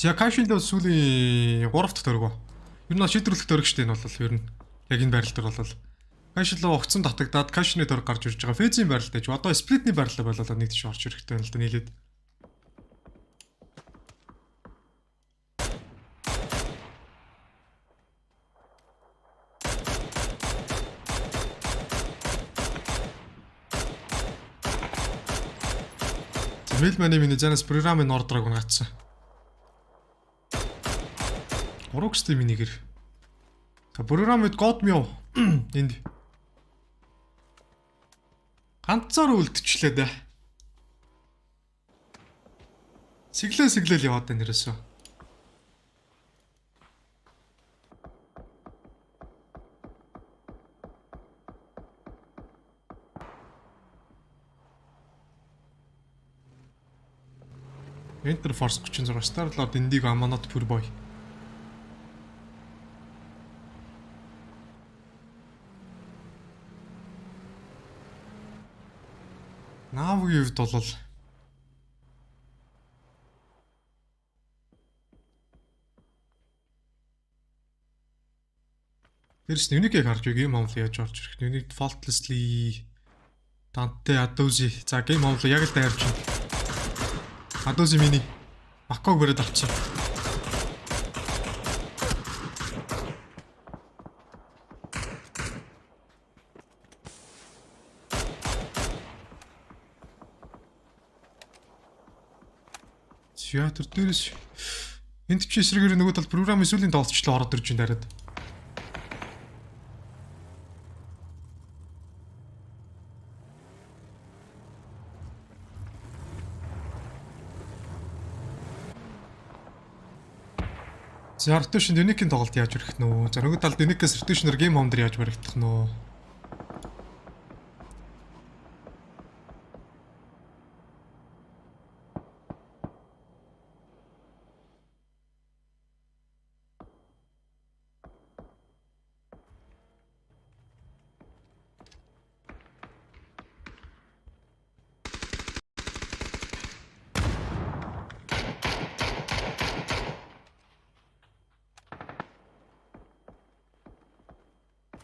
Assocation л сүүлийн 3 дахь төрөг. Ер нь шийдвэрлэх төрөг шүү дээ энэ бол ер нь. Яг энэ байрал дээр бол Assocation л огцон татагдаад Assocation-ы төрөг гарч ирж байгаа. Phase-ийн байрал дээр ч одоо Split-ний байрал болоод нэг тийш орж ирэхтэй байна л да нийлээд. Мэлманы миний занаас програмын ордраг унгацсан. Урагстай минийгэр. Програмд год мё энд ганцаар үлдчихлээ да. Сиглэл яваад байна нэрээсөө. Enter Force 36 Starlord Indigo Amanot Purboy. Наавгийн хувьд бол Тэрс юникийг харж гейм онл яаж орж ирэх. Юник defaultlessly Данте Адози. За гейм онл яг л дайрч байна. Адози миний Макког бэрээд авчих. Театр дээрс энд чи эсрэгээр нөгөө тал програмын сүүлийн тоглолтчлоо ороод ирж байна дараад. За Assocation Unique-ийн тоглолт яаж өрөх нөө? За нөгөө талд Unique-ээс Assocation-ээр гейм хомдор яаж баригдах нөө?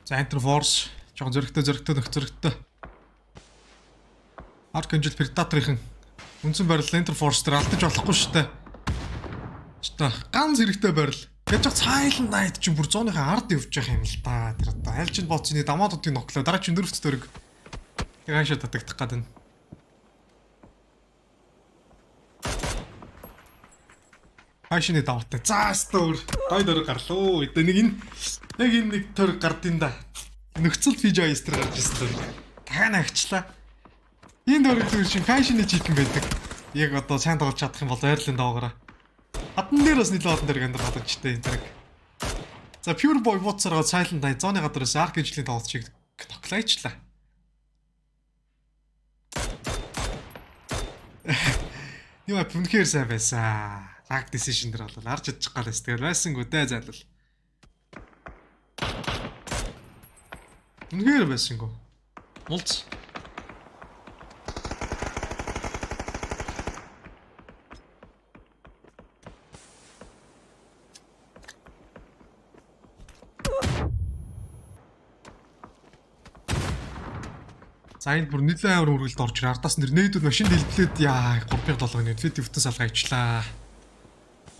За Enter Force жоохон зөрөгтэй. Archangel Predator-ийн үндсэн барил Enter Force дээр алдаж болохгүй шүү дээ. Чта ганц хэрэгтэй барил. Гэж Silent Night чинь бүр 100-ийнхаа ард явж байгаа юм л да. Тэр одоо аль ч боцны дамаадуудыг ноглоо. Дараа чинь 4-т төрөг. Яг хаашаа татагдах гээд байна. Хаашны давтаа. За стор. Гой дөрөг гарлуу. Нэг энэ яг энэ нэг төр гардын да. Нөхцөл PGC дээр гарч ирсэн. Дахиад агчлаа. Энэ дөрөв чинь кайшны читэн байдаг. Яг одоо сайн тоглож чадах юм бол байрлалын доогоороо. Хатан дээр бас нийлээ олон дээр гэнэ гадагчтай энэ тэрэг. За Pure Boy буцаараа Silent Night зооны гадаараас Arc Angel-ийн тоглолт чиг тоглоачлаа. Юу үнэхээр сайн байсан. Lag decision дээр бол арч чадчих гал эс тэгэл байсангүй дээ зайлал. Үнэхээр байсангүй. Мулц. За энэ бүр нэлээд амар үргэлд орж ирээ. Ардаас нэр нээдүүд машин дэлбэлээд яа 370-ны Infinity бүтэн салгаа ичлаа.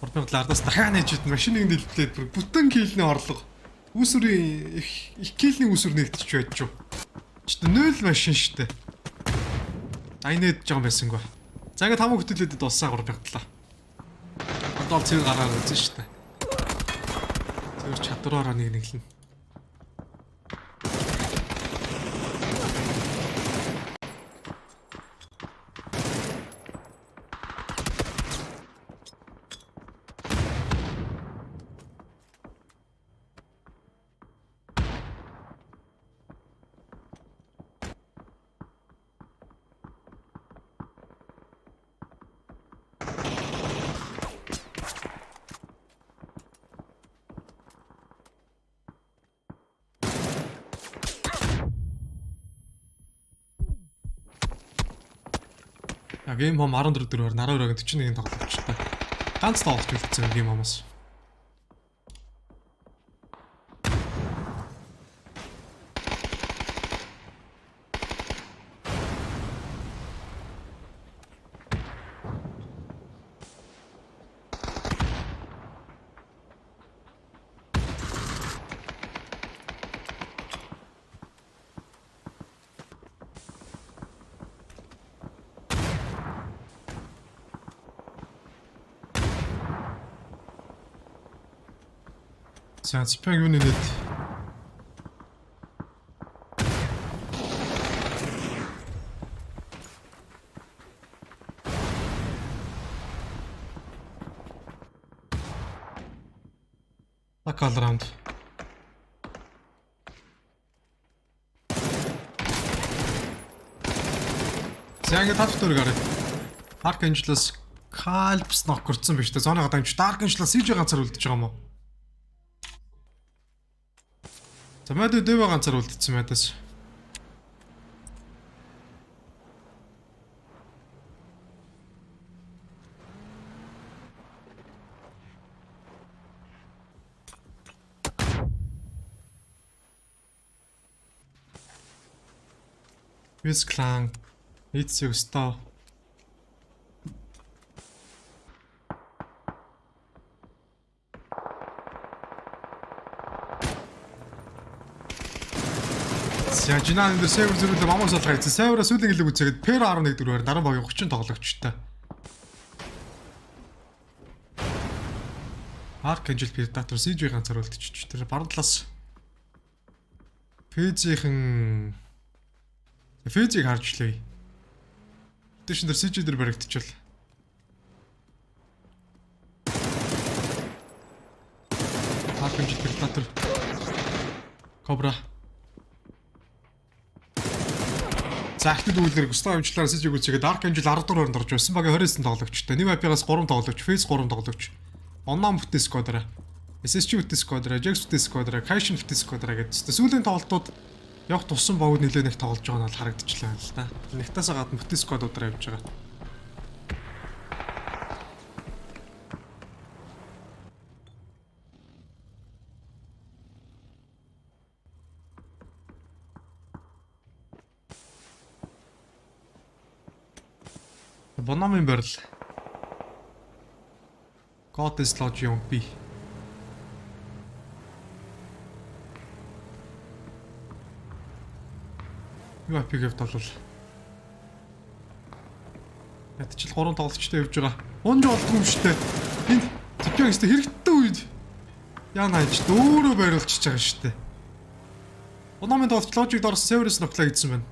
370 ардаас дахиад нээж ит машиныг дэлбэлээд бүр бүтэн килний орлого. Үүсвэрийн их килний үүсвэр нэгтчих байж юу. Ч 0 машин штэ. Айнээд жоо байсангүй. За ингээд хамаг хөтөлөдөд дуссаа 370. Одоо цэвэр гараад үзэн штэ. Цэвэр чадвараараа нэглэн. Game home 14-4-оор 12-гийн 41-ийн тоглолтчтой. Ганц тоглолт үлдсэн game home-оос. За цэпэг юуны нэт. Локал раунд. За ингээд тавтар гараа. Arc Angel-аас Calps нок гөрцөн биш үү? Зооны гадаамж Dark Angel-аас CJ ганцаар үлдэж байгаа юм уу? За мэдээ дэвэ ганцаар үлдсэн мэдээс. Вис клан It's өстөө. За жинаа энэ сервер зэрэг мамаас олох гэсэн. Сервераа сүүлийн гэлэг үзээд Per 11-4-ээр дараа багийн 30 тоглогчтой. Arc Angel Predator CJ ганцаар үлдчихэж. Тэр баруун талаас PG-ийн PG-ийг харж лээ. Тэшин дээр CJ дээр баригдчихвал. Arc Angel Predator Cobra Захтад үйлдэр Густав амжилтаар сэж үзээгээд Dark Angel 14 хооронд орж байсан. Багийн 29 тоглогчтой. Нэг IP-гаас 3 тоглогч, Face 3 тоглогч. Онлайн бүтээ сквадраа. SSG бүтээ сквадраа, Jax бүтээ сквадраа, Kaishin бүтээ сквадраа гэдэг. Сүүлийн тоглолтууд явах туссан богд нэлээд их тоглож байгаа нь бол харагдчихлаа л да. Нэгтаасаа гадна бүтээ сквадраа явж байгаа. Бономын барил. God is lodge юм би. Юу апигэв толвол. Ятчил 3 тоглолтчтой явж байгаа. Унж болдгүй юм штэ. Энд зөвхөн өстө хэрэгтэй үед яана ич дөөрөө байрлуулчихж байгаа штэ. Бономын тоглолт ложиг дорс серверс ноклаа гэсэн байна.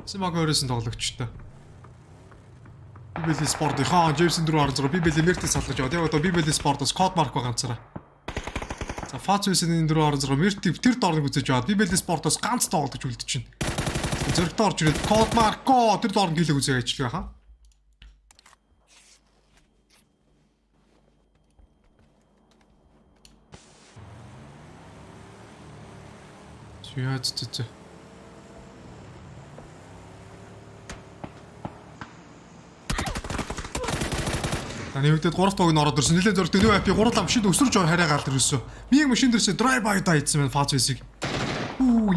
Смог өөрөөс нь тоглогчтой. PGC Esports-ийн James-ийн 4-6 PGC Mirti салгаж яваад. Яг одоо PGC Esports-оос код марк байгаа ганцаараа. За Fazio-ийн 4-6 Mirti тэр доорныг үзэж яваад PGC Esports-оос ганц тоглож үлдчихэв. Зөрөгтэй орж ирээд код марк тэр доорн гэлэг үзээ ажиллах байхаа. Яац. Таны үгдээд 3 тоог нь ороод ирсэн. Нилээ зөрөгтэй нөө апи 3 лам шид өсөрж хараагаал ирсэн. Миг машин дээрсээ drive by да хийсэн байна Fazio-ийг.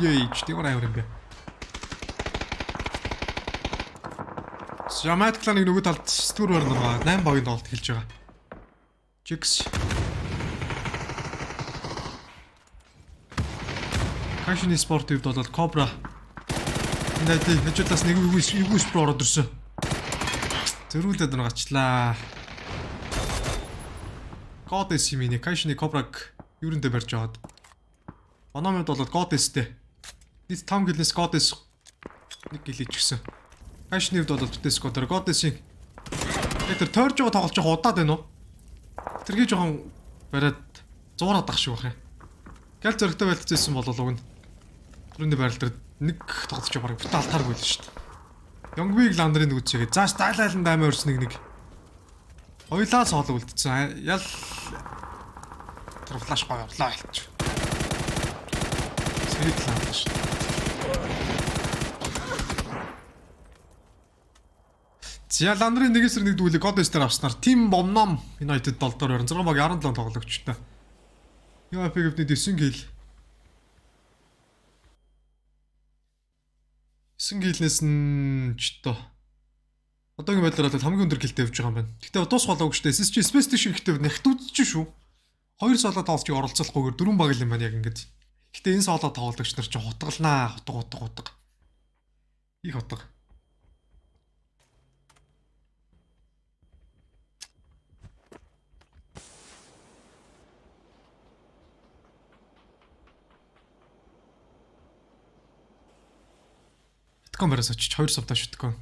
Яич тийм амар юм бэ. Jamaica кланыг нөгөө талд стүр барна 8 багийн тоглолт хэлж байгаа. Jix. Кашны спорт ивд бол Cobra. Энд хэжүүлээс нэг үгүйс про ороод ирсэн. Зөрүүлээд наачлаа. Goddess юм ин Кашны Cobra-г юурэндээ барьж аваад.Ономед бол Goddess-тэй. Нийт 5 гэлээс Goddess нэг гэлэж гисэн. Кашны ивд бол битээс Goddess-ийн тэр тойрж байгаа тоглож байгаа удаад байна уу? Тэргээ жоохон бариад зуураад ах шиг бах юм. Гал зөрөгтэй байлцсан бол уг нь түрүүний байрал дээр нэг тоглож байгаа бараг битээ алтааргүй л шүү дээ. Youngбиг ландрын үзээгээ зааш тайлайлан даймаа өрс нэг ойлаа соолог үлдсэн. Ял тэр флаш гоё орлоо хэлчих. Сэрэг ландж шүү. За ландрын нэгэсэр нэг дүүлэг Goddess-тер авснаар Team Bomnom United 7-доор 26 баг 17 тоглогчтой. Яа пигэвний 9 гил. 9 гилнээс нь ч тоо. Одоогийн байдлаар бол хамгийн өндөр гэлтэй явж байгаа юм байна. Гэхдээ дуус болоогүй шүү дээ. SSG Space Station ихтэй нягт үзэж шүү. 2 соло тоглолцыг оролцуулахгүйгээр 4 баг л юм байна яг ингэж. Гэхдээ энэ соло тоглогч нар ч хутгалнаа, хутга. Их хутга. Камерас очиж 2 савтаа шүтгэв.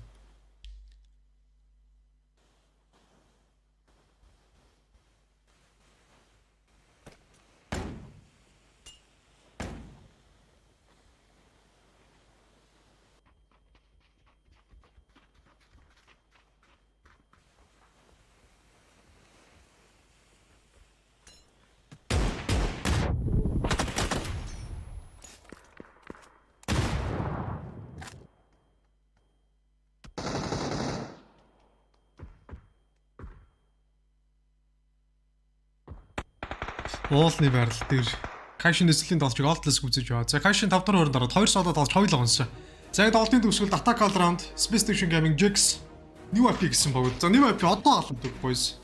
Уулны байрал дээр Кашин нэслийн тоглож Altless үзэж байгаа. За Кашин 5 дугаар орнд ороод 2 соло тоглож хоёулаа гонсон. За энэ тоглолтын төгсгөлд Attack All Round, Space Station Gaming, Jix, New IP гэсэн баг. За New IP одоо аландаг boys.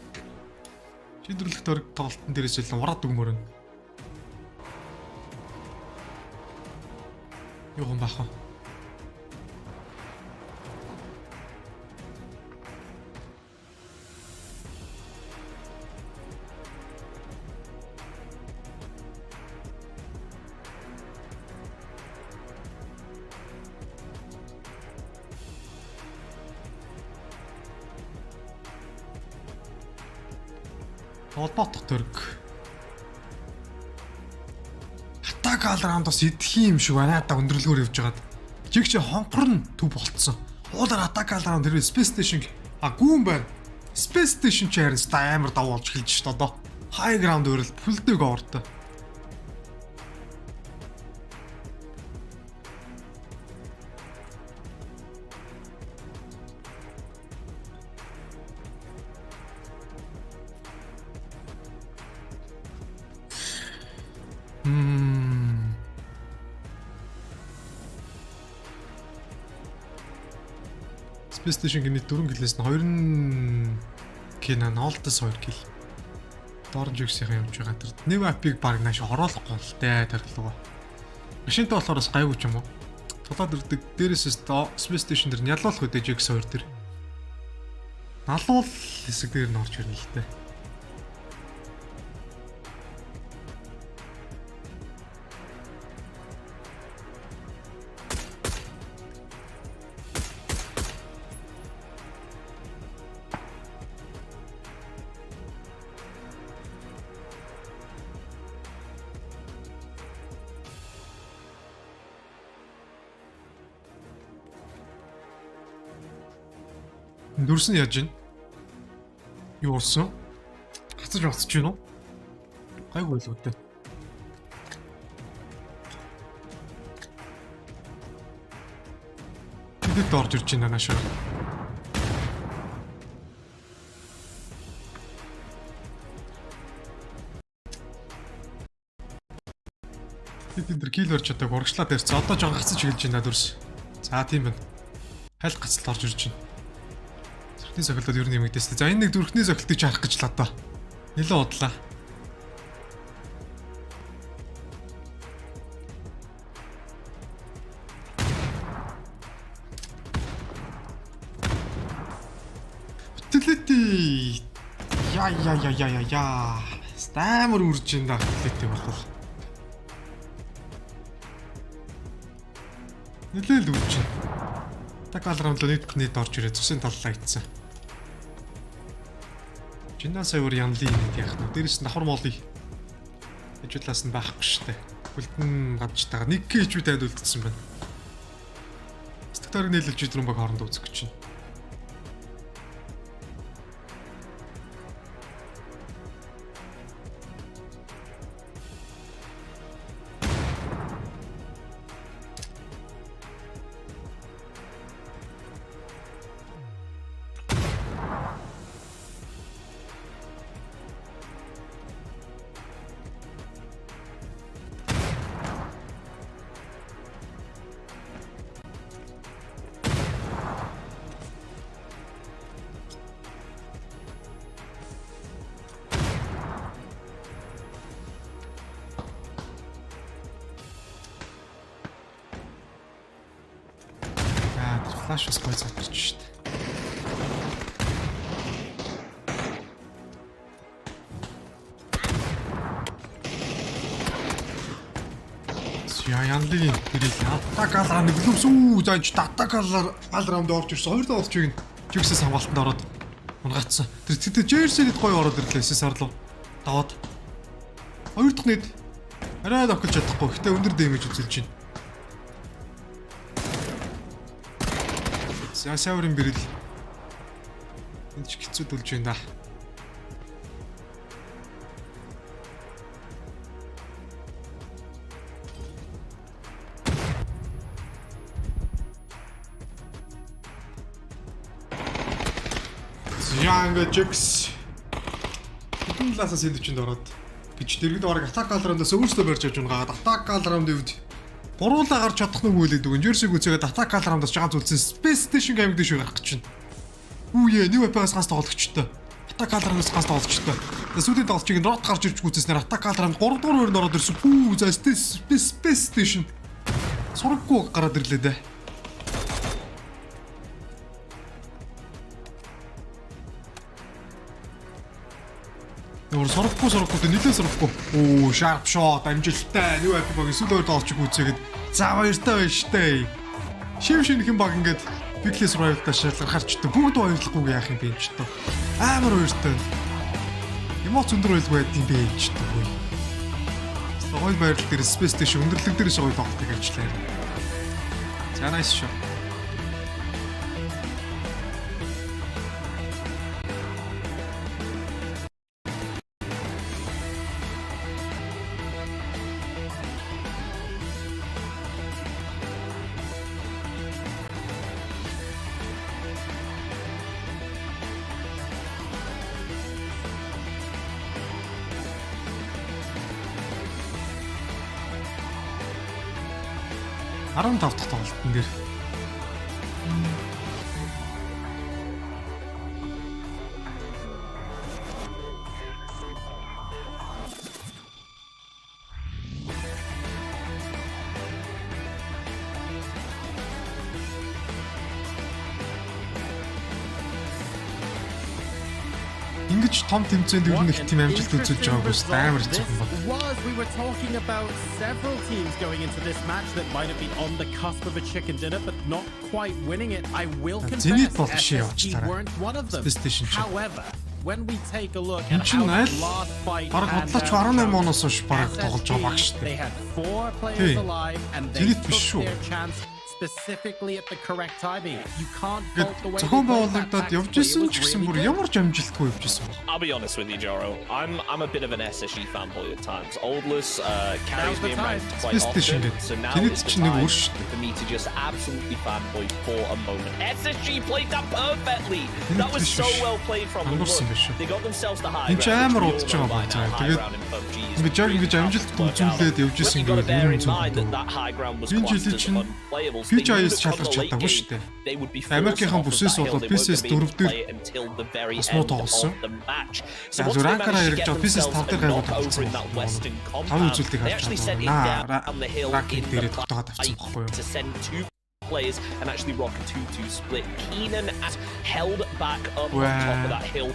Шийдвэрлэх төр тоглолтын дээрээс л ураад дүгмөр нь. Юу юм баха. Холбоотох төрг. Attack All Round бас идэх юм шиг байна. Надаа өндөрлгөөр явж байгаад. Жиг чи хонхор нь төв болцсон. Уулаар Attack All Round тэр Space Station гүүн байна. Space Station ч харин амар давуулж эхэлж шít одоо. High ground өөрөл бүлдэг ортой. Space Station гинэ 4 гэлээс нь 2 нь Кена Нолдс 2 гэл. Дорн Жигсийн явж байгаа тэр New IP-г баг нааш ороолохгүй л дээ тэр рүү. Машинтай болохоор бас гайгүй ч юм уу. Тулаад ирдэг дээрээс Space Station дэр нялуулах үдэ Jix 2 дэр. Налуул хэсэг дээр нь орж ирнэ л дээ. Дөрс нь яаж ийн? Юу болсон? Гацаж оцож гин үү? Гайгүй л үдэ. Тэд орж ирж байна наашаа. Тэд кил барьж чадаг урагшлаа дээрс. Одоо жоо гацаж эхэлж байна дөрс. За тийм байна. Хайлт гацалт орж ирж байна. Зүрхний сохилтод ер нь нэмэгдээстэй. За энэ нэг зүрхний сохилтыг харах гэж л одоо. Нилээ удлаа. Тэлэти. Я. Стамер үрж энэ тэлэти болов. Нилээл үрж. Так алрамд л нийт орж ирээ цусын таллаа ицсэн. Чинасаа өөр янлын нэг яах нь. Дээрээс нь давхар молыг хажуулаас нь байхгүй штэ. Бүлдэн гадж тагаа нэг кэч үү танд үлдсэн байна. Статаар нийлүүлж идрэн баг хооронд үзэх гэж байна. Флаш бас гой цатарч штт. Янлын хэрэг атакалаа нэг лүс үү зааж атакалаар алраунд орж ирсэн. Хоёр дахь орчиг нь Жигсээс хамгаалтанд ороод унгацсан. Тэр Жерсиэд гоё ороод ирлээ SSR руу. Даваад. Хоёр дахь нэд арай давхиж чадахгүй. Гэтэ өндөр дэмэж үзүүлж байна. Саврын бэрэл. Энд ч хэцүү дулж байна да. Young Jix. Хэдэн талаасаа сэндвчэнд ороод гэж дэргэд бараг атак алраундаас өөрсдөө барьж авч байгаа. Атак алраунд өвд гуруулаа гарч чадах нүг үлээд үгэн. Жерсиг үзээгээд атак алраундаас жагаан зүйлсэн Space Station геймд дэш гарах гэж байна. Үе, нэг веб-аас гас тоглогчтой. Атак алраундаас гас тоглогчтой. Сүүлийн тоглогчийг рот гарч ирж гүцээснээр атак алраунд 3 дугаар өрөнд ороод ирсэн. Пүү, за Space Station. Сураггүй гараад ирлээ дээ. Өөр сурахгүй нэлээд сурахгүй. Оо, sharp shot амжилттай. Юу байв баг эсвэл өөр доолчиг үзээгээд за баяртай байна штэ. Шим хэн баг ингээд Weekly Survival-таа шалгарчдаг. Бүгд баярлахгүй яах юм бэ ч тоо. Амар баяртай. Эмоц өндөр байлгүй байд юм бэ ч тоо. Гоё баярлал дээр Space Station өндөрлөг дээрээс гоё тоглолтыг ажиллаа. За nice shot. Аран тавтах тоглолтын дээр ингэж том тэмцээнд ер нь их тийм амжилт үзүүлж байгаагүй амар хэцүү юм байна. We were talking about several teams going into this match that might have been on the cusp of a chicken dinner but not quite winning it. I will confess SSG weren't one of them. However, when we take a look at how the last fight had they had 4 players alive and they took their chance specifically at the correct timing. You can't fault the way зохион байгуулагдаад явж исэн ч гэсэн бүр ямар ч амжилтгүй явж исэн. I'll be honest with you, Joro. I'm a bit of an SSG fanboy at times. Oldless carries me around quite often, so now is the time for me to just absolutely fanboy for a moment. SSG played that perfectly. That was so well played from them. Look, they got themselves the high ground. Амар удаж байгаа байна. Тэгээд ингэж амжилт үзүүлээд явж исэн You've got to bear in mind that high ground was classed as unplayable. PGC шалгаж чадаагүй шүү дээ. Америкийн бүсээс бол PCS 4-дөр осмо тоглосон. За ранкараа яригч PCS 5-дөр гайвуу тоглосон. 5 үзүүлэлтийг авч чадсан. Ранкинг дээрээ тогтоод авсан байхгүй юу? Players and actually rock a 2-2 split. Keenan held back up on top of that hill,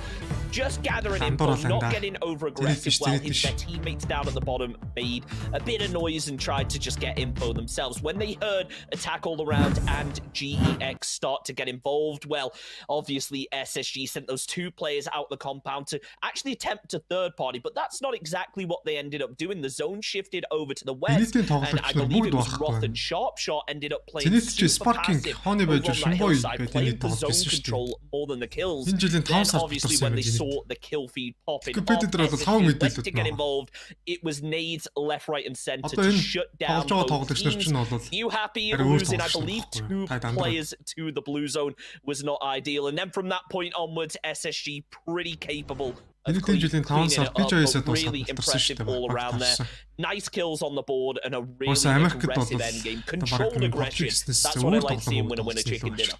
just gathering info, not getting over aggressive. Well, his teammates down at the bottom made a bit of noise and tried to just get info themselves. When they heard attack all around and GEX start to get involved, well, obviously SSG sent those 2 players out the compound to actually attempt a third party, but that's not exactly what they ended up doing. The zone shifted over to the west, and I believe it was Roth and Sharpshot ended up playing Sparking хооны байж шимбой гэдэг энэ тоглож байсан шүү дээ. Энэ жилийн 5 сард obviously when they saw the kill feed popping to get involved, it was nades left, right and center to shut down both teams. You happy losing, I believe, 2 players to the blue zone was not ideal, and then from that point onwards SSG pretty capable of cleaning it up, but really impressive all around there. Nice kills on the board and a really aggressive endgame. Controlled aggression. That's what I like seeing when a winner chicken dinner.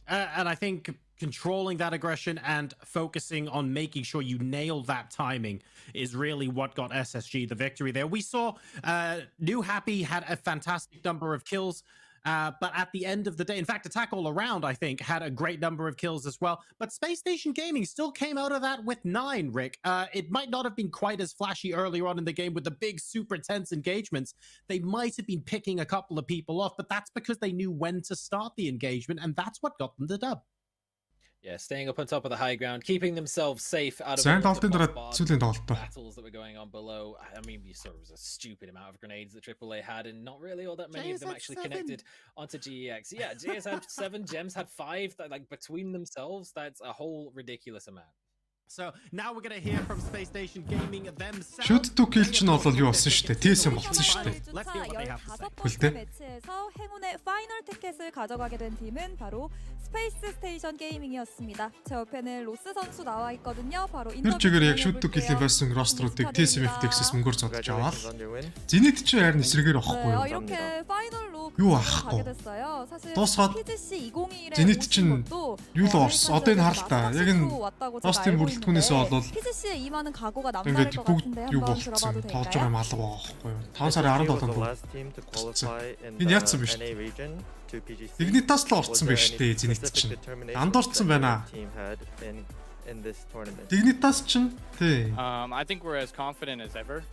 And I think controlling that aggression and focusing on making sure you nail that timing is really what got SSG the victory there. We saw New Happy had a fantastic number of kills. But at the end of the day, in fact, Attack All Around, I think, had a great number of kills as well. But Space Station Gaming still came out of that with 9, Rick. It might not have been quite as flashy earlier on in the game with the big, super tense engagements. They might have been picking a couple of people off, but that's because they knew when to start the engagement, and that's what got them the dub. Yeah, staying up on top of the high ground, keeping themselves safe out of the battles that were going on below. I mean, you saw it was a stupid amount of grenades that AAA had, and not really all that many of them actually connected onto GEX. Yeah, GEX had 7, Gems had 5. Like between themselves, that's a whole ridiculous amount. So now we're gonna hear from Space Station Gaming themselves. Shoot to kill ч нь бол юу болсон шүү дээ. TSM болсон шүү дээ. 번째 매치에서 행운의 파이널 티켓을 가져가게 된 팀은 바로 스페이스 스테이션 게이밍이었습니다. 제 옆에는 로스 선수 나와 있거든요. 바로 Тэр чигээр яг shoot to kill-ийн байсан роструудыг TSM FTX-с мөнгөөр зодож аваад Zenit ч харин эсрэгээр авахгүй юу? 이렇게 파이널로 юу авахгүй. дуусгаад Zenit чинь юу л орсон. Одоо энэ харалтаа. Яг энэ Ростын бүрэлдэхүүнээсээ болоод PGC에 임하는 각오가 남다를 것 같은데 한번 들어봐도 될까요? тоглож байгаа юм алга байгаа байхгүй юу? 5 сарын 17-нд энэ яатсан биш. Игнитас л орсон байж тээ Zenit чинь. Андуурсан байна. Игнитас чинь тий. I think we're as confident as ever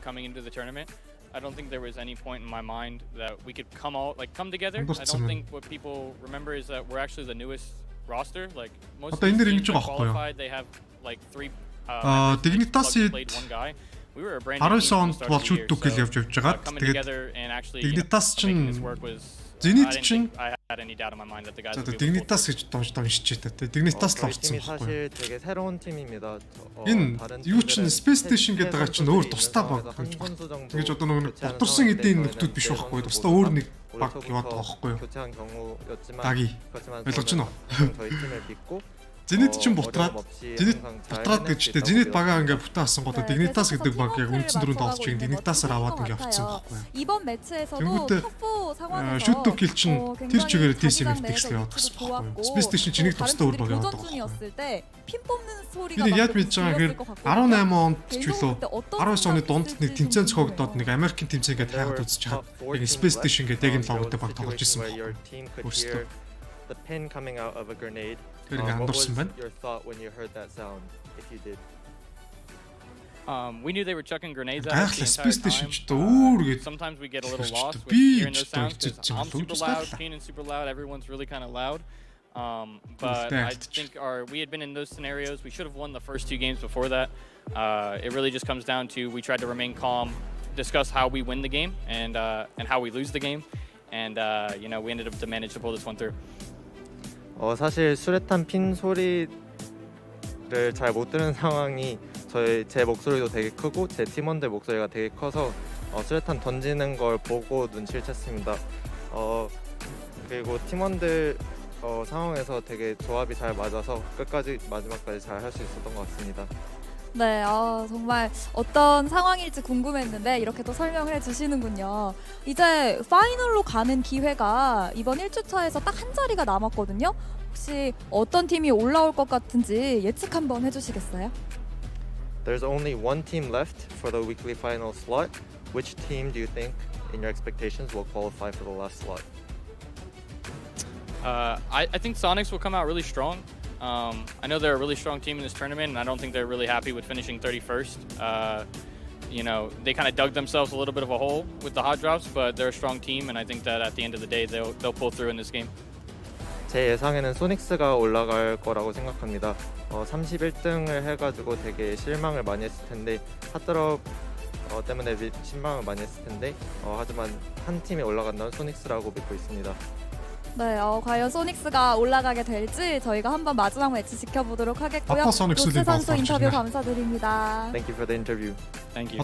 coming into the tournament. I don't think there was any point in my mind that we could come together. I don't think what people remember is that we're actually the newest roster. Like most of the teams that qualified, they have like 3 played one guy. We were a brand new team started the year, so coming together and actually making this work was Zenit I didn't чинь think I had any doubt in my mind that the guys would be Dignitas гэж уншиж байгаа. Dignitas л орсон байхгүй юу? 되게 새로운 팀입니다. Энэ юу чинь Space Station гэдэг байгаа чинь өөр тусдаа баг. Тэгэж одоо нэг доторсон эдийн нөхдүүд биш байхгүй юу? Тусдаа өөр нэг баг яваад байгаа байхгүй юу? Даги. Ойлгож байна уу? Zenit чинь бутраад гэжтэй Zenit багаа ингээ бутаасан гоо Dignitas гэдэг баг яг үндсэн дөрөнд олж ийн Dignitas-аар аваад ингээ авцсан байхгүй юу? 이번 매치에서도 탑4 상황에서 shoot to kill чинь тэр чигээр TSM FTX-를 яваад гэсэн байхгүй юу? Space Station чинь нэг тусдаа өөр баг яваад байгаа. 핀 뽑는 소리가 막 яаж мэдж байгаа гэхээр 18 онд ч үлээ 19 оны дунд нэг тэмцээн зохиогдоод нэг Америкийн тэмцээгээд хайгаад үзэж чад яг Space Station гэдэг яг энэ логотой баг тоглож ирсэн байна. Өөрсдөө the pin coming out of a grenade. What was your thought when you heard that sound, if you did? We knew they were chucking grenades at us the entire time. Sometimes we get a little lost with hearing those sounds because I'm super loud, Keenan's super loud, everyone's really kind of loud. But I think we had been in those scenarios. We should have won the first 2 games before that. It really just comes down to we tried to remain calm, discuss how we win the game and how we lose the game. and you know, we ended up to manage to pull this one through. 사실 수레탄 핀 소리를 잘 못 들은 상황이 제 목소리도 되게 크고 제 팀원들 목소리가 되게 커서 수레탄 던지는 걸 보고 눈치를 챘습니다. 그리고 팀원들 상황에서 되게 조합이 잘 맞아서 끝까지 마지막까지 잘 할 수 있었던 것 같습니다. 네, 정말 어떤 상황일지 궁금했는데 이렇게 또 설명을 해주시는군요. 이제 파이널로 가는 기회가 이번 1주차에서 딱 한 자리가 남았거든요. 혹시 어떤 팀이 올라올 것 같은지 예측 한번 해주시겠어요? There's only one team left for the weekly final slot. Which team do you think, in your expectations, will qualify for the last slot? I think Sonics will come out really strong. I know they're a really strong team in this tournament, and I don't think they're really happy with finishing 31st. You know, they kind of dug themselves a little bit of a hole with the hot drops, but they're a strong team, and I think that at the end of the day, they'll pull through in this game. 제 예상에는 소닉스가 올라갈 거라고 생각합니다. 31등을 해가지고 되게 실망을 많이 했을 텐데 핫드롭 때문에 실망을 많이 했을 텐데 하지만 한 팀이 올라간다면 소닉스라고 믿고 있습니다. 네, 과연 소닉스가 올라가게 될지 저희가 한번 마지막 매치 지켜보도록 하겠고요. 로스 선수 인터뷰 감사드립니다. Thank you for the interview. Thank you.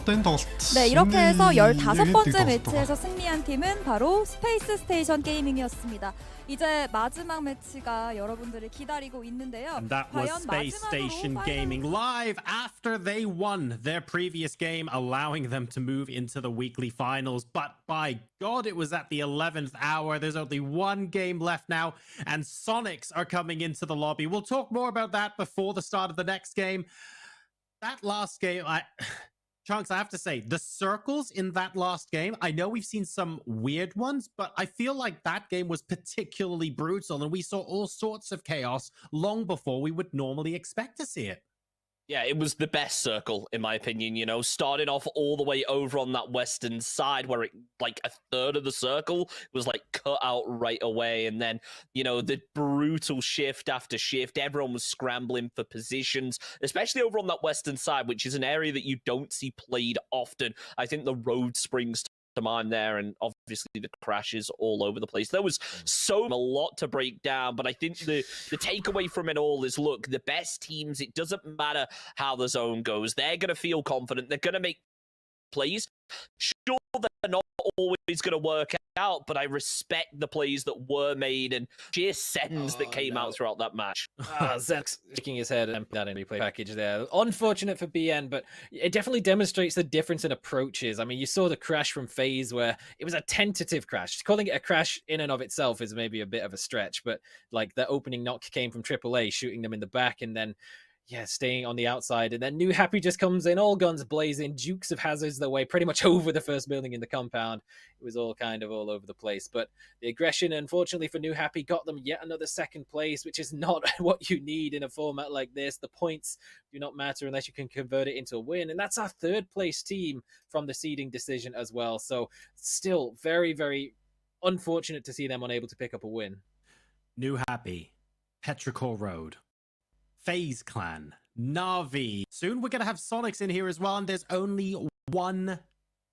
네, 이렇게 해서 15번째 매치에서 승리한 팀은 바로 스페이스 스테이션 게이밍이었습니다. 이제 마지막 매치가 여러분들을 기다리고 있는데요. And that was Space Station Gaming live after they won their previous game, allowing them to move into the weekly finals. But by God, it was at the 11th hour. There's only one game left now, and Sonics are coming into the lobby. We'll talk more about that before the start of the next game. That last game, Chunks, I have to say, the circles in that last game, I know we've seen some weird ones, but I feel like that game was particularly brutal, and we saw all sorts of chaos long before we would normally expect to see it. Yeah, it was the best circle, in my opinion, you know, starting off all the way over on that western side where like a third of the circle was like cut out right away. And then, you know, the brutal shift after shift, everyone was scrambling for positions, especially over on that western side, which is an area that you don't see played often. I think the road springs to mind there, and obviously the crashes all over the place. There was a lot to break down, but I think the takeaway from it all is, look, the best teams, it doesn't matter how the zone goes, they're going to feel confident, they're going to make plays. Sure, they're not always going to work out, but I respect the plays that were made and sheer sends that came out throughout that match. Zenx shaking his head and that in replay package there. Unfortunate for BN, but it definitely demonstrates the difference in approaches. I mean, you saw the crash from FaZe where it was a tentative crash. Calling it a crash in and of itself is maybe a bit of a stretch, but like the opening knock came from AAA, shooting them in the back, and then staying on the outside, and then New Happy just comes in, all guns blazing, Dukes of Hazzards their way pretty much over the first building in the compound. It was all kind of all over the place, but the aggression, unfortunately for New Happy, got them yet another second place, which is not what you need in a format like this. The points do not matter unless you can convert it into a win, and that's our third place team from the seeding decision as well. So still very, very unfortunate to see them unable to pick up a win. New Happy, Petrichor Road, FaZe Clan, Na'Vi. Soon we're going to have Sonics in here as well, and there's only one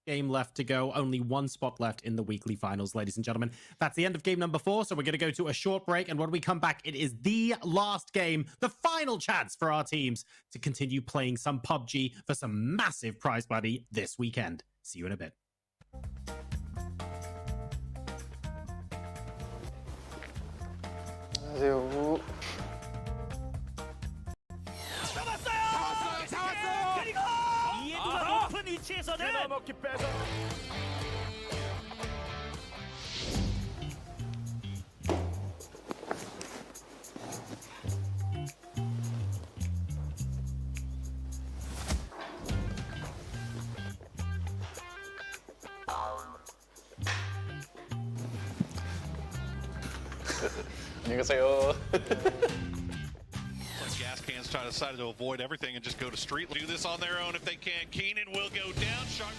game left to go, only one spot left in the weekly finals, ladies and gentlemen. That's the end of game number 4, so we're going to go to a short break, and when we come back, it is the last game, the final chance for our teams to continue playing some PUBG for some massive prize money this weekend. See you in a bit. 안녕하세요. 이해도가 높은 위치에서는 안녕히 가세요. Gas cans decided to avoid everything and just go to street. Do this on their own if they can. Keenan will go down. Sharp.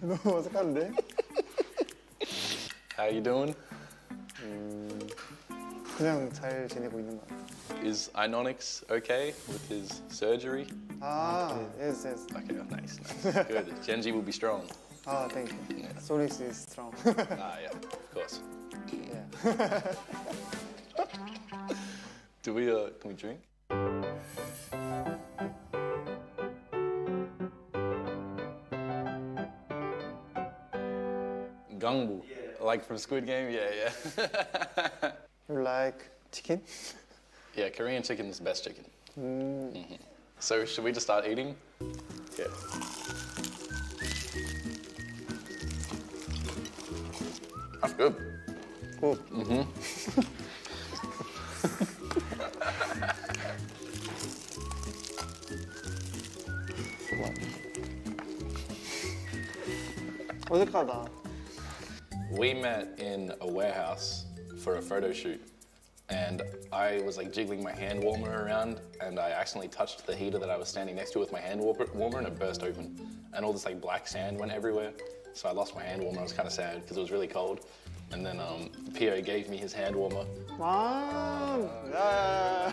너무 어색한데? How you doing? 그냥 잘 지내고 있는 것 같아요. Is Inonix okay with his surgery? Yes. Okay, nice. Good. Genji will be strong. Thank you. Sonix is strong. Yeah, of course. Yeah. Can we drink? Gangbu, like from Squid Game? Yeah. You like chicken? Yeah, Korean chicken is the best chicken. So should we just start eating? Yeah. That's good. Good. 어색하다. We met in a warehouse for a photo shoot, and I was like jiggling my hand warmer around, and I accidentally touched the heater that I was standing next to with my hand warmer, and it burst open, and all this like black sand went everywhere. So I lost my hand warmer. I was kind of sad because it was really cold. And then Pio gave me his hand warmer. Wow. Yeah.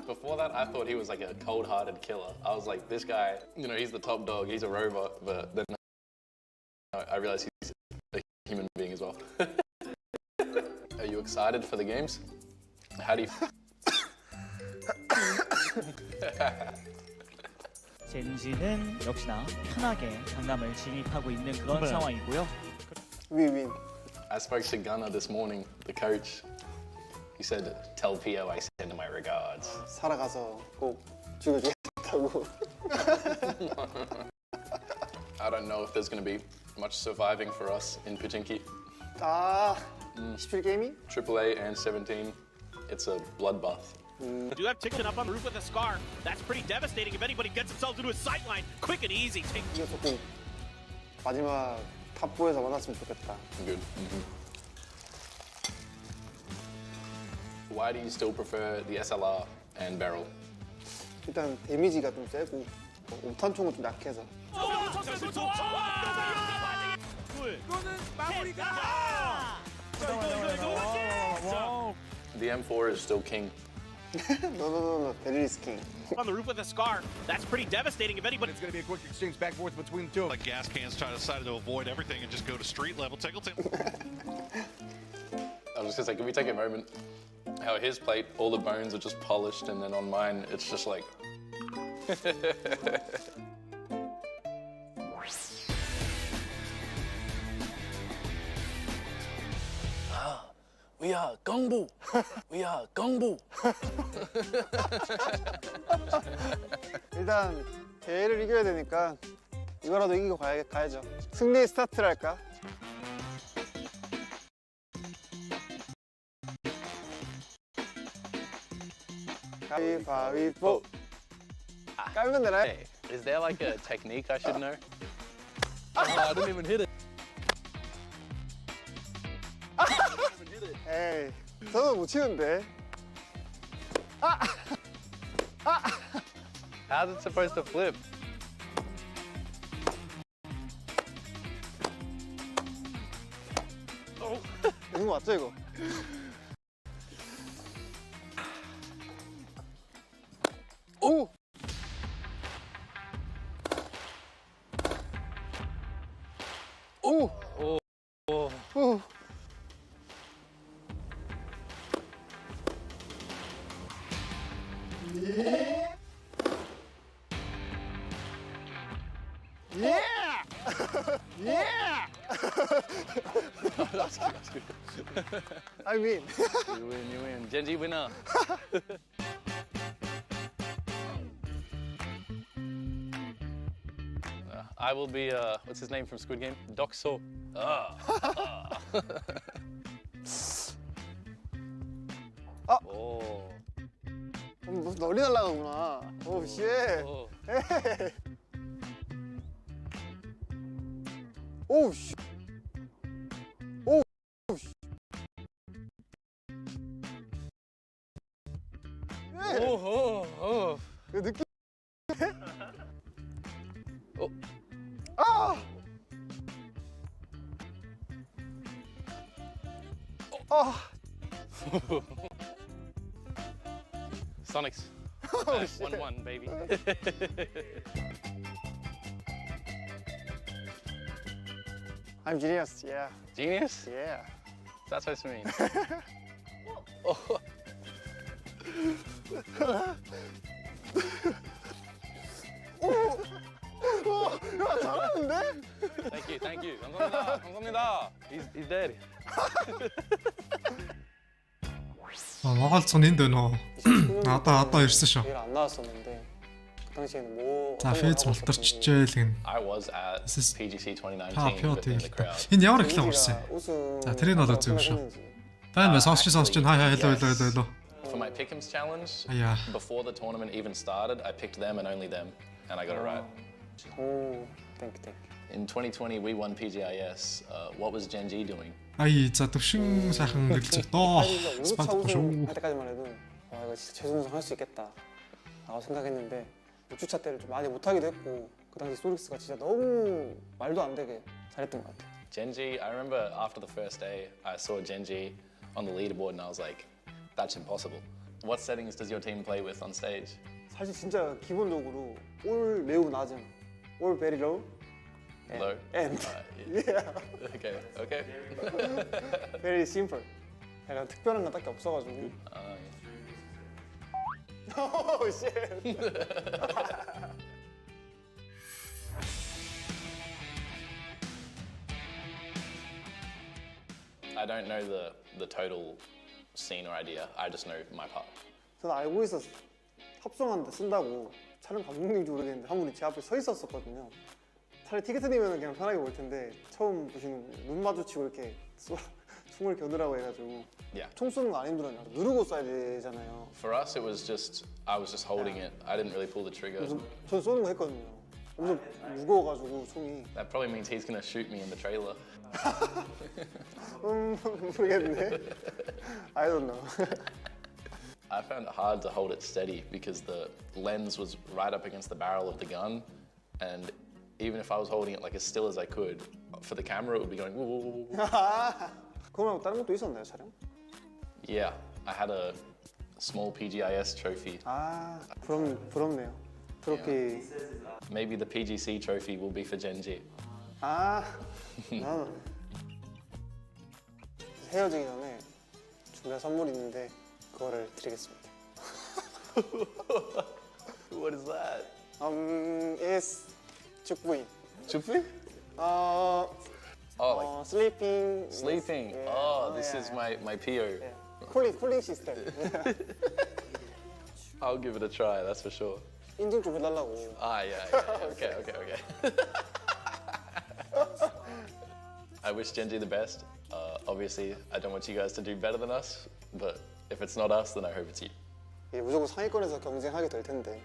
Before that, I thought he was like a cold-hearted killer. I was like, this guy, you know, he's the top dog. He's a robot. But then I realized he's a human being as well. Are you excited for the games? How do you? 젠지는 역시나 편하게 강남을 진입하고 있는 그런 상황이고요. We win. I spoke to Gunnar this morning, the coach. He said, tell Pio I send him my regards. 살아가서 꼭 죽여주겠다고. I don't know if there's going to be much surviving for us in Pachinki. 17게임이? AAA and 17, it's a bloodbath. Do have Tiction up on the roof with a scar. That's pretty devastating if anybody gets themselves into a sight line. Quick and easy. 이어서 꼭 마지막 탑4에서 만났으면 좋겠다. Good. Why do you still prefer the SLR and barrel? 일단 데미지가 좀 세고 5탄 총은 좀 약해서. 이거는 마무리가. The M4 is still king. No. There is king. On the roof with a scar. That's pretty devastating if anybody. It's going to be a quick exchange back and forth between the two. Like gas cans decided to avoid everything and just go to street level. Tickleton. I was just gonna say, can we take a moment? How his plate, all the bones are just polished, and then on mine, it's just like. We are Gongbu. We are Gongbu. 일단 대회를 이겨야 되니까 이거라도 이기고 가야죠. 승리 스타트를 할까? 가위바위보. 깔면 되나요? Hey, is there like a technique I should know? I didn't even hit it. 에이, 저도 못 치는데. How's it supposed to flip? 이거 맞죠 이거? 오! 오! 오! Yeah! Yeah! That's good. I win. You win. Genji winner. I will be, what's his name from Squid Game? Dokso. 오. 널리 날아가구나. 오, 씨. 오, 씨. 오, 씨. 오. 이거 느낌. Sonics. Oh, shit. 1-1, baby. I'm genius. Yeah. Genius? Yeah. That's what it means. 야, 잘하는데? Thank you. 감사합니다. He's dead. Монголцон энд байна уу? Одоо ирсэн шүү. 내일 안 나왔었는데 그 당시에는 뭐 За фейз мултарчжээ л гин. I was at PGC 2019 Пиот within the crowd. энд ямар эхлэн урсан. За тэрийг бол үзээгүй шүү. Байна сонсч хай hello. For my pick'ems challenge, Yeah. before the tournament even started, I picked them and only them, and I got it right. Oh, thank you. In 2020, we won PGIS. What was Gen G doing? Ай за төвшин сайхан гэлж доо. 우승차 우승 할 때까지만 해도 이거 진짜 재우승 할 수 있겠다 라고 생각했는데 6주차 때를 좀 많이 못하기도 했고 그 당시 소닉스가 진짜 너무 말도 안 되게 잘했던 것 같아요. Gen G, I remember after the first day, I saw Gen G on the leaderboard and I was like, that's impossible. What settings does your team play with on stage? 사실 진짜 기본적으로 올 매우 낮은 올 very low Low? and Yeah. Okay. very simple. 약간 특별한 건 딱히 없어가지고. Oh shit. I don't know the total scene or idea. I just know my part. 저는 알고 있었어. 합성하는데 쓴다고 촬영 감독님인지 모르겠는데 한 분이 제 앞에 서 있었거든요. 차라리 티켓팅이면 그냥 편하게 볼 텐데 처음 보시는 분이 눈 마주치고 이렇게 총을 겨누라고 해가지고 Yeah. 총 쏘는 거 안 힘들었냐? 누르고 쏴야 되잖아요. For us, it was just I was just holding it. I didn't really pull the trigger. 전 쏘는 거 했거든요. 엄청 무거워가지고 총이. That probably means he's gonna shoot me in the trailer. 모르겠네. I don't know. I found it hard to hold it steady because the lens was right up against the barrel of the gun, and even if I was holding it like as still as I could, for the camera it would be going woo woo woo. 그거 말고 다른 것도 있었나요, 촬영? Yeah, I had a small PGIS trophy. 아, 부럽네요. 트로피. Maybe the PGC trophy will be for Gen G. 아, 나는 헤어지기 전에 준비한 선물이 있는데 그거를 드리겠습니다. What is that? It's 죽부인. 죽부인? Sleeping. Sleeping. Yeah. Oh, this is my PO. Yeah. Cooling system. I'll give it a try. That's for sure. 인증 좀 해달라고. Yeah. Okay. I wish Gen G the best. Obviously, I don't want you guys to do better than us, but if it's not us, then I hope it's you. 예, 무조건 상위권에서 경쟁하게 될 텐데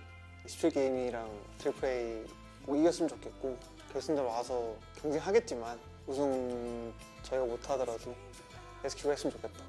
17게임이랑 트리플 A 꼭 이겼으면 좋겠고 결승전 와서 경쟁하겠지만 우승 저희가 못하더라도 SQ가 했으면 좋겠다.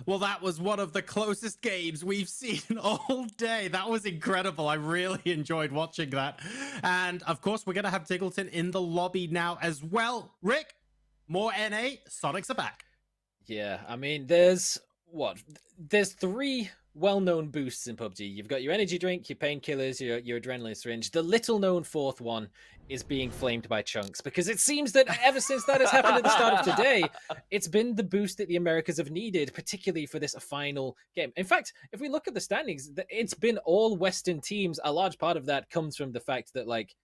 Well, that was one of the closest games we've seen all day. That was incredible. I really enjoyed watching that. And of course, we're going to have Tiggleton in the lobby now as well. Rick, more NA, Sonics are back. Yeah, I mean, there's three well-known boosts in PUBG. You've got your energy drink, your painkillers, your adrenaline syringe. The little-known fourth one is being flamed by Chunks, because it seems that ever since that has happened at the start of today, it's been the boost that the Americas have needed, particularly for this final game. In fact, if we look at the standings, it's been all Western teams. A large part of that comes from the fact that, like,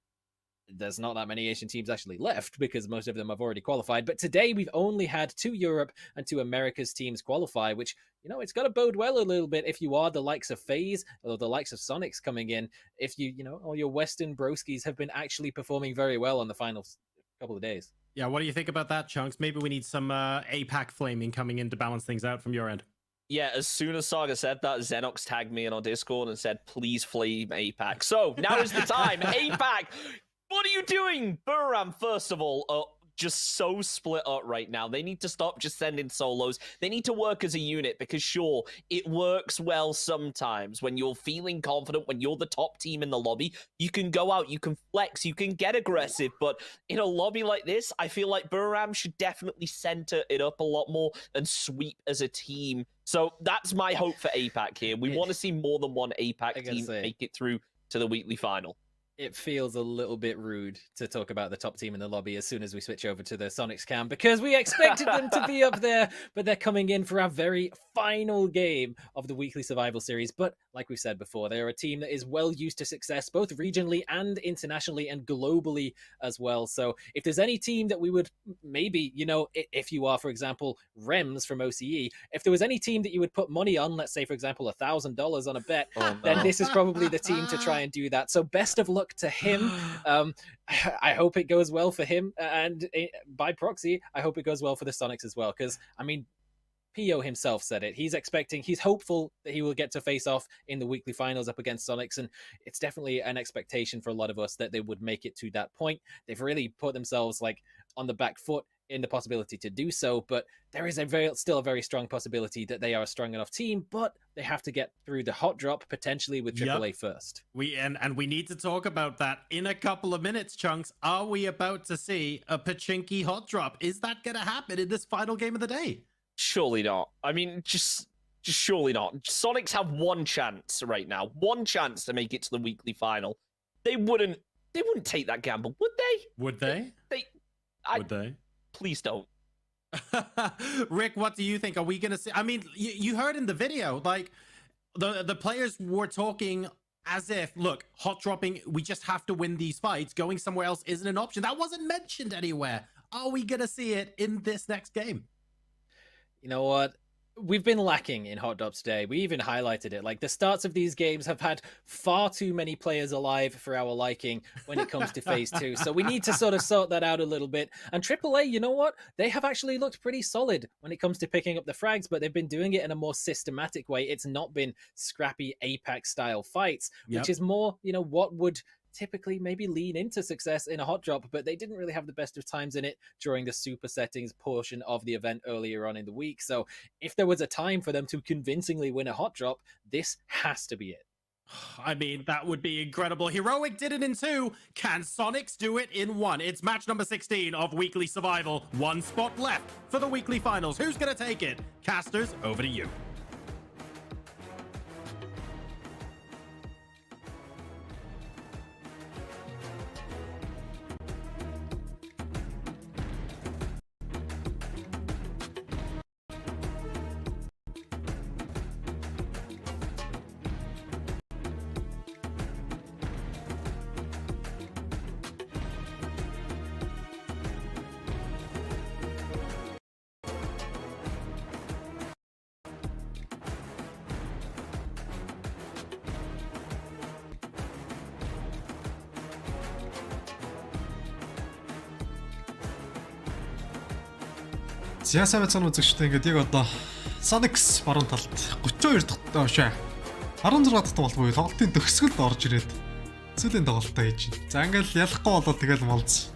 there's not that many Asian teams actually left because most of them have already qualified. But today we've only had 2 Europe and 2 Americas teams qualify, which, it's got to bode well a little bit if you are the likes of FaZe or the likes of Sonics coming in. If all your Western broskies have been actually performing very well on the final couple of days. Yeah, what do you think about that, Chunks? Maybe we need some APAC flaming coming in to balance things out from your end. Yeah, as soon as Saga said that, Xenox tagged me in our Discord and said, please flame APAC. So, now is the time. APAC, what are you doing? Buram, first of all, just so split up right now. They need to stop just sending solos. They need to work as a unit because, sure, it works well sometimes when you're feeling confident, when you're the top team in the lobby. You can go out, you can flex, you can get aggressive. But in a lobby like this, I feel like Buram should definitely center it up a lot more and sweep as a team. So that's my hope for APAC here. We want to see more than one APAC team make it through to the weekly final. It feels a little bit rude to talk about the top team in the lobby as soon as we switch over to the Sonics cam because we expected them to be up there, but they're coming in for our very final game of the weekly survival series. But like we said before, they're a team that is well used to success, both regionally and internationally and globally as well. So if there's any team that we would maybe, if you are, for example, Rems from OCE, if there was any team that you would put money on, let's say, for example, $1,000 on a bet, then this is probably the team to try and do that. So best of luck to him. I hope it goes well for him, and by proxy, I hope it goes well for the Sonics as well, because, Pio himself said it. He's hopeful that he will get to face off in the weekly finals up against Sonics, and it's definitely an expectation for a lot of us that they would make it to that point. They've really put themselves on the back foot in the possibility to do so, but there is still a very strong possibility that they are a strong enough team, but they have to get through the hot drop, potentially with AAA first. And we need to talk about that in a couple of minutes, Chunks. Are we about to see a Pachinki hot drop? Is that going to happen in this final game of the day? Surely not. Just surely not. Sonics have one chance right now. One chance to make it to the weekly final. They wouldn't take that gamble, would they? Would they? Would they? Please don't. Rick, what do you think? Are we going to see? You heard in the video, the players were talking as if, look, hot dropping, we just have to win these fights. Going somewhere else isn't an option. That wasn't mentioned anywhere. Are we going to see it in this next game? You know what? We've been lacking in hot drops today. We even highlighted it. The starts of these games have had far too many players alive for our liking when it comes to phase 2. So we need to sort that out a little bit. And AAA, you know what? They have actually looked pretty solid when it comes to picking up the frags, but they've been doing it in a more systematic way. It's not been scrappy APAC style fights, which is more, what would typically maybe lean into success in a hot drop, but they didn't really have the best of times in it during the super settings portion of the event earlier on in the week. So if there was a time for them to convincingly win a hot drop, this has to be it. That would be incredible. Heroic did it in 2. Can Sonics do it in 1? It's match number 16 of Weekly Survival. 1 spot left for the weekly finals. Who's going to take it? Casters, over to you. Саясаа байцааны үзэгчтэй яг одоо Sonics баруун талд 32 дахь 16 дахь тоглолт буюу тоглолтын төгсгөлд орж ирээд сүүлийн тоглолтоо хийж байна. За ингээл ялахгүй болоод тэгэл молц.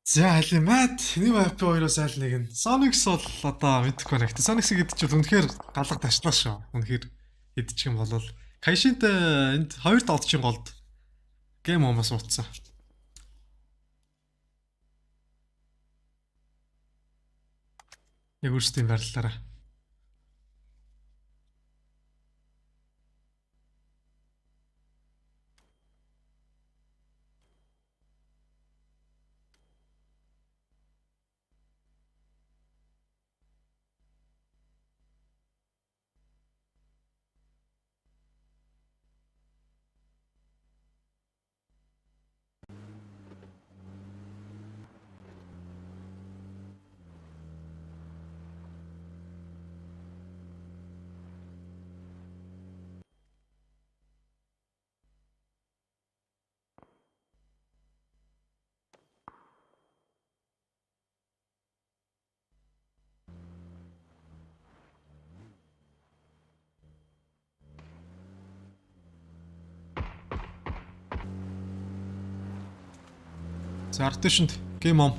За алимат нэг мапи хоёроос аль нэг нь. Sonics бол одоо мэдхгүй байна. Гэтэ Sonics гэдэг чинь үнэхээр галга ташлаа шүү. Үнэхээр хэдчих юм бол Kaishin-тэй энд хоёр тоглолтын голд гейм момоос утсан. Яг өөрсдийн байрлалаараа. За Artisan game on.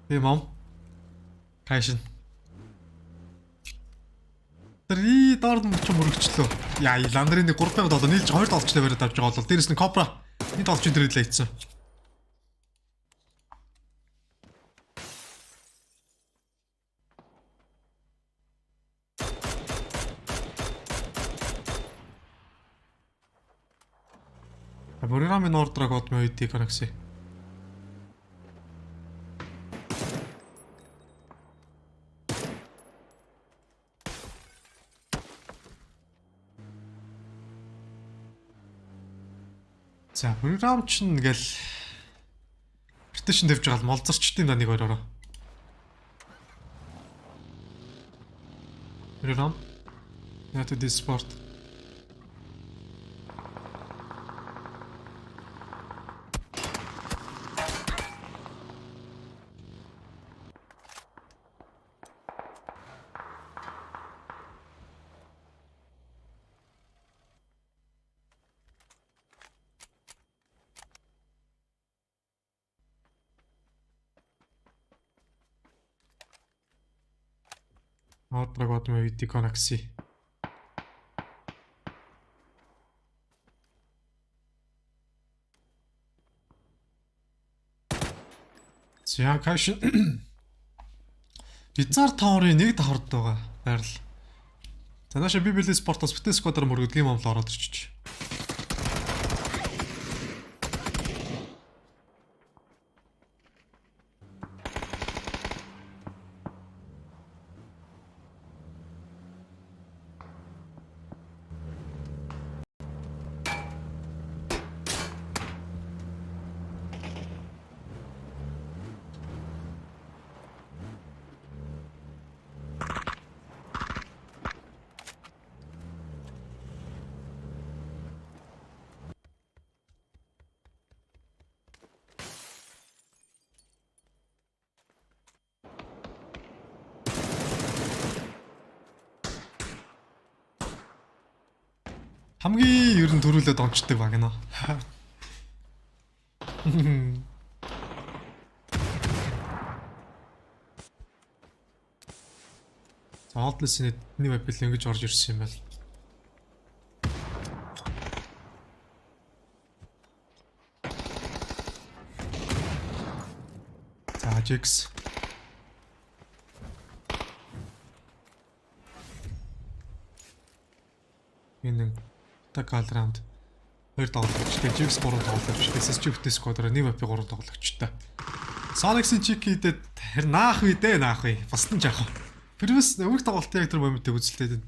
Game on. Kaishin. 3 доор нь ч мөрөгчлөө. Яа, Ландрын 3000 доллар нийлж 2 долларчтай бариад авч байгаа бол дээрэс нь Cobra 1 долларчин дээр хэлээ ийцсэн. Боригами нордраг од мэ үйдий конекси. За боригам ч ингээл Artisan тавьж байгаа л молзорчдын да нэг хоёроо. Боригам яа тэ Esports. Нордраг од мэ үйдий конекси. За Kaishin Bizarre Tower-ын нэг давхард байгаа байрал. За нааша Esports битэн сквадрын мөргөд гейм амлаа ороод ирчих. Хамгийн ер нь төрүүлээд онцдаг баг нэ. За Outlast-ийн нэг MNPL ингэж орж ирсэн юм байна. За Jax. Энэ Takal round 2 тоглогчтой, Jax 3 тоглогчтой, SSG-тэй squad-аар нэг MNPL 3 тоглогчтой. Sonics-ийн Chicky-дэд наах вэ дээ, наах вэ. Бас нь жаах. Previous өөрх тоглолтын яг тэр моментыг үзэлтэй дээ.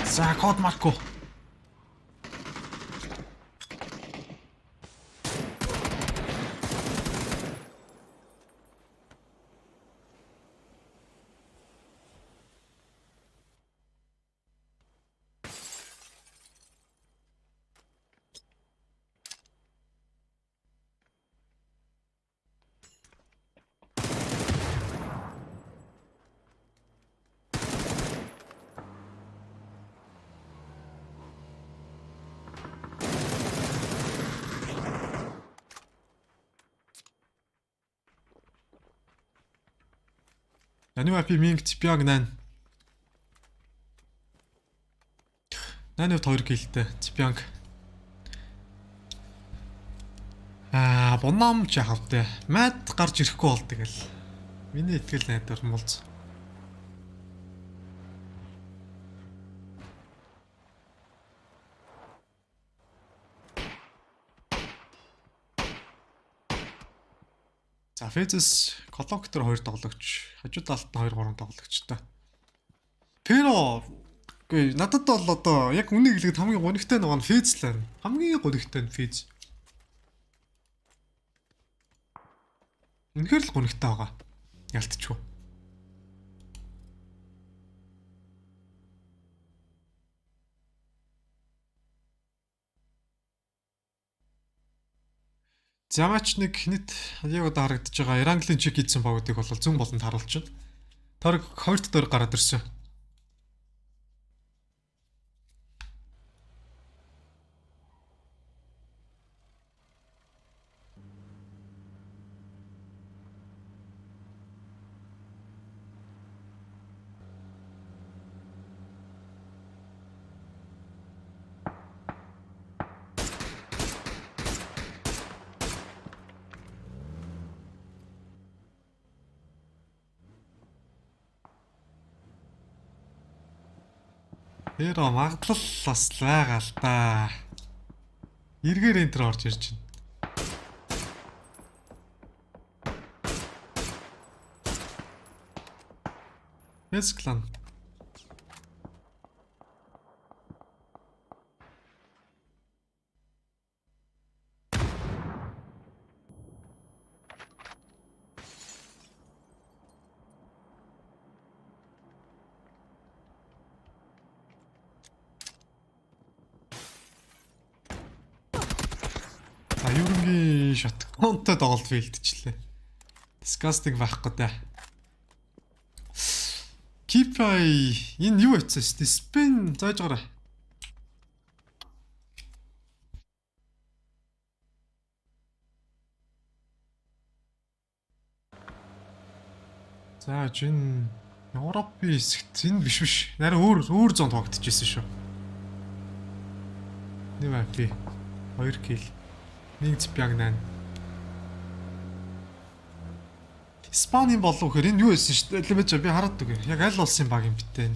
За код марко. Анимапи минг Цпиаг 8. 8-д 2 киллтэй Цпиаг. Бонном ч яхавтай. Мад гарч ирэхгүй бол тэгэл. Миний итгэл найдвар мулз. За Фэзэс коллоктор 2 тоглогч, хажуу талд нь 2 3 тоглогчтой. Pero үгүй надад бол одоо яг үнийг хэлэхэд хамгийн гонигтай нэг нь Фэз л байна. Хамгийн гонигтай нь Фэз. Үнэхээр л гонигтай байгаа. Ялтчихв. Замач нэг хинэт яг одоо харагдаж байгаа Иранглийн чиг хийсэн богдыг бол зүүн болонд харуулж байна. Торг 2-т дор гараад ирсэн. Pero магадлал бас байгаа л да. Эргээр энтер орж ирж байна. Эсклан. Аюургийн шотконтой тоглолт фейлдчихлээ. Disgusting байхгүй даа. Кипай энэ юу хийсэн шүү дээ? Спин зааж гараа. За жин Европын хэсэгт энэ биш. Нарийн өөр зон тоглогдчихсэн шүү. Нэг апи 2 килл. Нэг Цпиаг 8. Испанийн болов гэхээр энэ юу байсан шүү дээ? Лэмэж би хараад үгүй. Яг аль улсын баг юм битээ.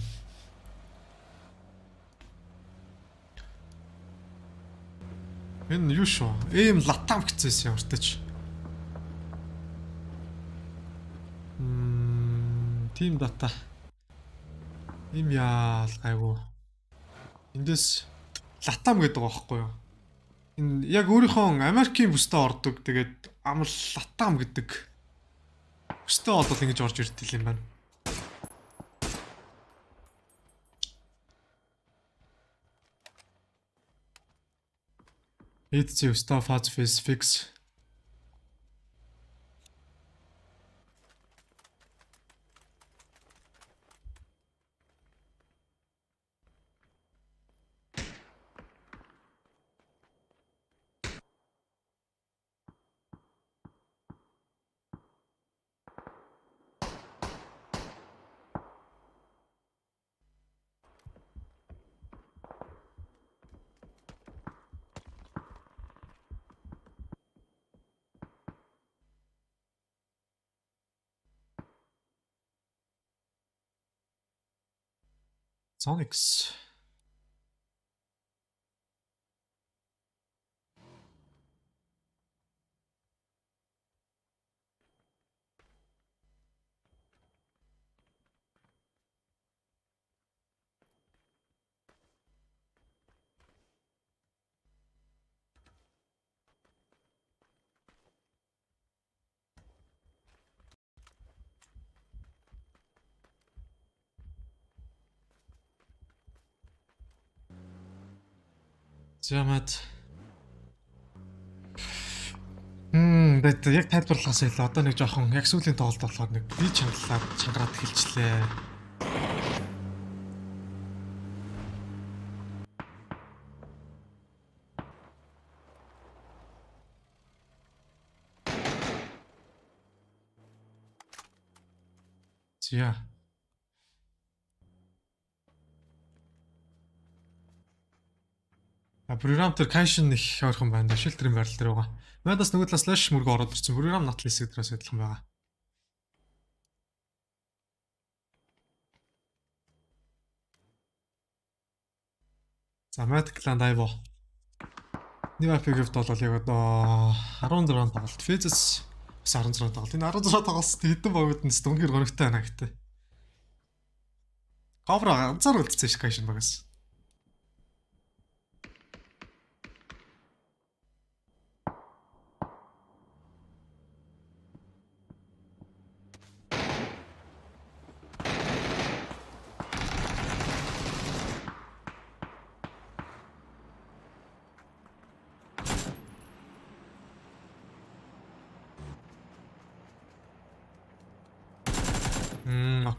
Энэ юу шүү? Эм латам гэцээс ямартач. Team data. Им яал гайгүй. Эндээс латам гэдэг байгаа байхгүй юу? Энэ яг өөрийнхөө Америкийн бүстэ ордог. Тэгээд амар латам гэдэг бүстэ одол ингэж орж ирдэг юм байна. PGC stuff has face fix. Sonics. Зэмэд. Тэгээд яг тайлбарлахаас илүү одоо нэг жоохон яг сүүлийн тоглолт болохоор нэг би чангалаад чангараад хэлчлээ. Зя. Програм дээр кашн их ойрхон байна. Шилтрийн байрал дээр байгаа. Мэдээс нөгөө талаас слэш мөргө ороод ирсэн. Програм натлын хэсэг дээрээс адилхан байгаа. За Magic Land Ivo. Нивапиг гэвт бол яг одоо 16 тоглолт. Phases бас 16 тоглолт. Энэ 16 тоглолт хэдэн богод нэс дүнгээр гоногтой байна гэдэг. Ковра ганцаар үлдсэн ш кашн багаас.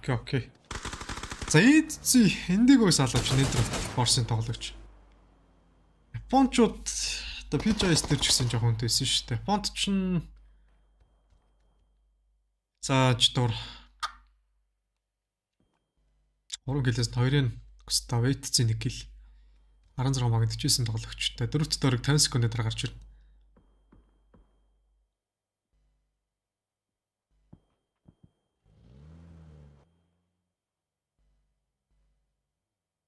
Окей. За эцсий эндигоос алууч нэтер форсын тоглогч. Япончууд одоо PGC дээр ч гэсэн жоохон үнэтэйсэн шүү дээ. Японд ч зааж дур 3 гэлээс 2-ын Коста Вейтцийн 1 гэл 16 магадчихсэн тоглогчтой 4-т дөрөг 50 секунд дээр гарч ирнэ.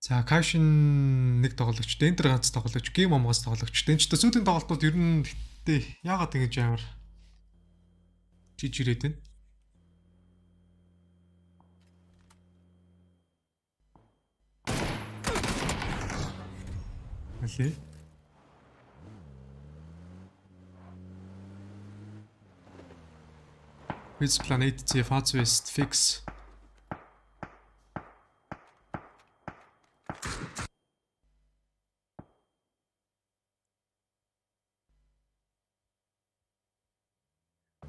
За кашин нэг тоглогч, дентер ганц тоглогч, гейм амгаас тоглогч. Дэнчтэй сүүлийн тоглолтууд ер нь гэтээ яагаад ингэж амар жижигрээд байна. Окей. Which planet the Far West fix?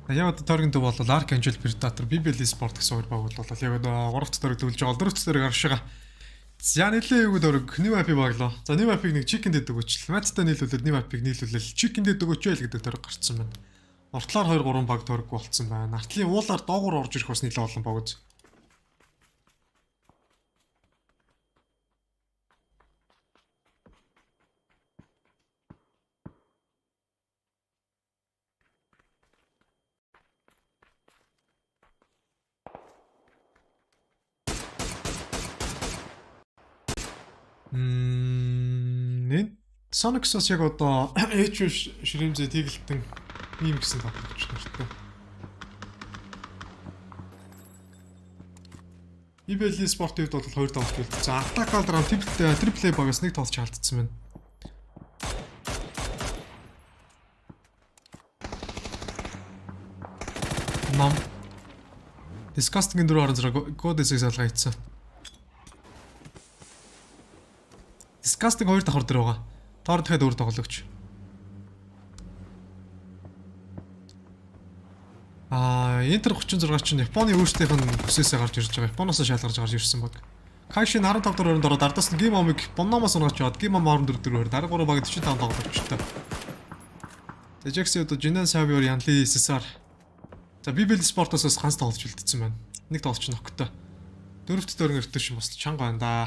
Яг одоо тойргийн төв бол Archangel Predator, BBL Esports гэсэн хоёр баг бол яг одоо 3-т тойрог төвлөж байгаа, 4-т тойрог арш байгаа. За нэлээ юу тойрог new map баглаа. За new map-ыг нэг chicken дэд өгөөч. Маттай нийлүүлээд new map-ыг нийлүүлэл chicken дэд өгөөч байл гэдэг тойрог гарцсан байна. Уртлаар 2-3 баг тойрог болцсон байна. Артлын уулаар доогуур орж ирэх бас нэлээ олон баг үз. Sonic-с яг одоо HV ширэмзээ тэгэлтэн ийм гэсэн тоглогч нартай. PGC Esports-д бол 2 тоглолт үлдсэн. За Attack Aldraan triple багаас нэг тоглож алдсан байна. Ном. Disgusting-ийн 4-16 кодесийг салгаа хийцэн. Disgusting 2 давхар дээр байгаа. Тоор дахиад өөр тоглогч. Интер 36 чинь Японы өөрсдийнх нь хүсээсээ гарч ирж байгаа. Японоос шалгарч гарч ирсэн баг. Кашин 15 дөрөнд ороод ардаас нь геймомыг Бономоос унгаж яваад геймом 14 дөрөөр дараагаар баг 45 тоглогчтой. Тэжекси одоо Жинэн Савиор Янли Сесар. За BBL Esports-оос ганц тоглож үлдсэн байна. Нэг тоглогч ноктой. 4-т дөрөнд өртөө шин бас чанга байна да.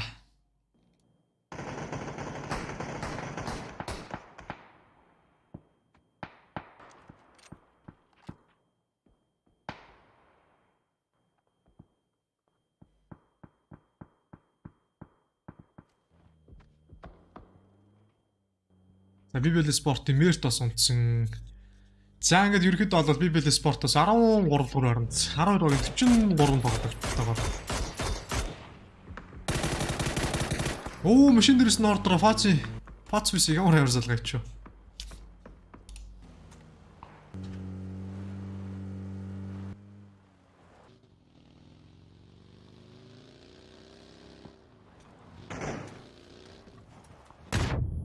BBL Esports-ийн Mertos унтсан. За ингээд ерөөхдөө бол BBL Esports-оос 13 дугаар оронд 12 багийн 43 тоглогчтой. Оо, машин дээрээс нь ордро Фацвис ямар хайр залгаач юу.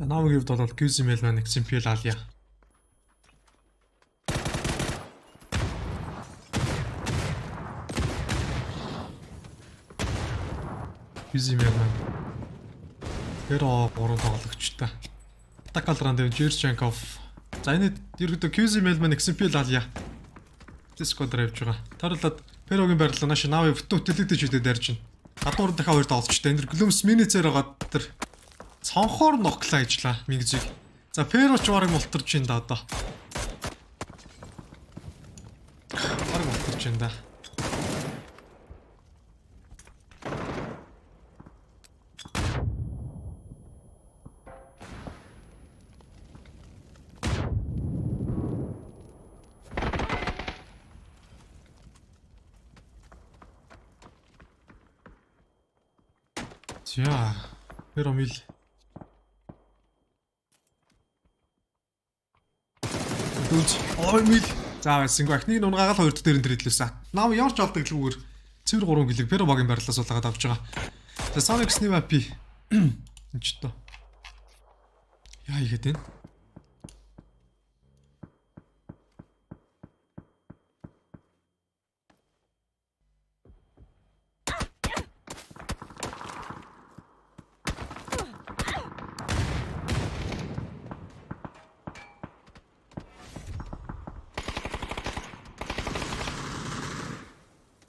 Намгийн хувьд бол QCML маань MNPL алья. QCML маань Pero 3 тоглогчтой. Такалран дэв Жирченков. За энэ ерөөдөө QCML маань MNPL алья. Дискод явж байгаа. Таруулаад Перогийн байрлал нааш Нави бүтүүлэгдэж үдээд ярьж байна. Гадуур дахиад 2 тоглолцтой. Энэ Глумс миницээр байгаа тэр цонхоор ноклоо ажиллаа Мингзиг. За Перо ч барыг мултарч ин да одоо. Барыг мултарч ин да. За, Перо мил. Ой мил. За байсан гэх нэг нунгагаал хоёрт дээр энэ хэлээсэн. Нам ямар ч алдаг гэлгүүгээр цэвэр 3 гэлэг Перо багийн байрлалаас суулгаад авч байгаа. За Sonic-ны мапи энэ ч тоо. Яа игээд энэ.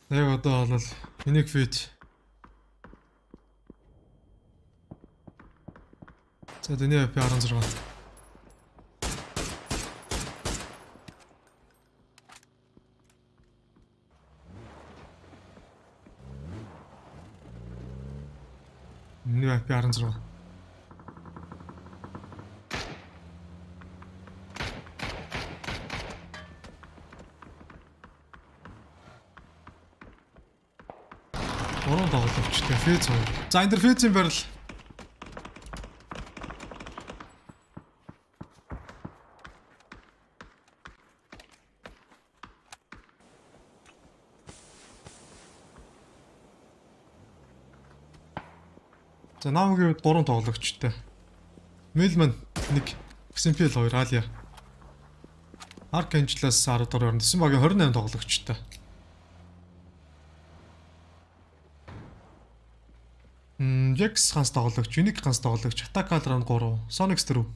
Яг одоо бол unique feat. За тэний AP 16. Тэний AP 16. Орон тоглолттой фейз. За энэ фейзийн барил. За намгийн 3 тоглогчтой. Мэлман 1, MNPL 2 алия. Арканжлаас 10 дугаар орно. 9 багийн 28 тоглогчтой. Jax ганц тоглогч, Unique ганц тоглогч, Attack раунд 3, Sonic 4.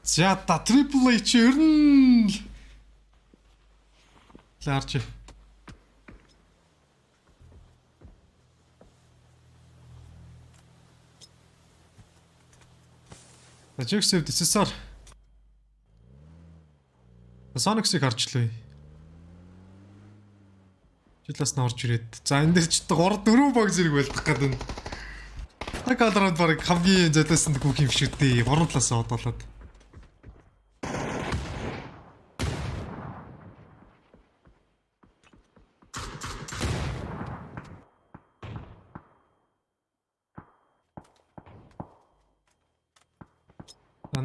За та Triple H ерн ларч. Jax-ийг дэсээр Sonic-ийг харчлаа. Жилээс нь орж ирээд. За энэ дээр ч 3 4 баг зэрэг байлдах гэдэг. Такалранд баг хамгийн золиосон бүх юм шүү дээ. 3 талаас одоолоод.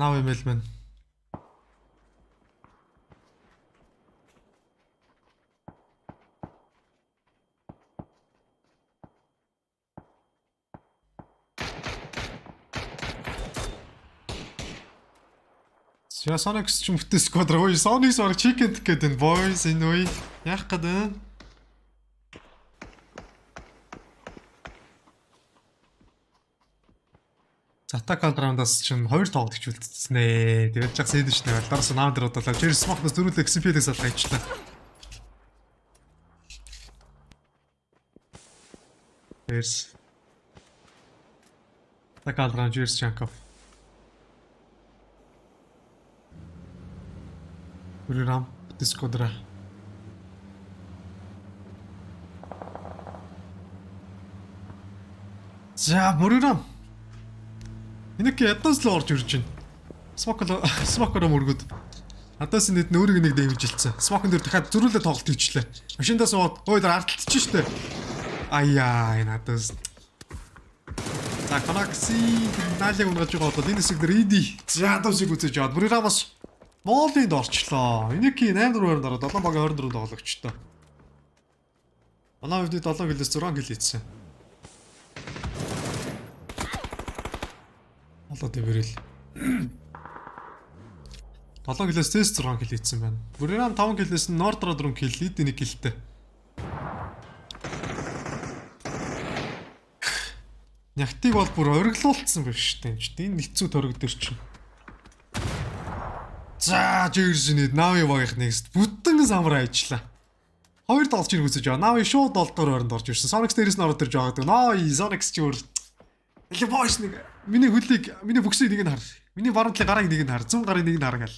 Now Melman. Я Sonic ч мөтөс squad руу Sonic баг chicken гэдэг энэ boys энэ үе яах гэдэг. Attack round-аас чинь 2 тоглогч үлдсэн ээ. Тэгээд жаг сэдэж нэ. Дараас наам дээр бодлоо. Jerry Smoke-нос дөрүүлээ XP-дээс алга хийчлээ. Yes. Attack round Jerry Shankov. Бурам дискодра. За бурам. Энийг ядаас л орж ирж байна. Смокоор мөргөд. Адаас нэт нөөрийг нэг дэмжилсэн. Смокон дээр дахиад зөрүүлээ тоглолт хийчлээ. Машиндаа сууд ой дээр ардталчих штэ. Аяа энэ адаас. За Конакси наалыг унгаж байгаа бол энэ хэсэг дээр иди. За адуусыг үзэж яваад Бурирамас Монголинд орчлоо. Энэки 8-4-оор дараа 7 баг 24 тоглогчтой. Манай хувьд 7 гэлээс 6 гэл хийсэн. Болоод ивэрэл. 7 гэлээс 6 гэл хийсэн байна. Бүрийн 5 гэлээс нь Нордро 4 гэл, лид 1 гэлтэй. Нягтыг бол бүр ориглуулсан байна шүү дээ. Энэ хэцүү торог дээр чинь. За, жиржинэд Нави багийнх нэгс бүтэн самраа ажиллаа. Хоёр тоглож ирэх үзэж байгаа. Нави шууд 7 дугаар оронд орж ирсэн. Sonic дээрээс нь ороод ирж байгаа гэдэг. Ной, Sonic ч өөр. Эле бош нэг миний хөлийг, миний бүксийг нэг нь хар. Миний баруун талын гарааг нэг нь хар. 100 гарын нэг нь харгаал.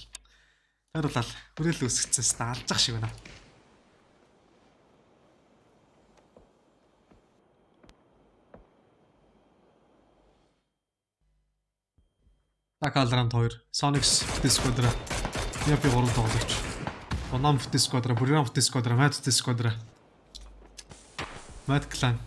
Харуулал. Хүрээлэл үсгэцээс алжах шиг байна. Акалрант 2, Sonics Squadra, Япи 3 тоглогч. Онам Squadra, Бурям Squadra, Mad Squadra. Mad Clan.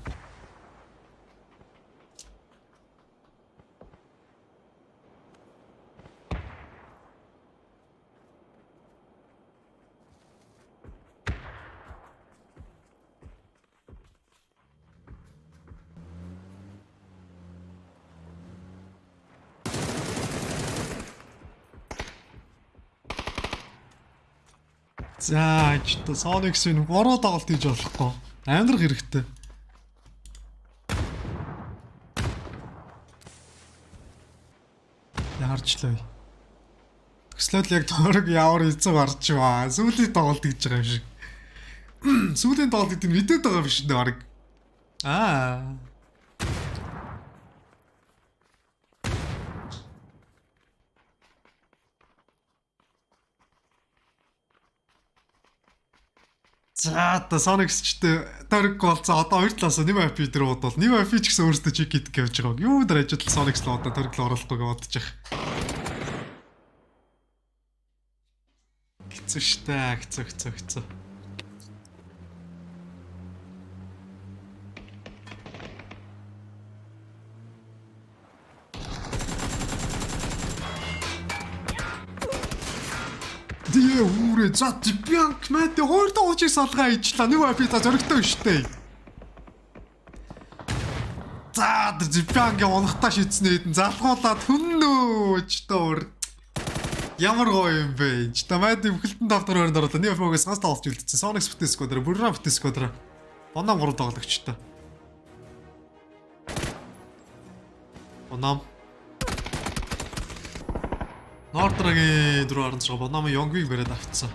За, ч Sonics-ийн 3 тоглолт хийж болохгүй. Амьдрах хэрэгтэй. Яарчлаа. Төслөд яг торог явар эзэн гарч баа. Сүүлийн тоглолт хийж байгаа юм шиг. Сүүлийн тоглолт гэдэг нь мэдээд байгаа юм шиг нэ баг. Аа. За та Sonics-чтэй торог болцоо одоо хоёр талаас нэм IP дээр бодвол нэм IP ч гэсэн өөрөөсөө чиг хийдэг явж байгаа. Юу дээр ажил Sonics л одоо торог л оруулахгүй гэж бодож байгаа. Хэцүү штэ, хэцүү. Үрээ за Дипянк мэт хоёр тоглогчийг салгаа ижлаа. Нэг IP за зөрөгтэй штэ. За Дипянгийн унахтаа шийдснээ хэдэн залгуулаад хүннөөч тоор. Ямар гоё юм бэ? Ч тамаадын бүхэлдэн давтар өрөнд оруулаа. Нэг IP-гээс ганц тоглож үлдсэн. Sonics Squadra, Burram Squadra. Онам 3 тоглогчтой. Онам Нордрагийн 4-16 Бонам Young-ыг бариад авцсан.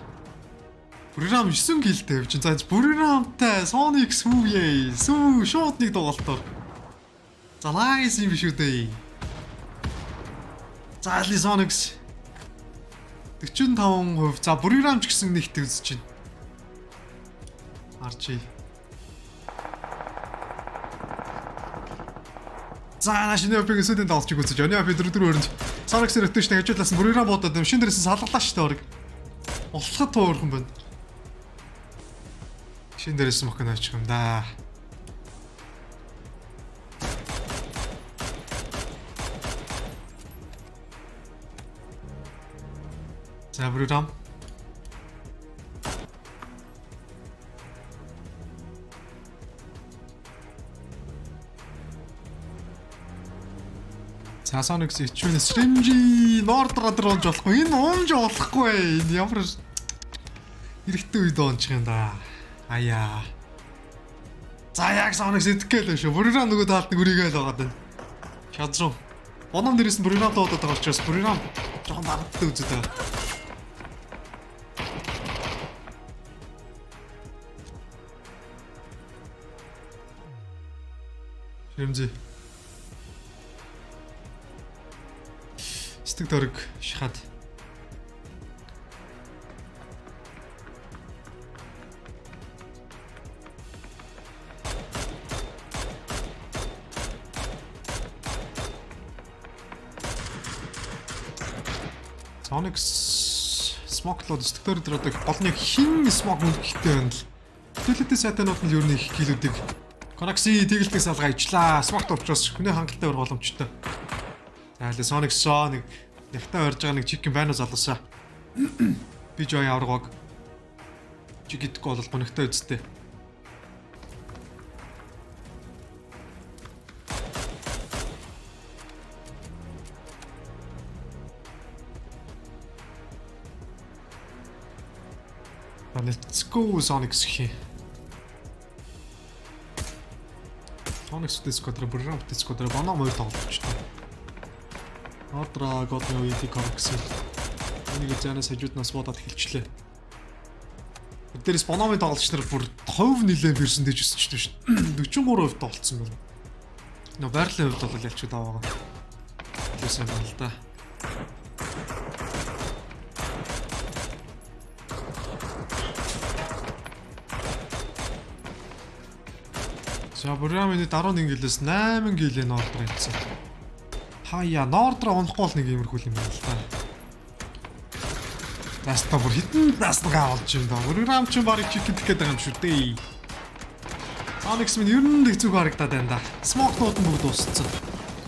Бурям 9 гэлтэй явж байна. За Бурямтай Sonics хүүе. Сүү шууд нэг тоглолтоор. За nice юм биш үү дээ. За Sonics 45%. За Бурям ч гэсэн нэгт үзэж байна. Арчи. За нааш NFP-ийн сүдэн тоглож үзэж байна. NFP 4 өрөнд Sonics rotation хажуулаас бүрээрээ бодоод юм. Шин дээрээс салгалаа штэ орог. Улхад туурхан байна. Шин дээрээс мохин ачих юм да. За бүрээрээ Sonics ичвэн стримжи Нордро дронж болохгүй. Энэ уумж болохгүй. Энэ ямар хэрэгтэй үед ончих юм да. Аяа. За яг Sonics итгэл шүү. Бурям нөгөө таалт нүрийгээ л байгаа даа. Чадруу. Бонам дээрээс нь Бурям дуудаад байгаа учраас Бурям жоохон дарагдтай үзээд байгаа. Шимжи. Стик торог шахаад. Sonics smoke-лоод стик торог дээр одоо гол нэг хин smoke үлдэхтэй байна л. Тэлэтэ сайтанууд нь юу нэг килүүдийг Конаxi тэгэлтээс алга ижлаа. Smoke товчроос хүний хангалттай өр боломжтой. За Sonics нэг нягтаа орж байгаа нэг чикен байна уу залуусаа. Би жоо яваргаг. Чи гэдэггүй бол гонигтай үсттэй. Let's go Sonics хий. Sonics Discord-ээр бүрэн Discord-ээр банаа мөр тоглолцсон. Ордра годны үед Comics. Энийг зэнээс хажууднаас бодоод хэлчлээ. Дээрээс банамын тоглолч нар бүр 50 нилээн персентэж өсчихсөн шүү дээ. 43% тоглолцсон байна. Нөө байрлалын хувьд бол ялчгүй даваагаа. Тэсэн байна л да. За Бурямын 11 гэлээс 8 гэлээ Нордра хийсэн. Хаяа Нордра унахгүй бол нэг иймэрхүү юм байна л да. Таста бүр хитэн тастгаа болж юм да. Бурям ч барыг чихэд гээд байгаа юм шүү дээ. Sonics минь ер нь нэг зүг харагдаад байна да. Smoke-нууд нь бүгд дууссан.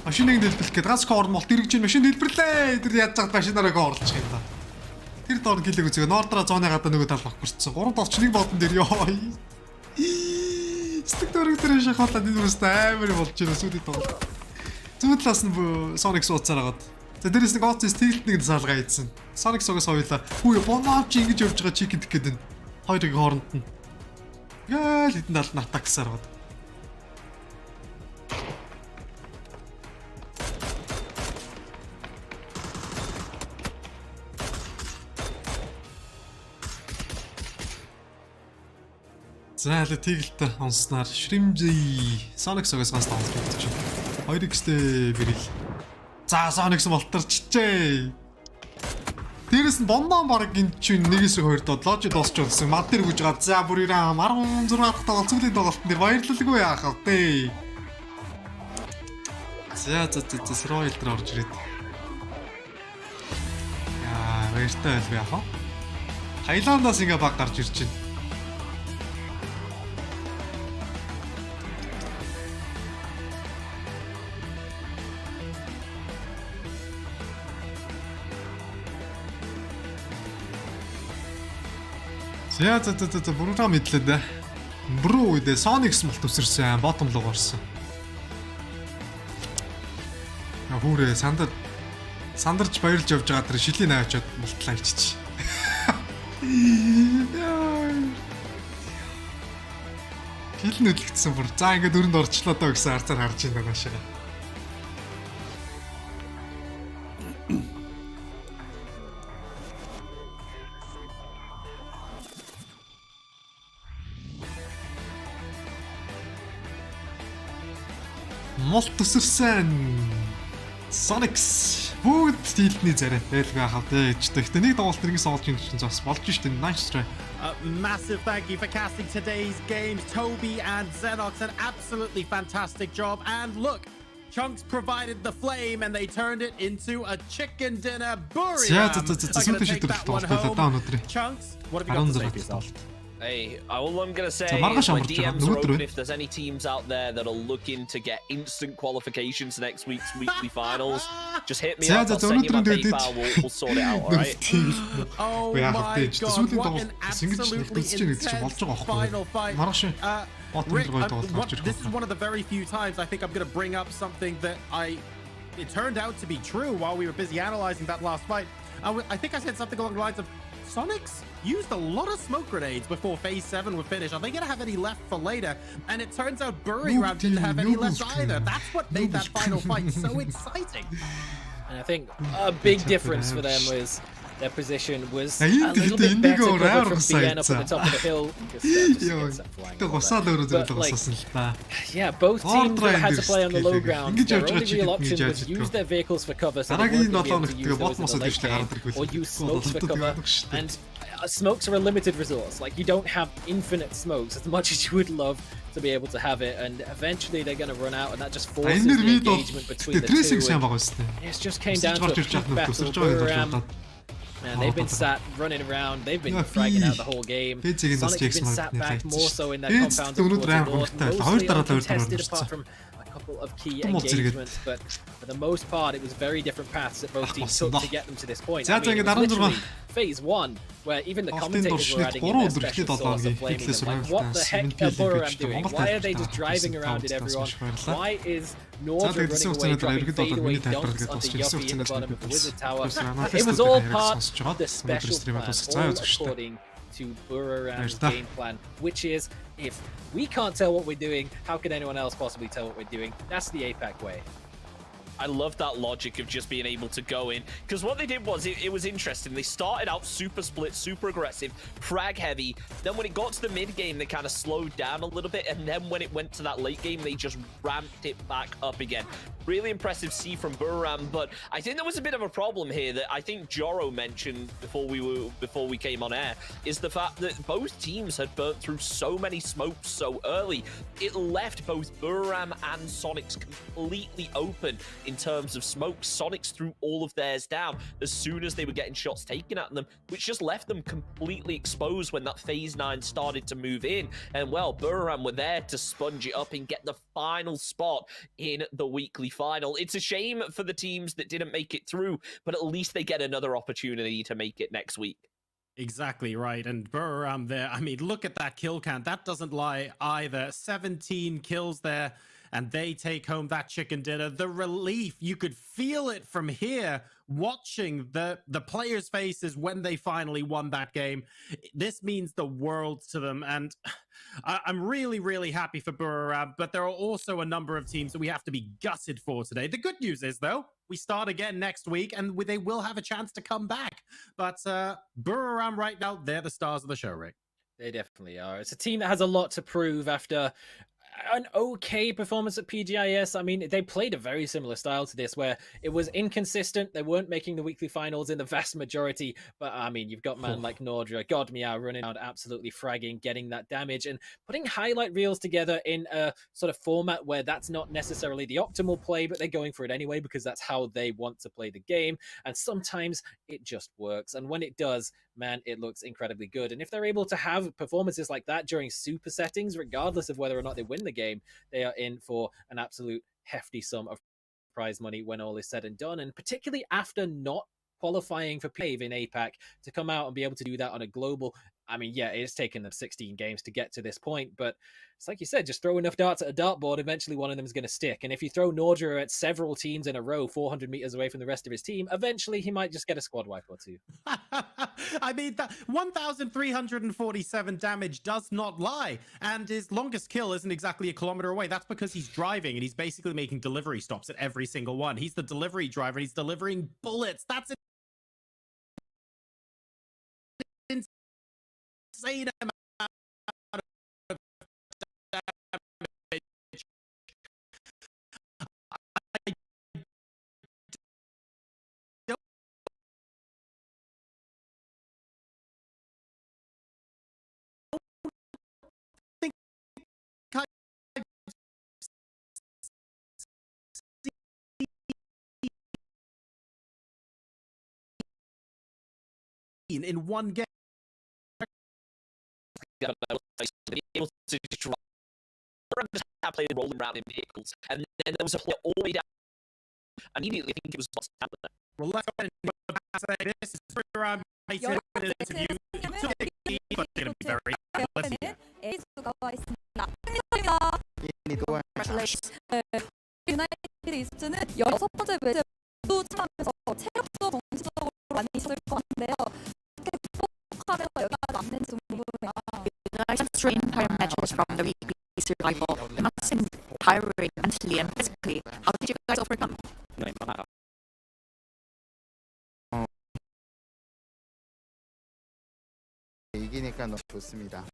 Машиныг дэлбэлэх гээд ганц корн молт иргэж машин дэлбэрлээ. Тэр яаж чад машинаараа орлож юм да. Тэр доор гэлэг үзээ Нордра зооны гадаа нөгөө тал бах гэрчсэн. 3 толчныг бодон дээр ёо. Стэгтөрөг дээр шахуулаад энэ үстэй амар болж байна сүлээд тоглоо. Зүүн талаас нь Sonic сууцаар агаад. За дээрээс нэг оц стилт нэг салгаа ийдсэн. Sonic согоос хоёлаа. Хүү бонооч ингэж явж байгаа чи гэдэг гээд энэ. Хоёрын хооронд нь. Гээл хэдэн талд нь атак гэсээр гоод. За л тэгэлтэй онснаар Shrimzy Sonic согоос ганц тоглож байна. 2x-тэй бэрэл. За Sonic болторчжээ. Дээрээс нь бомбон баг энэ чинь нэгээс хоёр додлооч дуусч болсон. Мад дээр гүж гад. За бүр ирам 16 дахь тоглолт цэвлийн тоглолтын дээр баярлалгүй яах вэ? За Royal дээр орж ирээд. Яа, баяртай байл яах вэ? Хайландаас ингээ баг гарч ирж байна. За бүрээ мэдлээ да. Бруу үдэ Sonics молт өсөрсөн, bottom руу орсон. Хүүрээ сандарч баярлж явж байгаа тэр шилийн аваачаад мултлаа ичиж. Хил нүдлэгдсэн бүр. За ингээд өрөнд орчлоо доо гэсэн арцаар харж байна наашаа. Молт төсөрсөн Sonics бүгд стилний зарай байлгүй хаа гэж. Тэгтээ нэг тоглолт нэг соолж юм чинь бас болж штэ. Nice try. Massive thank you for casting today's games. Toby and Xenox, an absolutely fantastic job. And look, Chunks provided the flame and they turned it into a chicken dinner burrito. Chunks, what have you got to say for yourself? Hey, all I'm going to say is my DMs are open if there's any teams out there that are looking to get instant qualifications to next week's weekly finals. Just hit me up, I'll send you my PayPal, we'll sort it out, alright? Oh my god, what an absolutely intense final fight. Rick, this is one of the very few times I think I'm going to bring up something that it turned out to be true while we were busy analyzing that last fight. I think I said something along the lines of, Sonics used a lot of smoke grenades before phase 7 would finish. Are they gonna have any left for later? And it turns out Bury Round didn't have any left either. That's what made that final fight so exciting. And I think a big difference for them was their position was a little bit better covered from BN up at the top of the hill. But like, yeah, both teams that had to play on the low ground, their only real option was use their vehicles for cover so they weren't going to be able to use those in the late game, or use smokes for cover. And smokes are a limited resource. Like, you don't have infinite smokes as much as you would love to be able to have it, and eventually they're going to run out, and that just forces the engagement between the two. It just came down to a peak battle. Man, they've been sat running around, they've been fragging out the whole game. Sonic's been sat back more so in their compound towards the north, mostly uncontested apart from a couple of key 또 못 지르겠. engagements, but for the most part, it was very different paths that both teams took to get them to this point. 자, I mean, it 다른 was literally 들어가. phase 1, where even the Алтын commentators were дуршлыг adding in their 3 special өдөр sauce of ихэд blaming them. Like, what the heck are MNPL Buram гэж doing? Монгол Why are they тайлбар just driving around at everyone? Why is Nordra running away, dropping fadeaway dunks onto Yuppie in the bottom of the Wizard Tower? It was all part of the special plan, all according to Buraram's game plan, which is, if we can't tell what we're doing, how can anyone else possibly tell what we're doing? That's the APAC way. I love that logic of just being able to go in, because what they did was it was interesting. They started out super split, super aggressive, frag heavy. Then when it got to the mid game, they kind of slowed down a little bit, and then when it went to that late game, they just ramped it back up again. Really impressive C from Buram, but I think there was a bit of a problem here that I think Joro mentioned before we came on air, is the fact that both teams had burnt through so many smokes so early. It left both Buram and Sonics completely open in terms of smoke. Sonics threw all of theirs down as soon as they were getting shots taken at them, which just left them completely exposed when that phase 9 started to move in. And well, Buram were there to sponge it up and get the final spot in the weekly final. It's a shame for the teams that didn't make it through, but at least they get another opportunity to make it next week. Exactly right. And Buram there, I mean, look at that kill count. That doesn't lie either. 17 kills there, and they take home that chicken dinner. The relief, you could feel it from here, watching the players' faces when they finally won that game. This means the world to them, and I'm really, really happy for Buram, but there are also a number of teams that we have to be gutted for today. The good news is, though, we start again next week, and they will have a chance to come back. But Buram right now, they're the stars of the show, Rick. They definitely are. It's a team that has a lot to prove after an okay performance at PGIS. I mean, they played a very similar style to this, where it was inconsistent. They weren't making the weekly finals in the vast majority, but I mean, you've got man like Nordra, God Meow running around absolutely fragging, getting that damage, and putting highlight reels together in a sort of format where that's not necessarily the optimal play, but they're going for it anyway because that's how they want to play the game. And sometimes it just works, and when it does, man, it looks incredibly good. And if they're able to have performances like that during super settings, regardless of whether or not they win the game, they are in for an absolute hefty sum of prize money when all is said and done. And particularly after not qualifying for PAVE in APAC, to come out and be able to do that on a global, I mean, yeah, it's taken them 16 games to get to this point, but it's like you said, just throw enough darts at a dartboard, eventually one of them is going to stick. And if you throw Nordra at several teams in a row, 400 meters away from the rest of his team, eventually he might just get a squad wipe or two. I mean, that 1,347 damage does not lie, and his longest kill isn't exactly a kilometer away. That's because he's driving, and he's basically making delivery stops at every single one. He's the delivery driver, and he's delivering bullets. That's an insane amount of damage. In one game. Able to drive, play rolling around in vehicles, and then there was a player all the way down. Immediately, I think it was Well, let's go ahead and say this is around my interview. But it's going to be very Congratulations. 유나이티드 이스트는 6번째 매체 모두 참여하면서 체력도 정신적으로 많이 있을 것 같은데요. 어떻게 극복하면서 여기까지 왔는지 궁금해요. United three entire matches from the weekly survival. It must seem tiring mentally and physically. How did you guys overcome? 이기니까 너무 좋습니다.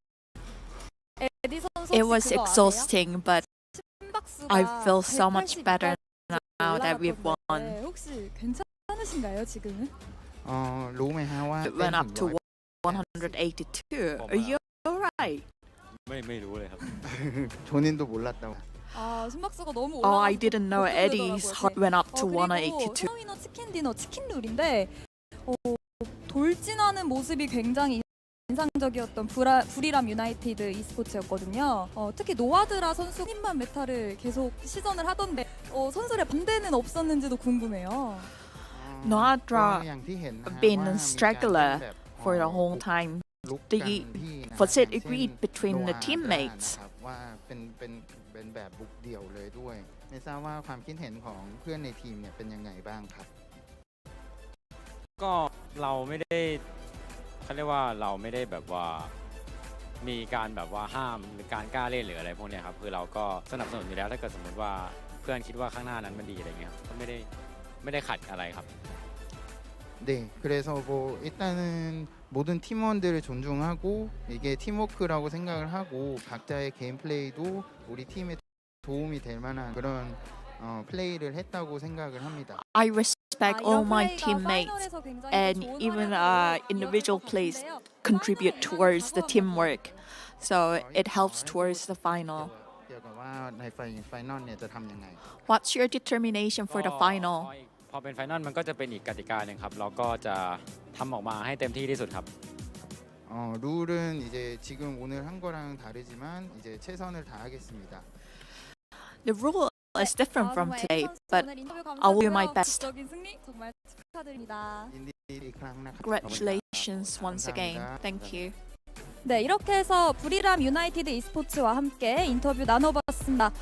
It was exhausting, but I feel so much better now that we've won. 혹시 괜찮으신가요, 지금은? It went up to 182. Are you alright? 매일매일 오래 하고. 본인도 몰랐다고. 심박수가 너무 Oh, I didn't know Eddie's heart went up to 182. 위너 치킨 디너 치킨 룰인데 돌진하는 모습이 굉장히 인상적이었던 부리람 유나이티드 e스포츠였거든요. 특히 노아드라 선수 힘만 메타를 계속 시전을 하던데 선수의 반대는 없었는지도 궁금해요. Noadra been a straggler for the whole time. Was it agreed between the teammates? ว่าเป็นแบบบุกเดี่ยวเลยด้วยไม่ทราบว่าความคิดเห็นของเพื่อนในทีมเนี่ยเป็นยังไงบ้างครับก็เราไม่ได้เขาเรียกว่าเราไม่ได้แบบว่ามีการแบบว่าห้ามหรือการกล้าเล่นหรืออะไรพวกนี้ครับคือเราก็สนับสนุนอยู่แล้วถ้าเกิดสมมติว่าเพื่อนคิดว่าข้างหน้านั้นมันดีอะไรเงี้ยก็ไม่ได้ขัดอะไรครับ 네, 그래서 뭐 일단은 모든 팀원들을 존중하고 이게 팀워크라고 생각을 하고 각자의 게임 플레이도 우리 팀에 도움이 될 만한 그런 플레이를 했다고 생각을 합니다. I respect all my teammates and even individual plays contribute towards the teamwork. So it helps towards the final. เกี่ยวกับว่าในไฟนอลเนี่ยจะทำยังไง What's your determination for the final? พอเป็นไฟนอลมันก็จะเป็นอีกกติกาหนึ่งครับเราก็จะทำออกมาให้เต็มที่ที่สุดครับ 룰은 이제 지금 오늘 한 거랑 다르지만 이제 최선을 다하겠습니다. The rule is different from today, but I will do my best. Congratulations once again. Thank you. 네, 이렇게 해서 부리람 유나이티드 e스포츠와 함께 인터뷰 나눠봤습니다.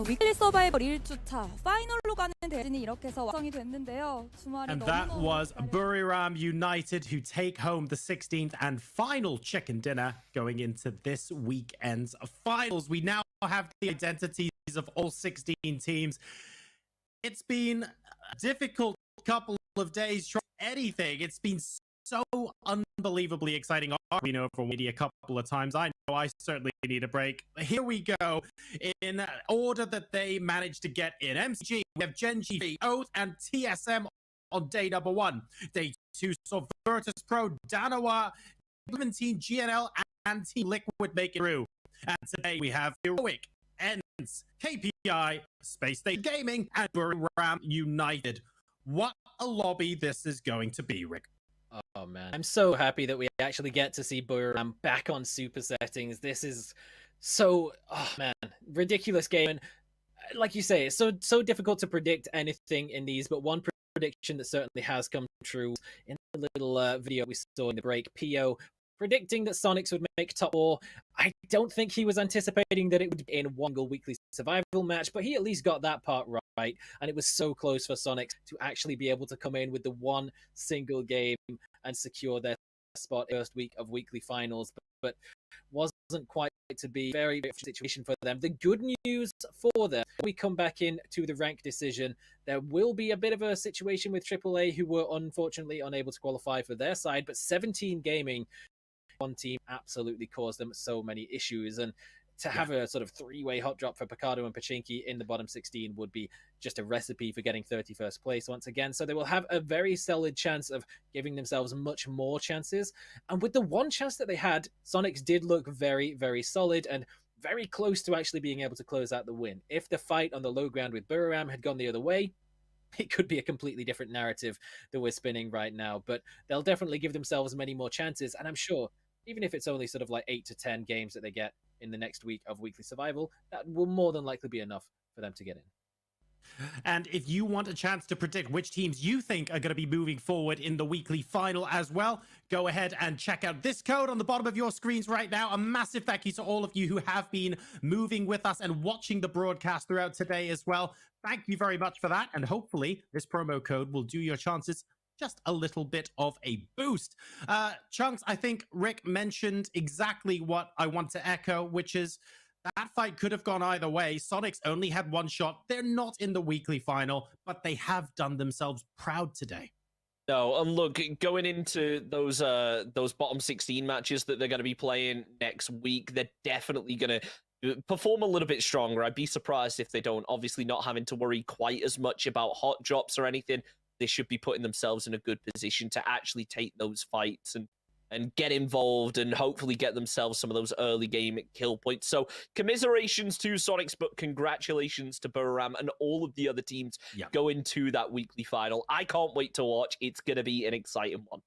위클리 서바이벌 1주차 파이널로 가는 대진이 이렇게 해서 완성이 됐는데요. 주말이 And that was Buriram United who take home the 16th and final chicken dinner going into this weekend's finals. We now have the identities of all 16 teams. It's been a difficult couple of days trying anything. It's been so unbelievably exciting. We know for media a couple of times. I know I certainly need a break. Here we go. In order that they managed to get in. MCG, we have Genji, Oath, and TSM on day number 1. Day 2 saw Virtus Pro, Danawa, Team GNL, and Team Liquid make it through. And today we have Heroic, ENCE, KPI, Space State Gaming, and Buriram United. What a lobby this is going to be, Rick. Oh man, I'm so happy that we actually get to see Buriram back on super settings. This is so, oh man, ridiculous game. And like you say, it's so difficult to predict anything in these, but one prediction that certainly has come true in the little video we saw in the break, PO predicting that Sonics would make top 4. I don't think he was anticipating that it would be in one weekly survival match, but he at least got that part right. And it was so close for Sonics to actually be able to come in with the one single game and secure their spot first week of weekly finals, but wasn't quite to be very situation for them. The good news for them, when we come back in to the rank decision, there will be a bit of a situation with AAA who were unfortunately unable to qualify for their side, but 17 Gaming, one team, absolutely caused them so many issues. And to have a sort of three-way hot drop for Picardo and Pachinki in the bottom 16 would be just a recipe for getting 31st place once again. So they will have a very solid chance of giving themselves much more chances. And with the one chance that they had, Sonics did look very, very solid and very close to actually being able to close out the win. If the fight on the low ground with Buriram had gone the other way, it could be a completely different narrative that we're spinning right now. But they'll definitely give themselves many more chances. And I'm sure, even if it's only sort of like 8 to 10 games that they get in the next week of weekly survival, that will more than likely be enough for them to get in. And if you want a chance to predict which teams you think are going to be moving forward in the weekly final as well, go ahead and check out this code on the bottom of your screens right now. A massive thank you to all of you who have been moving with us and watching the broadcast throughout today as well. Thank you very much for that. And hopefully this promo code will do your chances just a little bit of a boost. Chunks, I think Rick mentioned exactly what I want to echo, which is that fight could have gone either way. Sonics only had one shot. They're not in the weekly final, but they have done themselves proud today. No, and look, going into those bottom 16 matches that they're going to be playing next week, they're definitely going to perform a little bit stronger. I'd be surprised if they don't. Obviously not having to worry quite as much about hot drops or anything. They should be putting themselves in a good position to actually take those fights and get involved and hopefully get themselves some of those early game kill points. So commiserations to Sonics, but congratulations to Buriram and all of the other teams going to that weekly final. I can't wait to watch. It's going to be an exciting one.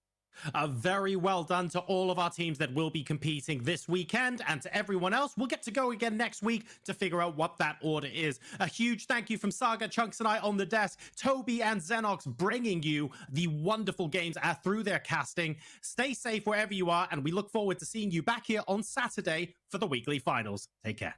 Very well done to all of our teams that will be competing this weekend, and to everyone else, we'll get to go again next week to figure out what that order is. A huge thank you from Saga, Chunks, and I on the desk, Toby and Xenox bringing you the wonderful games through their casting. Stay safe wherever you are, and we look forward to seeing you back here on Saturday for the weekly finals. Take care.